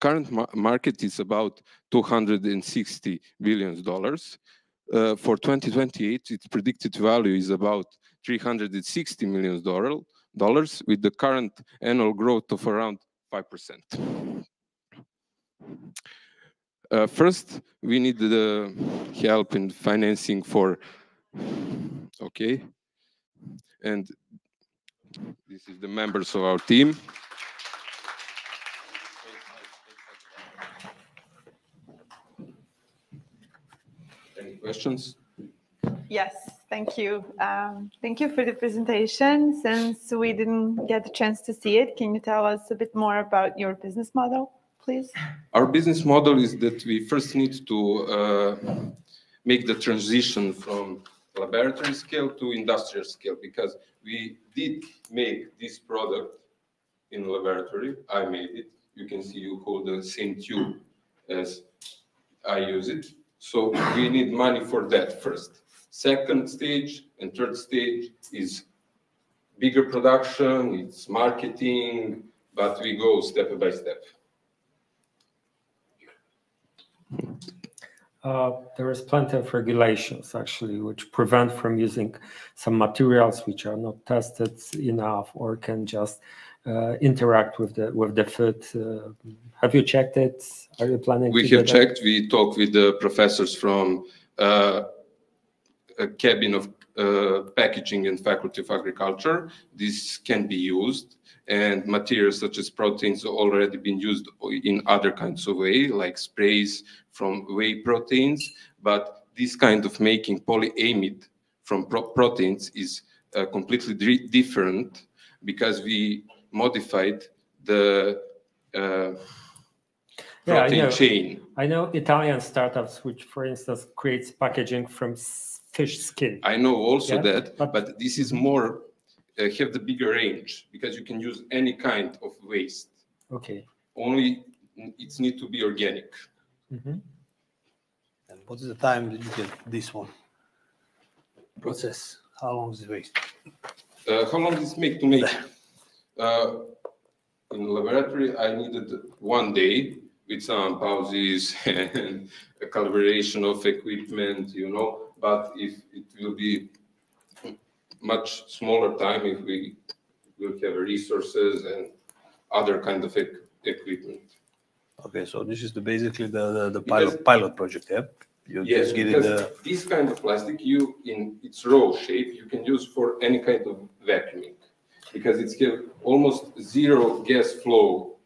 Current market is about $260 billion. For 2028, its predicted value is about $360 million, with the current annual growth of around 5%. First, we need the help in financing for, okay, and this is the members of our team. Any questions? Yes, thank you. Thank you for the presentation. Since we didn't get the chance to see it, can you tell us a bit more about your business model, please? Our business model is that we first need to make the transition from laboratory scale to industrial scale, because we did make this product in laboratory. I made it. You can see you hold the same tube as I use it. So we need money for that first. Second stage and third stage is bigger production, it's marketing, but we go step by step. There is plenty of regulations, actually, which prevent from using some materials which are not tested enough or can just interact with the food. Have you checked it? Are you planning to? We have checked. We talked with the professors from a cabin of packaging and Faculty of Agriculture. This can be used, and materials such as proteins have already been used in other kinds of way, like sprays from whey proteins. But this kind of making polyamide from proteins is completely different, because we modified the protein chain. I know Italian startups which, for instance, creates packaging from fish skin. I know also that, but this is more, have the bigger range, because you can use any kind of waste. Okay. Only it needs to be organic. Mm-hmm. And what is the time that you get this one process? How long is it waste? How long does it make to make? In the laboratory, I needed 1 day with some pauses and a calibration of equipment, you know. But if it will be much smaller time, if we will have resources and other kind of equipment. Okay, so this is basically the Because- pilot project, yeah? You Yes, just give because it this kind of plastic, in its raw shape, you can use for any kind of vacuuming, because it's got almost zero gas flow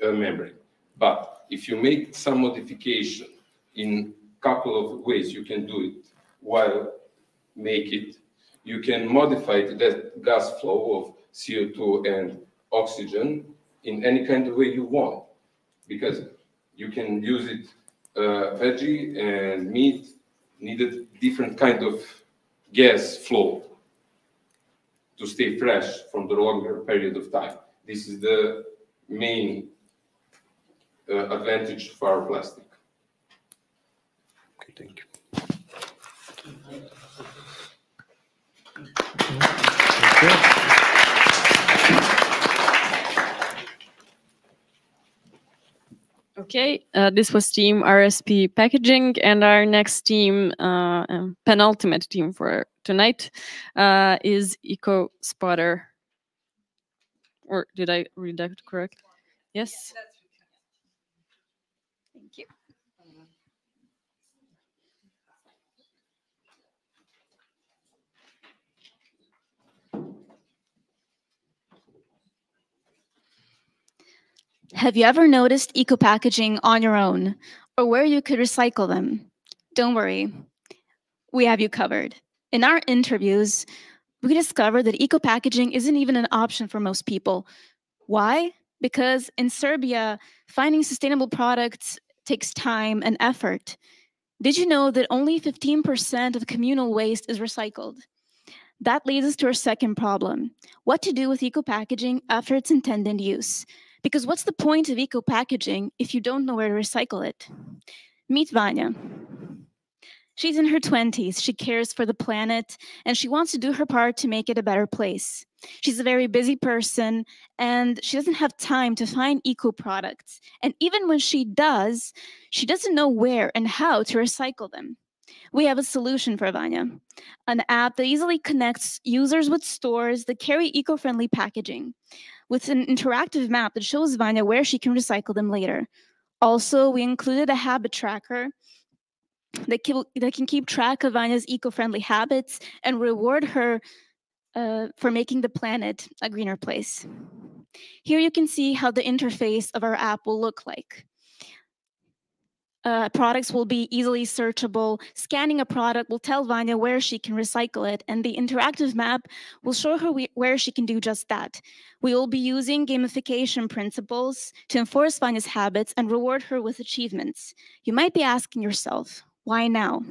membrane. But if you make some modification in couple of ways, you can do it while make it. You can modify that gas flow of CO2 and oxygen in any kind of way you want, because you can use it veggie and meat needed different kind of gas flow to stay fresh from the longer period of time. This is the main advantage for our plastic. Okay, thank you. Okay, this was team RSP packaging, and our next team, penultimate team for tonight, is Eco Spotter. Or did I read that correct? Yes. Thank you. Have you ever noticed eco-packaging on your own, or where you could recycle them? Don't worry, we have you covered. In our interviews, we discovered that eco-packaging isn't even an option for most people. Why? Because in Serbia, finding sustainable products takes time and effort. Did you know that only 15% of communal waste is recycled? That leads us to our second problem: what to do with eco-packaging after its intended use. Because what's the point of eco-packaging if you don't know where to recycle it? Meet Vanya. She's in her 20s, she cares for the planet, and she wants to do her part to make it a better place. She's a very busy person, and she doesn't have time to find eco products. And even when she does, she doesn't know where and how to recycle them. We have a solution for Vanya, an app that easily connects users with stores that carry eco-friendly packaging, with an interactive map that shows Vanya where she can recycle them later. Also, we included a habit tracker that can keep track of Vanya's eco-friendly habits and reward her for making the planet a greener place. Here you can see how the interface of our app will look like. Products will be easily searchable. Scanning a product will tell Vanya where she can recycle it, and the interactive map will show her where she can do just that. We will be using gamification principles to enforce Vanya's habits and reward her with achievements. You might be asking yourself, why now?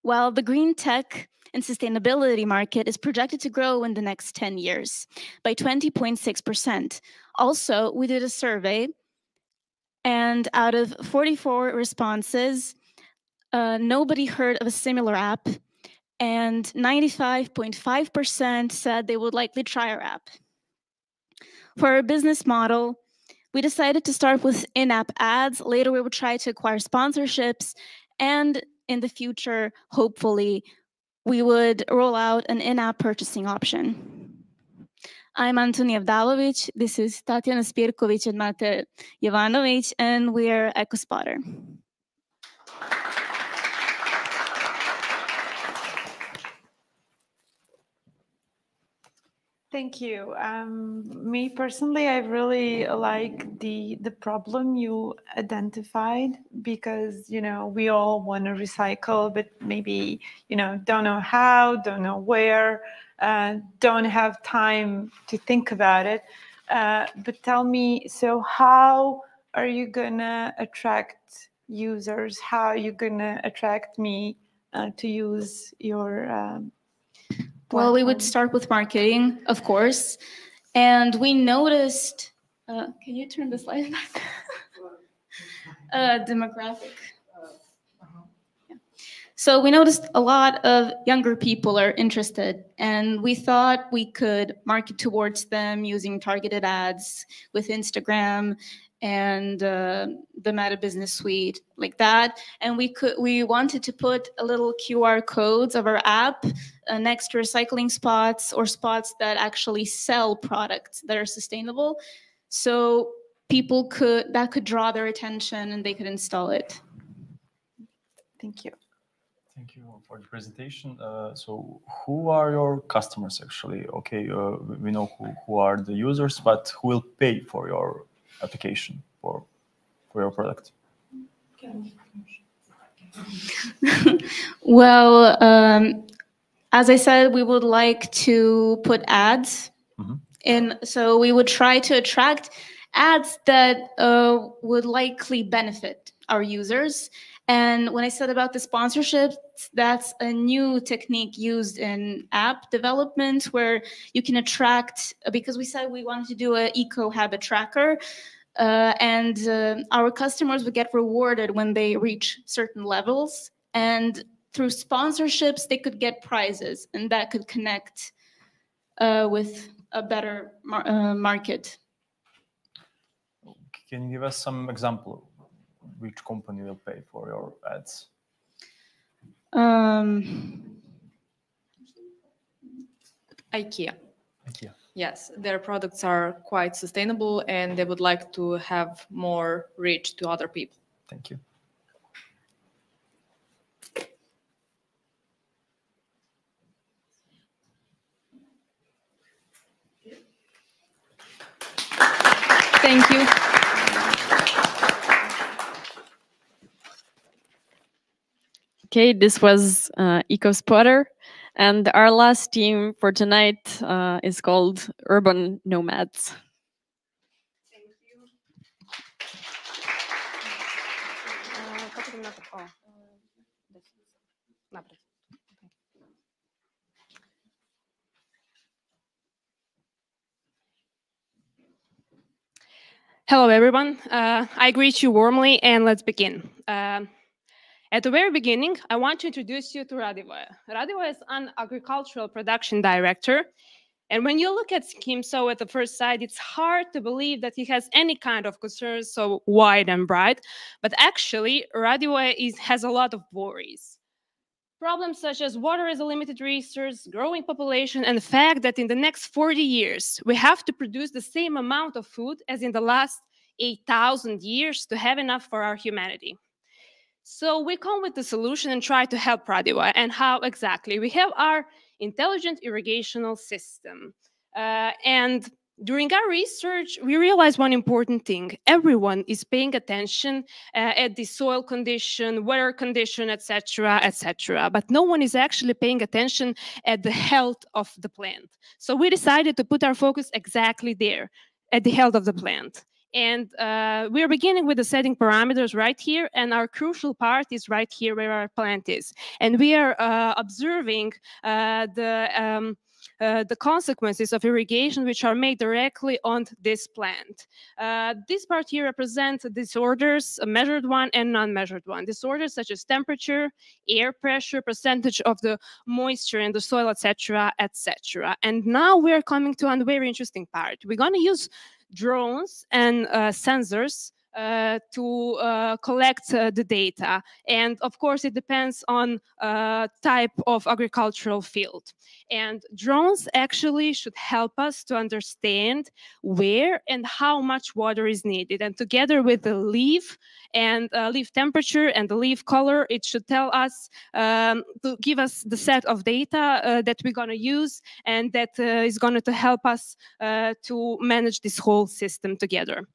Well, the green tech and sustainability market is projected to grow in the next 10 years by 20.6%. Also, we did a survey, and out of 44 responses, nobody heard of a similar app, and 95.5% said they would likely try our app. For our business model, we decided to start with in-app ads. Later, we would try to acquire sponsorships, and in the future, hopefully, we would roll out an in-app purchasing option. I'm Antoni Avdalovic, this is Tatjana Spirkovic and Mate Jovanovic, and we're EcoSpotter. Thank you. Me personally, I really like the problem you identified, because we all want to recycle, but maybe don't know how, don't know where, don't have time to think about it. But tell me, so how are you gonna attract users? How are you gonna attract me to use your Well, we would start with marketing, of course. And we noticed, can you turn the slide back? Demographic. Yeah. So we noticed a lot of younger people are interested, and we thought we could market towards them using targeted ads with Instagram and the Meta Business Suite, like that. And we wanted to put a little QR codes of our app next to recycling spots or spots that actually sell products that are sustainable. So people could draw their attention and they could install it. Thank you. Thank you for the presentation. So who are your customers actually? Okay, we know who are the users, but who will pay for your application, for your product? Well, as I said, we would like to put ads in, so we would try to attract ads that would likely benefit our users. And when I said about the sponsorships, that's a new technique used in app development where you can attract, because we said we wanted to do an eco habit tracker, and our customers would get rewarded when they reach certain levels. And through sponsorships, they could get prizes, and that could connect with a better market. Can you give us some example? Which company will pay for your ads? IKEA. IKEA. Yes, their products are quite sustainable and they would like to have more reach to other people. Thank you. Thank you. Okay, this was EcoSpotter. And our last team for tonight is called Urban Nomads. Hello, everyone. I greet you warmly, and let's begin. At the very beginning, I want to introduce you to Radivoje. Radivoje is an agricultural production director. And when you look at him so at the first sight, it's hard to believe that he has any kind of concerns so wide and bright. But actually, Radivoje has a lot of worries. Problems such as water as a limited resource, growing population, and the fact that in the next 40 years, we have to produce the same amount of food as in the last 8,000 years to have enough for our humanity. So we come with the solution and try to help Radivoje. And how exactly? We have our intelligent irrigational system. And during our research, we realized one important thing. Everyone is paying attention at the soil condition, weather condition, etc., etc. But no one is actually paying attention at the health of the plant. So we decided to put our focus exactly there, at the health of the plant. And we're beginning with the setting parameters right here, and our crucial part is right here where our plant is. And we are observing the consequences of irrigation which are made directly on this plant. This part here represents disorders, a measured one and non-measured one. Disorders such as temperature, air pressure, percentage of the moisture in the soil, etc., etc. And now we're coming to a very interesting part. We're going to use drones and sensors to collect the data. And of course, it depends on type of agricultural field. And drones actually should help us to understand where and how much water is needed. And together with the leaf and leaf temperature and the leaf color, it should tell us, to give us the set of data that we're going to use, and that is going to help us to manage this whole system together.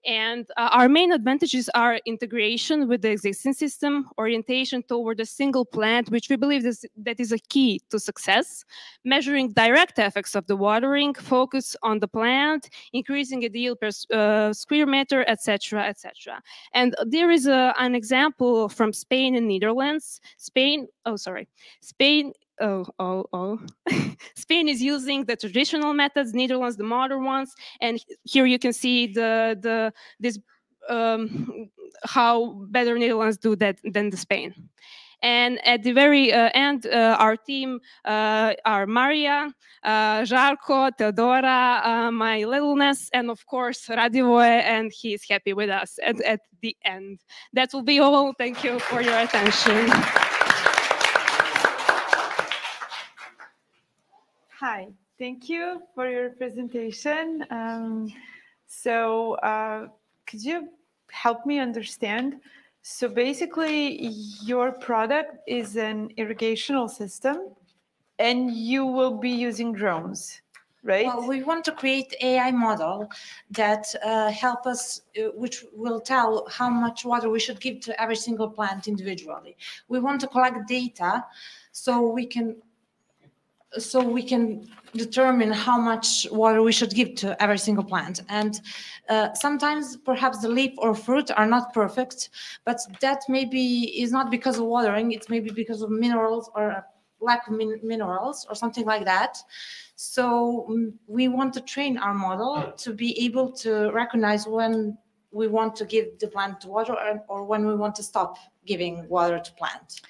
And our main advantages are integration with the existing system, orientation toward a single plant, which we believe that is a key to success, measuring direct effects of the watering, focus on the plant, increasing a yield per square meter, etc., etc. And there is an example from Spain and Netherlands. Spain Spain is using the traditional methods, Netherlands the modern ones, and here you can see how better Netherlands do that than the Spain. And at the very end, our team are Maria, Žarko, Teodora, my littleness, and of course Radivoje, and he is happy with us at the end. That will be all. Thank you for your attention. Hi, thank you for your presentation. So could you help me understand? So basically, your product is an irrigational system, and you will be using drones, right? Well, we want to create AI model that help us, which will tell how much water we should give to every single plant individually. We want to collect data so we can determine how much water we should give to every single plant. And sometimes perhaps the leaf or fruit are not perfect, but that maybe is not because of watering, it's maybe because of minerals or lack of minerals or something like that. So we want to train our model to be able to recognize when we want to give the plant water or when we want to stop giving water to plant.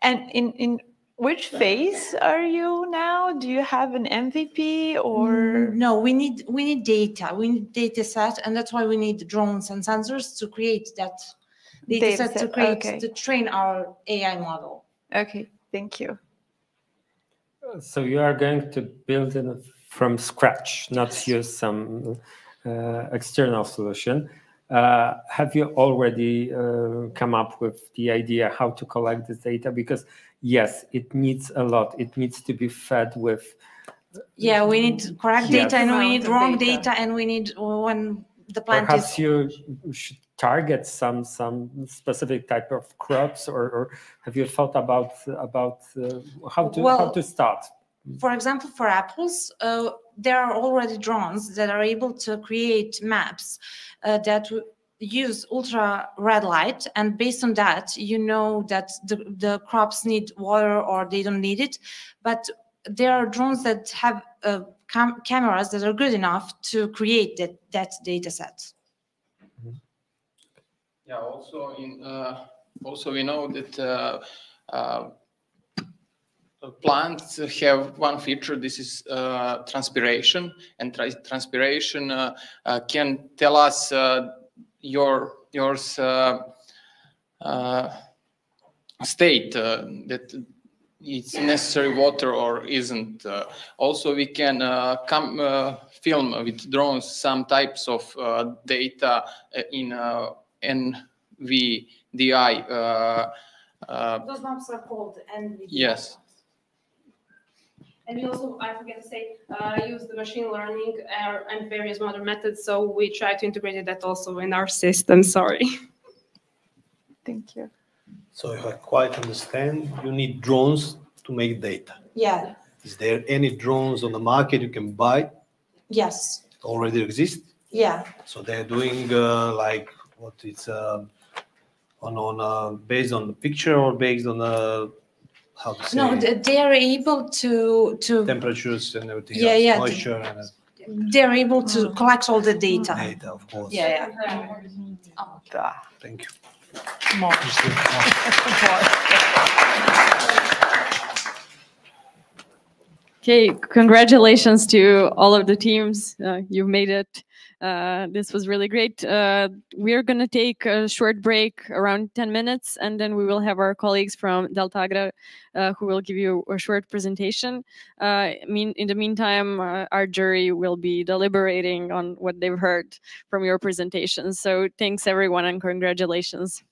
And in which phase are you now? Do you have an MVP or? No, we need data. We need data set, and that's why we need drones and sensors to create that data set to train our AI model. Okay, thank you. So you are going to build it from scratch, not use some external solution. Have you already come up with the idea how to collect this data? Because yes, it needs a lot. It needs to be fed with. Yeah, we need correct data, and we need wrong data, and we need when the plant Perhaps is. you should target some specific type of crops, or have you thought about how to start? For example, for apples, there are already drones that are able to create maps that use ultra red light, and based on that, you know that the crops need water or they don't need it. But there are drones that have cameras that are good enough to create that data set. Yeah. Also we know that plants have one feature. This is transpiration, and transpiration can tell us your state that it's necessary water or isn't. Also, we can film with drones some types of data in NVDI. Those maps are called NVDI. Yes. And we also, I forget to say, use the machine learning and various modern methods. So we try to integrate that also in our system. Sorry. Thank you. So if I quite understand, you need drones to make data. Yeah. Is there any drones on the market you can buy? Yes. Already exist? Yeah. So they're doing like what it's on based on the picture or based on how to say? No, they are able to temperatures and everything. Yeah, else, yeah. Moisture and. They're able to collect all the data. Data, of course. Yeah, yeah. Thank you. More. Okay, congratulations to all of the teams. You've made it. This was really great. We're going to take a short break, around 10 minutes, and then we will have our colleagues from Deltagra who will give you a short presentation. In the meantime, our jury will be deliberating on what they've heard from your presentations. So thanks, everyone, and congratulations.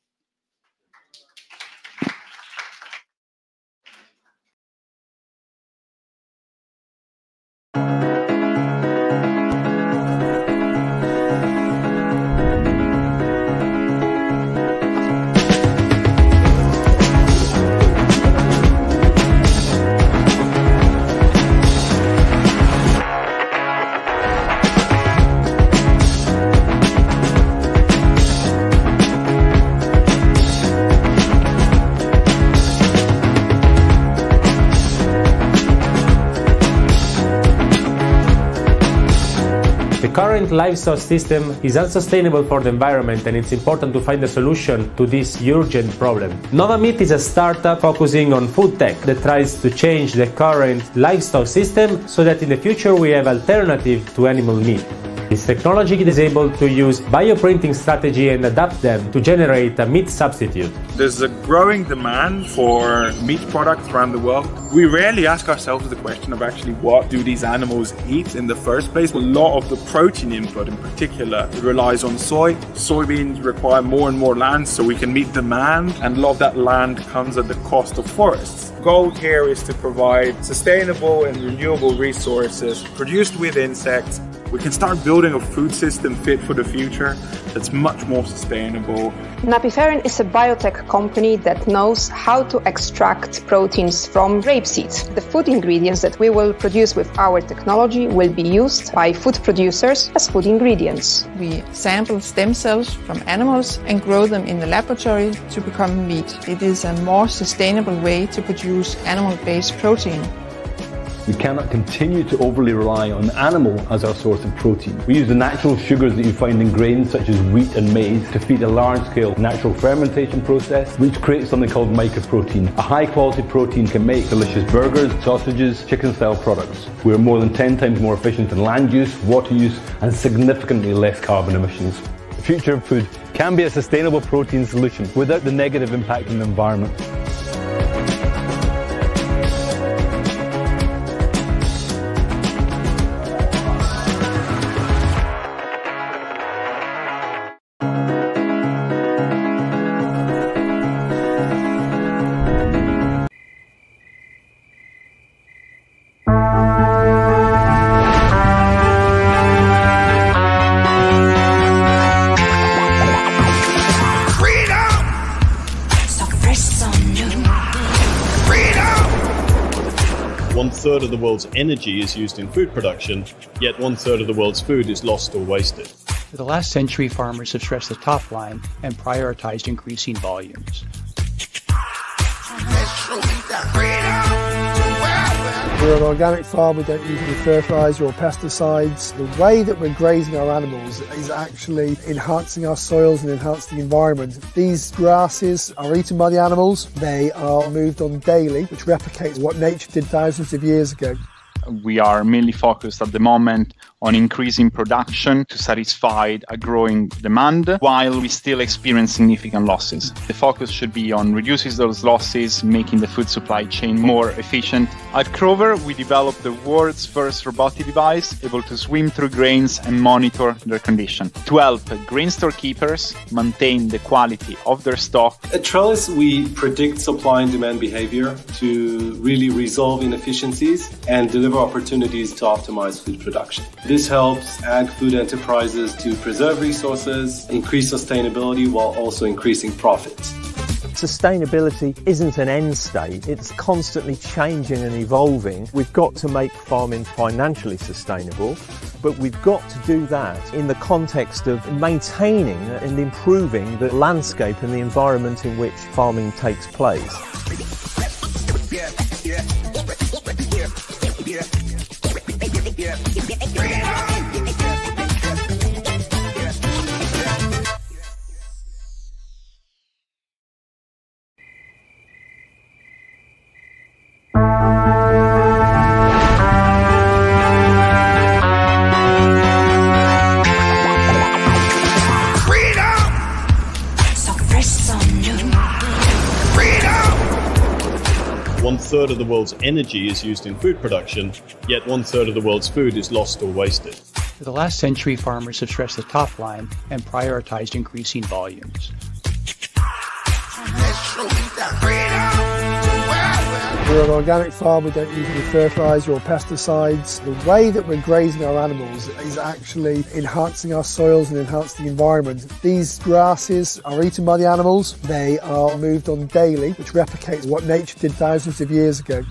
The current livestock system is unsustainable for the environment, and it's important to find a solution to this urgent problem. Novamit is a startup focusing on food tech that tries to change the current livestock system so that in the future we have alternative to animal meat. This technology is able to use bioprinting strategy and adapt them to generate a meat substitute. There's a growing demand for meat products around the world. We rarely ask ourselves the question of actually what do these animals eat in the first place. A lot of the protein input in particular relies on soy. Soybeans require more and more land so we can meet demand, and a lot of that land comes at the cost of forests. The goal here is to provide sustainable and renewable resources produced with insects. We can start building a food system fit for the future that's much more sustainable. Napiferin is a biotech company that knows how to extract proteins from rapeseed. The food ingredients that we will produce with our technology will be used by food producers as food ingredients. We sample stem cells from animals and grow them in the laboratory to become meat. It is a more sustainable way to produce animal-based protein. We cannot continue to overly rely on animal as our source of protein. We use the natural sugars that you find in grains such as wheat and maize to feed a large-scale natural fermentation process which creates something called mycoprotein. A high-quality protein can make delicious burgers, sausages, chicken-style products. We are more than 10 times more efficient in land use, water use and significantly less carbon emissions. The future of food can be a sustainable protein solution without the negative impact on the environment. One-third of the world's energy is used in food production, yet one-third of the world's food is lost or wasted. For the last century, farmers have stressed the top line and prioritized increasing volumes. We're an organic farm, we don't use any fertiliser or pesticides. The way that we're grazing our animals is actually enhancing our soils and enhancing the environment. These grasses are eaten by the animals, they are moved on daily, which replicates what nature did thousands of years ago. We are mainly focused at the moment on increasing production to satisfy a growing demand while we still experience significant losses. The focus should be on reducing those losses, making the food supply chain more efficient. At Crover, we developed the world's first robotic device able to swim through grains and monitor their condition to help grain storekeepers maintain the quality of their stock. At Trellis, we predict supply and demand behavior to really resolve inefficiencies and deliver opportunities to optimize food production. This helps ag food enterprises to preserve resources, increase sustainability while also increasing profits. Sustainability isn't an end state, it's constantly changing and evolving. We've got to make farming financially sustainable, but we've got to do that in the context of maintaining and improving the landscape and the environment in which farming takes place. One-third of the world's energy is used in food production, yet one-third of the world's food is lost or wasted. For the last century, farmers have stressed the top line and prioritized increasing volumes. We're an organic farm, we don't use any fertiliser or pesticides. The way that we're grazing our animals is actually enhancing our soils and enhancing the environment. These grasses are eaten by the animals, they are moved on daily, which replicates what nature did thousands of years ago.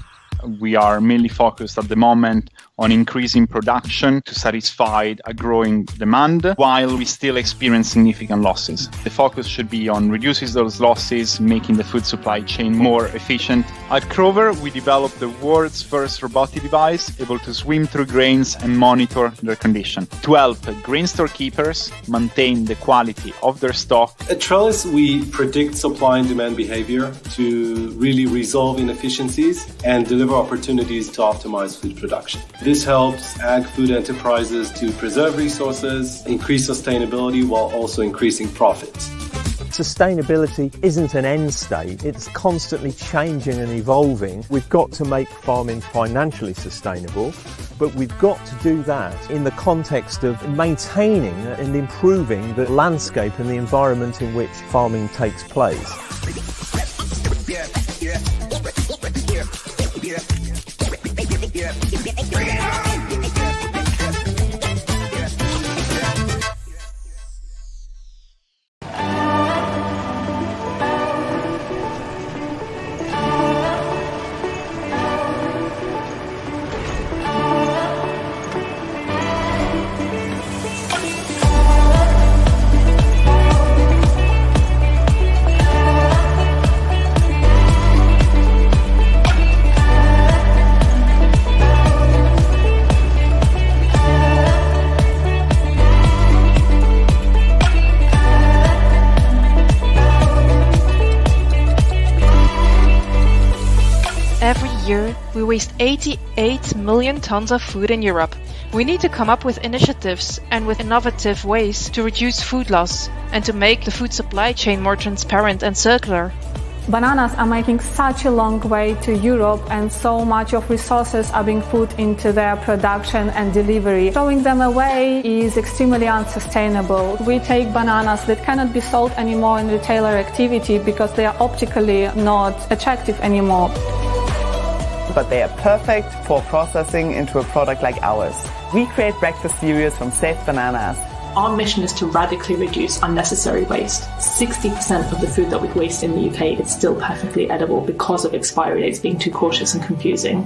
We are mainly focused at the moment on increasing production to satisfy a growing demand while we still experience significant losses. The focus should be on reducing those losses, making the food supply chain more efficient. At Crover, we developed the world's first robotic device able to swim through grains and monitor their condition to help grain storekeepers maintain the quality of their stock. At Trellis, we predict supply and demand behavior to really resolve inefficiencies and deliver opportunities to optimize food production. This helps ag food enterprises to preserve resources, increase sustainability while also increasing profits. Sustainability isn't an end state, it's constantly changing and evolving. We've got to make farming financially sustainable, but we've got to do that in the context of maintaining and improving the landscape and the environment in which farming takes place. We waste 88 million tons of food in Europe. We need to come up with initiatives and with innovative ways to reduce food loss and to make the food supply chain more transparent and circular. Bananas are making such a long way to Europe, and so much of resources are being put into their production and delivery. Throwing them away is extremely unsustainable. We take bananas that cannot be sold anymore in retailer activity because they are optically not attractive anymore. But they are perfect for processing into a product like ours. We create breakfast cereals from safe bananas. Our mission is to radically reduce unnecessary waste. 60% of the food that we waste in the UK is still perfectly edible because of expiry dates being too cautious and confusing.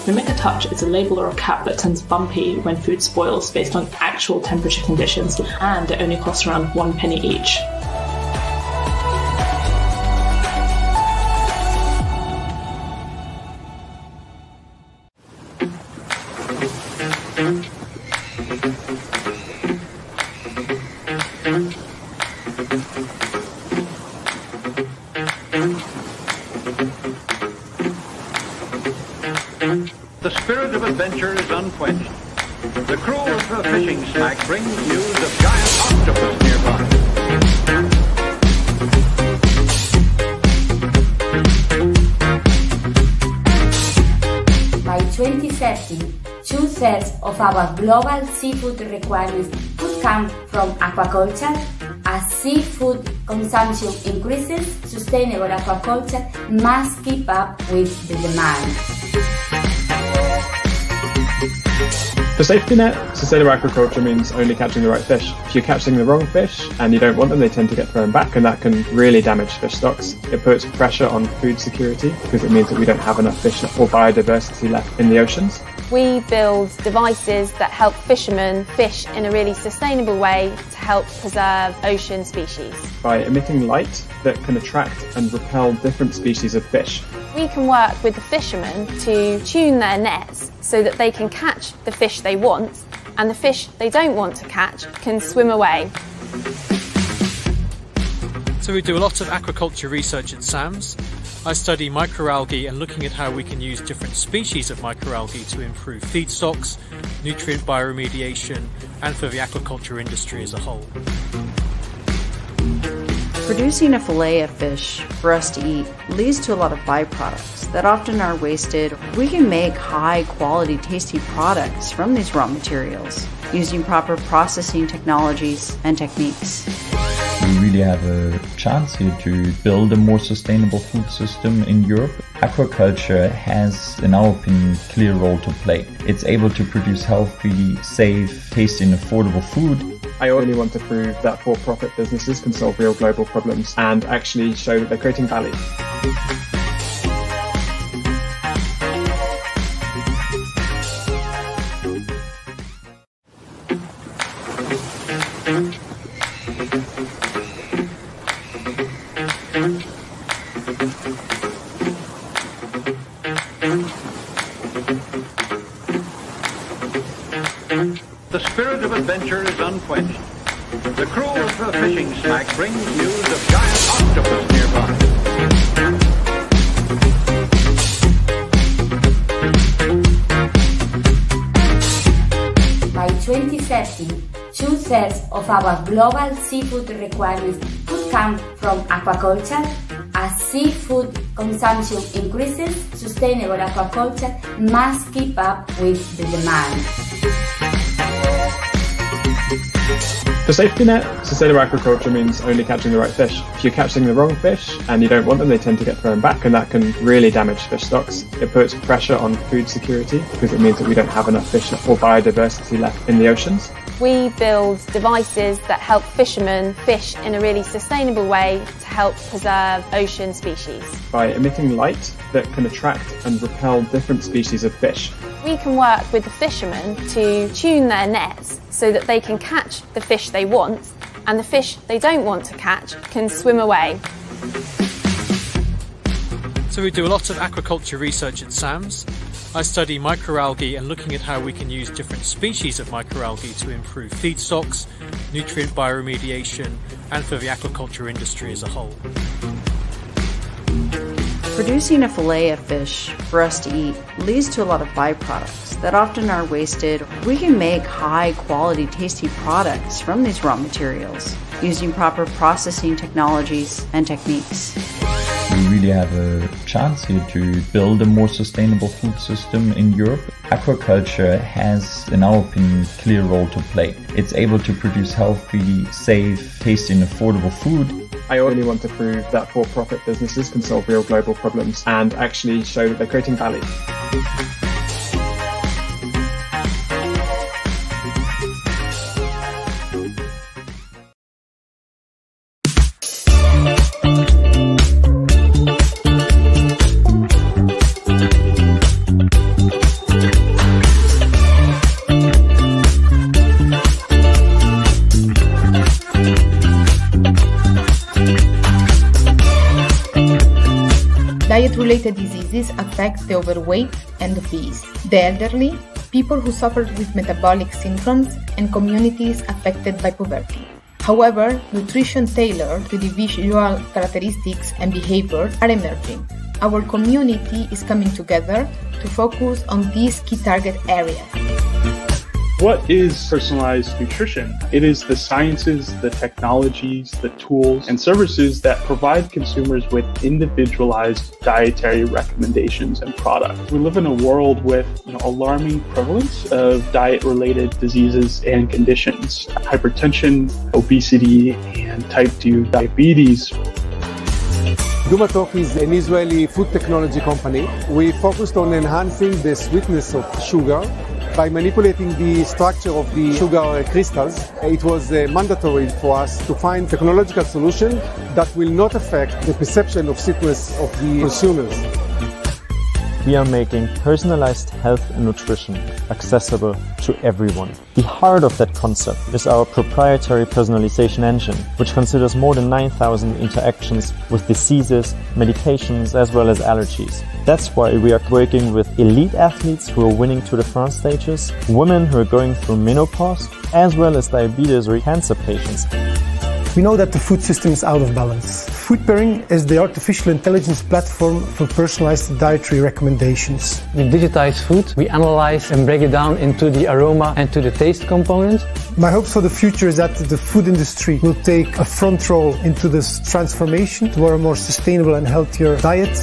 Limit a touch is a label or a cap that turns bumpy when food spoils based on actual temperature conditions, and it only costs around 1 penny each. The spirit of adventure is unquenched. The crew of the fishing smack brings news of giant octopus nearby. By 2030, 2/3 of our global seafood requirements could come from aquaculture. As seafood consumption increases, sustainable aquaculture must keep up with the demand. For safety net, sustainable aquaculture means only catching the right fish. If you're catching the wrong fish and you don't want them, they tend to get thrown back, and that can really damage fish stocks. It puts pressure on food security because it means that we don't have enough fish or biodiversity left in the oceans. We build devices that help fishermen fish in a really sustainable way to help preserve ocean species. By emitting light that can attract and repel different species of fish. We can work with the fishermen to tune their nets so that they can catch the fish they want, and the fish they don't want to catch can swim away. So we do a lot of aquaculture research at SAMS. I study microalgae and looking at how we can use different species of microalgae to improve feed stocks, nutrient bioremediation, and for the aquaculture industry as a whole. Producing a fillet of fish for us to eat leads to a lot of byproducts that often are wasted. We can make high quality, tasty products from these raw materials using proper processing technologies and techniques. We really have a chance here to build a more sustainable food system in Europe. Aquaculture has, in our opinion, a clear role to play. It's able to produce healthy, safe, tasty and affordable food. I only want to prove that for-profit businesses can solve real global problems and actually show that they're creating value. The spirit of adventure is unquenched. The crew of the fishing smack brings news of giant octopus nearby. 2/3 of our global seafood requirements could come from aquaculture. As seafood consumption increases, sustainable aquaculture must keep up with the demand. For safety net, sustainable aquaculture means only catching the right fish. If you're catching the wrong fish and you don't want them, they tend to get thrown back, and that can really damage fish stocks. It puts pressure on food security because it means that we don't have enough fish or biodiversity left in the oceans. We build devices that help fishermen fish in a really sustainable way to help preserve ocean species. By emitting light that can attract and repel different species of fish. We can work with the fishermen to tune their nets so that they can catch the fish they want, and the fish they don't want to catch can swim away. So we do a lot of aquaculture research at SAMS. I study microalgae and looking at how we can use different species of microalgae to improve feed stocks, nutrient bioremediation, and for the aquaculture industry as a whole. Producing a fillet of fish for us to eat leads to a lot of byproducts that often are wasted. We can make high quality, tasty products from these raw materials using proper processing technologies and techniques. We really have a chance here to build a more sustainable food system in Europe. Aquaculture has, in our opinion, a clear role to play. It's able to produce healthy, safe, tasty and affordable food. I only want to prove that for-profit businesses can solve real global problems and actually show that they're creating value. Diet-related diseases affect the overweight and obese, the elderly, people who suffer with metabolic syndromes, and communities affected by poverty. However, nutrition tailored to individual characteristics and behavior are emerging. Our community is coming together to focus on these key target areas. What is personalized nutrition? It is the sciences, the technologies, the tools, and services that provide consumers with individualized dietary recommendations and products. We live in a world with alarming prevalence of diet-related diseases and conditions, hypertension, obesity, and type 2 diabetes. Dumatok is an Israeli food technology company. We focused on enhancing the sweetness of sugar by manipulating the structure of the sugar crystals. It was mandatory for us to find technological solution that will not affect the perception of sweetness of the consumers. We are making personalized health and nutrition accessible to everyone. The heart of that concept is our proprietary personalization engine, which considers more than 9,000 interactions with diseases, medications, as well as allergies. That's why we are working with elite athletes who are winning Tour de France stages, women who are going through menopause, as well as diabetes or cancer patients. We know that the food system is out of balance. Food pairing is the artificial intelligence platform for personalized dietary recommendations. We digitize food, we analyze and break it down into the aroma and to the taste component. My hopes for the future is that the food industry will take a front role into this transformation toward a more sustainable and healthier diet.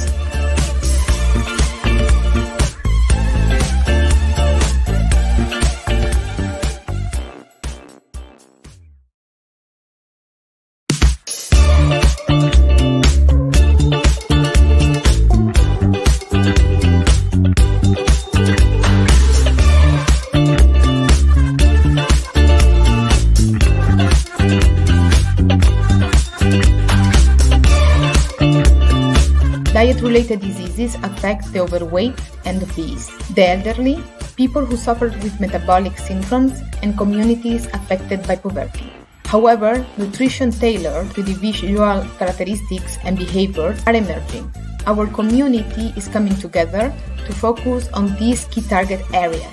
Diet-related diseases affect the overweight and obese, the elderly, people who suffer with metabolic syndromes, and communities affected by poverty. However, nutrition tailored to individual characteristics and behaviors are emerging. Our community is coming together to focus on these key target areas.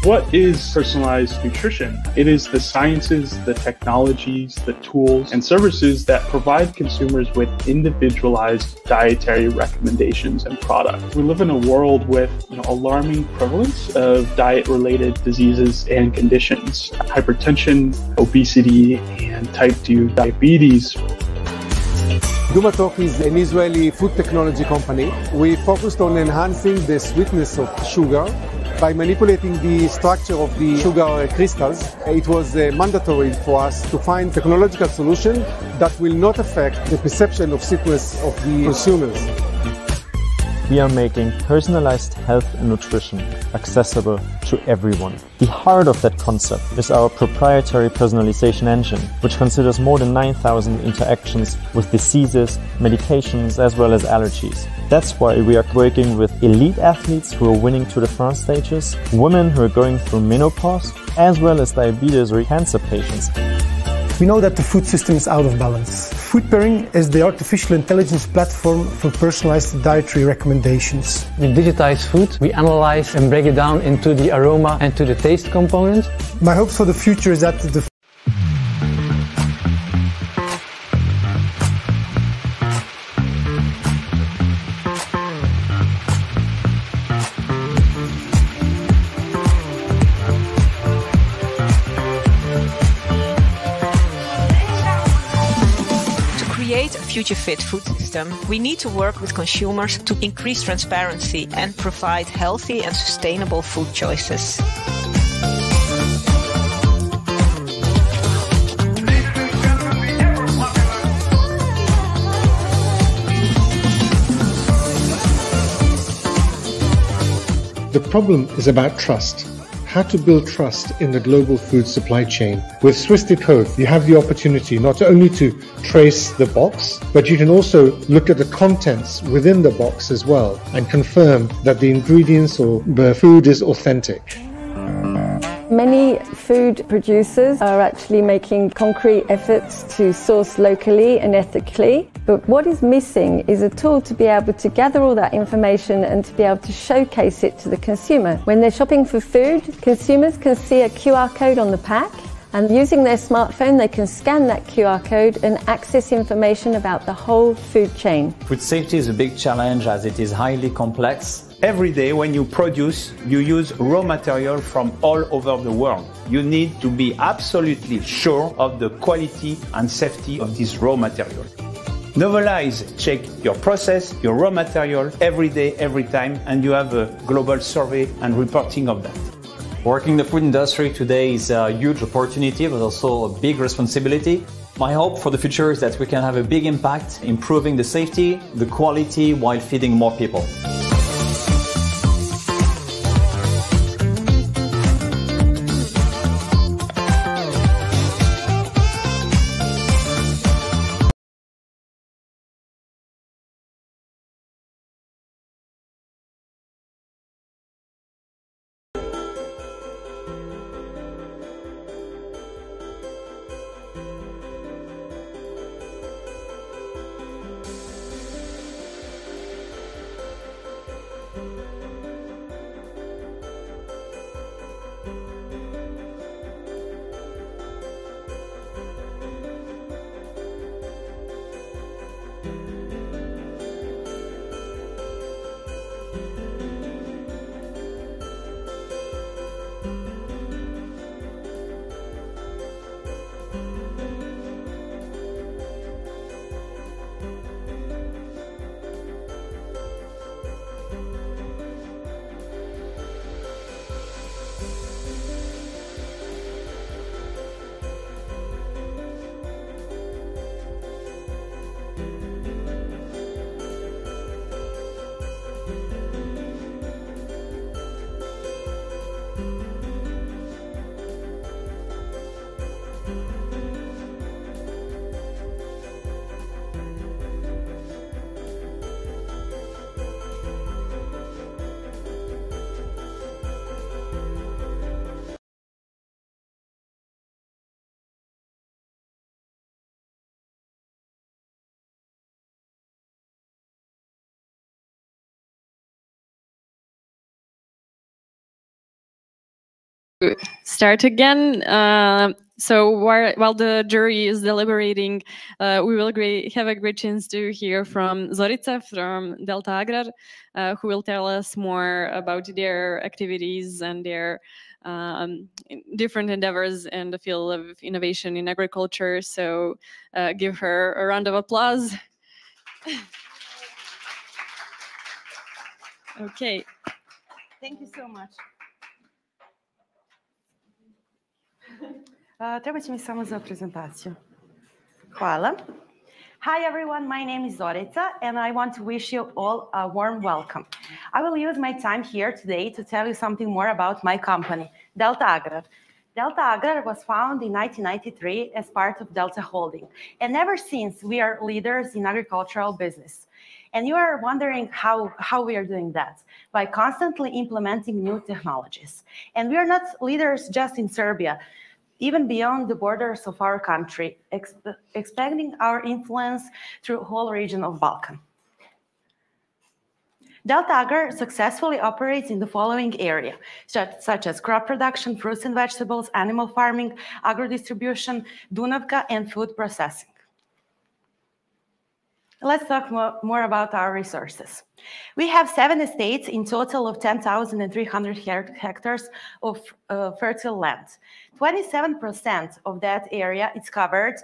What is personalized nutrition? It is the sciences, the technologies, the tools, and services that provide consumers with individualized dietary recommendations and products. We live in a world with alarming prevalence of diet-related diseases and conditions. Hypertension, obesity, and type 2 diabetes. Dumatok is an Israeli food technology company. We focused on enhancing the sweetness of sugar by manipulating the structure of the sugar crystals. It was mandatory for us to find technological solution that will not affect the perception of sweetness of the consumers. We are making personalized health and nutrition accessible to everyone. The heart of that concept is our proprietary personalization engine, which considers more than 9,000 interactions with diseases, medications, as well as allergies. That's why we are working with elite athletes who are winning Tour de France stages, women who are going through menopause, as well as diabetes or cancer patients. We know that the food system is out of balance. Food pairing is the artificial intelligence platform for personalized dietary recommendations. In digitized food, we analyze and break it down into the aroma and to the taste components. My hopes for the future is that the create a future-fit food system, we need to work with consumers to increase transparency and provide healthy and sustainable food choices. The problem is about trust. How to build trust in the global food supply chain. With Swiss Decode, you have the opportunity not only to trace the box, but you can also look at the contents within the box as well and confirm that the ingredients or the food is authentic. Many food producers are actually making concrete efforts to source locally and ethically, but what is missing is a tool to be able to gather all that information and to be able to showcase it to the consumer. When they're shopping for food, consumers can see a QR code on the pack, and using their smartphone they can scan that QR code and access information about the whole food chain. Food safety is a big challenge as it is highly complex. Every day when you produce, you use raw material from all over the world. You need to be absolutely sure of the quality and safety of this raw material. Novelize, check your process, your raw material every day, every time, and you have a global survey and reporting of that. Working in the food industry today is a huge opportunity, but also a big responsibility. My hope for the future is that we can have a big impact, improving the safety, the quality, while feeding more people. start again. So while the jury is deliberating, we will have a great chance to hear from Zorica from Delta Agrar, who will tell us more about their activities and their different endeavors in the field of innovation in agriculture. So give her a round of applause. Okay. Thank you so much. Treba će mi samo za prezentaciju. Hvala. Hi everyone, my name is Zorica and I want to wish you all a warm welcome. I will use my time here today to tell you something more about my company, Delta Agrar. Delta Agrar was founded in 1993 as part of Delta Holding, and ever since we are leaders in agricultural business. And you are wondering how we are doing that? By constantly implementing new technologies. And we are not leaders just in Serbia, even beyond the borders of our country, expanding our influence through the whole region of Balkan. Delta Agrar successfully operates in the following area, such as crop production, fruits and vegetables, animal farming, agro-distribution, Dunavka, and food processing. Let's talk more about our resources. We have 7 estates in total of 10,300 hectares of fertile land. 27% of that area is covered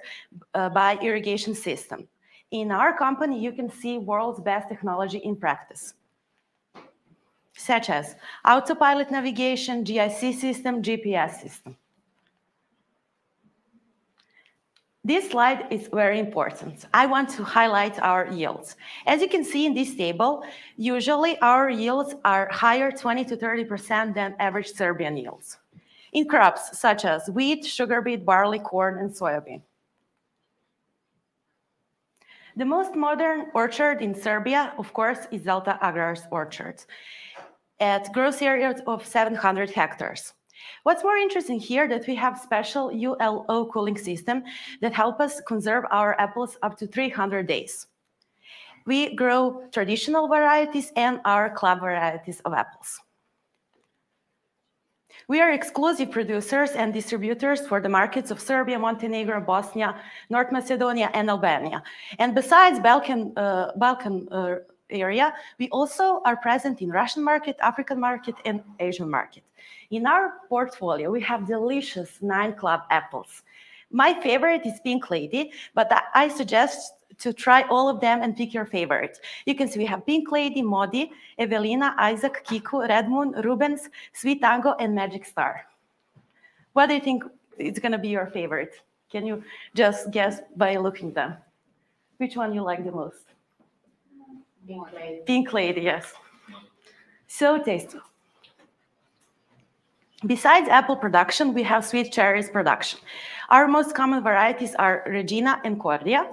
by irrigation system. In our company, you can see world's best technology in practice, such as autopilot navigation, GIC system, GPS system. This slide is very important. I want to highlight our yields. As you can see in this table, usually our yields are higher 20 to 30% than average Serbian yields in crops such as wheat, sugar beet, barley, corn, and soybean. The most modern orchard in Serbia, of course, is Delta Agrar's orchard at gross area of 700 hectares. What's more interesting here that we have special ULO cooling system that help us conserve our apples up to 300 days. We grow traditional varieties and our club varieties of apples. We are exclusive producers and distributors for the markets of Serbia, Montenegro, Bosnia, North Macedonia, and Albania. And besides Balkan area, we also are present in Russian market, African market, and Asian market. In our portfolio, we have delicious 9 club apples. My favorite is Pink Lady, but I suggest to try all of them and pick your favorite. You can see we have Pink Lady, Modi, Evelina, Isaac, Kiku, Red Moon, Rubens, Sweet Tango, and Magic Star. What do you think is going to be your favorite? Can you just guess by looking at them? Which one you like the most? Pink Lady. Pink Lady, yes. So tasty. Besides apple production, we have sweet cherries production. Our most common varieties are Regina and Cordia.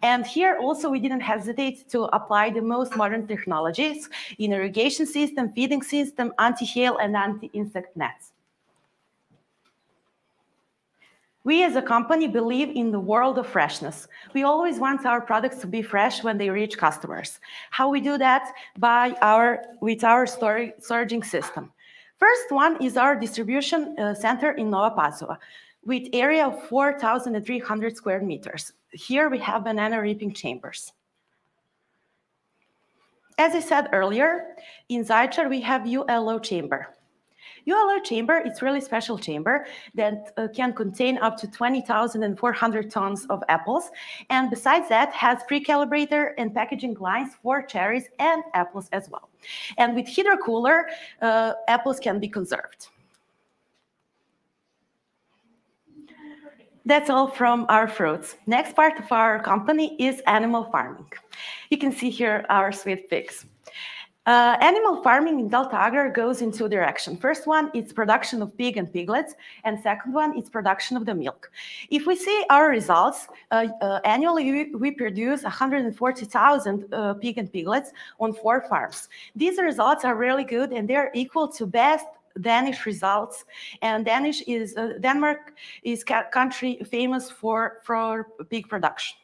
And here also we didn't hesitate to apply the most modern technologies in irrigation system, feeding system, anti-hail and anti-insect nets. We as a company believe in the world of freshness. We always want our products to be fresh when they reach customers. How we do that? With our storaging system. First one is our distribution center in Nova Pazova with area of 4,300 square meters. Here we have banana reaping chambers. As I said earlier, in Zaječar we have ULO chamber. ULO chamber is really special chamber that can contain up to 20,400 tons of apples. And besides that, has pre-calibrator and packaging lines for cherries and apples as well. And with heater cooler, apples can be conserved. That's all from our fruits. Next part of our company is animal farming. You can see here our sweet pigs. Animal farming in Delta Agrar goes in 2 directions. First one is production of pig and piglets, and second one is production of the milk. If we see our results, annually we produce 140,000 pig and piglets on 4 farms. These results are really good and they're equal to best Danish results. And Denmark is country famous for pig production.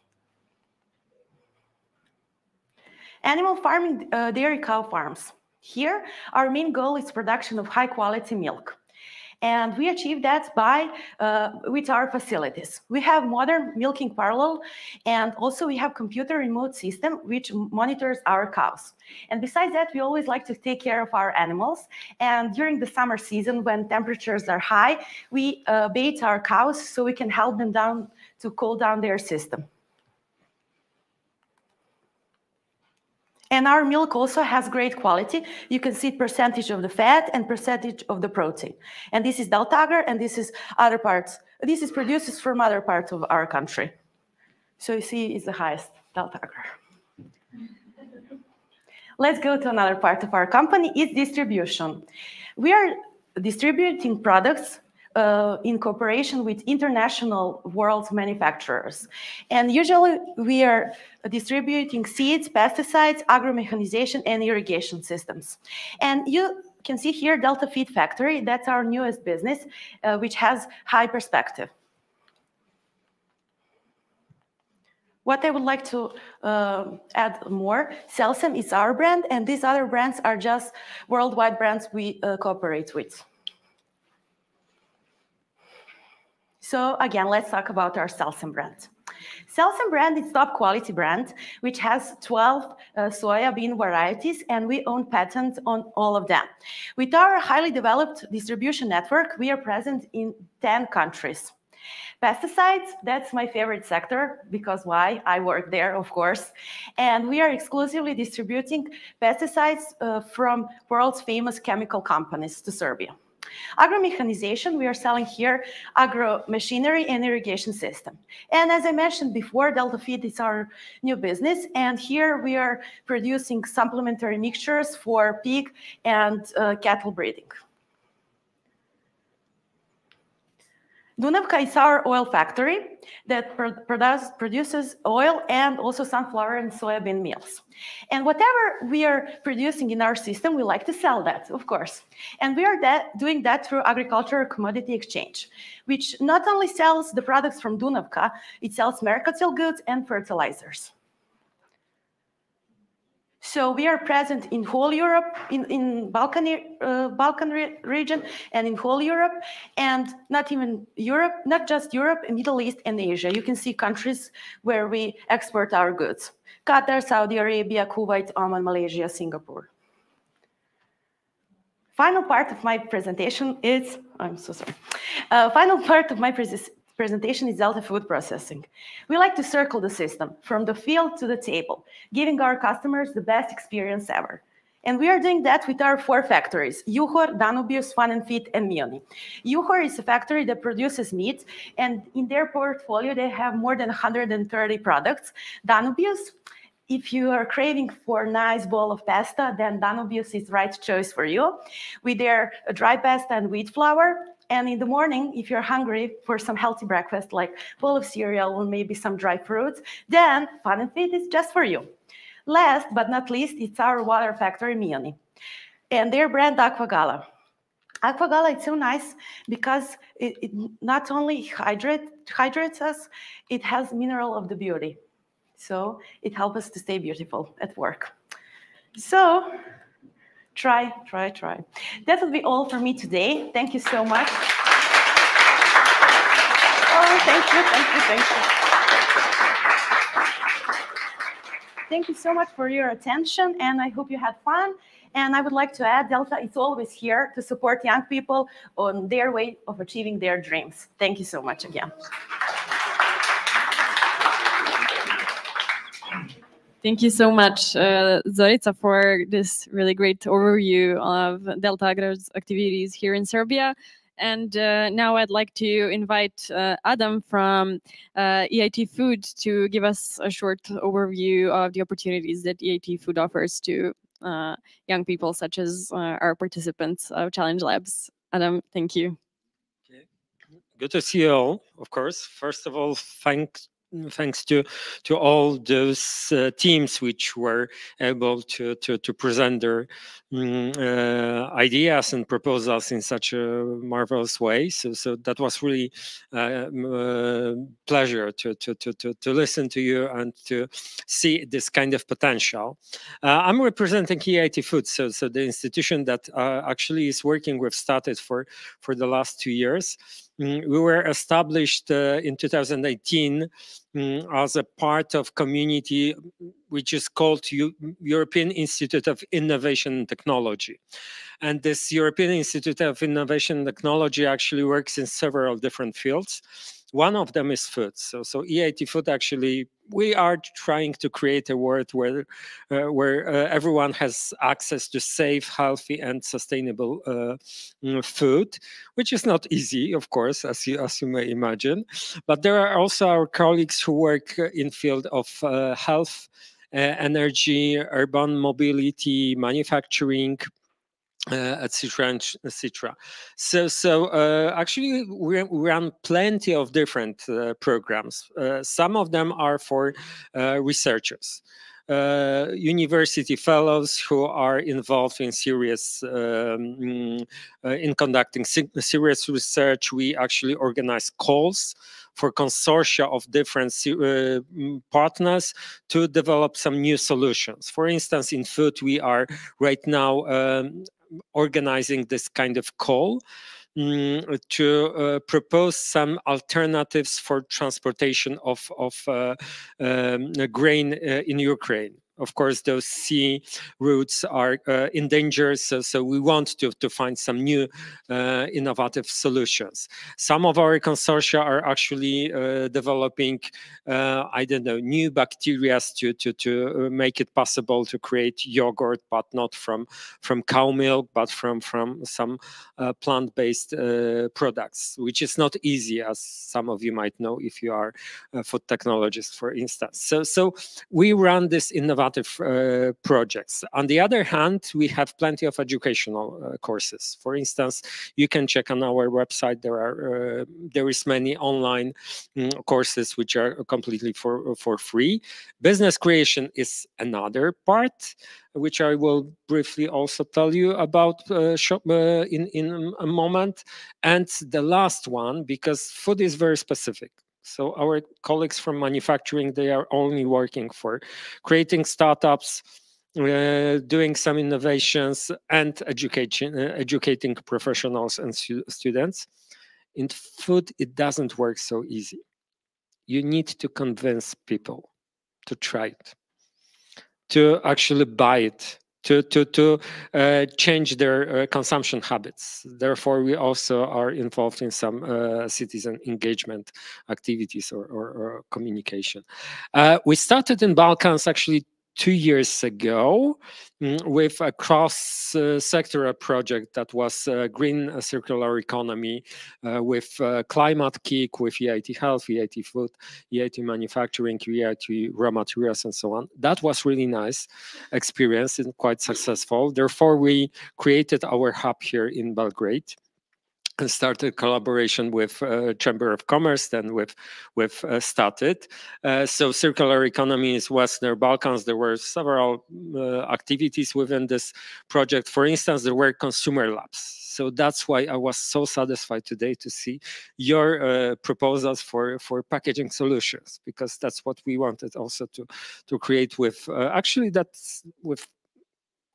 Animal farming, dairy cow farms. Here, our main goal is production of high-quality milk. And we achieve that by with our facilities. We have modern milking parallel, and also we have computer remote system which monitors our cows. And besides that, we always like to take care of our animals. And during the summer season, when temperatures are high, we bathe our cows so we can help them down to cool down their system. And our milk also has great quality. You can see percentage of the fat and percentage of the protein. And this is Deltager, and this is other parts. This is produced from other parts of our country. So you see, it's the highest Deltager. Let's go to another part of our company, it's distribution. We are distributing products in cooperation with international world manufacturers. And usually we are distributing seeds, pesticides, agromechanization, and irrigation systems. And you can see here Delta Feed Factory, that's our newest business, which has high perspective. What I would like to add more, Celsem is our brand, and these other brands are just worldwide brands we cooperate with. So again, let's talk about our Celsem brand. Celsem brand is top quality brand, which has 12 soybean varieties, and we own patents on all of them. With our highly developed distribution network, we are present in 10 countries. Pesticides, that's my favorite sector, because why? I work there, of course. And we are exclusively distributing pesticides from world's famous chemical companies to Serbia. Agromechanization, we are selling here agro machinery and irrigation system. And as I mentioned before, Delta Feed is our new business. And here we are producing supplementary mixtures for pig and cattle breeding. Dunavka is our oil factory that produces oil and also sunflower and soybean meals. And whatever we are producing in our system, we like to sell that, of course. And we are doing that through agricultural commodity exchange, which not only sells the products from Dunavka, it sells mercantile goods and fertilizers. So we are present in whole Europe, in Balkan region, and in whole Europe, and not even Europe, not just Europe, Middle East and Asia. You can see countries where we export our goods: Qatar, Saudi Arabia, Kuwait, Oman, Malaysia, Singapore. Final part of my presentation is, I'm so sorry. Final part of my presentation is Delta Food Processing. We like to circle the system from the field to the table, giving our customers the best experience ever. And we are doing that with our 4 factories: Juhor, Danubius, Fun and Fit, and Mioni. Juhor is a factory that produces meat, and in their portfolio they have more than 130 products. Danubius, if you are craving for a nice bowl of pasta, then Danubius is the right choice for you, with their dry pasta and wheat flour. And in the morning, if you're hungry for some healthy breakfast, like a bowl of cereal or maybe some dry fruits, then Fun and Fit is just for you. Last but not least, it's our water factory, Mioni, and their brand Aquagala. Aquagala is so nice because it not only hydrates us, it has mineral of the beauty. So it helps us to stay beautiful at work. So try. That will be all for me today. Thank you so much. Oh, thank you. Thank you so much for your attention, and I hope you had fun. And I would like to add, Delta is always here to support young people on their way of achieving their dreams. Thank you so much again. Thank you so much, Zorica, for this really great overview of Delta Agrar's activities here in Serbia. And now I'd like to invite Adam from EIT Food to give us a short overview of the opportunities that EIT Food offers to young people, such as our participants of Challenge Labs. Adam, thank you. Okay. Good to see you all, of course. First of all, thanks thanks to all those teams which were able to present their ideas and proposals in such a marvelous way. So that was really pleasure to listen to you and to see this kind of potential. I'm representing EIT Food, so the institution that actually is working with started for the last 2 years. We were established in 2018 as a part of community which is called European Institute of Innovation and Technology. And this European Institute of Innovation and Technology actually works in several different fields. One of them is food. So EIT Food actually, we are trying to create a world where everyone has access to safe, healthy, and sustainable food, which is not easy, of course, as you may imagine. But there are also our colleagues who work in field of health, energy, urban mobility, manufacturing, etc. etc. So actually we run plenty of different programs. Some of them are for researchers, university fellows who are involved in serious in conducting serious research. We actually organize calls for consortia of different partners to develop some new solutions. For instance, in food, we are right now organizing this kind of call to propose some alternatives for transportation of grain in Ukraine. Of course, those sea routes are in danger, so we want to find some new innovative solutions. Some of our consortia are actually developing, I don't know, new bacteria to make it possible to create yogurt, but not from cow milk, but from some plant-based products, which is not easy, as some of you might know if you are a food technologist, for instance. So we run this innovative projects. On the other hand, we have plenty of educational courses. For instance, you can check on our website. There is many online courses which are completely for free. Business creation is another part, which I will briefly also tell you about in a moment. And the last one, because food is very specific. So our colleagues from manufacturing, they are only working for creating startups, doing some innovations, and educating professionals and students. In food, it doesn't work so easy. You need to convince people to try it, to actually buy it, to change their consumption habits. Therefore, we also are involved in some citizen engagement activities or communication. We started in Balkans actually 2 years ago with a cross-sectoral project that was green circular economy with climate kick, with EIT Health, EIT Food, EIT Manufacturing, EIT Raw Materials, and so on. That was really nice experience and quite successful. Therefore, we created our hub here in Belgrade and started collaboration with Chamber of Commerce, then with Statit. So circular economy is Western Balkans. There were several activities within this project. For instance, there were consumer labs. So that's why I was so satisfied today to see your proposals for packaging solutions, because that's what we wanted also to create with, actually that's with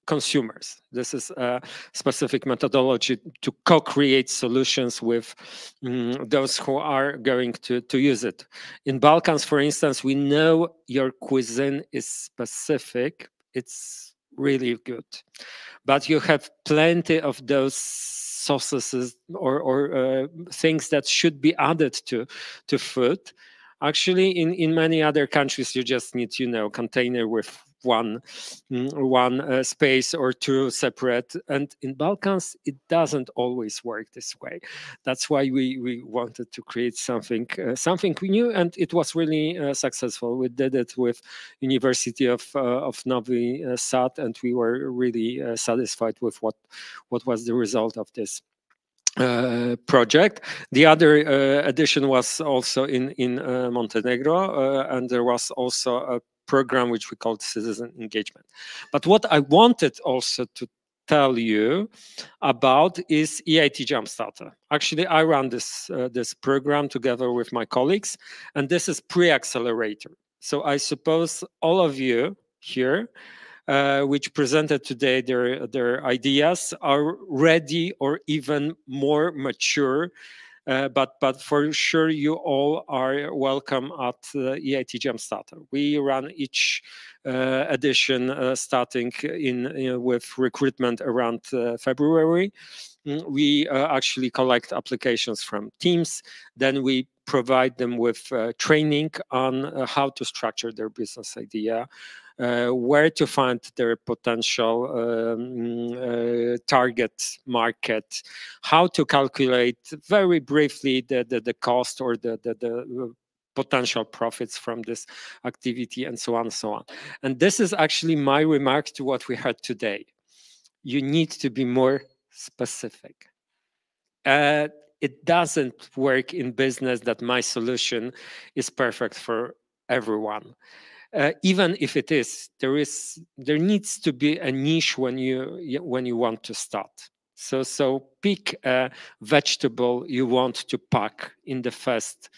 consumers. This is a specific methodology to co-create solutions with those who are going to use it. In Balkans, for instance, we know your cuisine is specific. It's really good. But you have plenty of those sauces or things that should be added to food. Actually, in many other countries, you just need, container with one space or two separate. And in Balkans, it doesn't always work this way. That's why we wanted to create something new, and it was really successful. We did it with University of Novi Sad, and we were really satisfied with what was the result of this project. The other edition was also in Montenegro, and there was also a program which we called citizen engagement. But what I wanted also to tell you about is EIT Jumpstarter. Actually, I run this program together with my colleagues, and this is pre-accelerator. So I suppose all of you here which presented today their ideas are ready or even more mature. But for sure, you all are welcome at EIT Jumpstarter. We run each edition starting with recruitment around February. We actually collect applications from teams. Then we provide them with training on how to structure their business idea, where to find their potential target market, how to calculate very briefly the cost or the potential profits from this activity, and so on and so on. And this is actually my remark to what we heard today. You need to be more specific. It doesn't work in business that my solution is perfect for everyone. Even if it is, there needs to be a niche when you want to start. So pick a vegetable you want to pack in the first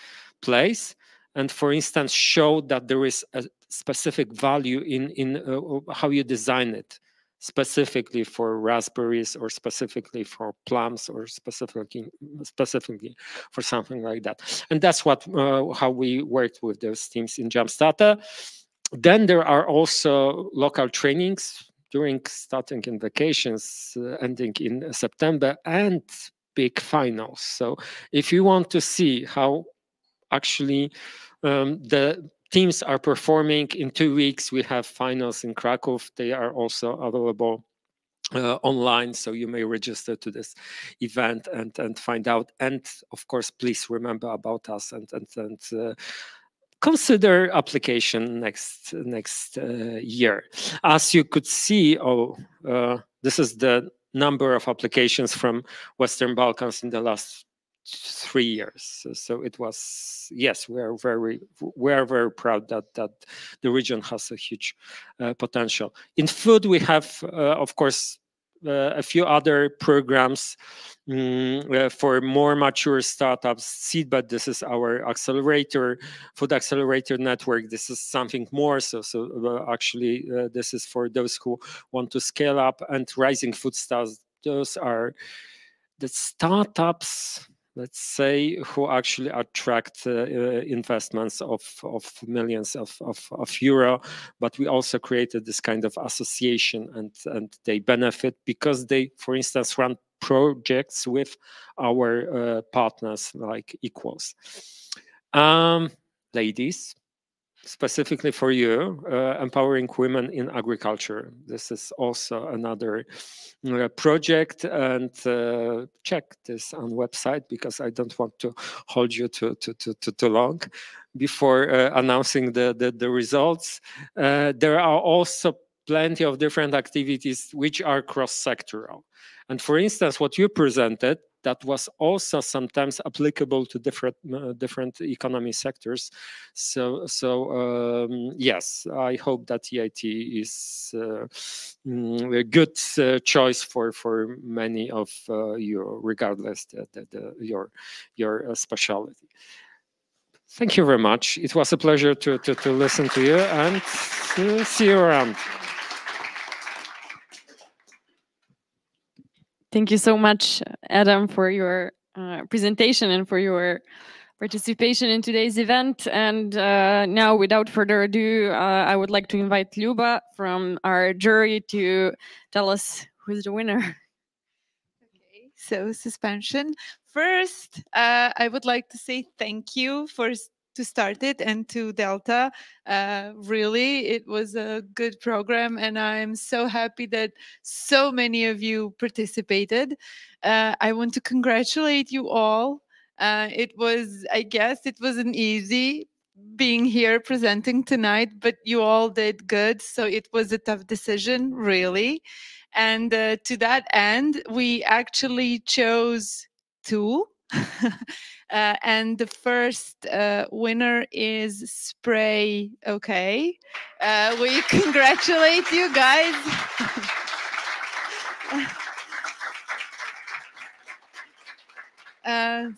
place, and for instance, show that there is a specific value in how you design it, specifically for raspberries or specifically for plums or specifically for something like that. And that's what how we worked with those teams in Jumpstarter. Then there are also local trainings during starting in vacations, ending in September, and big finals. So if you want to see how actually the teams are performing, in 2 weeks we have finals in Krakow. They are also available online, so you may register to this event and find out. And of course, please remember about us and consider application next year. As you could see, this is the number of applications from Western Balkans in the last 3 years. So it was, yes, we are very proud that the region has a huge potential. In food, we have, of course, a few other programs for more mature startups. Seedbed, this is our accelerator, food accelerator network. This is something more. So actually, this is for those who want to scale up. And Rising Food Stars, those are the startups, let's say, who actually attract investments of millions of euro. But we also created this kind of association, and they benefit because they, for instance, run projects with our partners like Equals. Ladies, specifically for you, empowering women in agriculture. This is also another project, and check this on website because I don't want to hold you too long before announcing the results. There are also plenty of different activities which are cross-sectoral. And for instance, what you presented, that was also sometimes applicable to different economy sectors. So yes, I hope that EIT is a good choice for many of you, regardless your specialty. Thank you very much. It was a pleasure to listen to you, and see you around. Thank you so much, Adam, for your presentation and for your participation in today's event. And now, without further ado, I would like to invite Luba from our jury to tell us who's the winner. Okay, so suspension. First, I would like to say thank you to start it and to Delta. Really, it was a good program, and I'm so happy that so many of you participated. I want to congratulate you all. I guess it wasn't easy being here presenting tonight, but you all did good. So it was a tough decision, really. And to that end, we actually chose 2. And the first winner is Spray OK. We congratulate you guys.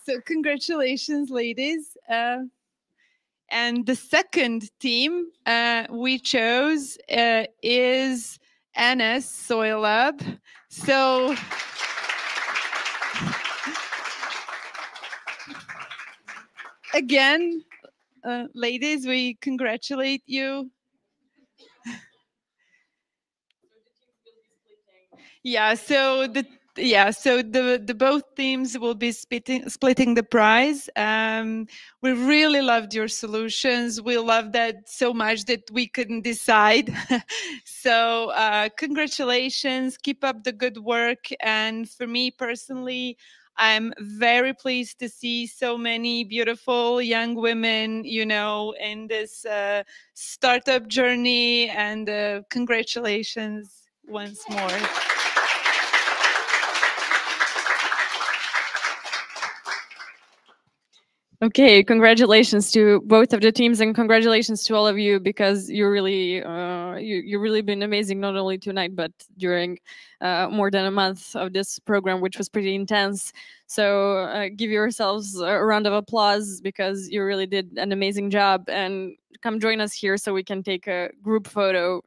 So congratulations, ladies. And the second team we chose is NS Soil Lab. So again, ladies, we congratulate you. Yeah, so the both teams will be splitting the prize. We really loved your solutions. We loved that so much that we couldn't decide. So congratulations, keep up the good work. And for me personally, I'm very pleased to see so many beautiful young women, you know, in this startup journey. And congratulations once more. Okay, congratulations to both of the teams, and congratulations to all of you, because you really you really been amazing, not only tonight but during more than a month of this program, which was pretty intense. So give yourselves a round of applause, because you really did an amazing job, and come join us here so we can take a group photo.